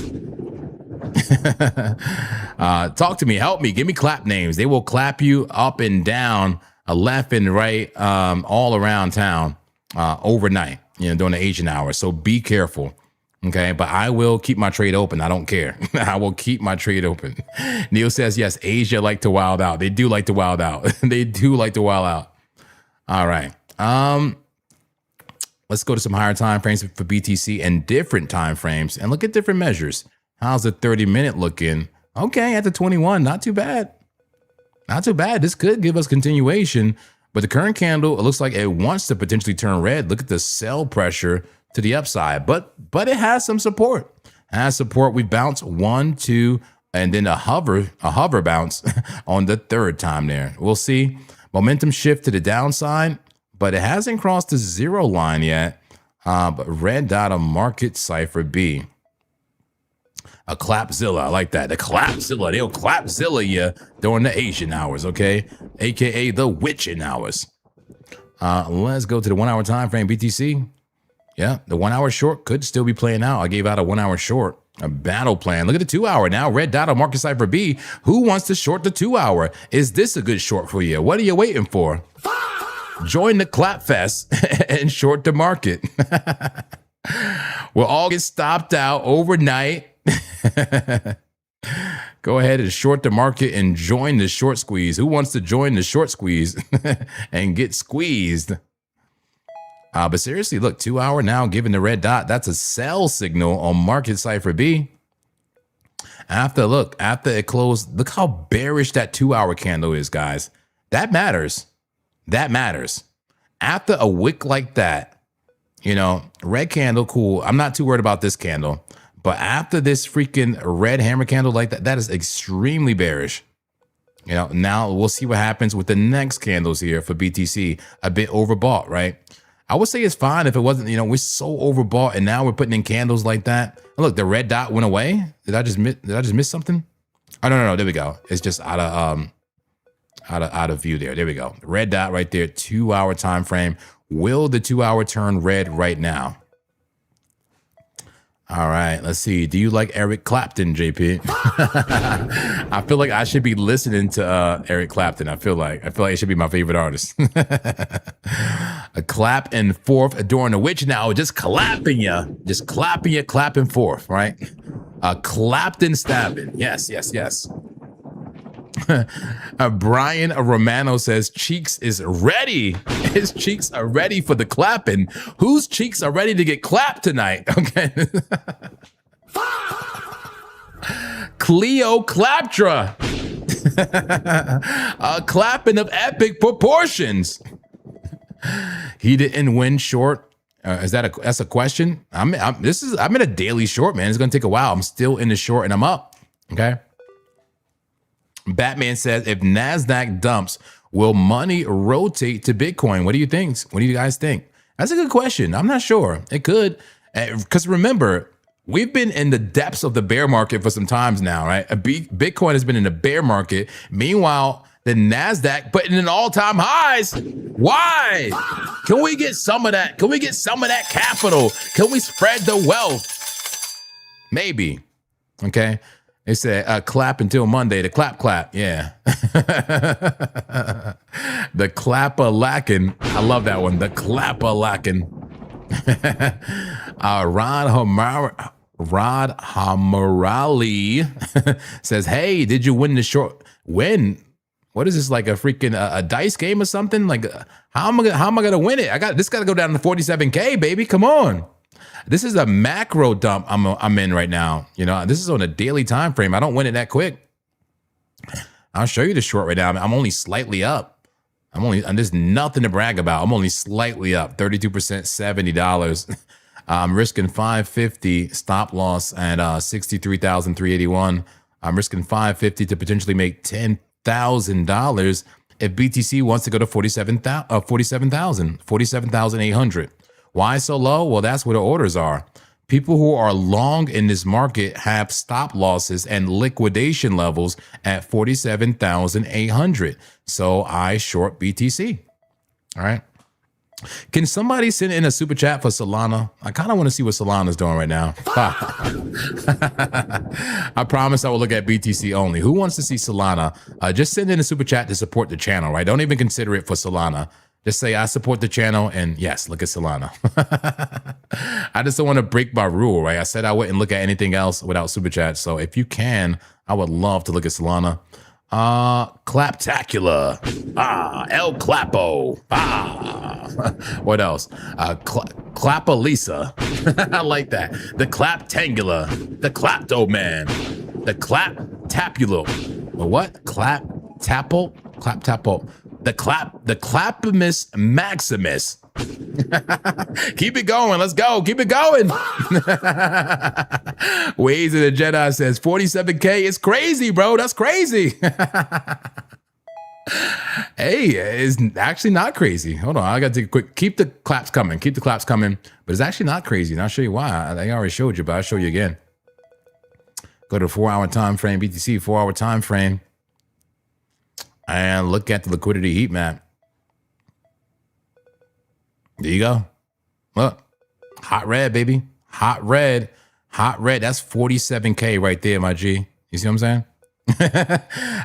Talk to me, help me, give me clap names. They will clap you up and down, left and right, all around town, overnight, you know, during the Asian hours. So be careful. Okay, but I will keep my trade open. I don't care. I will keep my trade open. Neil says, yes, Asia like to wild out. They do like to wild out. They do like to wild out. All right. Let's go to some higher time frames for BTC and different time frames and look at different measures. How's the 30-minute looking? Okay, at the 21, not too bad. Not too bad. This could give us continuation, but the current candle, it looks like it wants to potentially turn red. Look at the sell pressure to the upside, but it has some support. It has support. We bounce 1, 2, and then a hover bounce on the third time there. We'll see momentum shift to the downside, but it hasn't crossed the 0 line yet. But red dot on market cipher B. A clapzilla, I like that. The clapzilla, they'll clapzilla you during the Asian hours, okay? AKA the witching hours. Let's go to the 1 hour time frame, BTC. Yeah, the 1 hour short could still be playing out. I gave out a 1 hour short, a battle plan. Look at the 2 hour now. Red dot on market cipher B. Who wants to short the 2 hour? Is this a good short for you? What are you waiting for? Join the clap fest and short the market. We'll all get stopped out overnight. Go ahead and short the market and join the short squeeze. Who wants to join the short squeeze and get squeezed? But seriously, look, 2 hour now, given the red dot, that's a sell signal on market cipher B. After it closed, look how bearish that 2 hour candle is, guys. That matters. That matters. After a wick like that, you know, red candle, cool. I'm not too worried about this candle. But after this freaking red hammer candle like that, that is extremely bearish. You know, now we'll see what happens with the next candles here for BTC. A bit overbought, right? I would say it's fine if it wasn't, you know, we're so overbought and now we're putting in candles like that. And look, the red dot went away. Did I just miss something? Oh, no. There we go. It's just out of view there. There we go. Red dot right there, 2 hour time frame. Will the 2 hour turn red right now? All right, let's see. Do you like Eric Clapton, JP? I feel like I should be listening to Eric Clapton. I feel like it should be my favorite artist. A clap and forth during the witch now, just clapping you, clapping forth, right? Clapton stabbing. Yes. Brian Romano says Cheeks is ready. His cheeks are ready for the clapping. Whose cheeks are ready to get clapped tonight? Okay. Cleo Claptra. A clapping of epic proportions. He didn't win short. That's a question? I'm in a daily short, man. It's gonna take a while. I'm still in the short and I'm up. Okay. Batman says, if NASDAQ dumps, will money rotate to Bitcoin? What do you think? What do you guys think? That's a good question. I'm not sure. It could. Because remember, we've been in the depths of the bear market for some times now, right? Bitcoin has been in the bear market. Meanwhile, the NASDAQ putting in all-time highs. Why? Can we get some of that? Can we get some of that capital? Can we spread the wealth? Maybe. Okay. They said, clap until Monday, the clap. Yeah. The clap-a-lackin'. I love that one. The clap-a-lackin'. Rod Hamarali says, hey, did you win the short? Win? What is this, like a freaking a dice game or something? Like, how am I gonna win it? This got to go down to 47K, baby. Come on. This is a macro dump I'm in right now. You know, this is on a daily time frame. I don't win it that quick. I'll show you the short right now. I'm only slightly up. And there's nothing to brag about. I'm only slightly up, 32%, $70. I'm risking 550 stop loss at 63,381. I'm risking 550 to potentially make $10,000 if BTC wants to go to 47,800. Why so low? Well, that's where the orders are. People who are long in this market have stop losses and liquidation levels at 47,800. So I short BTC. All right. Can somebody send in a super chat for Solana? I kind of want to see what Solana's doing right now. I promise I will look at BTC only. Who wants to see Solana? Just send in a super chat to support the channel, right? Don't even consider it for Solana. Just say, I support the channel, and yes, look at Solana. I just don't want to break my rule, right? I said I wouldn't look at anything else without super chat. So if you can, I would love to look at Solana. Claptacular. El Clapo. What else? Clapalisa. I like that. The Claptangular. The Clapto Man. The Claptapulo. What? Claptaple? Claptaple. The Claptamus Maximus. Keep it going. Let's go. Keep it going. Ways of the Jedi says 47K is crazy, bro. That's crazy. Hey, it's actually not crazy. Hold on. I got to take a quick. Keep the claps coming. Keep the claps coming. But it's actually not crazy. And I'll show you why. I think I already showed you, but I'll show you again. Go to the 4-hour time frame, BTC 4-hour time frame. And look at the liquidity heat map. There you go. Look. Hot red, baby. Hot red. Hot red. That's 47K right there, my G. You see what I'm saying?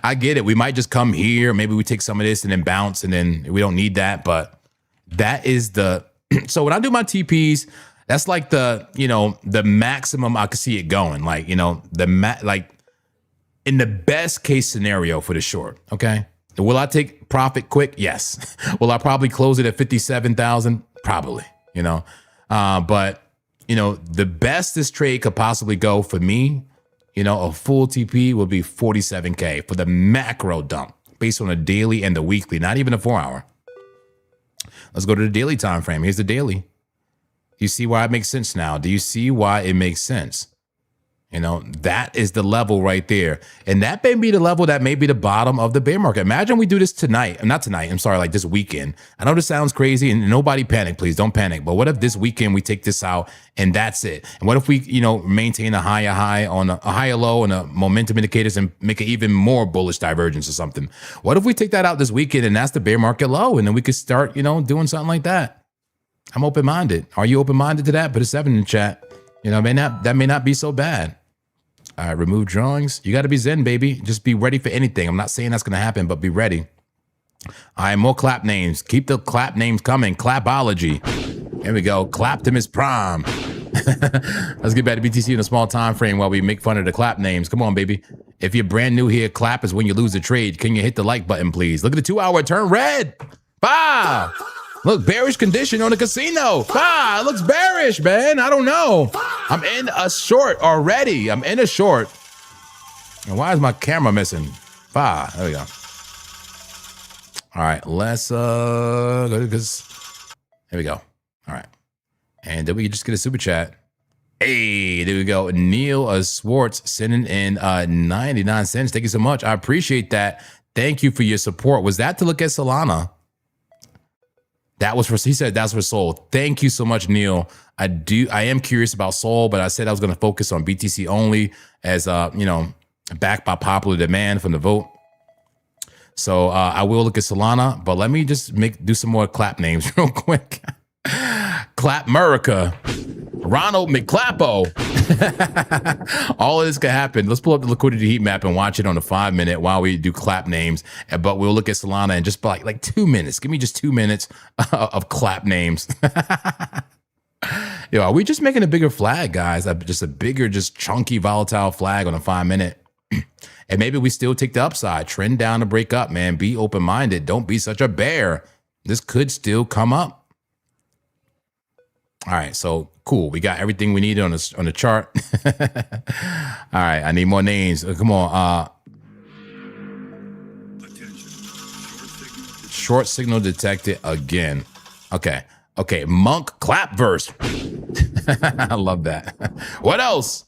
I get it. We might just come here. Maybe we take some of this and then bounce, and then we don't need that. But that is the so when I do my TPs, that's like the, you know, the maximum I could see it going. Like, you know, like in the best case scenario for the short. Okay. Will I take profit quick? Yes. Will I probably close it at 57,000? Probably, you know. But you know, the best this trade could possibly go for me, you know, a full TP would be 47K for the macro dump based on a daily and the weekly, not even a 4-hour. Let's go to the daily time frame. Here's the daily. Do you see why it makes sense now? Do you see why it makes sense? You know, that is the level right there. And that may be the level that may be the bottom of the bear market. Imagine we do this tonight. Not tonight. I'm sorry, like this weekend. I know this sounds crazy, and nobody panic, please. Don't panic. But what if this weekend we take this out and that's it? And what if we, you know, maintain a higher high on a higher low and a momentum indicators and make an even more bullish divergence or something? What if we take that out this weekend and that's the bear market low, and then we could start, you know, doing something like that? I'm open-minded. Are you open-minded to that? Put a 7 in the chat. You know, that may not be so bad. All right, remove drawings. You got to be zen, baby. Just be ready for anything. I'm not saying that's going to happen, but be ready. All right, more clap names. Keep the clap names coming. Clapology. Here we go. Claptimus Prime. Let's get back to BTC in a small time frame while we make fun of the clap names. Come on, baby. If you're brand new here, clap is when you lose a trade. Can you hit the like button, please? Look at the 2-hour turn red. Bah! Look, bearish condition on the casino. Ah, it looks bearish, man. I don't know. I'm in a short already. I'm in a short. And why is my camera missing? Ah, there we go. All right, let's go to this. There we go. All right. And then we can just get a super chat. Hey, there we go. Neil Swartz sending in 99 cents. Thank you so much. I appreciate that. Thank you for your support. Was that to look at Solana? That was for, he said that's for Sol. Thank you so much, Neil. I am curious about Sol, but I said I was going to focus on BTC only as, you know, backed by popular demand from the vote. So I will look at Solana, but let me just do some more clap names real quick. Clap America, Ronald McClapo. All of this could happen. Let's pull up the liquidity heat map and watch it on the 5-minute while we do clap names. But we'll look at Solana in just like 2 minutes. Give me just 2 minutes of clap names. Yo, are we just making a bigger flag, guys? Just a bigger, just chunky, volatile flag on a 5-minute. And maybe we still take the upside. Trend down to break up, man. Be open-minded. Don't be such a bear. This could still come up. All right, so cool. We got everything we needed on the chart. All right, I need more names. Come on. Short signal detected again. Okay. Monk Clapverse. I love that. What else?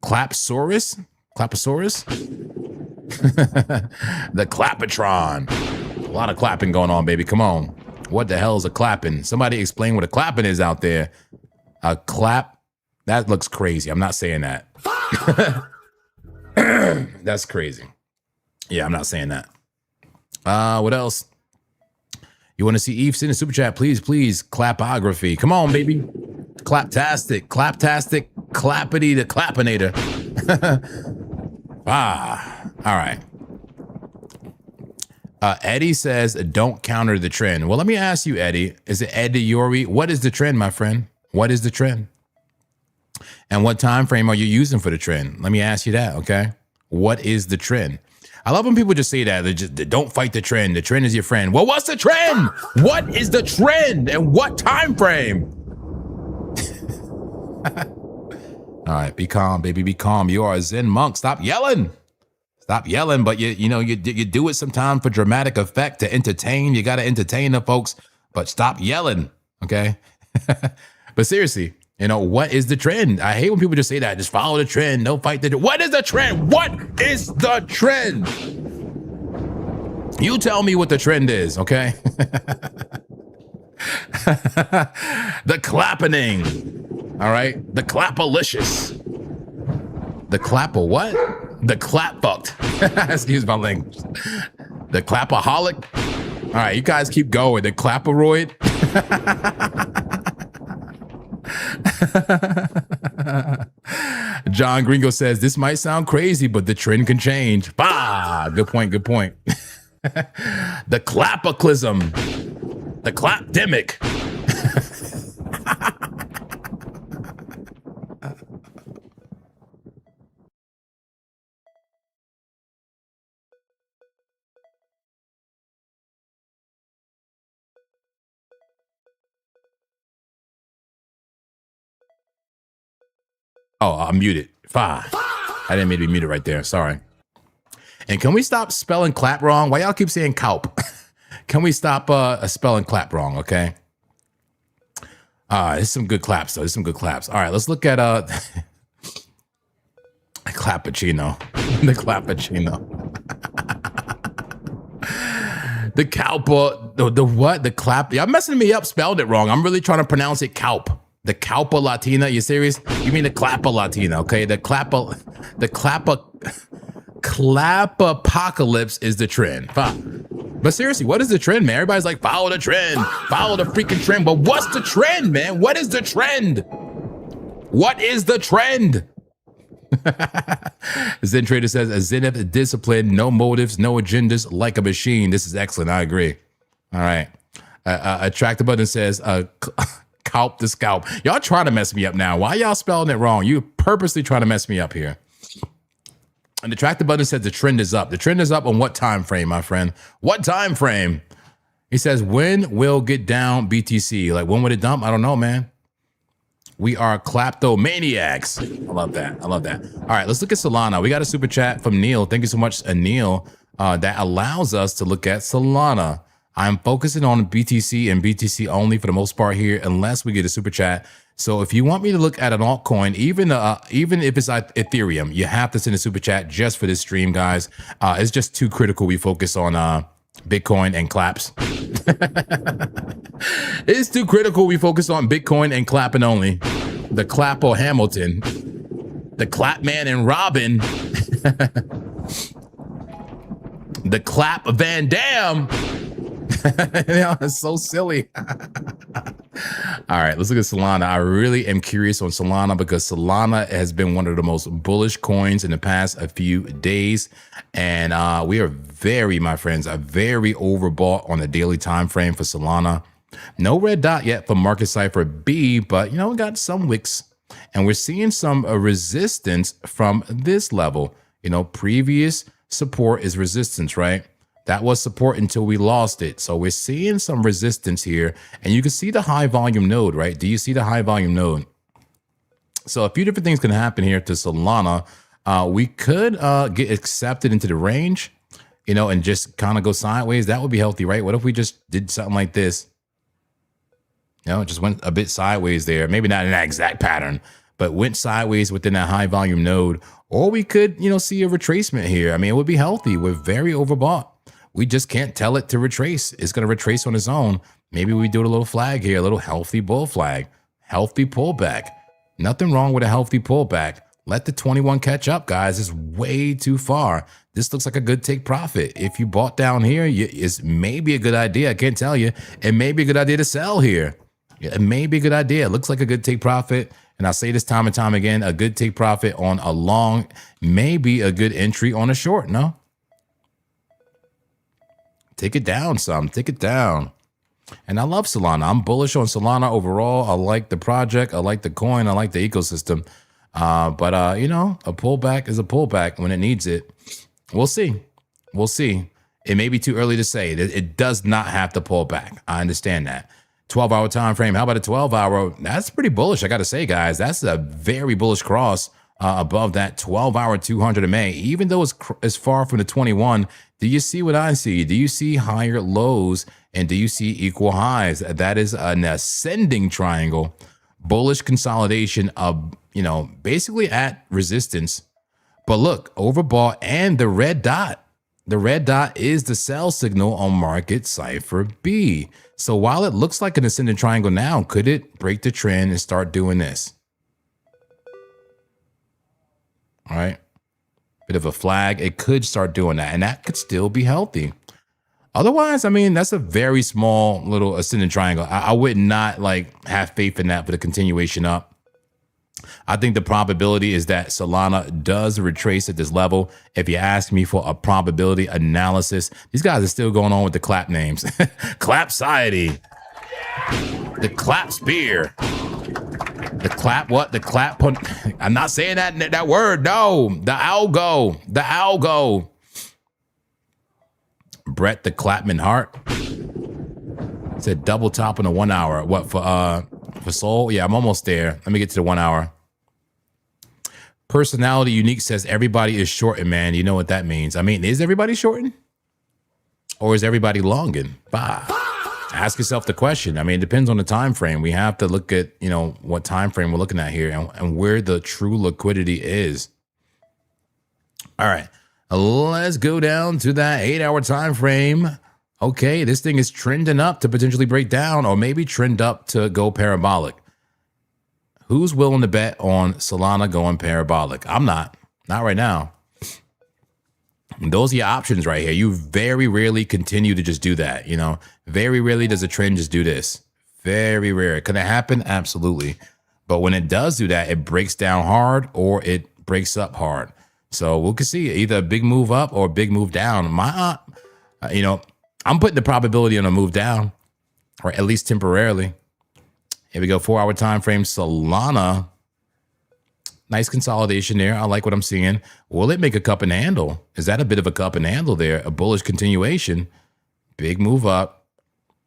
Clapsaurus. The Clapatron. A lot of clapping going on, baby. Come on. What the hell is a clapping? Somebody explain what a clapping is out there. A clap. That looks crazy. I'm not saying that. That's crazy. Yeah, I'm not saying that. What else? You want to see Eve send a super chat? Please, clapography. Come on, baby. Claptastic, clappity the clapinator. All right. Eddie says, don't counter the trend. Well, let me ask you, Eddie. Is it Eddie Yori? What is the trend, my friend? What is the trend? And what time frame are you using for the trend? Let me ask you that, okay? What is the trend? I love when people just say that. They don't fight the trend. The trend is your friend. Well, what's the trend? What is the trend? And what time frame? All right, be calm, baby. Be calm. You are a Zen monk. Stop yelling. Stop yelling, but you do it sometimes for dramatic effect to entertain. You got to entertain the folks, but stop yelling, okay? But seriously, what is the trend? I hate when people just say that. Just follow the trend. Don't fight the trend. What is the trend? What is the trend? You tell me what the trend is, okay? The clappening, all right? The clapalicious. The clapper what? The clap fucked. Excuse my language. The clapaholic. All right, you guys keep going. The claparoid. John Gringo says, this might sound crazy, but the trend can change. Bah! Good point, good point. The clapaclism. The clapdemic. Oh, I'm muted. Fine. I didn't mean to be muted right there. Sorry. And can we stop spelling clap wrong? Why y'all keep saying calp? Can we stop spelling clap wrong, okay? There's some good claps, though. There's some good claps. All right, let's look at clappuccino. The clappuccino. The calpa, the what? The clap. Y'all messing me up, spelled it wrong. I'm really trying to pronounce it calp. The Calpa Latina, you serious? You mean the Clappa Latina, okay? The Clapapocalypse is the trend. Fine. But seriously, what is the trend, man? Everybody's like, follow the trend. Follow the freaking trend. But what's the trend, man? What is the trend? What is the trend? Zen Trader says, a Zenith discipline, no motives, no agendas, like a machine. This is excellent. I agree. All right. Attractive Button says, calp the scalp. Y'all trying to mess me up now. Why y'all spelling it wrong? You purposely trying to mess me up here. And the Attractive Button says the trend is up. The trend is up on what time frame, my friend? What time frame? He says, when will get down BTC? Like, when would it dump? I don't know, man. We are kleptomaniacs. I love that. I love that. All right, let's look at Solana. We got a super chat from Neil. Thank you so much, Neil, that allows us to look at Solana. I'm focusing on BTC and BTC only for the most part here, unless we get a super chat. So if you want me to look at an altcoin, even if it's Ethereum, you have to send a super chat just for this stream, guys. It's just too critical. We focus on Bitcoin and claps. It's too critical. We focus on Bitcoin and clapping only. The Clappo Hamilton, the Clapman and Robin, the Clap Van Dam. It's so silly. All right, let's look at Solana. I really am curious on Solana because Solana has been one of the most bullish coins in the past a few days. And we are my friends, are very overbought on the daily time frame for Solana. No red dot yet for Market Cipher B, but we got some wicks. And we're seeing some resistance from this level. Previous support is resistance, right? That was support until we lost it. So we're seeing some resistance here. And you can see the high volume node, right? Do you see the high volume node? So a few different things can happen here to Solana. We could get accepted into the range, and just kind of go sideways. That would be healthy, right? What if we just did something like this? Just went a bit sideways there. Maybe not in that exact pattern, but went sideways within that high volume node. Or we could, see a retracement here. I mean, it would be healthy. We're very overbought. We just can't tell it to retrace. It's going to retrace on its own. Maybe we do a little flag here, a little healthy bull flag, healthy pullback. Nothing wrong with a healthy pullback. Let the 21 catch up, guys. It's way too far. This looks like a good take profit. If you bought down here, it's maybe a good idea. I can't tell you. It may be a good idea to sell here. It may be a good idea. It looks like a good take profit. And I say this time and time again, a good take profit on a long, maybe a good entry on a short, no? Take it down some. Take it down. And I love Solana. I'm bullish on Solana overall. I like the project. I like the coin. I like the ecosystem. But a pullback is a pullback when it needs it. We'll see. We'll see. It may be too early to say. It does not have to pull back. I understand that. 12-hour time frame. How about a 12-hour? That's pretty bullish, I got to say, guys. That's a very bullish cross above that 12-hour 200 MA, even though it's far from the 21. Do you see what I see? Do you see higher lows and do you see equal highs? That is an ascending triangle, bullish consolidation of, basically at resistance. But look, overbought and the red dot. The red dot is the sell signal on market cipher B. So while it looks like an ascending triangle now, could it break the trend and start doing this? All right. Bit of a flag. It could start doing that, and that could still be healthy. Otherwise, I mean, that's a very small little ascending triangle. I would not have faith in that for the continuation up. I think the probability is that Solana does retrace at this level. If you ask me for a probability analysis, these guys are still going on with the clap names. Clapsiety. The clap spear. The clap what? The clap. I'm not saying that word. No. The ALGO. The ALGO. Brett the Clapman Hart said double top on the 1 hour. What for Sol? Yeah, I'm almost there. Let me get to the 1 hour. Personality Unique says everybody is shorting, man. You know what that means. I mean, is everybody shorting? Or is everybody longing? Bah. Ask yourself the question. I mean, it depends on the time frame. We have to look at, what time frame we're looking at here and where the true liquidity is. All right. Let's go down to that 8-hour time frame. Okay, this thing is trending up to potentially break down or maybe trend up to go parabolic. Who's willing to bet on Solana going parabolic? I'm not. Not right now. And those are your options right here. You very rarely continue to just do that, Very rarely does a trend just do this. Very rare. Can it happen? Absolutely. But when it does do that, it breaks down hard or it breaks up hard. So we can see either a big move up or a big move down. I'm putting the probability on a move down, or at least temporarily. Here we go, 4-hour time frame. Solana, nice consolidation there. I like what I'm seeing. Will it make a cup and handle? Is that a bit of a cup and handle there? A bullish continuation, big move up,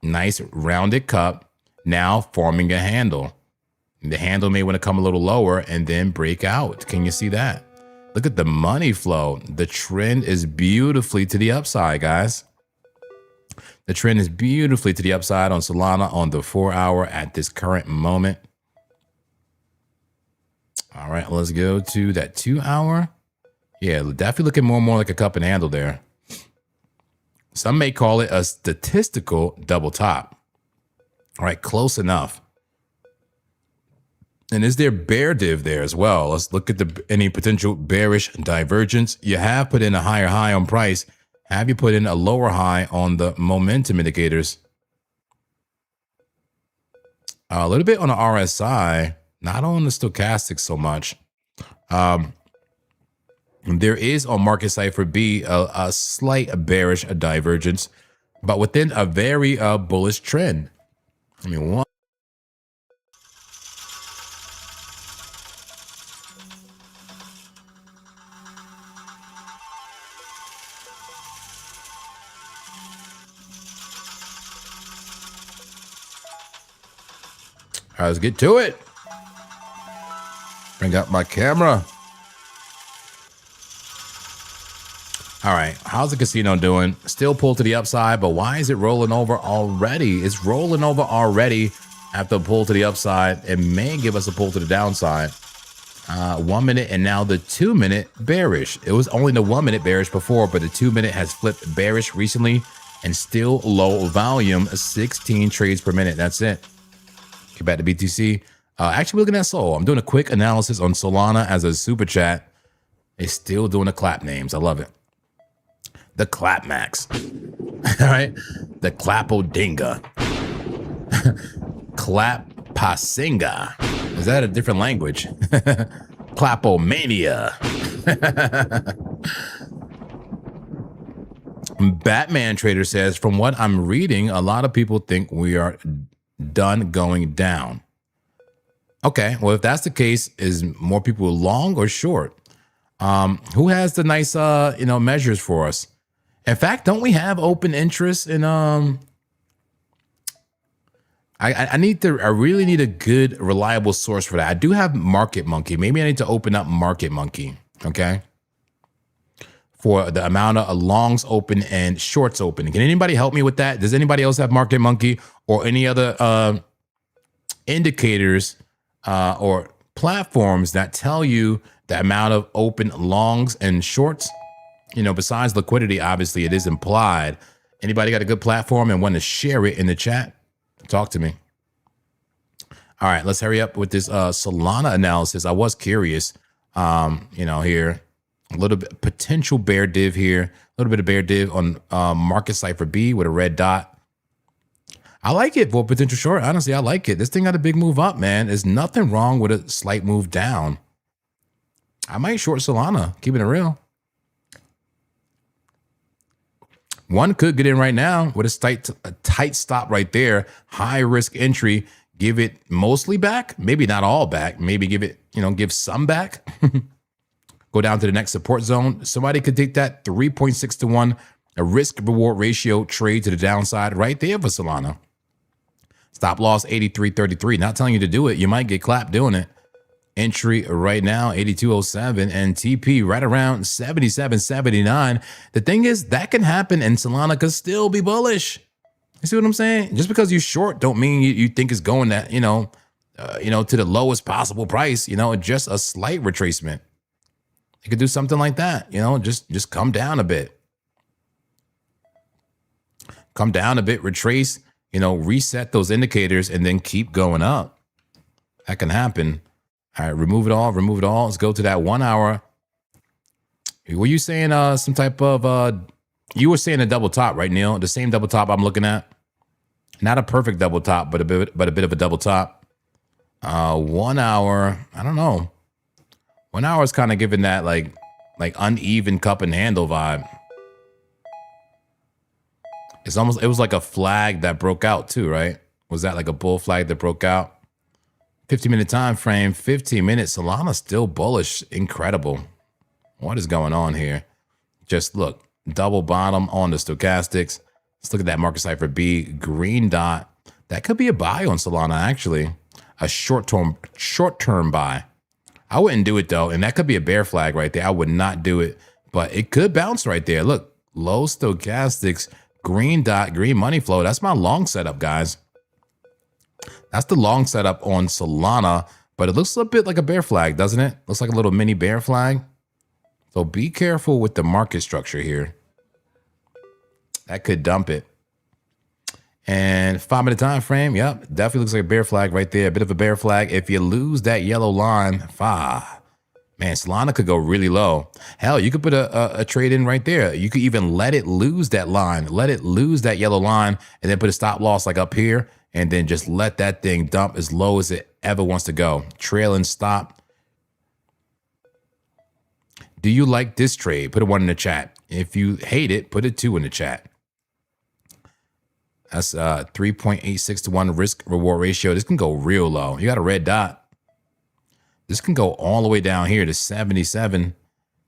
nice rounded cup. Now forming a handle. The handle may want to come a little lower and then break out. Can you see that? Look at the money flow. The trend is beautifully to the upside, guys. The trend is beautifully to the upside on Solana on the 4-hour at this current moment. All right, let's go to that 2-hour. Yeah, definitely looking more and more like a cup and handle there. Some may call it a statistical double top. All right, close enough. And is there bear div there as well? Let's look at any potential bearish divergence. You have put in a higher high on price. Have you put in a lower high on the momentum indicators? A little bit on the RSI, not on the stochastic so much. There is on market cipher B a slight bearish divergence, but within a very bullish trend. I mean, what? All right, let's get to it. Bring up my camera. All right, how's the casino doing? Still pulled to the upside, but why is it rolling over already? It's rolling over already after a pull to the upside. It may give us a pull to the downside. 1 minute and now the 2 minute bearish. It was only the 1 minute bearish before, but the 2 minute has flipped bearish recently and still low volume, 16 trades per minute. That's it. Get back to BTC. Actually, looking at Sol. I'm doing a quick analysis on Solana as a super chat. It's still doing the clap names. I love it. The clap max. All right. The clapodinga. Clap pasinga. Is that a different language? Clapomania. Batman Trader says, from what I'm reading, a lot of people think we are done going down. Okay, well, if that's the case, is more people long or short? Who has the nice measures for us? In fact, don't we have open interest in I really need a good, reliable source for that. I do have Market Monkey. Maybe I need to open up Market Monkey, okay? For the amount of longs open and shorts open. Can anybody help me with that? Does anybody else have Market Monkey or any other indicators or platforms that tell you the amount of open longs and shorts? You know, besides liquidity, obviously it is implied. Anybody got a good platform and want to share it in the chat? Talk to me. All right, let's hurry up with this Solana analysis. I was curious, you know, here a little bit potential bear div here, a little bit of bear div on market cipher B with a red dot. I like it for a potential short. Honestly, I like it. This thing got a big move up, man. There's nothing wrong with a slight move down. I might short Solana, keeping it real. One could get in right now with a tight stop right there. High risk entry. Give it mostly back. Maybe not all back. Maybe give it, you know, give some back. Go down to the next support zone. Somebody could take that 3.6 to 1, a risk reward ratio trade to the downside right there for Solana. Stop loss 83.33. Not telling you to do it. You might get clapped doing it. Entry right now, 82.07, and TP right around 77.79. The thing is, that can happen and Solana could still be bullish. You see what I'm saying? Just because you short don't mean you think it's going that, you know, to the lowest possible price, you know, just a slight retracement. You could do something like that, you know, just come down a bit. Come down a bit, retrace, you know, reset those indicators and then keep going up. That can happen. All right, remove it all, remove it all. Let's go to that 1 hour. Were you saying some type of, you were saying a double top, right, Neil? The same double top I'm looking at. Not a perfect double top, but a bit of a double top. 1 hour, I don't know. 1 hour is kind of giving that like uneven cup and handle vibe. It's almost, it was like a flag that broke out too, right? Was that like a bull flag that broke out? 50-minute time frame, 15 minutes. Solana still bullish. Incredible. What is going on here? Just look, double bottom on the stochastics. Let's look at that market cipher B, green dot. That could be a buy on Solana, actually. A short-term buy. I wouldn't do it though, and that could be a bear flag right there. I would not do it, but it could bounce right there. Look, low stochastics, green dot, green money flow. That's my long setup, guys. That's the long setup on Solana, but it looks a bit like a bear flag, doesn't it? Looks like a little mini bear flag. So be careful with the market structure here. That could dump it. And 5-minute time frame, yep, definitely looks like a bear flag right there. A bit of a bear flag. If you lose that yellow line, man, Solana could go really low. Hell, you could put a trade in right there. You could even let it lose that line, let it lose that yellow line, and then put a stop loss like up here, and then just let that thing dump as low as it ever wants to go. Trail and stop. Do you like this trade? Put a 1 in the chat. If you hate it, put a 2 in the chat. That's 3.86 to 1 risk reward ratio. This can go real low. You got a red dot. This can go all the way down here to 77.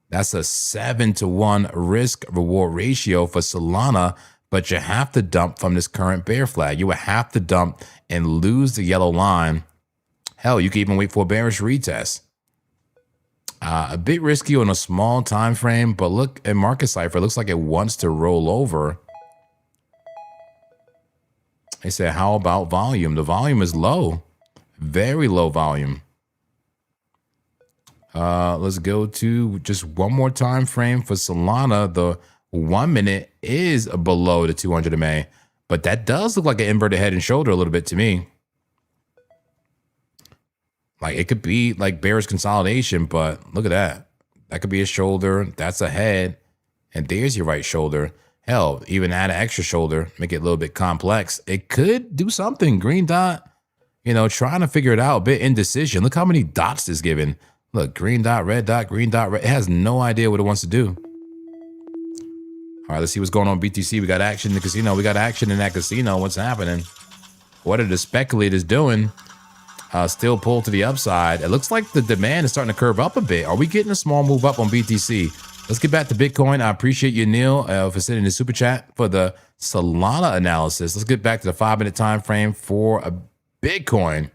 That's a 7 to 1 risk reward ratio for Solana, but you have to dump from this current bear flag. You would have to dump and lose the yellow line. Hell, you can even wait for a bearish retest. A bit risky on a small time frame, but look at market cipher. It looks like it wants to roll over. They said, how about volume? The volume is low, very low volume. Let's go to just one more time frame for Solana. The 1 minute is below the 200 MA, but that does look like an inverted head and shoulder a little bit to me. Like it could be like bearish consolidation, but look at that. That could be a shoulder. That's a head. And there's your right shoulder. Hell, even add an extra shoulder, make it a little bit complex. It could do something. Green dot, you know, trying to figure it out. A bit indecision. Look how many dots is given. Look, green dot, red dot, green dot, red. It has no idea what it wants to do. All right, let's see what's going on BTC. We got action in the casino. We got action in that casino. What's happening? What are the speculators doing? Still pulled to the upside. It looks like the demand is starting to curve up a bit. Are we getting a small move up on BTC? Let's get back to Bitcoin. I appreciate you, Neil, for sending the super chat for the Solana analysis. Let's get back to the 5-minute time frame for a Bitcoin.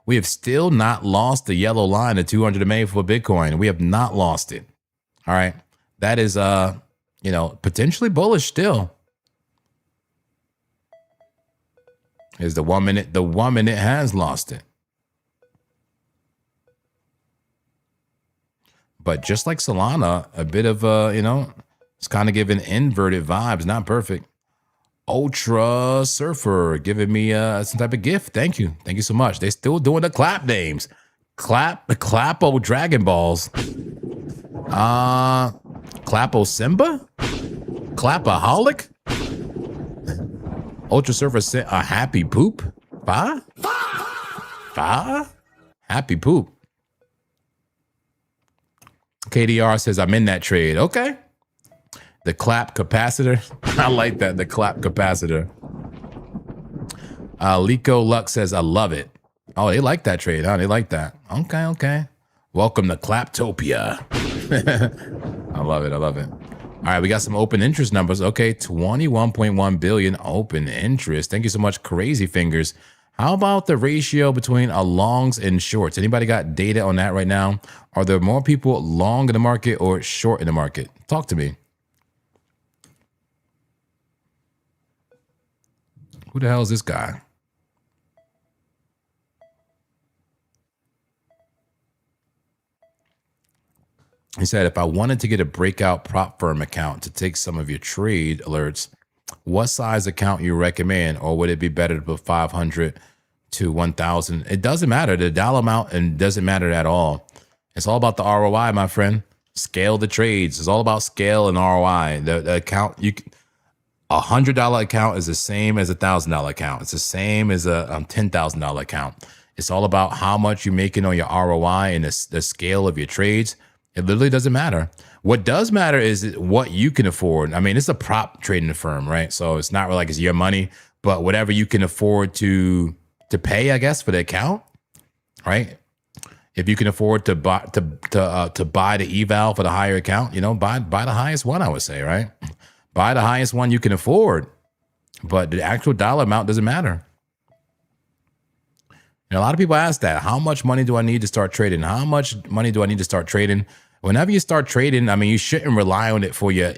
We have still not lost the yellow line of 200 MA for Bitcoin. We have not lost it. All right. That is, potentially bullish still. Is the 1 minute. The 1 minute has lost it. But just like Solana, a bit of, it's kind of giving inverted vibes. Not perfect. Ultra Surfer giving me some type of gift. Thank you. Thank you so much. They still doing the clap names. Clappo Dragon Balls. Clappo Simba? Clapaholic? Ultra Surfer sent a happy poop? Ba? Happy poop. KDR says, I'm in that trade. Okay. The clap capacitor. I like that. The clap capacitor. Lico Lux says, I love it. Oh, they like that trade, huh? They like that. Okay. Welcome to Claptopia. I love it. All right, we got some open interest numbers. Okay, 21.1 billion open interest. Thank you so much, Crazy Fingers. How about the ratio between longs and shorts? Anybody got data on that right now? Are there more people long in the market or short in the market? Talk to me. Who the hell is this guy? He said, if I wanted to get a breakout prop firm account to take some of your trade alerts, what size account you recommend? Or would it be better to put 500 to 1,000? It doesn't matter. The dollar amount and doesn't matter at all. It's all about the ROI, my friend. Scale the trades. It's all about scale and ROI. The account, a $100 account is the same as $1,000 account. It's the same as a $10,000 account. It's all about how much you're making on your ROI and the scale of your trades. It literally doesn't matter. What does matter is what you can afford. I mean, it's a prop trading firm, right? So it's not really like it's your money, but whatever you can afford to pay, I guess, for the account, right? If you can afford to buy the eval for the higher account, buy the highest one, I would say, right? Buy the highest one you can afford, but the actual dollar amount doesn't matter. And a lot of people ask that, how much money do I need to start trading? How much money do I need to start trading? Whenever you start trading, I mean, you shouldn't rely on it for your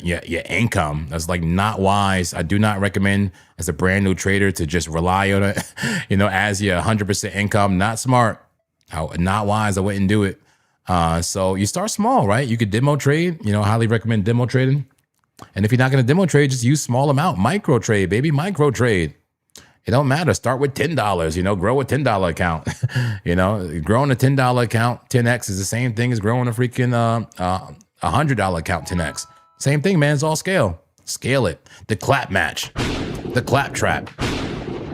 income. That's like not wise. I do not recommend as a brand new trader to just rely on it, as your 100% income. Not smart. Not wise. I wouldn't do it. So you start small, right? You could demo trade. Highly recommend demo trading. And if you're not going to demo trade, just use small amount. Micro trade, baby. Micro trade. It don't matter. Start with $10, grow a $10 account. Growing a $10 account, 10x is the same thing as growing a freaking $100 account, 10x. Same thing, man. It's all scale. Scale it. The clap match. The clap trap.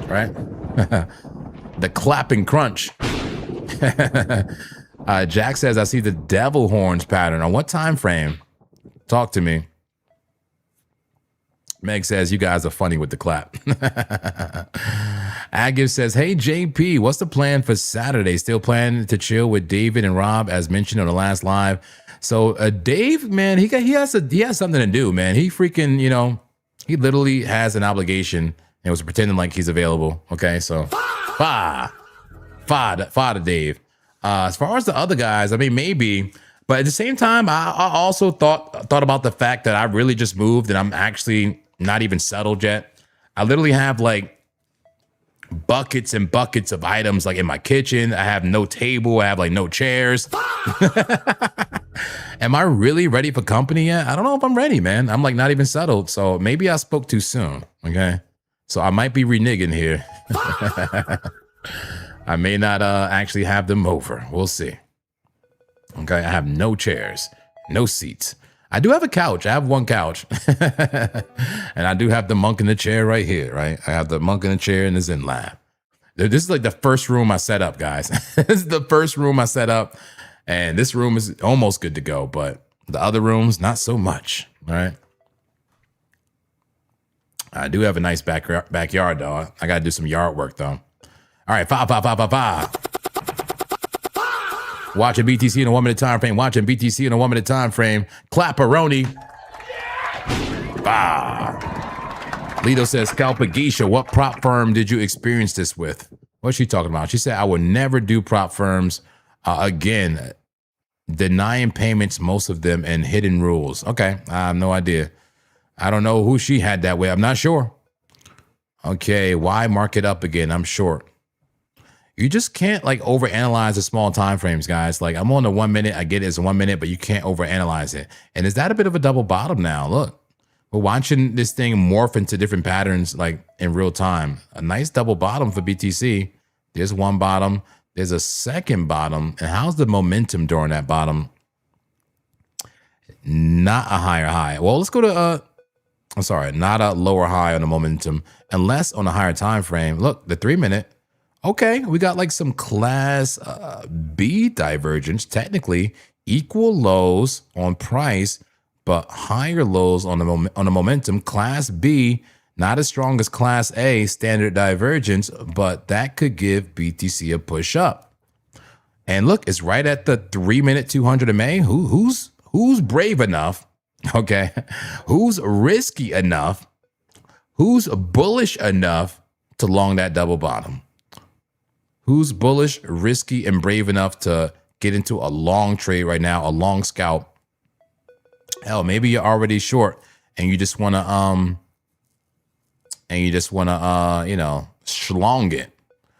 Right? The clap and crunch. Jack says, I see the devil horns pattern. On what time frame? Talk to me. Meg says, you guys are funny with the clap. Agib says, hey, JP, what's the plan for Saturday? Still planning to chill with David and Rob, as mentioned on the last live. So Dave, man, he has something to do, man. He freaking, he literally has an obligation and was pretending like he's available. Okay, so fa to Dave. As far as the other guys, I mean, maybe. But at the same time, I also thought about the fact that I really just moved and I'm actually not even settled yet. I literally have like buckets and buckets of items like in my kitchen. I have no table. I have like no chairs. Am I really ready for company yet? I don't know if I'm ready, man. I'm like not even settled. So maybe I spoke too soon. Okay. So I might be reneging here. I may not actually have them over. We'll see. Okay. I have no chairs, no seats. I do have a couch. I have one couch. And I do have the monk in the chair right here, right? I have the monk in the chair in the Zen lab. This is like the first room I set up, guys. This is the first room I set up. And this room is almost good to go, but the other rooms, not so much, all right? I do have a nice backyard, though. I got to do some yard work, though. All right, five. Watching BTC in a 1 minute time frame. Watching BTC in a 1 minute time frame. Clapperoni. Lito says, Scalpagisha, what prop firm did you experience this with? What's she talking about? She said, I would never do prop firms again. Denying payments, most of them, and hidden rules. Okay, I have no idea. I don't know who she had that way. I'm not sure. Okay, why mark it up again? I'm short. You just can't like overanalyze the small time frames, guys. Like I'm on the 1 minute. I get it, it's 1 minute, but you can't overanalyze it. And is that a bit of a double bottom now? Look, we're watching this thing morph into different patterns like in real time. A nice double bottom for BTC. There's one bottom. There's a second bottom. And how's the momentum during that bottom? Not a higher high. Well, let's go to I'm sorry, not a lower high on the momentum, unless on a higher time frame. Look, the 3 minute. Okay, we got like some class B divergence, technically equal lows on price, but higher lows on the momentum. Class B, not as strong as class A standard divergence, but that could give BTC a push up. And look, it's right at the 3 minute 200 MA. Who's brave enough? Okay, who's risky enough? Who's bullish enough to long that double bottom? Who's bullish, risky, and brave enough to get into a long trade right now, a long scalp? Hell, maybe you're already short and you just wanna you know, schlong it.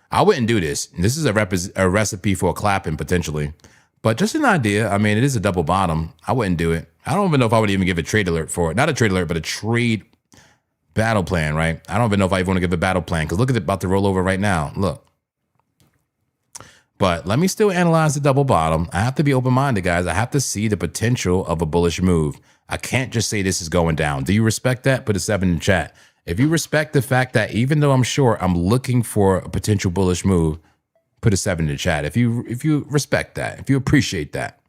I wouldn't do this. This is a recipe for a clapping potentially, but just an idea. I mean, it is a double bottom. I wouldn't do it. I don't even know if I would even give a trade alert for it. Not a trade alert, but a trade battle plan, right? I don't even know if I even want to give a battle plan because look at it about to roll over right now. Look. But let me still analyze the double bottom. I have to be open-minded, guys. I have to see the potential of a bullish move. I can't just say this is going down. Do you respect that? Put a 7 in the chat. If you respect the fact that even though I'm short, I'm looking for a potential bullish move, put a 7 in the chat. If you respect that, if you appreciate that.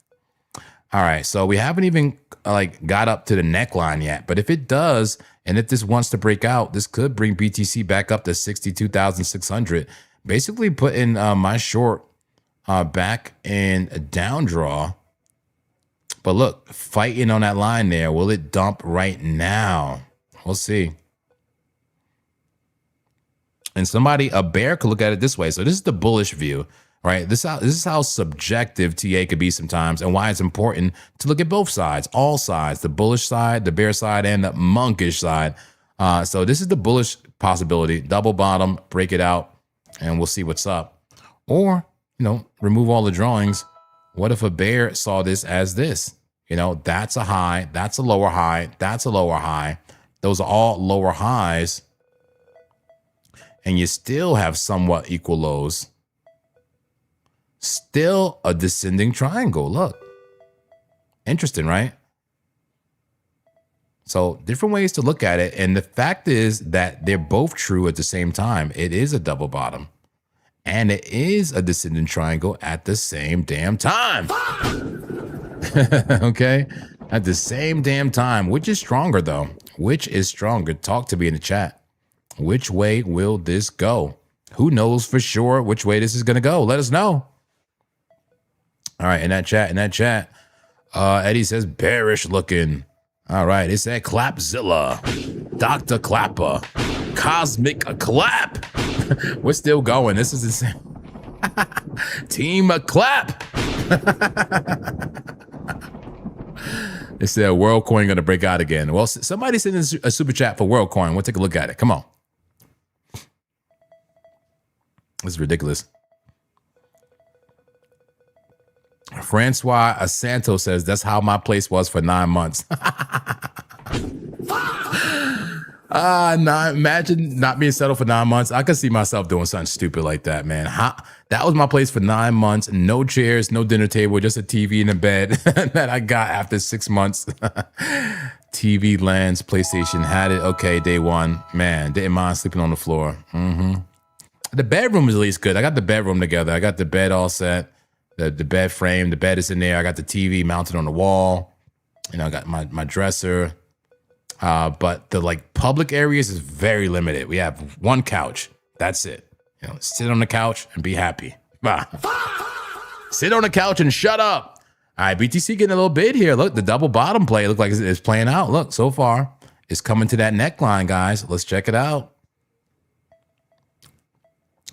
All right, so we haven't even like got up to the neckline yet. But if it does, and if this wants to break out, this could bring BTC back up to 62,600. Basically putting my short back in a down draw. But look, fighting on that line there. Will it dump right now? We'll see. And a bear could look at it this way. So this is the bullish view, right? This is how subjective TA could be sometimes and why it's important to look at both sides, all sides, the bullish side, the bear side, and the monkish side. So this is the bullish possibility. Double bottom, break it out, and we'll see what's up. Or, you know, remove all the drawings. What if a bear saw this as this? You know, that's a high, that's a lower high, that's a lower high. Those are all lower highs. And you still have somewhat equal lows. Still a descending triangle. Look. Interesting, right? So different ways to look at it. And the fact is that they're both true at the same time. It is a double bottom. And it is a descending triangle at the same damn time. Okay? At the same damn time. Which is stronger, though? Which is stronger? Talk to me in the chat. Which way will this go? Who knows for sure which way this is going to go? Let us know. All right, in that chat, Eddie says bearish looking. All right, it's that Clapzilla, Dr. Clapper, Cosmic Clap. We're still going. This is insane. Team Clap. They said WorldCoin going to break out again. Well, somebody sent in a super chat for WorldCoin. We'll take a look at it. Come on. This is ridiculous. Francois Asanto says, that's how my place was for 9 months. Imagine not being settled for 9 months. I could see myself doing something stupid like that, man. That was my place for 9 months. No chairs, no dinner table, just a TV and a bed that I got after 6 months. TV lands, PlayStation had it. Okay, day one. Man, didn't mind sleeping on the floor. The bedroom is at least good. I got the bedroom together. I got the bed all set. The bed frame, the bed is in there. I got the TV mounted on the wall. You know, I got my dresser. But the like public areas is very limited. We have one couch. That's it. You know, sit on the couch and be happy. Sit on the couch and shut up. All right, BTC getting a little bid here. Look, the double bottom play look like it's playing out. Look, so far, it's coming to that neckline, guys. Let's check it out.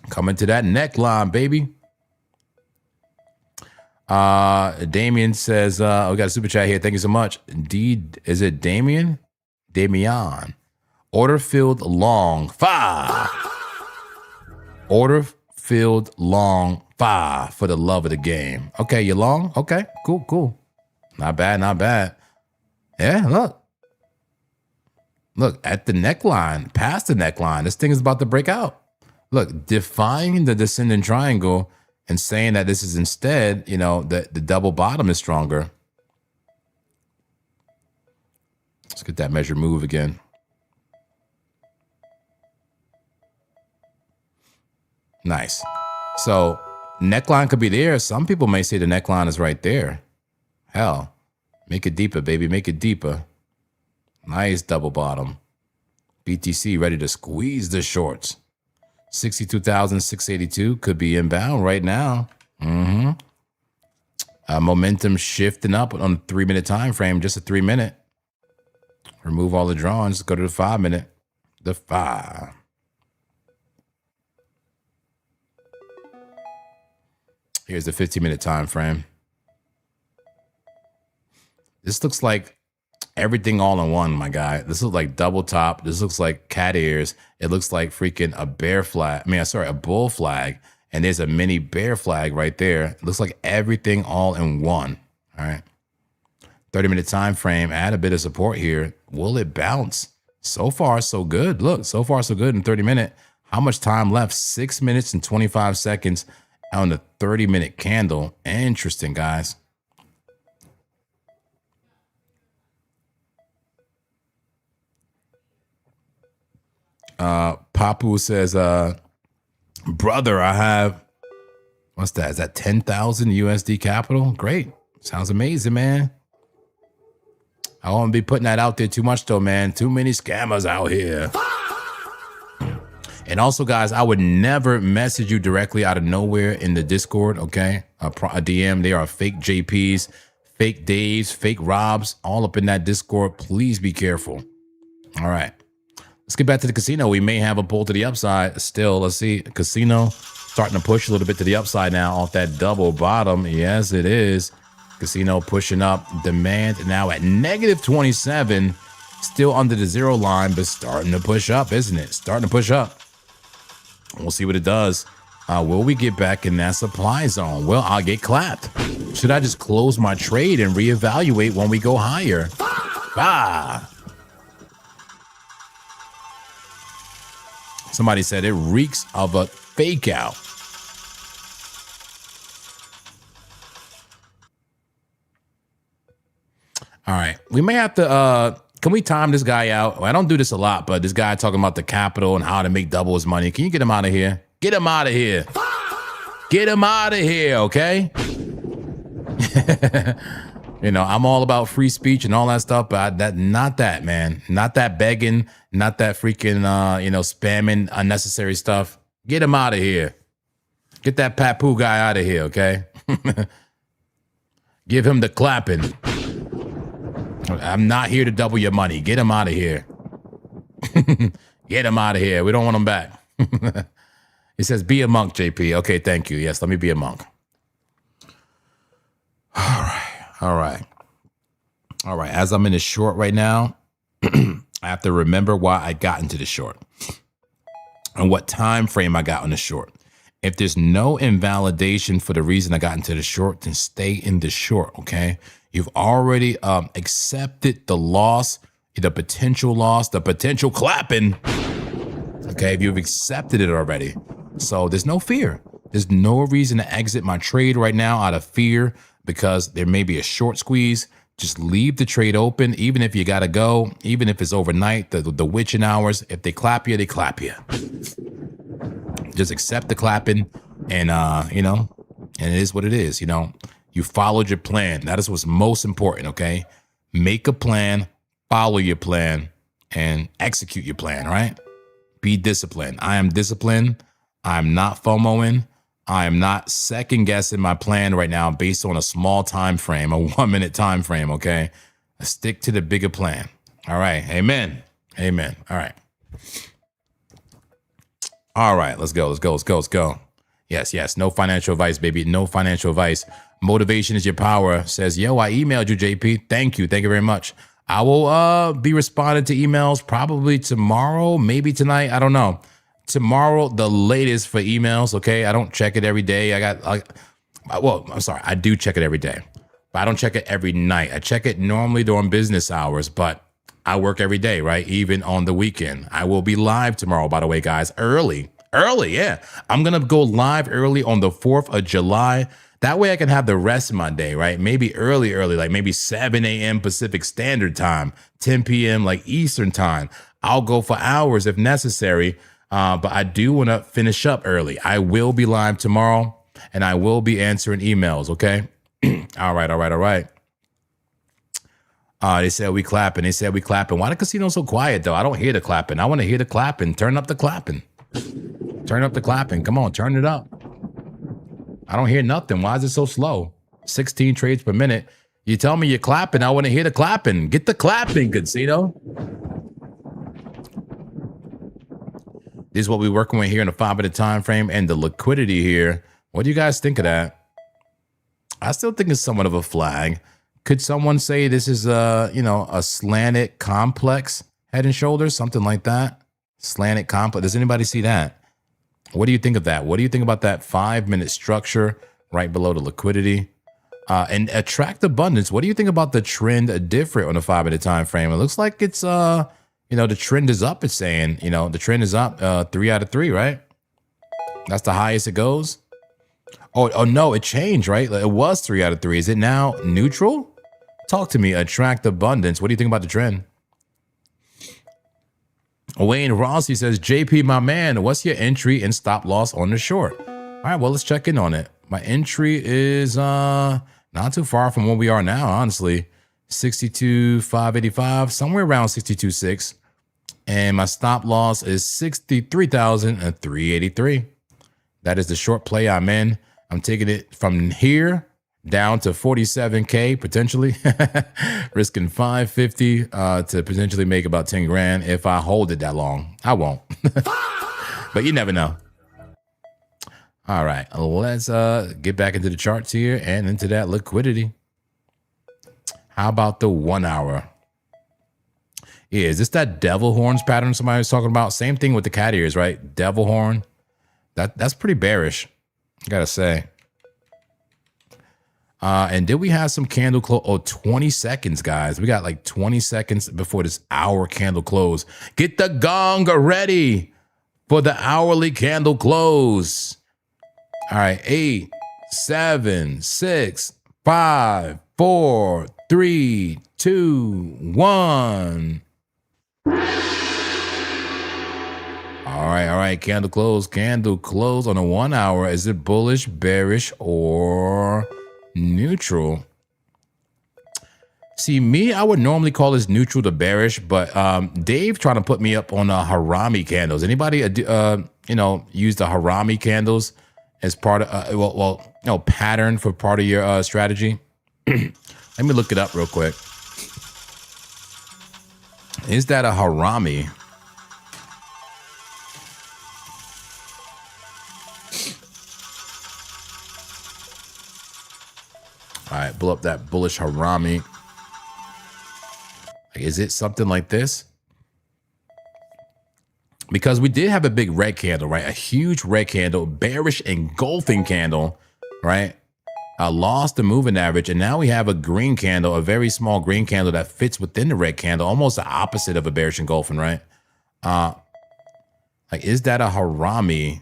Coming to that neckline, baby. Damien says, we got a super chat here. Thank you so much. Indeed, is it Damien? Damian. Order filled long 5. Order filled long 5 for the love of the game. Okay, you long? Okay, cool. Not bad, not bad. Yeah, look. Look, at the neckline, past the neckline, this thing is about to break out. Look, defying the descending triangle and saying that this is instead, you know, the double bottom is stronger. Let's get that measure move again. Nice. So neckline could be there. Some people may say the neckline is right there. Hell, make it deeper, baby. Make it deeper. Nice double bottom. BTC ready to squeeze the shorts. 62,682 could be inbound right now. Momentum shifting up on a 3-minute time frame, just a 3-minute. Remove all the drawings. Go to the 5-minute. The 5. Here's the 15-minute time frame. This looks like everything all in one, my guy. This looks like double top. This looks like cat ears. It looks like freaking a bear flag. A bull flag. And there's a mini bear flag right there. It looks like everything all in one. All right. 30-minute time frame. Add a bit of support here. Will it bounce? So far, so good. Look, so far, so good in 30-minute. How much time left? 6 minutes and 25 seconds on the 30-minute candle. Interesting, guys. Papu says, brother, I have, what's that? Is that 10,000 USD capital? Great. Sounds amazing, man. I won't be putting that out there too much though, man. Too many scammers out here. And also, guys, I would never message you directly out of nowhere in the Discord, okay? A DM. They are fake JPs, fake Daves, fake Robs, all up in that Discord. Please be careful. All right. Let's get back to the casino. We may have a pull to the upside still. Let's see. Casino starting to push a little bit to the upside now off that double bottom. Yes, it is. Casino pushing up. Demand now at -27. Still under the zero line, but starting to push up, isn't it? Starting to push up. We'll see what it does. Will we get back in that supply zone? Well, I'll get clapped. Should I just close my trade and reevaluate when we go higher? Somebody said it reeks of a fake out. All right. We may have to, can we time this guy out? Well, I don't do this a lot, but this guy talking about the capital and how to make double his money. Can you get him out of here? Get him out of here. Get him out of here, okay? You know, I'm all about free speech and all that stuff, but not that, man. Not that begging, not that freaking, spamming unnecessary stuff. Get him out of here. Get that Papu guy out of here, okay? Give him the clapping. I'm not here to double your money. Get him out of here. Get him out of here. We don't want him back. It says, be a monk, JP. Okay, thank you. Yes, let me be a monk. All right. As I'm in the short right now, I have to remember why I got into the short and what time frame I got on the short. If there's no invalidation for the reason I got into the short, then stay in the short, okay? You've already accepted the loss, the potential loss, the potential clapping, okay? If you've accepted it already. So there's no fear. There's no reason to exit my trade right now out of fear because there may be a short squeeze. Just leave the trade open, even if you got to go, even if it's overnight, the witching hours. If they clap you, they clap you. Just accept the clapping and, and it is what it is, You followed your plan. That is what's most important, okay? Make a plan, follow your plan, and execute your plan, right? Be disciplined. I am disciplined. I'm not FOMOing. I am not second guessing my plan right now based on a small time frame, a 1 minute time frame. Okay. I stick to the bigger plan. All right. Amen. Amen. All right. All right. Let's go. Let's go. Let's go. Let's go. Yes. Yes. No financial advice, baby. No financial advice. Motivation is your power. Says, yo, I emailed you, JP. Thank you. Thank you very much. I will be responding to emails probably tomorrow, maybe tonight. I don't know. Tomorrow, the latest for emails. Okay. I don't check it every day. Well, I'm sorry. I do check it every day, but I don't check it every night. I check it normally during business hours, but I work every day, right? Even on the weekend. I will be live tomorrow, by the way, guys. Early. Yeah. I'm going to go live early on the 4th of July. That way I can have the rest of my day, right? Maybe early, like maybe 7 a.m. Pacific Standard Time, 10 p.m. like Eastern Time. I'll go for hours if necessary. But I do want to finish up early. I will be live tomorrow and I will be answering emails. Okay. All right. They said we clapping. Why the casino so quiet though? I don't hear the clapping. I want to hear the clapping. Turn up the clapping. Come on, turn it up. I don't hear nothing. Why is it so slow? 16 trades per minute. You tell me you're clapping. I want to hear the clapping. Get the clapping, casino. This is what we're working with here in a 5-minute time frame and the liquidity here. What do you guys think of that? I still think it's somewhat of a flag. Could someone say this is a slanted complex head and shoulders, something like that? Slanted complex. Does anybody see that? What do you think of that? What do you think about that 5-minute structure right below the liquidity? And attract abundance. What do you think about the trend different on a 5-minute time frame? It looks like it's the trend is up. It's saying, the trend is up 3 out of 3, right? That's the highest it goes. Oh no, it changed, right? It was 3 out of 3. Is it now neutral? Talk to me. Attract abundance. What do you think about the trend? Wayne Rossi says, JP, my man, what's your entry and stop loss on the short? All right, well, let's check in on it. My entry is not too far from where we are now, honestly. 62,585, somewhere around 62.6. And my stop loss is 63,383. That is the short play I'm in. I'm taking it from here down to 47K potentially, risking 550 to potentially make about 10 grand if I hold it that long. I won't, but you never know. All right, let's get back into the charts here and into that liquidity. How about the 1 hour? Yeah, is this that devil horns pattern somebody was talking about? Same thing with the cat ears, right? Devil horn. That's pretty bearish, I gotta say. And did we have some candle close? Oh, 20 seconds, guys. We got like 20 seconds before this hour candle close. Get the gong ready for the hourly candle close. All right, 8, 7, 6, 5, 4, 3, 2, 1. All right. Candle close on a 1 hour. Is it bullish, bearish, or neutral? See, me, I would normally call this neutral to bearish, but Dave trying to put me up on harami candles. Anybody, use the harami candles as part of, pattern for part of your strategy? Let me look it up real quick. Is that a harami? All right, pull up that bullish harami. Is it something like this? Because we did have a big red candle, right? A huge red candle, bearish engulfing candle, right? Lost the moving average, and now we have a green candle, a very small green candle that fits within the red candle, almost the opposite of a bearish engulfing, right? Is that a harami?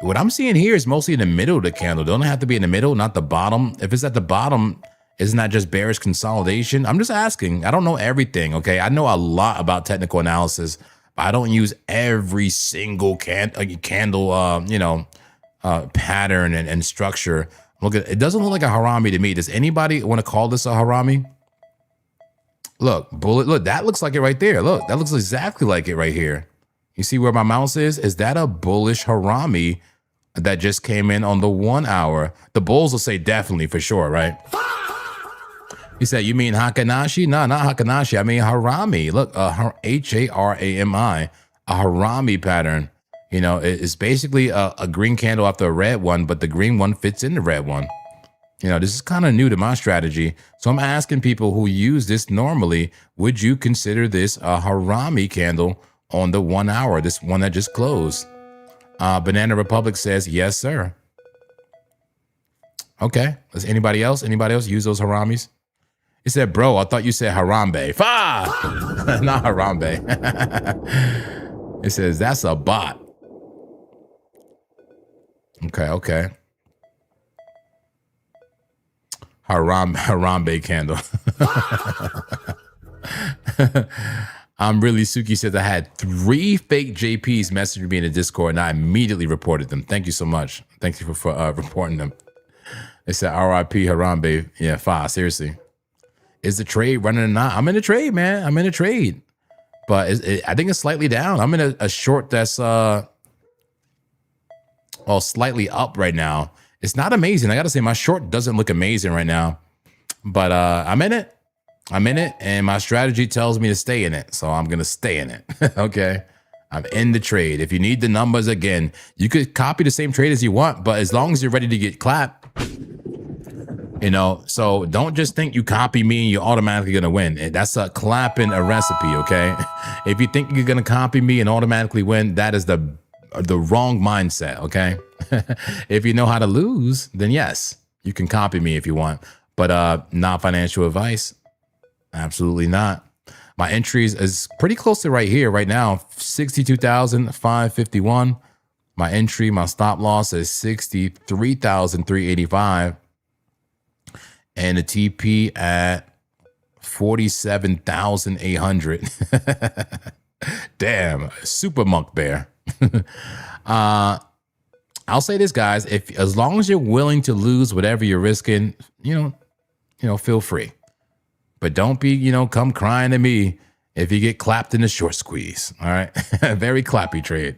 What I'm seeing here is mostly in the middle of the candle. Don't it have to be in the middle, not the bottom? If it's at the bottom, isn't that just bearish consolidation? I'm just asking. I don't know everything, okay? I know a lot about technical analysis, but I don't use every single candle, pattern and structure. Look, it doesn't look like a harami to me. Does anybody want to call this a harami? Look, bullet. Look, that looks like it right there. Look, that looks exactly like it right here. You see where my mouse is? Is that a bullish harami? that just came in on the 1 hour. The bulls will say definitely for sure, right? He said, you mean Hakanashi? No, not Hakanashi. I mean Harami. Look, Harami, a Harami pattern. You know, it's basically a green candle after a red one, but the green one fits in the red one. You know, this is kind of new to my strategy. So I'm asking people who use this normally, would you consider this a Harami candle on the 1 hour, this one that just closed? Banana Republic says, yes, sir. Okay. Does anybody else use those Haramis? He said, bro, I thought you said Harambe. Not Harambe. It says, that's a bot. Okay. Harambe candle. I'm really Suki says I had 3 fake JPs message me in the Discord and I immediately reported them. Thank you so much. Thank you for reporting them. They said RIP Harambe. Yeah, seriously. Is the trade running or not? I'm in a trade, man. I'm in a trade. But I think it's slightly down. I'm in a short that's slightly up right now. It's not amazing. I got to say, my short doesn't look amazing right now. But I'm in it. And my strategy tells me to stay in it. So I'm going to stay in it. Okay. I'm in the trade. If you need the numbers again, you could copy the same trade as you want. But as long as you're ready to get clapped, you know, so don't just think you copy me and you're automatically going to win. That's a clapping a recipe, okay? If you think you're going to copy me and automatically win, that is the wrong mindset, okay? If you know how to lose, then yes, you can copy me if you want. But not financial advice. Absolutely not. My entries is pretty close to right here, right now, 62,551. My entry, my stop loss is 63,385. And the TP at 47,800. Damn, super monk bear. I'll say this, guys. As long as you're willing to lose whatever you're risking, you know, feel free. But don't be, come crying to me if you get clapped in the short squeeze. All right. Very clappy trade.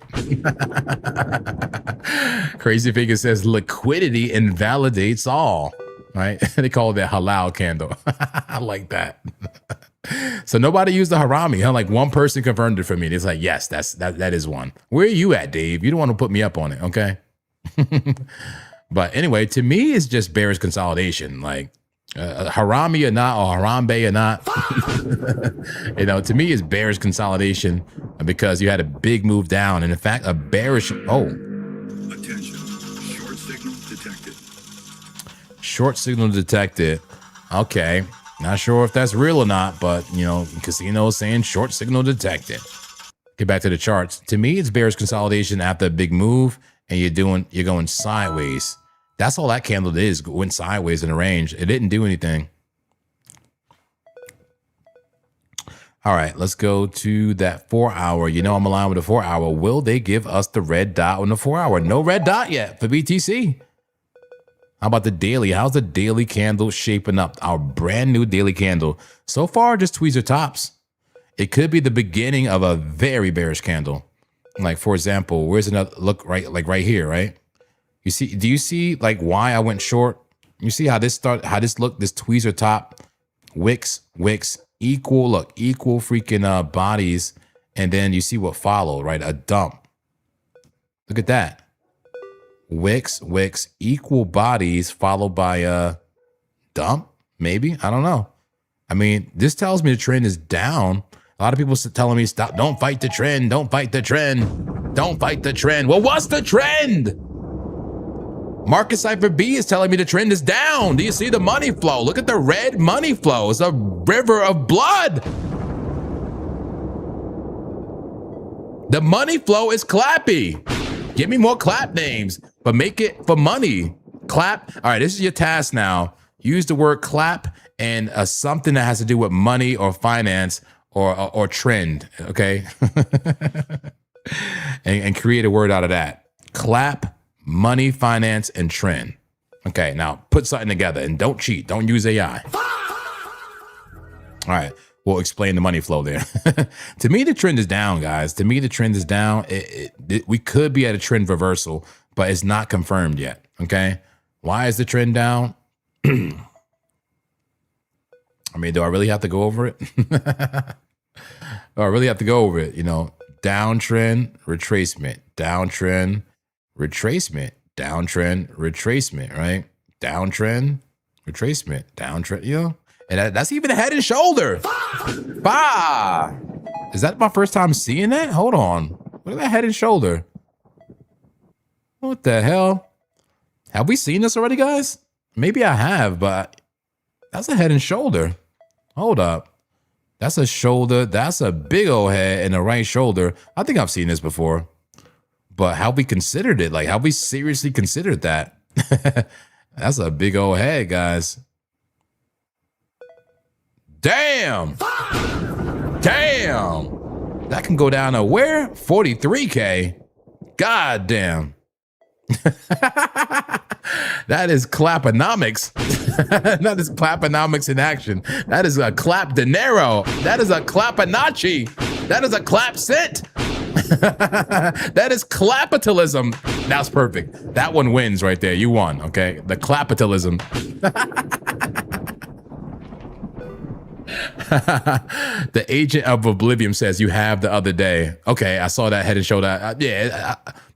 Crazy Figure says liquidity invalidates all. Right? They call it the halal candle. I like that. So nobody used the Harami, huh? Like one person confirmed it for me. It's like, yes, that is one. Where are you at, Dave? You don't want to put me up on it, okay? But anyway, to me, it's just bearish consolidation. Like Harami or not, or Harambe or not. To me, it's bearish consolidation because you had a big move down. And in fact, a bearish, Attention, short signal detected. Short signal detected. Okay. Not sure if that's real or not, but, casino is saying short signal detected. Get back to the charts. To me, it's bearish consolidation after a big move, and you're going sideways. That's all that candle is. Went sideways in the range. It didn't do anything. All right, let's go to that 4 hour. I'm aligned with the 4 hour. Will they give us the red dot on the 4 hour? No red dot yet for BTC. How about the daily? How's the daily candle shaping up? Our brand new daily candle. So far, just tweezer tops. It could be the beginning of a very bearish candle. Like, for example, where's another look right here, right? Do you see like why I went short? You see how this looked, this tweezer top, wicks, equal freaking bodies. And then you see what followed, right? A dump. Look at that. Wicks, equal bodies followed by a dump, maybe? I don't know. I mean, this tells me the trend is down. A lot of people telling me, stop, don't fight the trend, don't fight the trend, don't fight the trend. Well, what's the trend? Market Cipher B is telling me the trend is down. Do you see the money flow? Look at the red money flow. It's a river of blood. The money flow is clappy. Give me more clap names, but make it for money. Clap. All right, this is your task now. Use the word clap and something that has to do with money or finance or trend, okay? and create a word out of that. Clap, money, finance, and trend. Okay, now put something together and don't cheat. Don't use AI. All right. We'll explain the money flow there. To me, the trend is down, guys. To me, the trend is down. We could be at a trend reversal, but it's not confirmed yet. Okay. Why is the trend down? I mean, do I really have to go over it? Do I really have to go over it? You know, downtrend, retracement, downtrend, retracement, downtrend, retracement, right? Downtrend, retracement, downtrend, you know? And that's even a head and shoulder. Bah! Is that my first time seeing that? Hold on. Look at that head and shoulder. What the hell? Have we seen this already, guys? Maybe I have, but that's a head and shoulder. Hold up. That's a shoulder. That's a big old head and a right shoulder. I think I've seen this before. But have we considered it? Like, have we seriously considered that? That's a big old head, guys. Damn. Damn. That can go down to where? 43K. God damn. That is claponomics. That is claponomics in action. That is a clap dinero. That is a clapanachi. That is a clap cent. That is clapitalism. That's perfect. That one wins right there. You won, okay? The clapitalism. The agent of oblivion says you have the other day. Okay, I saw that head and shoulder.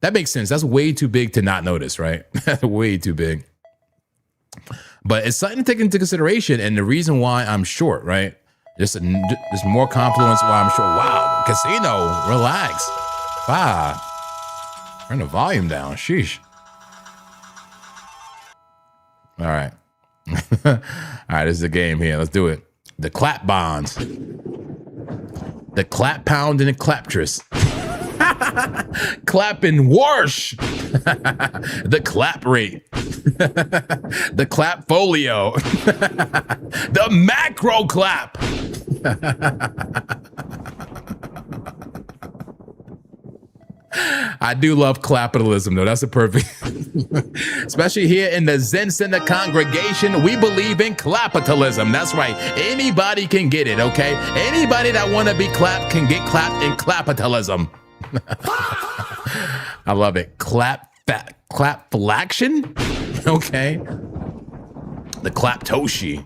That makes sense. That's way too big to not notice, right? Way too big. But it's something to take into consideration, and the reason why I'm short, right? Just more confluence why I'm short. Wow, casino, relax. Turn the volume down. Sheesh. All right. All right, this is a game here. Let's do it. The clap bonds. The clap pound and the claptress. Clapping wash. The clap rate. The clap folio. The macro clap. I do love clapitalism, though. That's a perfect, especially here in the Zen Center congregation, we believe in clapitalism. That's right. Anybody can get it, okay? Anybody that want to be clapped can get clapped in clapitalism. I love it. Clapflaction? Okay. The claptoshi.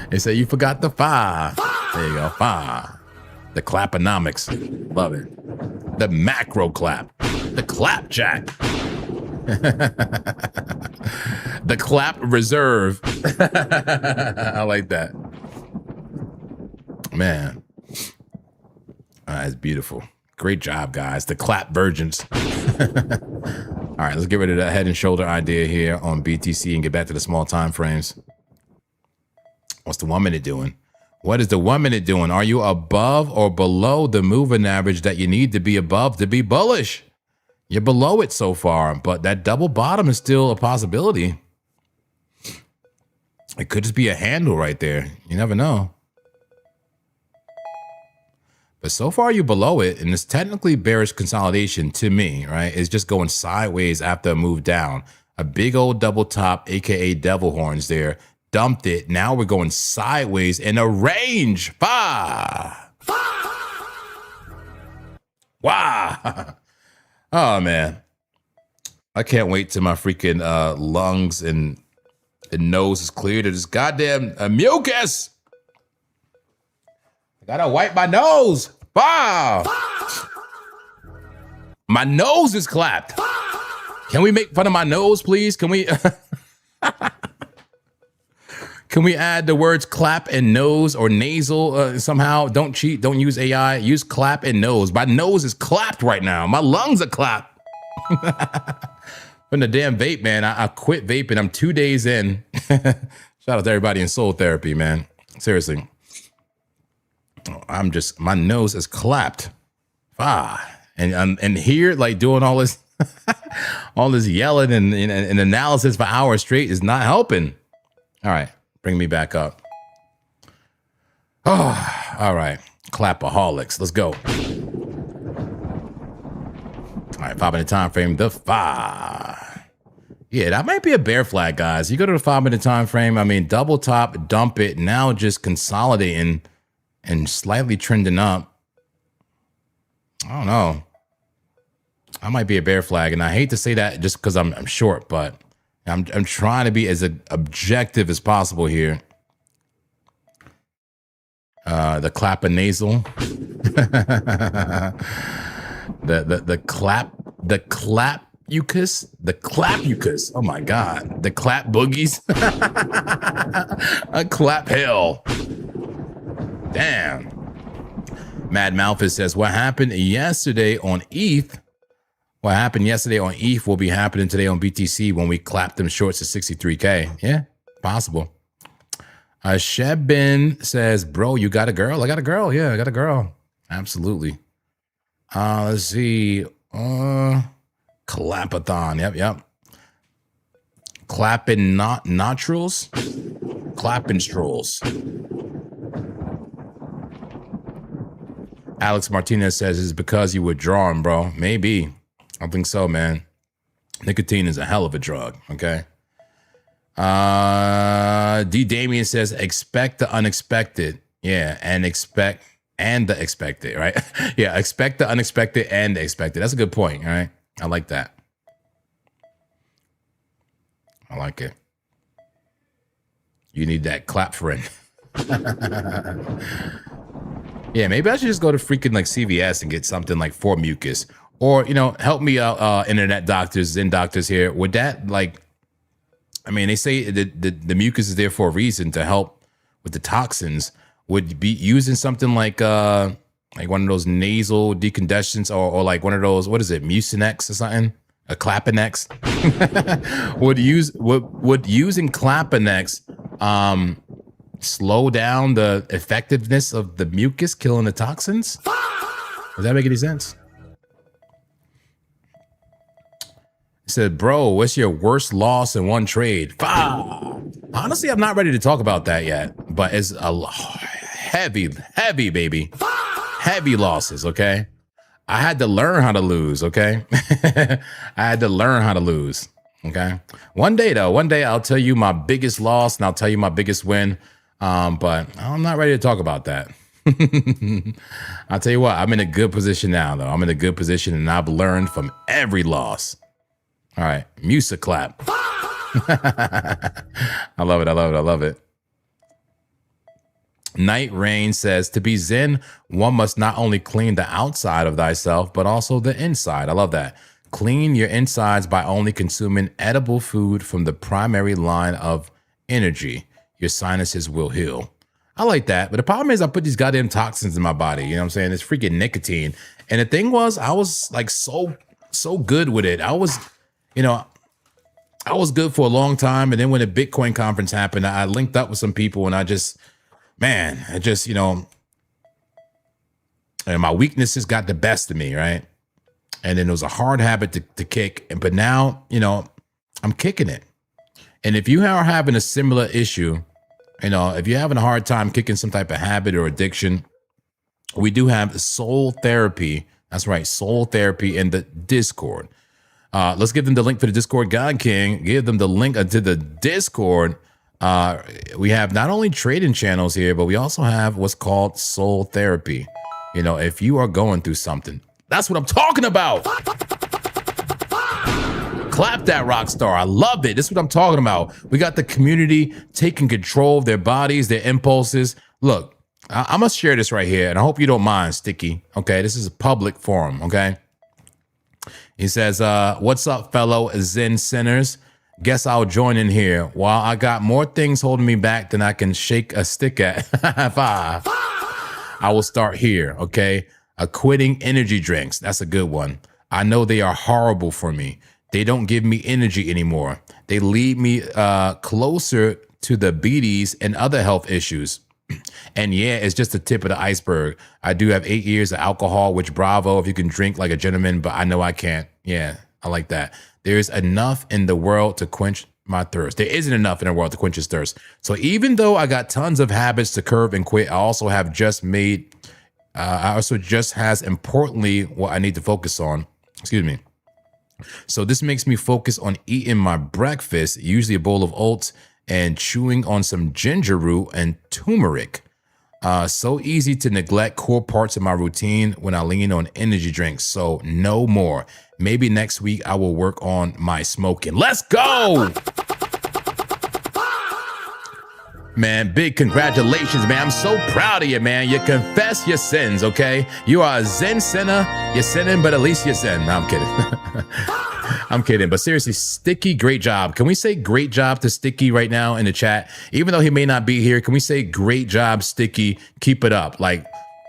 They say you forgot the fa. There you go, fa. The claponomics. Love it. The macro clap. The clapjack. The clap reserve. I like that. Man. That's beautiful. Great job, guys. The clap virgins. All right, let's get rid of that head and shoulder idea here on BTC and get back to the small time frames. What's the 1 minute doing? What is the 1 minute doing? Are you above or below the moving average that you need to be above to be bullish? You're below it so far, but that double bottom is still a possibility. It could just be a handle right there. You never know. But so far you're below it, and it's technically bearish consolidation to me, right? It's just going sideways after a move down. A big old double top, aka devil horns there. Dumped it. Now we're going sideways in a range. Wow. Oh, man. I can't wait till my freaking lungs and nose is cleared of this goddamn mucus. I gotta wipe my nose. Wow. My nose is clapped. Can we make fun of my nose, please? Can we... Can we add the words clap and nose or nasal somehow? Don't cheat. Don't use AI. Use clap and nose. My nose is clapped right now. My lungs are clapped. From the damn vape, man. I quit vaping. I'm 2 days in. Shout out to everybody in soul therapy, man. Seriously. My nose is clapped. And here, like doing all this, all this yelling and analysis for hours straight is not helping. All right. Bring me back up. Oh, all right. Clapaholics. Let's go. All right, 5 minute time frame. The 5. Yeah, that might be a bear flag, guys. You go to the 5 minute time frame. I mean, double top, dump it. Now just consolidating and slightly trending up. I don't know. I might be a bear flag, and I hate to say that just because I'm short, but I'm trying to be as objective as possible here. The clap and nasal, the clap mucus. Oh my god, the clap boogies, a clap hell. Damn. Mad Malphus says, what happened yesterday on ETH? What happened yesterday on ETH will be happening today on BTC when we clap them shorts to 63K. Yeah, possible. Shebin says, bro, you got a girl? I got a girl. Yeah, I got a girl. Absolutely. Let's see. Clapathon. Yep. Clapping nostrils. Clapping strolls. Alex Martinez says, it's because you were drawn, bro. Maybe. I think so, man. Nicotine is a hell of a drug, okay? D. Damien says, expect the unexpected. Yeah, and expect and the expected, right? Yeah, expect the unexpected and the expected. That's a good point, all right? I like that. I like it. You need that clap friend. Yeah, maybe I should just go to freaking like CVS and get something like for mucus. Or, you know, help me out, internet doctors, Zen doctors here. Would that, like, I mean, they say the mucus is there for a reason to help with the toxins. Would be using something like one of those nasal decongestants or like one of those, what is it, Mucinex or something? A Clapinex? would using Clapinex slow down the effectiveness of the mucus killing the toxins? Does that make any sense? He said, bro, what's your worst loss in one trade? Honestly, I'm not ready to talk about that yet, but it's a heavy, baby. Heavy losses, okay? I had to learn how to lose, okay? I had to learn how to lose, okay? One day, I'll tell you my biggest loss and I'll tell you my biggest win, but I'm not ready to talk about that. I'll tell you what, I'm in a good position now, though. I'm in a good position, and I've learned from every loss. All right, Musa clap. I love it. Night Rain says, to be Zen, one must not only clean the outside of thyself, but also the inside. I love that. Clean your insides by only consuming edible food from the primary line of energy. Your sinuses will heal. I like that. But the problem is I put these goddamn toxins in my body. You know what I'm saying? It's freaking nicotine. And the thing was, I was like so good with it. I was good for a long time. And then when the Bitcoin conference happened, I linked up with some people and and my weaknesses got the best of me, right? And then it was a hard habit to kick. But now, I'm kicking it. And if you are having a similar issue, if you're having a hard time kicking some type of habit or addiction, we do have soul therapy. That's right, soul therapy in the Discord. Let's give them the link for the Discord. God King, give them the link to the Discord. We have not only trading channels here, but we also have what's called soul therapy. If you are going through something, that's what I'm talking about. Clap that, rock star. I love it. This is what I'm talking about. We got the community taking control of their bodies, their impulses. Look, I'm going to share this right here, and I hope you don't mind, Sticky. Okay, this is a public forum, okay? He says, what's up, fellow Zen sinners? Guess I'll join in here. While I got more things holding me back than I can shake a stick at, I will start here, okay? Quitting energy drinks. That's a good one. I know they are horrible for me. They don't give me energy anymore. They lead me closer to the diabetes and other health issues. And yeah, it's just the tip of the iceberg. I do have 8 years of alcohol, which bravo if you can drink like a gentleman, but I know I can't. Yeah, I like that. There's enough in the world to quench my thirst. There isn't enough in the world to quench his thirst. So even though I got tons of habits to curb and quit, I also have has importantly what I need to focus on. Excuse me. So this makes me focus on eating my breakfast, usually a bowl of oats, and chewing on some ginger root and turmeric. So easy to neglect core parts of my routine when I lean on energy drinks. So no more. Maybe next week I will work on my smoking. Let's go. Man, big congratulations, man. I'm so proud of you, man. You confess your sins, okay? You are a Zen sinner. You're sinning, but at least you're Zen. No, I'm kidding. I'm kidding. But seriously, Sticky, great job. Can we say great job to Sticky right now in the chat? Even though he may not be here, can we say great job, Sticky? Keep it up. Like,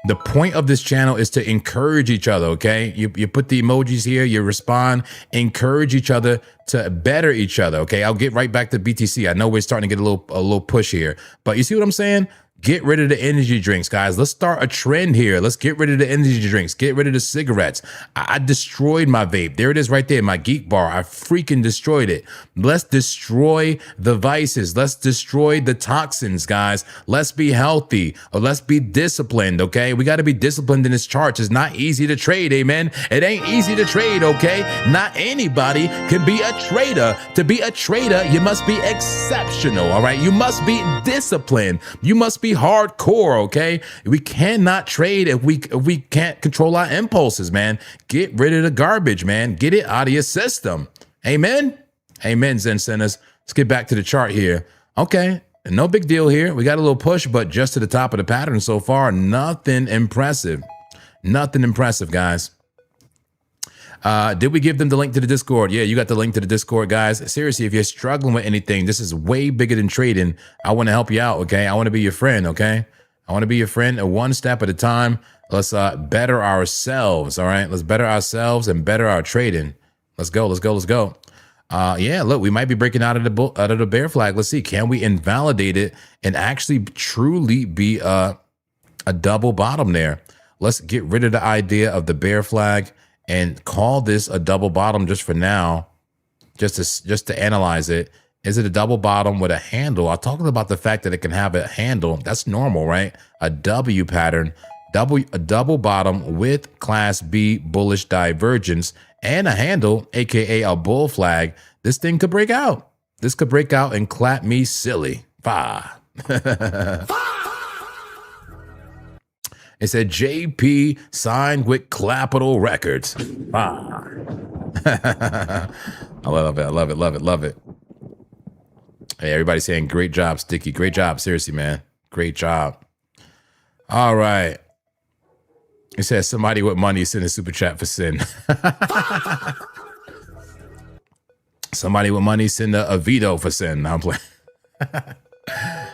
the point of this channel is to encourage each other, okay? You put the emojis here, you respond, encourage each other to better each other, okay? I'll get right back to BTC. I know we're starting to get a little push here, but you see what I'm saying? Get rid of the energy drinks, guys. Let's start a trend here. Let's get rid of the energy drinks. Get rid of the cigarettes. I destroyed my vape. There it is right there, my Geek Bar. I freaking destroyed it. Let's destroy the vices. Let's destroy the toxins, guys. Let's be healthy. Or let's be disciplined, okay? We got to be disciplined in this chart. It's not easy to trade, amen? It ain't easy to trade, okay? Not anybody can be a trader. To be a trader, you must be exceptional, all right? You must be disciplined. You must be hardcore, okay? We cannot trade if we can't control our impulses, man. Get rid of the garbage, man. Get it out of your system. Amen? Amen, Zen Centers. Let's get back to the chart here. Okay, no big deal here. We got a little push, but just to the top of the pattern so far. Nothing impressive. Nothing impressive, guys. Did we give them the link to the Discord? Yeah, you got the link to the Discord, guys. Seriously, if you're struggling with anything, this is way bigger than trading. I want to help you out, okay? I want to be your friend, okay? I want to be your friend one step at a time. Let's better ourselves, all right? Let's better ourselves and better our trading. Let's go, let's go, let's go. Yeah, look, we might be breaking out of the bear flag. Let's see, can we invalidate it and actually truly be a double bottom there? Let's get rid of the idea of the bear flag and call this a double bottom just for now, just to analyze it. Is it a double bottom with a handle? I'm talking about the fact that it can have a handle. That's normal, right? A W pattern, a double bottom with class B bullish divergence and a handle, AKA a bull flag. This thing could break out. This could break out and clap me silly. Bah. It said JP signed with Capital Records. Ah. I love it. I love it. Love it. Love it. Hey, everybody's saying great job, Sticky. Great job. Seriously, man. Great job. All right. It says somebody with money send a super chat for sin. Somebody with money send a veto for sin. Now I'm playing.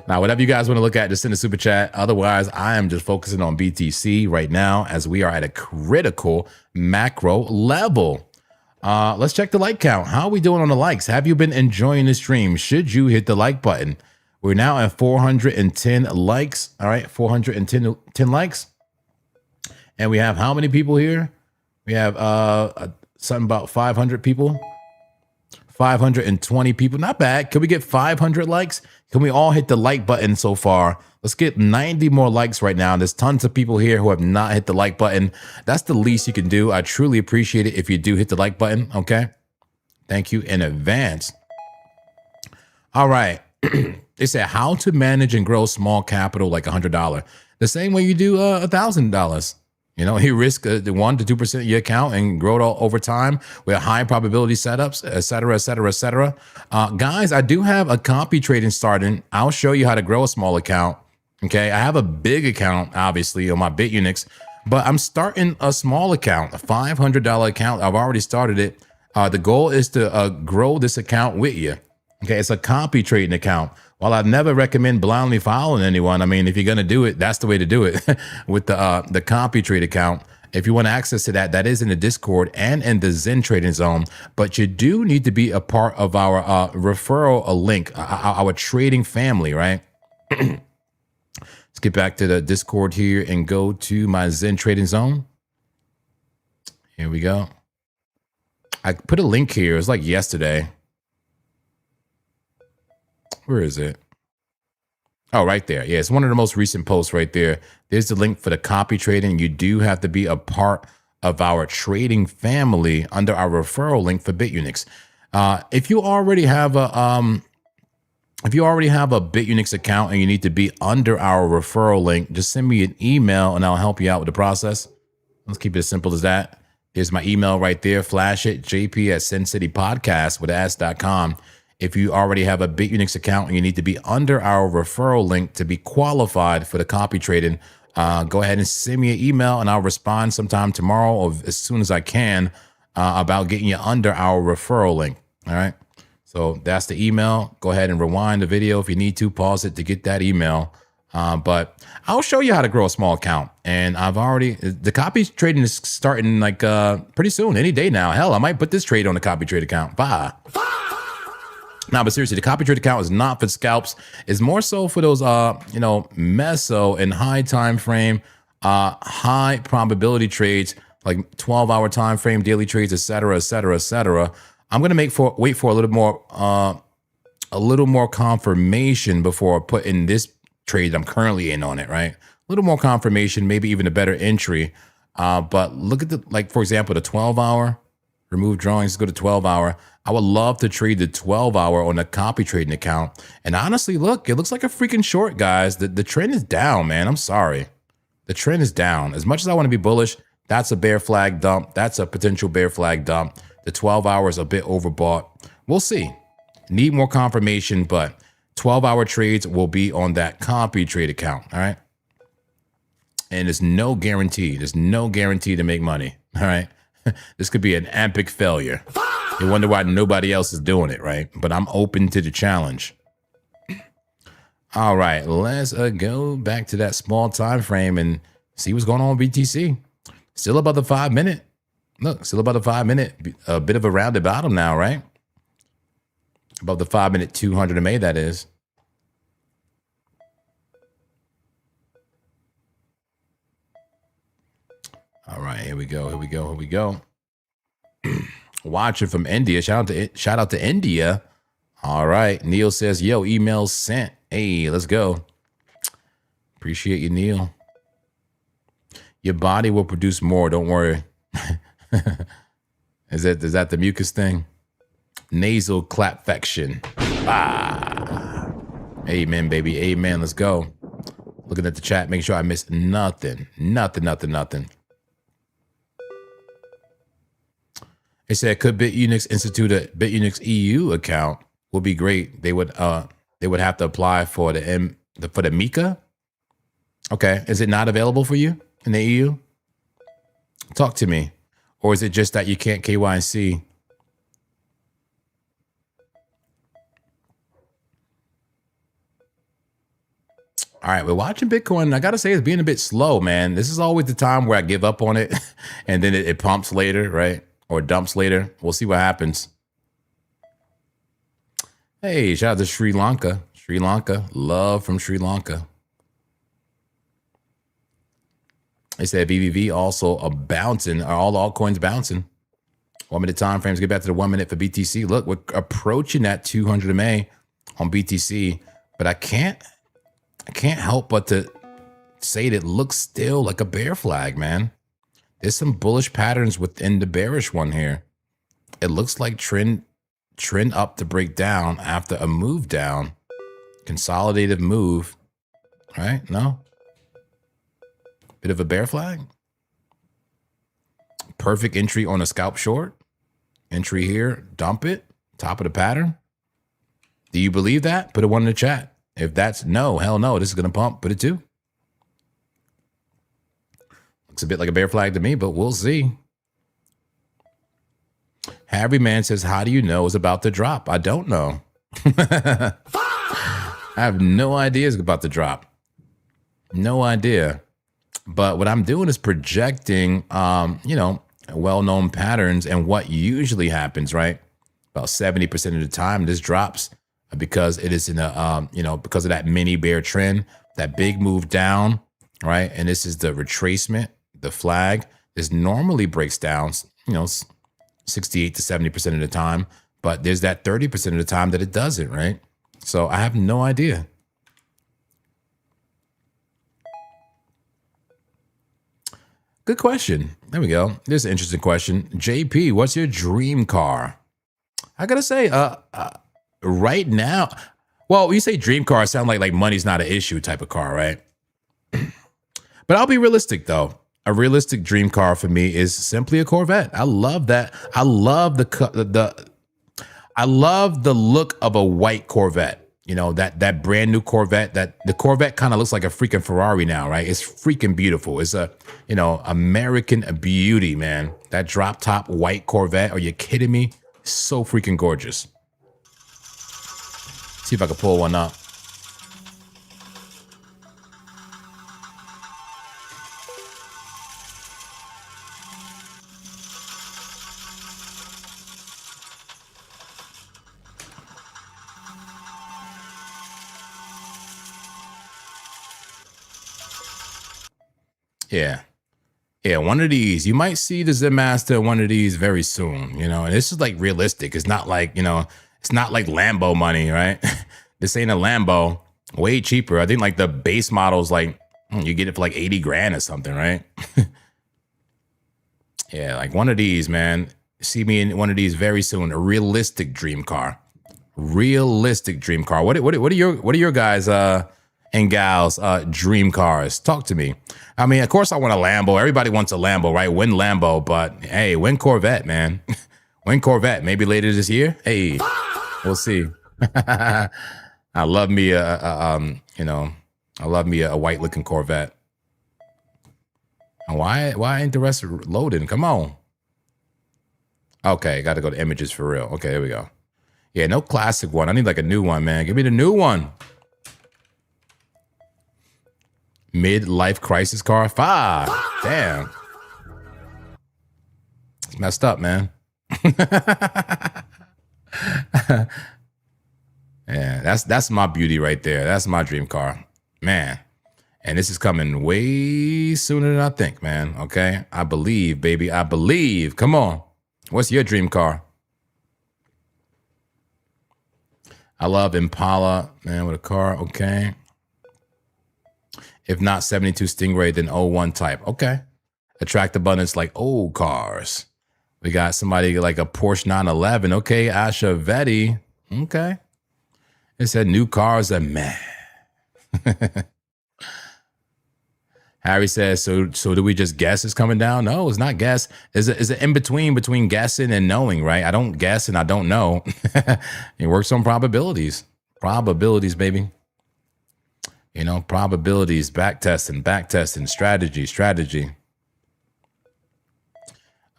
Now, whatever you guys want to look at, just send a super chat. Otherwise, I am just focusing on BTC right now as we are at a critical macro level. Let's check the like count. How are we doing on the likes? Have you been enjoying the stream? Should you hit the like button? We're now at 410 likes. All right, 410 likes. And we have how many people here? We have something about 500 people. 520 people. Not bad. Can we get 500 likes? Can we all hit the like button so far? Let's get 90 more likes right now. There's tons of people here who have not hit the like button. That's the least you can do. I truly appreciate it if you do hit the like button, okay? Thank you in advance. All right. They said how to manage and grow small capital like $100. The same way you do $1,000. You know, you risk the 1 to 2% of your account and grow it all over time with high probability setups, et cetera, et cetera, et cetera. Guys, I do have a copy trading starting. I'll show you how to grow a small account. Okay, I have a big account, obviously, on my BitUnix, but I'm starting a small account, a $500 account. I've already started it. The goal is to grow this account with you. Okay, it's a copy trading account. While I never recommend blindly following anyone, I mean, if you're going to do it, that's the way to do it with the copy trade account. If you want access to that, that is in the Discord and in the Zen Trading Zone. But you do need to be a part of our referral link, our trading family, right? Let's get back to the Discord here and go to my Zen Trading Zone. Here we go. I put a link here. It was like yesterday. Where is it? Oh, right there. Yeah, it's one of the most recent posts right there. There's the link for the copy trading. You do have to be a part of our trading family under our referral link for BitUnix. If you already have a If you already have a BitUnix account and you need to be under our referral link, just send me an email and I'll help you out with the process. Let's keep it as simple as that. Here's my email right there. Flash it, jp@sincitypodcast with s.com. If you already have a BitUnix account and you need to be under our referral link to be qualified for the copy trading, go ahead and send me an email and I'll respond sometime tomorrow or as soon as I can about getting you under our referral link. All right. So that's the email. Go ahead and rewind the video if you need to. Pause it to get that email. But I'll show you how to grow a small account. And the copy trading is starting like pretty soon, any day now. Hell, I might put this trade on the copy trade account. Bye. No, but seriously, the copy trade account is not for scalps. It's more so for those, meso and high time frame, high probability trades, like 12-hour time frame, daily trades, et cetera, et cetera, et cetera. I'm gonna wait for a little more confirmation before I put in this trade I'm currently in on it, right? A little more confirmation, maybe even a better entry. But look at for example, the 12-hour, remove drawings, go to 12-hour. I would love to trade the 12-hour on a copy trading account. And honestly, look, it looks like a freaking short, guys. The trend is down, man. I'm sorry. The trend is down. As much as I want to be bullish, that's a bear flag dump. That's a potential bear flag dump. The 12-hour is a bit overbought. We'll see. Need more confirmation, but 12-hour trades will be on that copy trade account, all right? And there's no guarantee. There's no guarantee to make money, all right? This could be an epic failure. You wonder why nobody else is doing it, right? But I'm open to the challenge. All right, let's go back to that small time frame and see what's going on with BTC. Still above the 5-minute. Look, still above the 5-minute. A bit of a rounded bottom now, right? Above the 5-minute 200 MA, that is. All right, here we go. Here we go. Here we go. Watching from India. Shout out to India. All right. Neil says, yo, email sent. Hey, let's go. Appreciate you, Neil. Your body will produce more. Don't worry. Is that the mucus thing? Nasal clapfaction. Ah. Amen, baby. Amen. Let's go. Looking at the chat, make sure I miss nothing. Nothing. They said, could BitUnix institute a BitUnix EU account? Would be great. They would have to apply for the MICA. Okay. Is it not available for you in the EU? Talk to me. Or is it just that you can't KYC? All right, we're watching Bitcoin. I got to say, it's being a bit slow, man. This is always the time where I give up on it and then it pumps later, right? Or dumps later. We'll see what happens. Hey, shout out to Sri Lanka. Sri Lanka. Love from Sri Lanka. They said VVV also a bouncing. Are all the altcoins bouncing? 1 minute time frames. Get back to the 1 minute for BTC. Look, we're approaching that 200 MA on BTC, but I can't help but to say that it looks still like a bear flag, man. There's some bullish patterns within the bearish one here. It looks like trend up to break down after a move down. Consolidated move, right? No? Bit of a bear flag. Perfect entry on a scalp short. Entry here, dump it. Top of the pattern. Do you believe that? Put a 1 in the chat. If that's no, hell no, this is going to pump. Put a 2. Looks a bit like a bear flag to me, but we'll see. Harry Man says, how do you know it's about to drop? I don't know. I have no idea it's about to drop. No idea. But what I'm doing is projecting, well-known patterns and what usually happens, right? About 70% of the time, this drops because it is in a, because of that mini bear trend, that big move down, right? And this is the retracement, the flag. This normally breaks down, 68 to 70% of the time, but there's that 30% of the time that it doesn't, right? So I have no idea. Good question. There we go. There's an interesting question. JP, what's your dream car? I gotta say, right now, Well, when you say dream car, it sounds like money's not an issue type of car, right? But I'll be realistic though. A realistic dream car for me is simply a Corvette. I love that. I love I love the look of a white Corvette. You know, that brand new Corvette, that the Corvette kind of looks like a freaking Ferrari now, right? It's freaking beautiful. It's a, you know, American beauty, man. That drop top white Corvette. Are you kidding me? So freaking gorgeous. See if I can pull one up. Yeah. Yeah, one of these. You might see the Zen Master in one of these very soon, you know, and this is like realistic. It's not like, you know, it's not like Lambo money, right? This ain't a Lambo. Way cheaper. I think like the base model's like, you get it for like 80 grand or something, right? Yeah, like one of these, man. See me in one of these very soon. A realistic dream car. Realistic dream car. What are your guys and gals dream cars? Talk to me. I mean, of course I want a Lambo. Everybody wants a Lambo, right? Win Lambo, but hey, win Corvette, man. Win Corvette. Maybe later this year. Hey, we'll see. I love me you know, I love me a white looking Corvette. And why ain't the rest loading? Come on. Okay, got to go to images for real. Okay, there we go. Yeah, no classic one. I need like a new one, man. Give me the new one. Mid-life crisis car. 5. Damn. It's messed up, man. Yeah, that's my beauty right there. That's my dream car, man. And this is coming way sooner than I think, man. Okay, I believe, baby. I believe. Come on. What's your dream car? I love Impala, man, with a car. Okay. If not 72 Stingray, then 01 type. Okay. Attract abundance like old cars. We got somebody like a Porsche 911. Okay. Asha Vetti. Okay. It said new cars are meh. Harry says, so do we just guess it's coming down? No, it's not guess. It's an in-between guessing and knowing, right? I don't guess and I don't know. It works on probabilities. Probabilities, baby. You know, probabilities, back testing, strategy.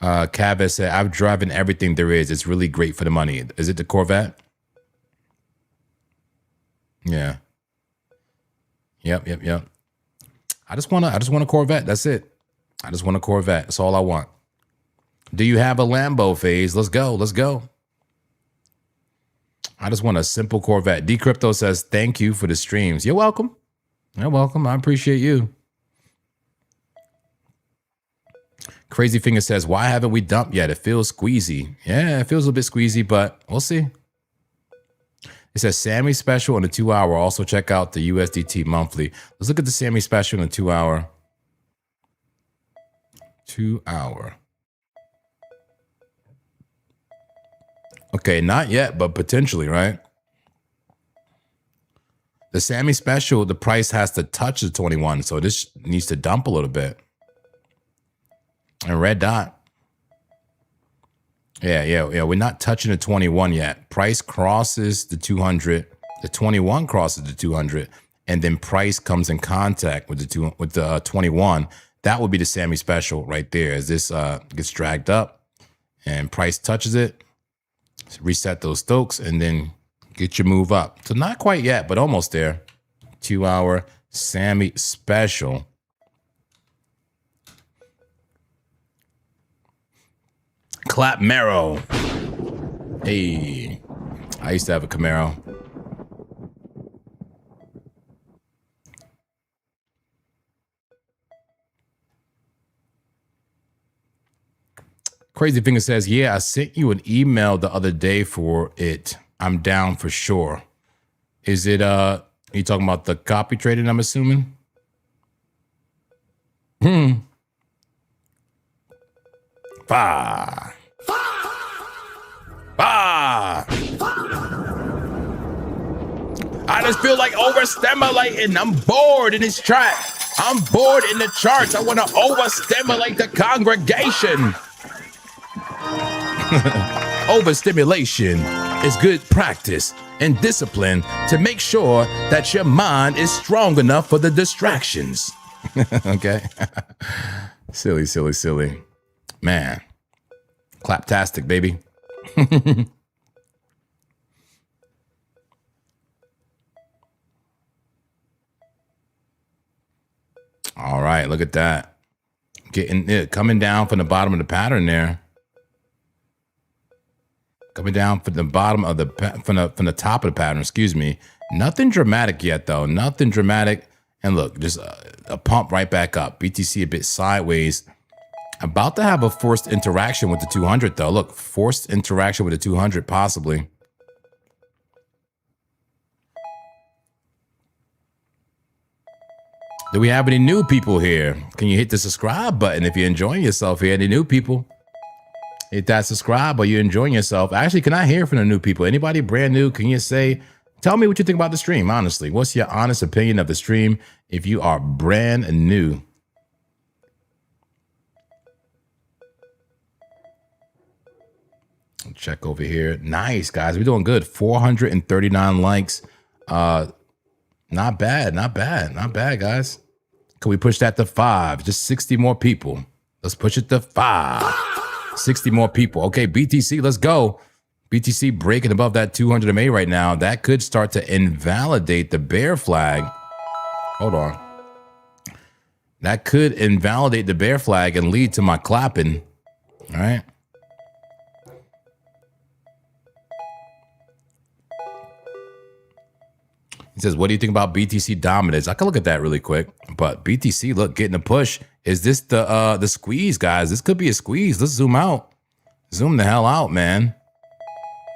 Cavis said, I've driven everything there is. It's really great for the money. Is it the Corvette? Yeah. Yep. I just want a Corvette. That's it. I just want a Corvette. That's all I want. Do you have a Lambo phase? Let's go. I just want a simple Corvette. Decrypto says, thank you for the streams. You're welcome. I appreciate you. Crazy Finger says, why haven't we dumped yet? It feels squeezy. Yeah, it feels a bit squeezy, but we'll see. It says Sammy special in the 2 hour. Also check out the USDT monthly. Let's look at the Sammy special in the 2 hour. 2 hour. Okay, not yet, but potentially, right? The Sammy special, the price has to touch the 21, so this needs to dump a little bit. And red dot. Yeah. We're not touching the 21 yet. Price crosses the 200. The 21 crosses the 200, and then price comes in contact with the 21. That would be the Sammy special right there. As this gets dragged up, and price touches it, reset those Stokes, and then get your move up. So not quite yet, but almost there. 2 hour Sammy special. Clap Marrow. Hey, I used to have a Camaro. Crazy Finger says, yeah, I sent you an email the other day for it. I'm down for sure. Is it, are you talking about the copy trading, I'm assuming? Bah. I just feel like overstimulating. I'm bored in this track. I'm bored in the charts. I want to overstimulate the congregation. Overstimulation is good practice and discipline to make sure that your mind is strong enough for the distractions. Okay. Silly, silly, silly. Man. Claptastic, baby. All right, look at that. Getting it coming down from the bottom of the pattern there. Coming down from the bottom of the from the top of the pattern, excuse me. Nothing dramatic yet though. Nothing dramatic. And look, just a pump right back up. BTC a bit sideways. About to have a forced interaction with the 200 though. Look, forced interaction with the 200 possibly. Do we have any new people here? Can you hit the subscribe button if you're enjoying yourself here? Any new people? Hit that subscribe or you're enjoying yourself. Actually, can I hear from the new people? Anybody brand new? Can you say, tell me what you think about the stream, honestly. What's your honest opinion of the stream if you are brand new? Check over here. Nice, guys. We're doing good. 439 likes. Not bad, not bad, not bad, guys. Can we push that to 5? Just 60 more people. Let's push it to 5. 60 more people. Okay, BTC, let's go. BTC breaking above that 200 MA right now. That could start to invalidate the bear flag. Hold on. That could invalidate the bear flag and lead to my clapping. All right. He says, what do you think about BTC dominance? I can look at that really quick, but BTC, look, getting a push. Is this the squeeze, guys? This could be a squeeze. Let's zoom out. Zoom the hell out, man.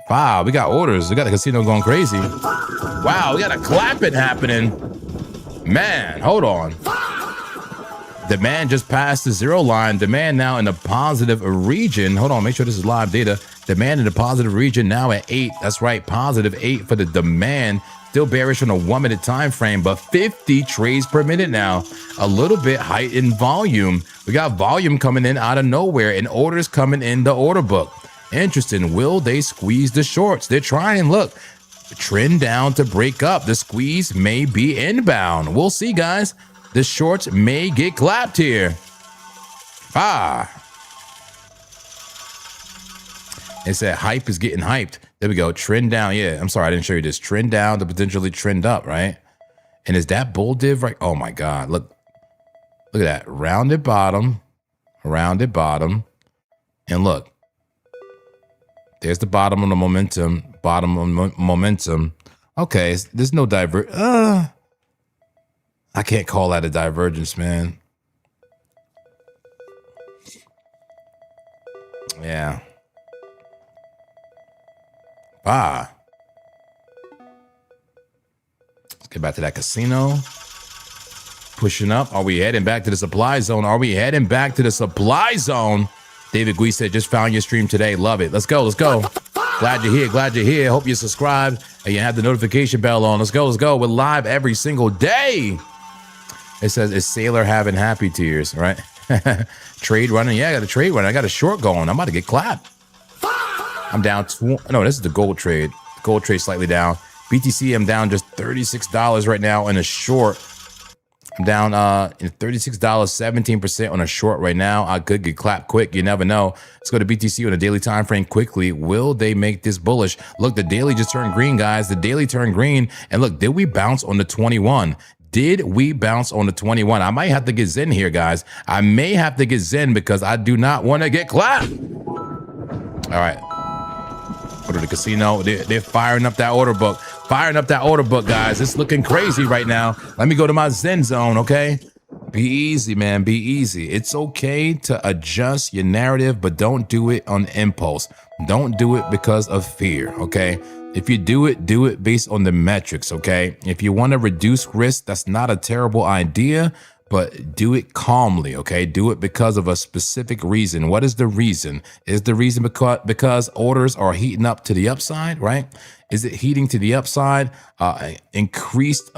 Wow, we got orders. We got the casino going crazy. Wow, we got a clapping happening. Man, hold on. Demand just passed the zero line. Demand now in the positive region. Hold on, make sure this is live data. Demand in the positive region now at 8. That's right, positive 8 for the demand. Still bearish on a 1 minute time frame, but 50 trades per minute now. A little bit heightened volume. We got volume coming in out of nowhere and orders coming in the order book. Interesting. Will they squeeze the shorts? They're trying. Look, trend down to break up. The squeeze may be inbound. We'll see, guys. The shorts may get clapped here. It said hype is getting hyped. There we go. Trend down. Yeah, I'm sorry, I didn't show you this. Trend down to potentially trend up, right? And is that bull div right? Oh my God. Look at that. Rounded bottom. Rounded bottom. And look. There's the bottom of the momentum. Bottom of momentum. Okay, there's no I can't call that a divergence, man. Yeah. Let's get back to that casino. Pushing up. Are we heading back to the supply zone? Are we heading back to the supply zone? David Gui said, just found your stream today. Love it. Let's go. Let's go. Glad you're here. Glad you're here. Hope you're subscribed and you have the notification bell on. Let's go. Let's go. We're live every single day. It says, is Sailor having happy tears, right? Trade running. Yeah, I got a trade running. I got a short going. I'm about to get clapped. I'm down. No, this is the gold trade. Gold trade slightly down. BTC, I'm down just $36 right now in a short. I'm down $36, 17% on a short right now. I could get clapped quick. You never know. Let's go to BTC on a daily time frame quickly. Will they make this bullish? Look, the daily just turned green, guys. The daily turned green. And look, did we bounce on the 21? Did we bounce on the 21? I might have to get Zen here, guys. I may have to get Zen because I do not want to get clapped. All right. Go to the casino. They're firing up that order book. Firing up that order book, guys. It's looking crazy right now. Let me go to my Zen zone, okay? Be easy, man. Be easy. It's okay to adjust your narrative, but don't do it on impulse. Don't do it because of fear, okay? If you do it based on the metrics, okay? If you want to reduce risk, that's not a terrible idea, but do it calmly, okay? Do it because of a specific reason. What is the reason? Is the reason because orders are heating up to the upside, right? Is it heating to the upside? Increased,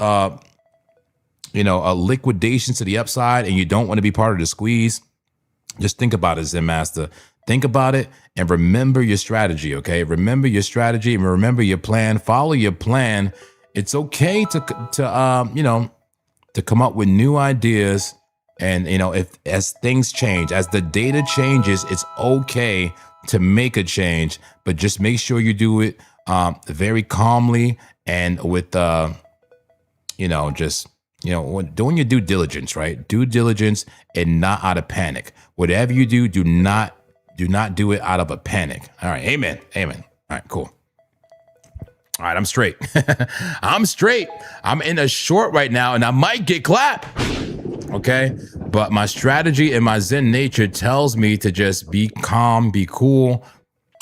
liquidations to the upside, and you don't want to be part of the squeeze? Just think about it, Zen Master. Think about it and remember your strategy, okay? Remember your strategy and remember your plan. Follow your plan. It's okay to come up with new ideas. And, as things change, as the data changes, it's okay to make a change, but just make sure you do it very calmly and with, doing your due diligence, right? Due diligence and not out of panic. Whatever you do, do not do it out of a panic. All right. Amen. Amen. All right, cool. All right, I'm straight. I'm straight. I'm in a short right now and I might get clapped. Okay. But my strategy and my Zen nature tells me to just be calm, be cool,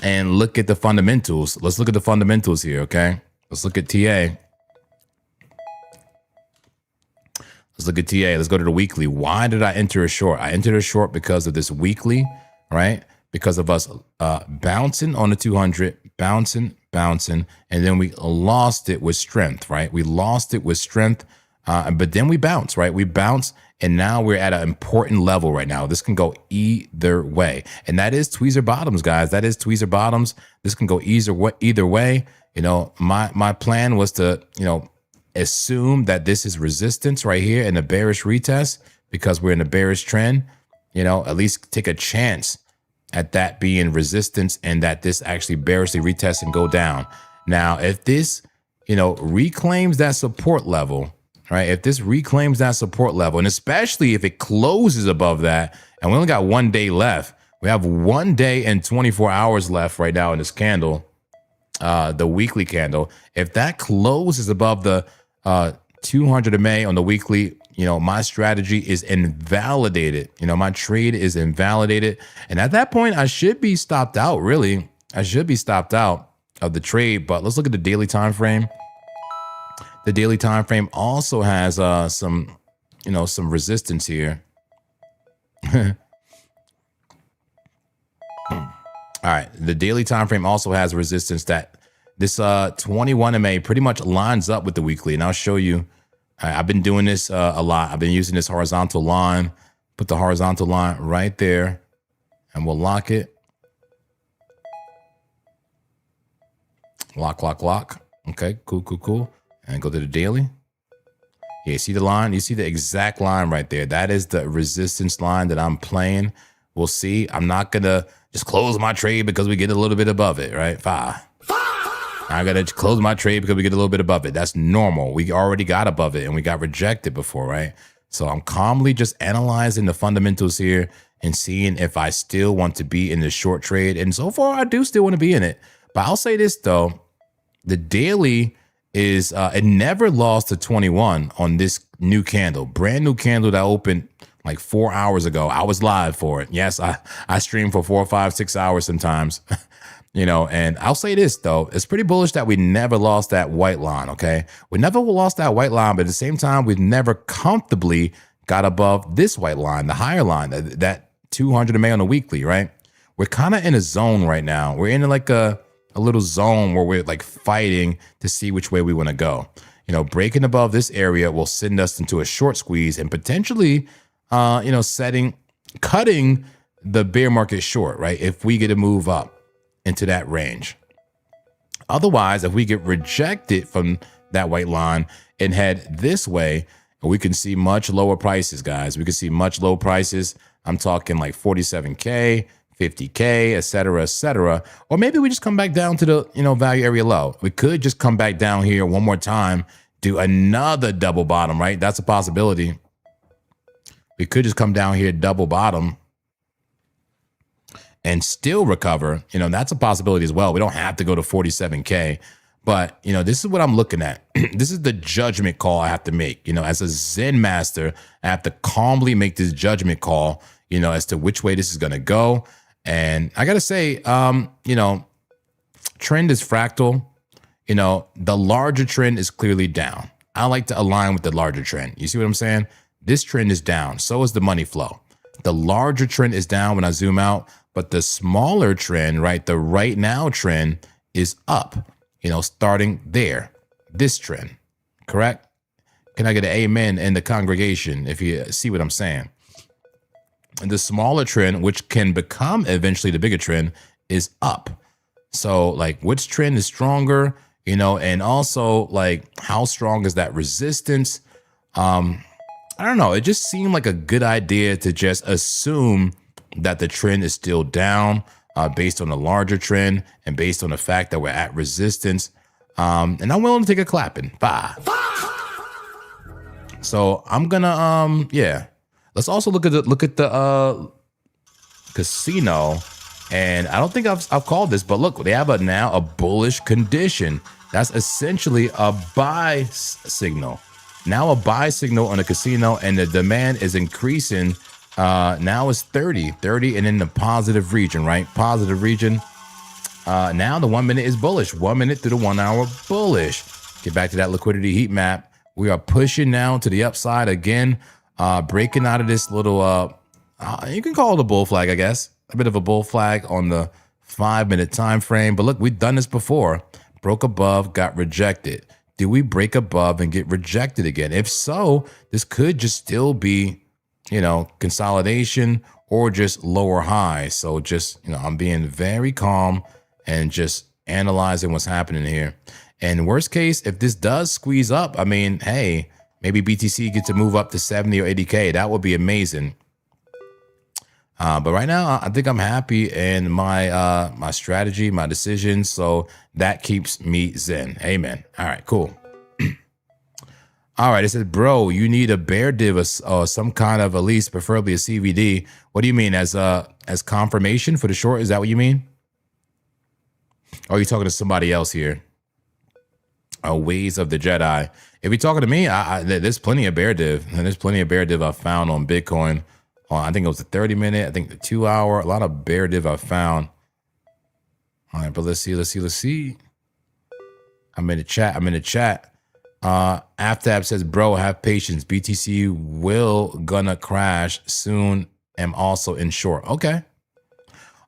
and look at the fundamentals. Let's look at the fundamentals here. Okay. Let's look at TA. Let's look at TA. Let's go to the weekly. Why did I enter a short? I entered a short because of this weekly, right? Because of us bouncing on the 200, bouncing, and then we lost it with strength, right? We lost it with strength, but then we bounce, right? We bounce, and now we're at an important level right now. This can go either way, and that is tweezer bottoms, guys. That is tweezer bottoms. This can go either way. My plan was to, assume that this is resistance right here in a bearish retest because we're in a bearish trend, at least take a chance at that being resistance and that this actually bearishly retests and go down. Now, if this, reclaims that support level, right? If this reclaims that support level, and especially if it closes above that, and we only got 1 day left, we have 1 day and 24 hours left right now in this candle, the weekly candle. If that closes above the 200 MA on the weekly, my strategy is invalidated. My trade is invalidated. And at that point, I should be stopped out, really. I should be stopped out of the trade. But let's look at the daily time frame. The daily time frame also has some resistance here. All right. The daily time frame also has resistance that this 21 MA pretty much lines up with the weekly. And I'll show you. I've been doing this a lot. I've been using this horizontal line. Put the horizontal line right there, and we'll lock it. Lock. Okay, cool. And go to the daily. Yeah, you see the line? You see the exact line right there. That is the resistance line that I'm playing. We'll see. I'm not going to just close my trade because we get a little bit above it, right? I got to close my trade because we get a little bit above it. That's normal. We already got above it and we got rejected before, right? So I'm calmly just analyzing the fundamentals here and seeing if I still want to be in the short trade. And so far, I do still want to be in it. But I'll say this, though. The daily is, it never lost to 21 on this new candle. Brand new candle that opened like 4 hours ago. I was live for it. Yes, I stream for 4, 5, 6 hours sometimes. And I'll say this, though. It's pretty bullish that we never lost that white line, okay? We never lost that white line, but at the same time, we've never comfortably got above this white line, the higher line, that 200 MA on the weekly, right? We're kind of in a zone right now. We're in like a little zone where we're like fighting to see which way we want to go. Breaking above this area will send us into a short squeeze and potentially, cutting the bear market short, right? If we get to move up into that range. Otherwise, if we get rejected from that white line and head this way, we can see much lower prices, guys. We can see much low prices. I'm talking like 47K, 50K, et cetera, or maybe we just come back down to the, value area low. We could just come back down here one more time, do another double bottom, right? That's a possibility. We could just come down here, double bottom, and still recover. That's a possibility as well. We don't have to go to 47K, but this is what I'm looking at. This is the judgment call I have to make. As a Zen master, I have to calmly make this judgment call, as to which way this is going to go. And I got to say, trend is fractal. The larger trend is clearly down. I like to align with the larger trend. You see what I'm saying? This trend is down. So is the money flow. The larger trend is down when I zoom out, but the smaller trend, right, the right now trend is up, you know, starting there. This trend, correct? Can I get an amen in the congregation if you see what I'm saying? And the smaller trend, which can become eventually the bigger trend, is up. So like which trend is stronger, you know, and also like how strong is that resistance? I don't know. It just seemed like a good idea to just assume that the trend is still down based on the larger trend and based on the fact that we're at resistance. And I'm willing to take a clapping. Bye. So I'm gonna yeah. Let's also look at the casino. And I don't think I've called this, but look, they have now a bullish condition. That's essentially a buy signal. Now a buy signal on the casino, and the demand is increasing. Now it's 30 and in the positive region, right? Positive region. Now the 1 minute is bullish. 1 minute through the 1 hour bullish. Get back to that liquidity heat map. We are pushing now to the upside again, breaking out of this little, you can call it a bull flag, I guess. A bit of a bull flag on the 5 minute time frame. But look, we've done this before. Broke above, got rejected. Do we break above and get rejected again? If so, this could just still be, you know, consolidation or just lower highs. So just, you know, I'm being very calm and just analyzing what's happening here. And worst case, if this does squeeze up, I mean, hey, maybe BTC gets to move up to 70 or 80K. That would be amazing. But right now, I think I'm happy in my my strategy, my decisions. So that keeps me zen. Amen. All right, cool. All right, it says, bro, you need a bear div or some kind of, at least preferably a CVD. What do you mean, as confirmation for the short? Is that what you mean? Or are you talking to somebody else here? Ways of the Jedi. If you're talking to me, there's plenty of bear div, and there's plenty of bear div I found on Bitcoin. I think it was the 30 minute, I think the 2 hour, a lot of bear div I found. All right, but let's see. I'm in the chat. Aftab says, bro, have patience. BTC will gonna crash soon. Am also in short. Okay.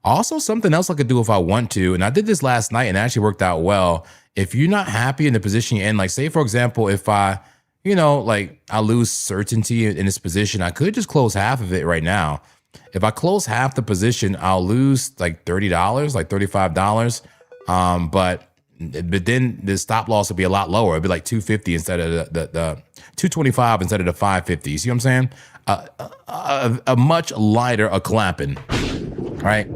Also, something else I could do if I want to, and I did this last night and it actually worked out well. If you're not happy in the position you're in, like say, for example, if I, you know, like I lose certainty in this position, I could just close half of it right now. If I close half the position, I'll lose like $30, like $35. But then the stop loss would be a lot lower. It'd be like 250 instead of the 225 instead of the 550. You see what I'm saying? A much lighter a clapping, right?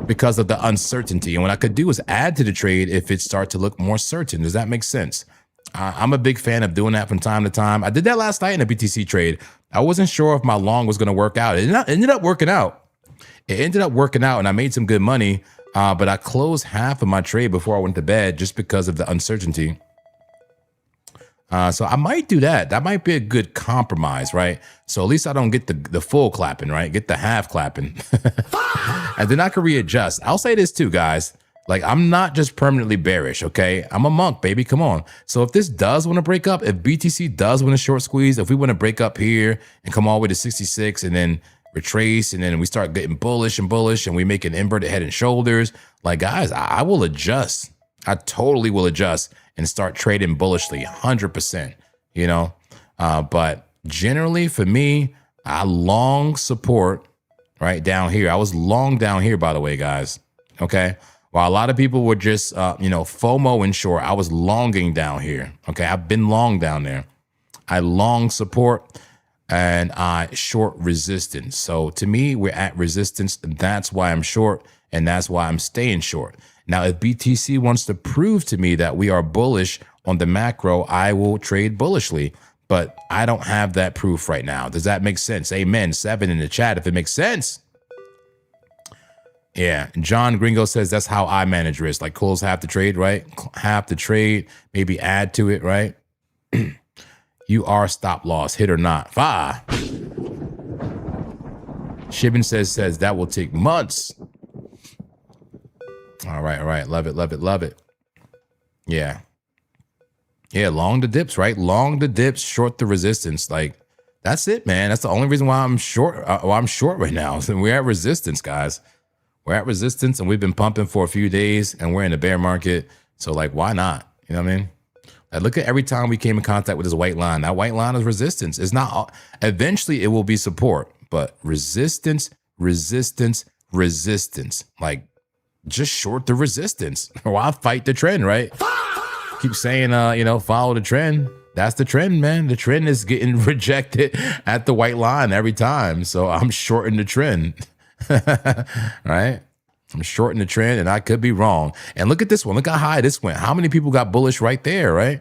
Because of the uncertainty. And what I could do is add to the trade if it starts to look more certain. Does that make sense? I'm a big fan of doing that from time to time. I did that last night in a BTC trade. I wasn't sure if my long was going to work out. It ended up working out. It ended up working out, and I made some good money. But I closed half of my trade before I went to bed just because of the uncertainty. So I might do that. That might be a good compromise, right? So at least I don't get the full clapping, right? Get the half clapping. And then I can readjust. I'll say this too, guys. Like, I'm not just permanently bearish, okay? I'm a monk, baby. Come on. So if this does want to break up, if BTC does want to short squeeze, if we want to break up here and come all the way to 66 and then retrace, and then we start getting bullish and we make an inverted head and shoulders, like, guys, I will adjust. I totally will adjust and start trading bullishly, 100%, you know? But generally for me, I long support right down here. I was long down here, by the way, guys, okay? While a lot of people were just, FOMO and short, I was longing down here. Okay, I've been long down there. I long support and I short resistance. So to me, we're at resistance. That's why I'm short, and that's why I'm staying short. Now, if BTC wants to prove to me that we are bullish on the macro, I will trade bullishly. But I don't have that proof right now. Does that make sense? Amen. 7 in the chat if it makes sense. Yeah, John Gringo says that's how I manage risk. Like close half the trade, right? Half the trade, maybe add to it, right? You are stop loss, hit or not. Shibin says that will take months. All right. Love it. Yeah, long the dips, right? Long the dips, short the resistance. Like That's it, man. That's the only reason why I'm short. Why I'm short right now. So we're at resistance, guys. We're at resistance, and we've been pumping for a few days, and we're in the bear market. So, like, why not? You know what I mean? Like, look at every time we came in contact with this white line. That white line is resistance. It's not. Eventually, it will be support, but resistance, resistance, resistance. Like, just short the resistance. Why fight the trend, right? Keep saying, follow the trend. That's the trend, man. The trend is getting rejected at the white line every time. So I'm shorting the trend, right? I'm shorting the trend, and I could be wrong. And look at this one. Look how high this went. How many people got bullish right there, right?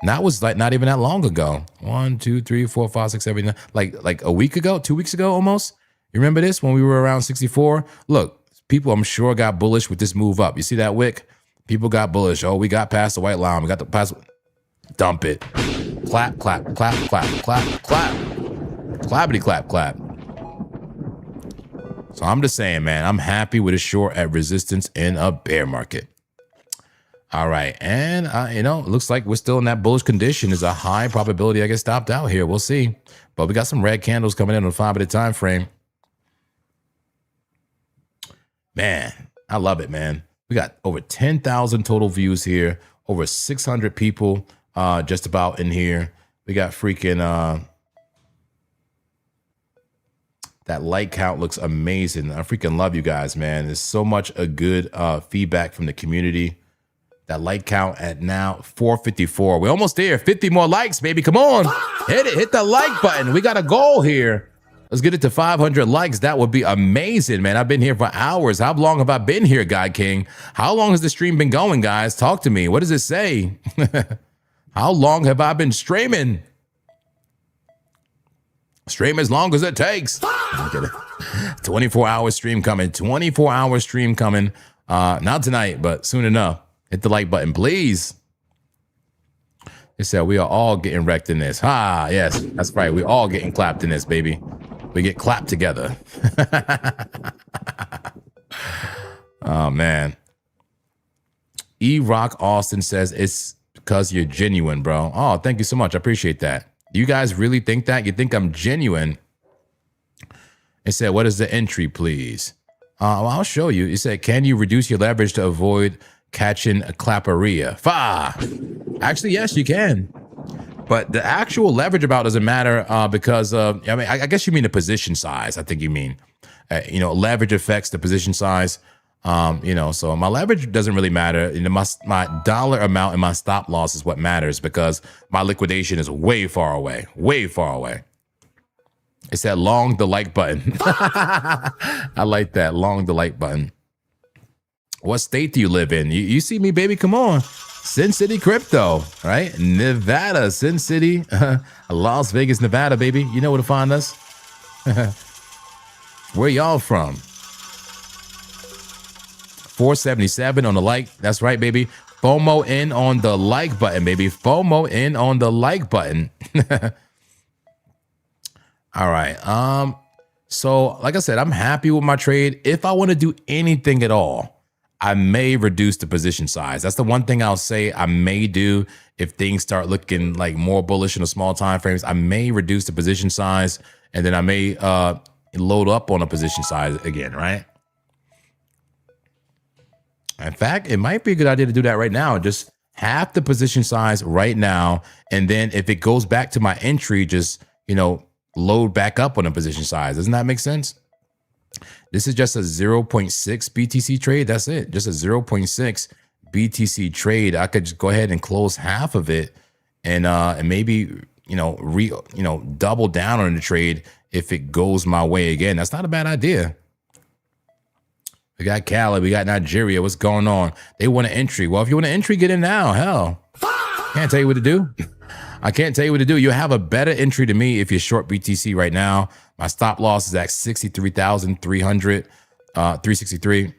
And that was like not even that long ago. 1, 2, 3, 4, 5, 6, 7, 8, like a week ago, 2 weeks ago almost. You remember this when we were around 64? Look, people I'm sure got bullish with this move up. You see that wick? People got bullish. Oh, we got past the white line. We got the past. Dump it. Clap, clap, clap, clap, clap, clap. Clappity, clap, clap. So I'm just saying, man, I'm happy with a short at resistance in a bear market. All right. And, it looks like we're still in that bullish condition. There's a high probability I get stopped out here. We'll see. But we got some red candles coming in on a 5-minute time frame. Man, I love it, man. We got over 10,000 total views here. Over 600 people just about in here. We got freaking that like count looks amazing. I freaking love you guys, man. There's so much a good feedback from the community. That like count at now 454. We're almost there. 50 more likes, baby. Come on. Hit it. Hit the like button. We got a goal here. Let's get it to 500 likes. That would be amazing, man. I've been here for hours. How long have I been here, God King? How long has the stream been going, guys? Talk to me. What does it say? How long have I been streaming? Stream as long as it takes. 24-hour stream coming. 24-hour stream coming. Not tonight, but soon enough. Hit the like button, please. They said we are all getting wrecked in this. Ah, yes, that's right. We all getting clapped in this, baby. We get clapped together. Oh, man. E-Rock Austin says it's because you're genuine, bro. Oh, thank you so much. I appreciate that. You guys really think that? You think I'm genuine? It said, what is the entry, please? Well, I'll show you. It said, can you reduce your leverage to avoid catching a clapperia? Actually, yes, you can. But the actual leverage about doesn't matter because I guess you mean the position size. I think you mean, leverage affects the position size. So my leverage doesn't really matter. My dollar amount and my stop loss is what matters because my liquidation is way far away, way far away. It's that long the like button. I like that long the like button. What state do you live in? You see me, baby? Come on. Sin City Crypto, right? Nevada, Sin City, Las Vegas, Nevada, baby. You know where to find us. Where y'all from? 477 on the like. That's right, baby. FOMO in on the like button, baby. FOMO in on the like button. All right. So like I said, I'm happy with my trade. If I want to do anything at all, I may reduce the position size. That's the one thing I'll say I may do if things start looking like more bullish in the small time frames. I may reduce the position size, and then I may load up on a position size again, right? In fact, it might be a good idea to do that right now. Just half the position size right now, and then if it goes back to my entry, just load back up on a position size. Doesn't that make sense? This is just a 0.6 BTC trade. That's it. Just a 0.6 BTC trade. I could just go ahead and close half of it and maybe, double down on the trade if it goes my way again. That's not a bad idea. We got GALA. We got Nigeria. What's going on? They want an entry. Well, if you want an entry, get in now. Hell, can't tell you what to do. I can't tell you what to do. You have a better entry to me if you're short BTC right now. My stop loss is at 63,300, 363.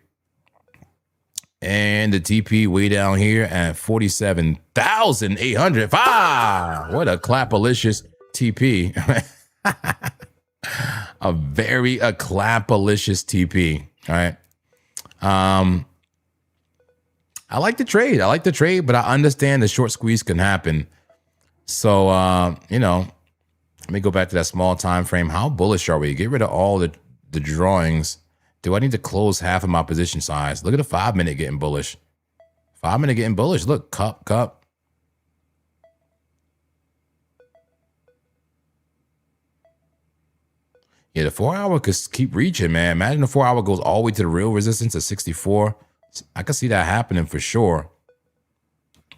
And the TP way down here at 47,800. What a clapalicious TP. A clapalicious TP. All right. I like the trade. But I understand the short squeeze can happen. So, Let me go back to that small time frame. How bullish are we? Get rid of all the drawings. Do I need to close half of my position size? Look at the 5 minute getting bullish. 5 minute getting bullish. Look, cup. Yeah, the 4 hour could keep reaching, man. Imagine the 4 hour goes all the way to the real resistance of 64. I can see that happening for sure.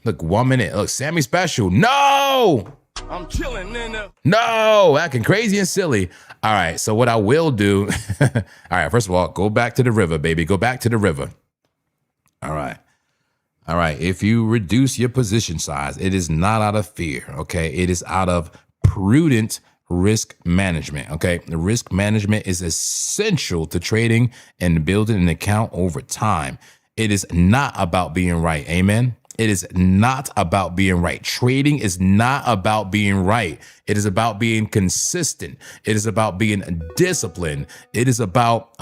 Look, 1 minute. Look, Sammy special. No! I'm chilling, nigga. No, acting crazy and silly. All right, so what I will do, all right, first of all, go back to the river, baby. Go back to the river. All right. All right, if you reduce your position size, it is not out of fear, okay? It is out of prudent risk management, okay? The risk management is essential to trading and building an account over time. It is not about being right, amen? It is not about being right. Trading is not about being right. It is about being consistent. It is about being disciplined. It is about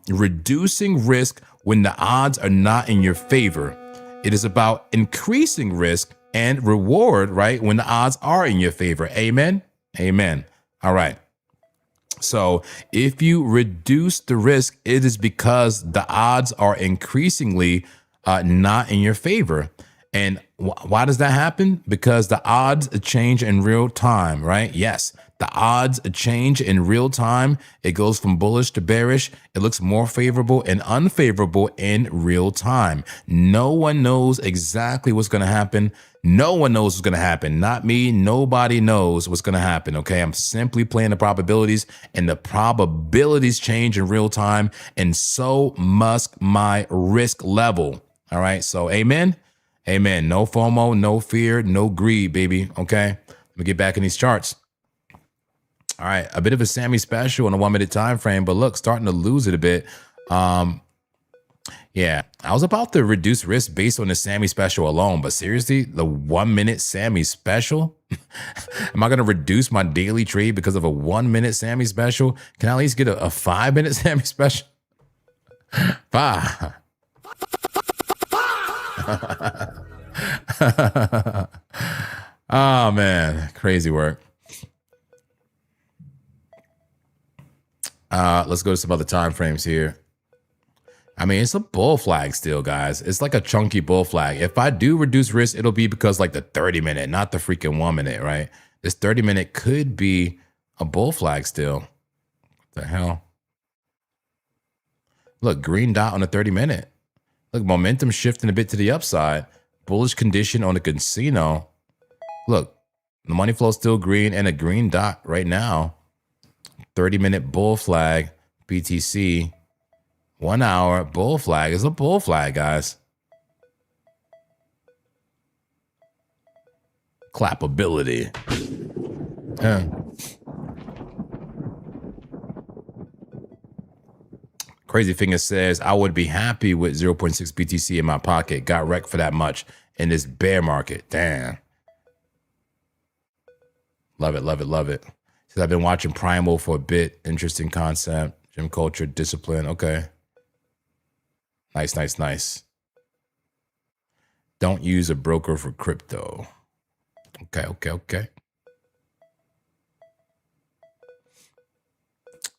reducing risk when the odds are not in your favor. It is about increasing risk and reward, right, when the odds are in your favor. Amen? Amen. All right. So if you reduce the risk, it is because the odds are increasingly not in your favor. And why does that happen? Because the odds change in real time, right? Yes, the odds change in real time. It goes from bullish to bearish. It looks more favorable and unfavorable in real time. No one knows exactly what's going to happen. No one knows what's going to happen. Not me. Nobody knows what's going to happen. Okay. I'm simply playing the probabilities, and the probabilities change in real time. And so must my risk level. All right. So amen. Amen. No FOMO, no fear, no greed, baby. Okay. Let me get back in these charts. All right. A bit of a Sammy special on a 1 minute time frame, but look, starting to lose it a bit. Yeah, I was about to reduce risk based on the Sammy special alone, but seriously, the 1 minute Sammy special? Am I going to reduce my daily trade because of a 1 minute Sammy special? Can I at least get a 5 minute Sammy special? Five. Oh man, crazy work. Let's go to some other time frames here. I mean, it's a bull flag still, guys. It's like a chunky bull flag. If I do reduce risk, it'll be because like the 30 minute, not the freaking 1 minute, right? This 30 minute could be a bull flag still. What the hell? Look, green dot on the 30 minute. Look, momentum shifting a bit to the upside. Bullish condition on the casino. Look, the money flow still green and a green dot right now. 30 minute bull flag, BTC. 1 hour bull flag is a bull flag, guys. Clappability. Crazy Finger says, I would be happy with 0.6 BTC in my pocket. Got wrecked for that much in this bear market. Damn. Love it, love it, love it. Says, I've been watching Primal for a bit. Interesting concept. Gym culture, discipline. Okay. Nice, nice, nice. Don't use a broker for crypto. Okay, okay, okay.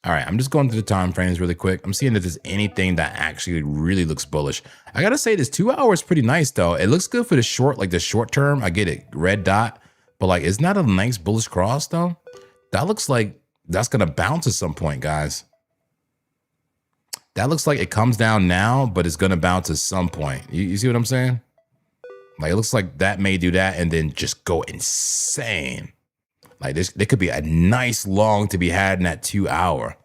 All right, I'm just going through the time frames really quick. I'm seeing if there's anything that actually really looks bullish. I gotta say, this 2 hours pretty nice though. It looks good for the short, like the short term. I get it, red dot, but like, isn't that a nice bullish cross though? That looks like that's gonna bounce at some point, guys. That looks like it comes down now, but it's gonna bounce at some point. You see what I'm saying? Like, it looks like that may do that and then just go insane. Like this, there could be a nice long to be had in that 2 hour.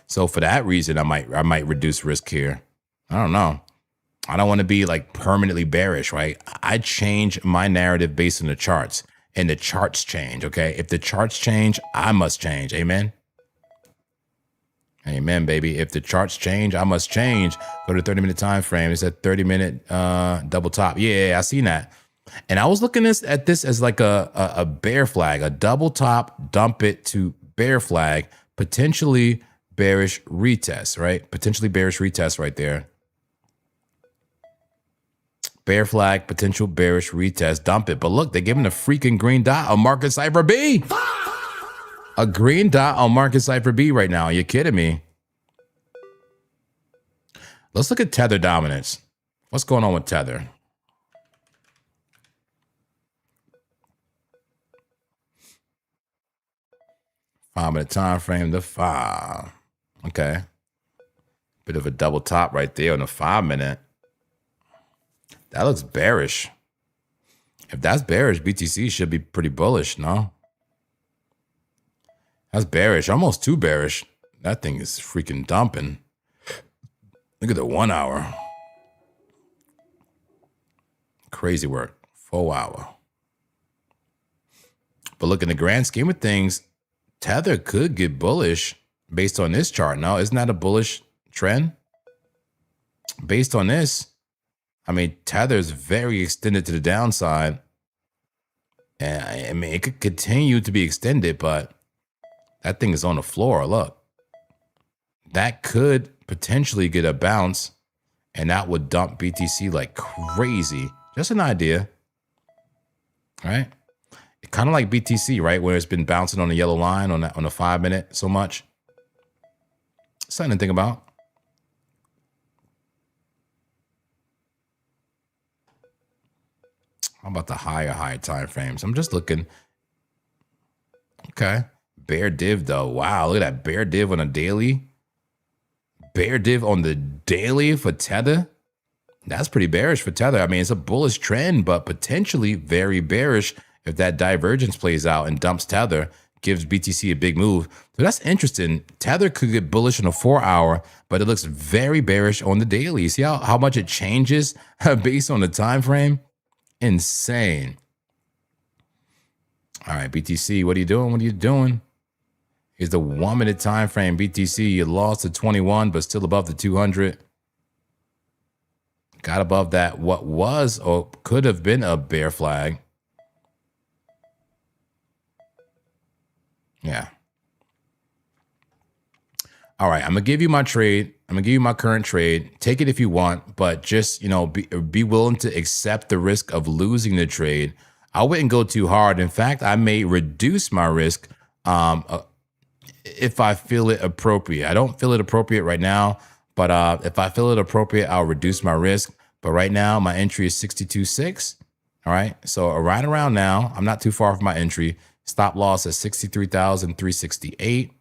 So for that reason, I might reduce risk here. I don't know. I don't want to be like permanently bearish, right? I change my narrative based on the charts, and the charts change. Okay, if the charts change, I must change. Amen. Amen, baby. If the charts change, I must change. Go to 30-minute time frame. It's a 30-minute double top. Yeah, I seen that. And I was looking at this as like a bear flag, a double top, dump it to bear flag, potentially bearish retest, right? Potentially bearish retest right there. Bear flag, potential bearish retest, dump it. But look, they're giving a freaking green dot on market cipher B. A green dot on market cipher B right now. Are you kidding me? Let's look at Tether dominance. What's going on with Tether? Five-minute time frame, the 5. Okay. Bit of a double top right there on the 5-minute. That looks bearish. If that's bearish, BTC should be pretty bullish, no? That's bearish, almost too bearish. That thing is freaking dumping. Look at the 1 hour. Crazy work, 4 hour. But look, in the grand scheme of things, Tether could get bullish based on this chart. No, isn't that a bullish trend? Based on this, I mean, Tether is very extended to the downside. And I mean, it could continue to be extended, but that thing is on the floor. Look, that could potentially get a bounce, and that would dump BTC like crazy. Just an idea, right? Kind of like BTC, right? Where it's been bouncing on the yellow line on the 5-minute so much. Something to think about. How about the higher time frames? I'm just looking. Okay. Bear div though. Wow, look at that bear div on a daily. Bear div on the daily for Tether. That's pretty bearish for Tether. I mean, it's a bullish trend, but potentially very bearish if that divergence plays out and dumps Tether, gives BTC a big move. So that's interesting. Tether could get bullish on a 4 hour, but it looks very bearish on the daily. See how much it changes based on the time frame? Insane. All right, BTC, what are you doing? What are you doing? Here's the 1-minute time frame. BTC, you lost to 21, but still above the 200. Got above that what was or could have been a bear flag. Yeah. All right, I'm gonna give you my trade. I'm gonna give you my current trade. Take it if you want, but just, you know, be willing to accept the risk of losing the trade. I wouldn't go too hard. In fact, I may reduce my risk if I feel it appropriate. I don't feel it appropriate right now, but if I feel it appropriate, I'll reduce my risk. But right now, my entry is 62.6. All right, so right around now, I'm not too far from my entry. Stop loss at 63,368.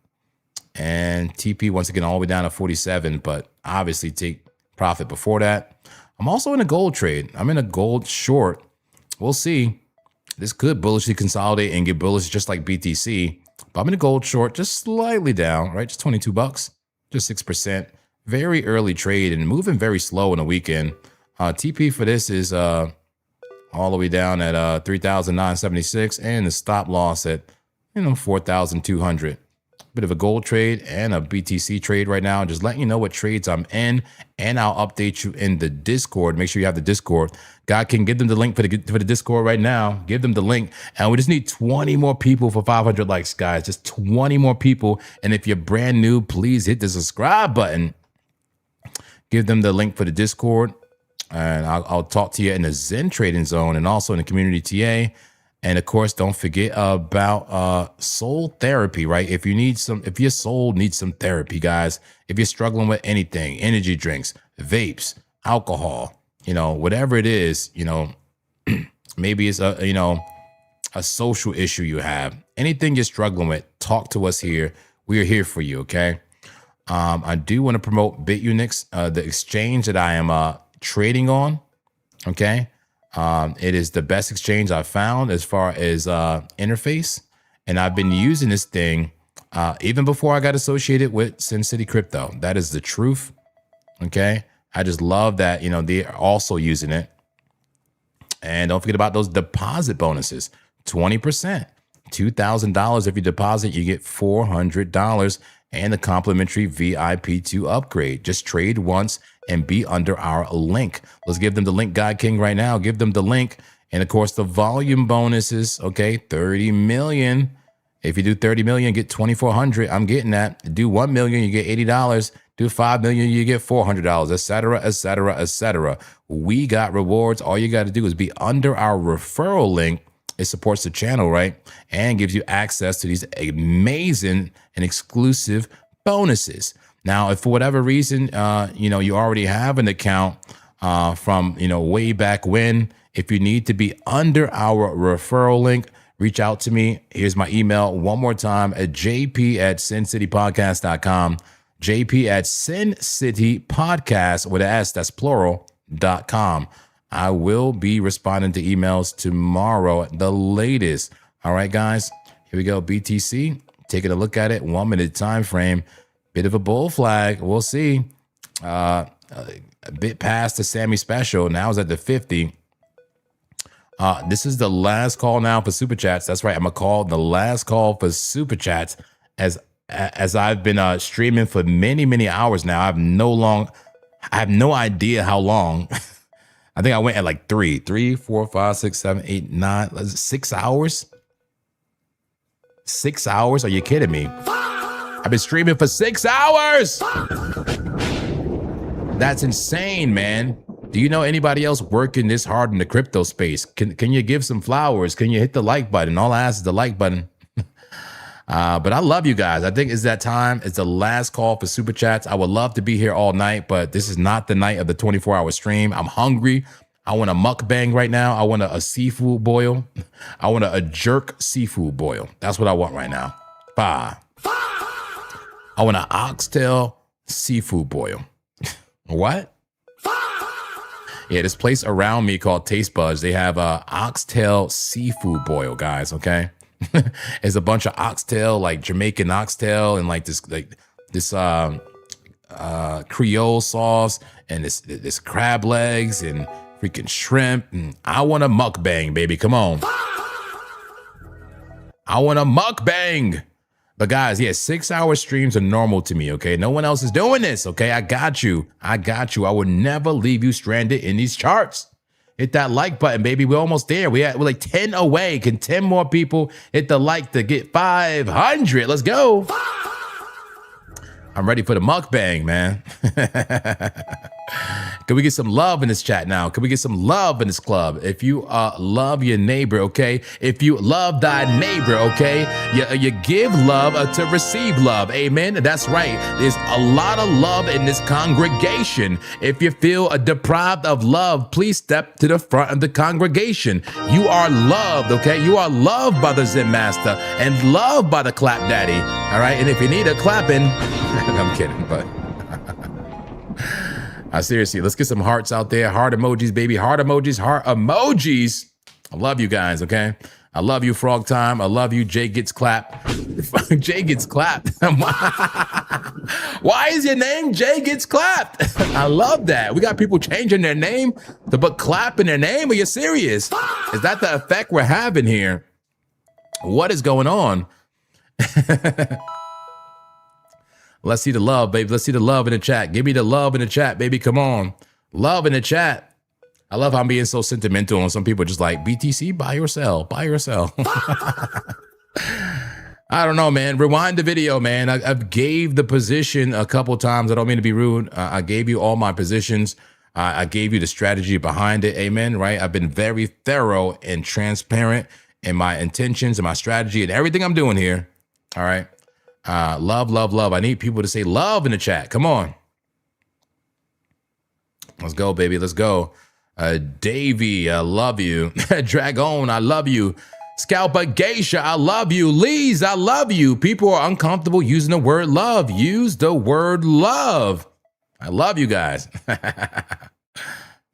And TP, once again, all the way down to 47, but obviously take profit before that. I'm also in a gold trade. I'm in a gold short. We'll see. This could bullishly consolidate and get bullish just like BTC. But I'm in a gold short, just slightly down, right? Just 22 bucks, just 6%. Very early trade and moving very slow in the weekend. TP for this is all the way down at 3,976, and the stop loss at 4,200. Bit of a gold trade and a BTC trade right now. Just letting you know what trades I'm in, and I'll update you in the Discord. Make sure you have the Discord. God can give them the link for the Discord right now. Give them the link, and we just need 20 more people for 500 likes, guys. Just 20 more people. And if you're brand new, please hit the subscribe button. Give them the link for the Discord. And I'll talk to you in the Zen trading zone and also in the community TA. And of course, don't forget about soul therapy, right? If your soul needs some therapy, guys, if you're struggling with anything, energy drinks, vapes, alcohol, whatever it is, maybe it's a social issue you have, anything you're struggling with, talk to us here. We are here for you. Okay. I do want to promote BitUnix, the exchange that I am trading on. Okay. It is the best exchange I've found as far as interface. And I've been using this thing even before I got associated with Sin City Crypto. That is the truth. Okay. I just love that, they're also using it. And don't forget about those deposit bonuses. 20%, $2,000. If you deposit, you get $400 and the complimentary VIP2 upgrade. Just trade once and be under our link. Let's give them the link, God King, right now. Give them the link. And of course, the volume bonuses, okay, 30 million. If you do 30 million, get 2,400. I'm getting that. Do 1 million, you get $80. Do 5 million, you get $400, etc., etc., etc. We got rewards. All you got to do is be under our referral link. It supports the channel, right? And gives you access to these amazing and exclusive bonuses. Now, if for whatever reason, you already have an account from, way back when, if you need to be under our referral link, reach out to me. Here's my email one more time at jp@sincitypodcast.com. jp@sincitypodcast with an S, that's plural.com. I will be responding to emails tomorrow at the latest. All right, guys, here we go. BTC, taking a look at it, 1 minute time frame. Bit of a bull flag. We'll see. A bit past the Sammy special. Now it's at the 50. This is the last call now for super chats. That's right. I'm gonna call the last call for super chats as I've been streaming for many hours now. I have no idea how long. I think I went at like 3, 4, 5, 6, 7, 8, 9, 6 hours. 6 hours? Are you kidding me? I've been streaming for 6 hours. That's insane, man. Do you know anybody else working this hard in the crypto space? Can you give some flowers? Can you hit the like button? All I ask is the like button. But I love you guys. I think it's that time. It's the last call for super chats. I would love to be here all night, but this is not the night of the 24-hour stream. I'm hungry. I want a mukbang right now. I want a seafood boil. I want a jerk seafood boil. That's what I want right now. I want an oxtail seafood boil. What? Yeah, this place around me called Taste Buds, they have a oxtail seafood boil, guys, okay? It's a bunch of oxtail, like Jamaican oxtail, and like this Creole sauce, and this crab legs and freaking shrimp. And I want a mukbang, baby. Come on. I want a mukbang. But guys, yeah, 6-hour streams are normal to me, okay? No one else is doing this, okay? I got you. I will never leave you stranded in these charts. Hit that like button, baby. We're almost there. We're like 10 away. Can 10 more people hit the like to get 500? Let's go. I'm ready for the mukbang, man. Can we get some love in this chat now? Can we get some love in this club? If you love your neighbor, okay? If you love thy neighbor, okay? You give love to receive love. Amen. That's right. There's a lot of love in this congregation. If you feel deprived of love, please step to the front of the congregation. You are loved, okay? You are loved by the Zen Master and loved by the Clap Daddy. All right. And if you need a clapping, I'm kidding, but seriously, let's get some hearts out there. Heart emojis, baby. Heart emojis, heart emojis. I love you guys, okay? I love you, Frog Time. I love you, Jay Gets Clapped. Jay Gets Clapped. Why is your name Jay Gets Clapped? I love that. We got people changing their name to put clap in their name. Are you serious? Is that the effect we're having here? What is going on? Let's see the love, baby. Let's see the love in the chat. Give me the love in the chat, baby. Come on. Love in the chat. I love how I'm being so sentimental, and some people are just like, BTC, buy or sell, buy or sell. I don't know, man. Rewind the video, man. I've gave the position a couple times. I don't mean to be rude. I gave you all my positions. I gave you the strategy behind it. Amen, right? I've been very thorough and transparent in my intentions and my strategy and everything I'm doing here. All right. Love, love, love. I need people to say love in the chat. Come on. Let's go, baby. Let's go. Davey, I love you. Dragon, I love you. Scalper Geisha, I love you. Lees, I love you. People are uncomfortable using the word love. Use the word love. I love you guys.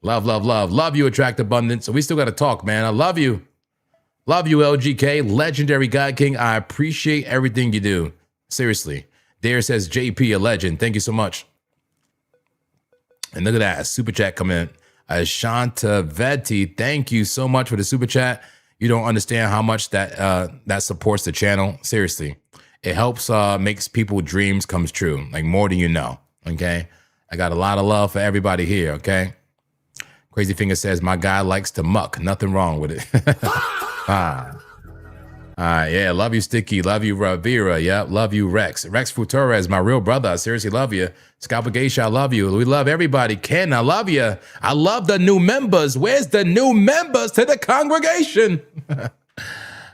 Love, love, love. Love you, Attract Abundance. So we still got to talk, man. I love you. Love you, LGK. Legendary God King. I appreciate everything you do. Seriously. Dare says JP, a legend. Thank you so much. And look at that. A super chat coming in. Shanta Vetti, thank you so much for the super chat. You don't understand how much that supports the channel. Seriously. It helps makes people's dreams come true. Like more than you know. Okay. I got a lot of love for everybody here. Okay. Crazy Finger says, my guy likes to muck. Nothing wrong with it. Yeah, love you, Sticky. Love you, Ravira. Yep, love you, Rex. Rex Futurez, my real brother. I seriously love you. Scalper Geisha, I love you. We love everybody. Ken, I love you. I love the new members. Where's the new members to the congregation?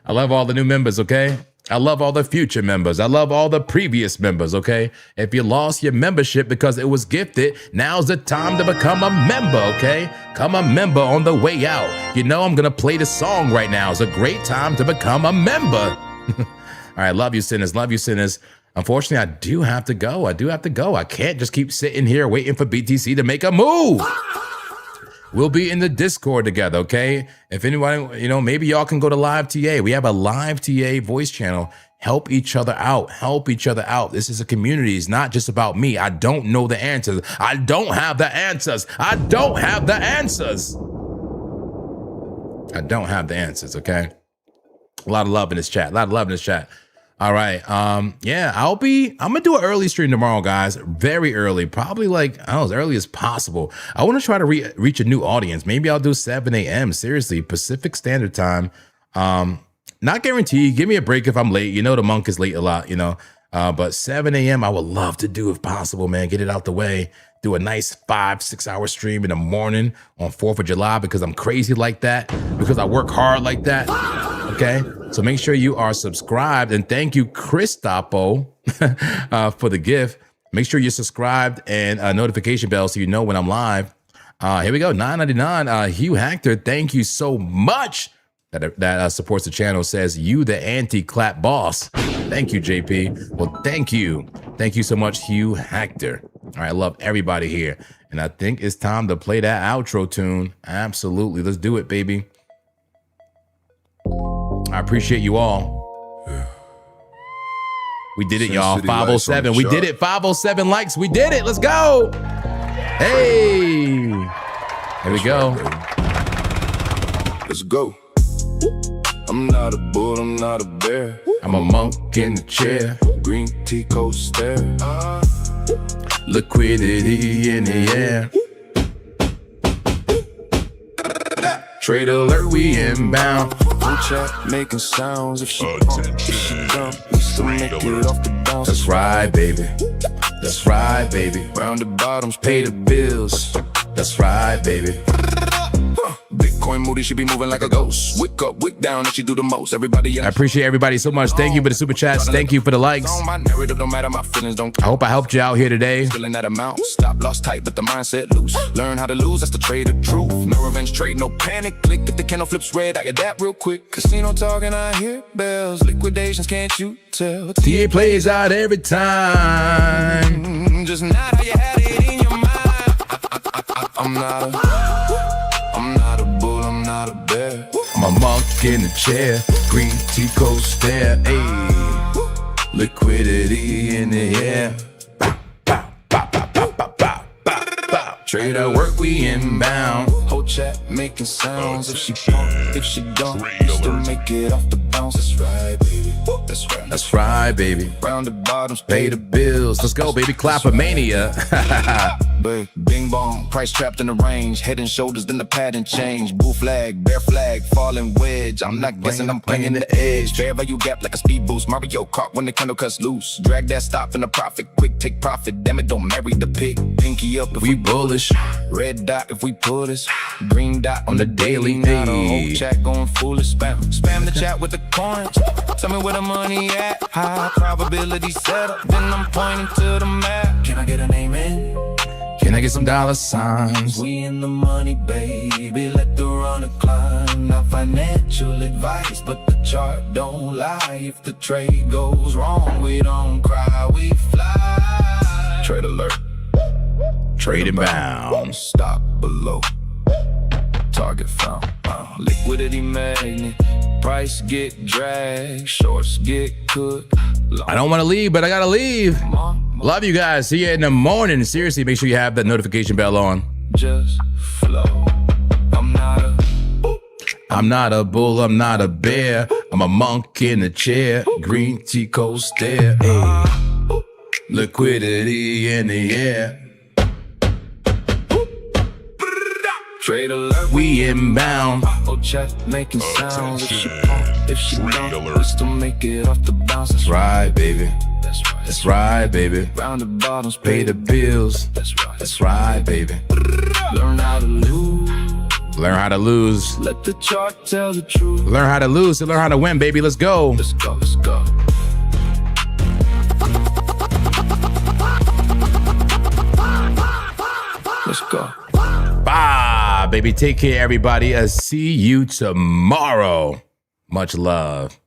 I love all the new members, okay? I love all the future members. I love all the previous members, okay? If you lost your membership because it was gifted, now's the time to become a member, okay? Come a member on the way out. You know I'm gonna play the song right now. It's a great time to become a member. All right, love you, sinners. Love you, sinners. Unfortunately, I do have to go. I can't just keep sitting here waiting for BTC to make a move. We'll be in the Discord together, okay? If anyone, you know, maybe y'all can go to Live TA. We have a Live TA voice channel. Help each other out. Help each other out. This is a community. It's not just about me. I don't know the answers. I don't have the answers. I don't have the answers. I don't have the answers, okay? A lot of love in this chat. A lot of love in this chat. All right. Yeah, I'm gonna do an early stream tomorrow, guys. Very early, probably like, I don't know, as early as possible. I want to try to reach a new audience. Maybe I'll do 7 a.m. Seriously, Pacific Standard Time. Not guaranteed. Give me a break if I'm late. You know, the monk is late a lot, you know. But 7 a.m. I would love to do if possible, man. Get it out the way. Do a nice 5-6 hour stream in the morning on 4th of July because I'm crazy like that, because I work hard like that. Okay, so make sure you are subscribed, and thank you, Christopo, for the gift. Make sure you're subscribed and a notification bell so you know when I'm live. Here we go, $9.99. Hugh Hector, thank you so much. That supports the channel. Says you, the anti-clap boss. Thank you, JP. Well, thank you so much, Hugh Hector. All right, I love everybody here, and I think it's time to play that outro tune. Absolutely, let's do it, baby. I appreciate you all. We did it, y'all. 507. We did it. 507 likes. We did it. Let's go. Hey. Here we go. Let's go. I'm not a bull, I'm not a bear. I'm a monk in the chair. Green tea coaster. Liquidity in the air. Trade alert, we inbound. Full chat making sounds. If she dumb, we still make it off the bounce. That's right, baby. That's right, baby. Round the bottoms, pay the bills. That's right, baby. Bitcoin moody, she be moving like a ghost. Wick up, wick down, and she do the most. Everybody else. I appreciate everybody so much. Thank you for the super chats. Thank you for the likes. My narrative don't matter, my feelings don't. I hope I helped you out here today. Feeling that amount. Stop loss tight, but the mindset loose. Learn how to lose, that's the trade of truth. No revenge trade, no panic. Click if the candle flips red, I get that real quick. Casino talking, I hear bells. Liquidations, can't you tell? TA plays out every time. Just not how you had it in your mind. I'm not a bull, I'm not a bear. I'm a monk in the chair. Green tea coaster. Hey. Liquidity in the air. Trade at work, we inbound. Whole chat making sounds. If she pump, if she don't, still make it off the bounce. That's right, baby. That's right. That's right, baby. Round the bottoms, Pay the bills. Let's go, baby. Clappermania. Big bing bong, price trapped in the range. Head and shoulders, then the pattern change. Blue flag, bear flag, falling wedge. I'm not guessing, I'm playing the edge. Fair value gap like a speed boost. Mario Kart when the candle cuts loose. Drag that stop in the profit, quick take profit. Damn it, don't marry the pig. Pinky up if We bullish. red dot if we pull this. Green dot on the daily. Hey. Now the whole chat going foolish. Spam the chat with the coins. Tell me where the money at. High probability setup. Then I'm pointing to the map. Can I get a name in? Can I get some dollar signs? We in the money, baby. Let the runner climb. Not financial advice, but the chart don't lie. If the trade goes wrong, we don't cry, we fly. Trade alert. Trade inbound. Stop below. Target found. Liquidity magnet. Price get dragged. Shorts get cooked. I don't want to leave, but I gotta leave. Love you guys. See you in the morning. Seriously, make sure you have that notification bell on. Just flow. I'm not a bull, I'm not a bear. I'm a monk in a chair. Green tea coaster. Hey. Liquidity in the air. trade alert. We inbound. Oh, chat making sounds. If she pump, If she Free don't, alert. still make it off the bounce. That's right, baby. That's right. That's right, baby. Round the bottoms, Pay the bills. That's right. That's right, baby. Learn how to lose. Learn how to lose. Let the chart tell the truth. Learn how to lose to learn how to win, baby. Let's go. Let's go, let's go. Let's go. Bye, baby. Take care, everybody. See you tomorrow. Much love.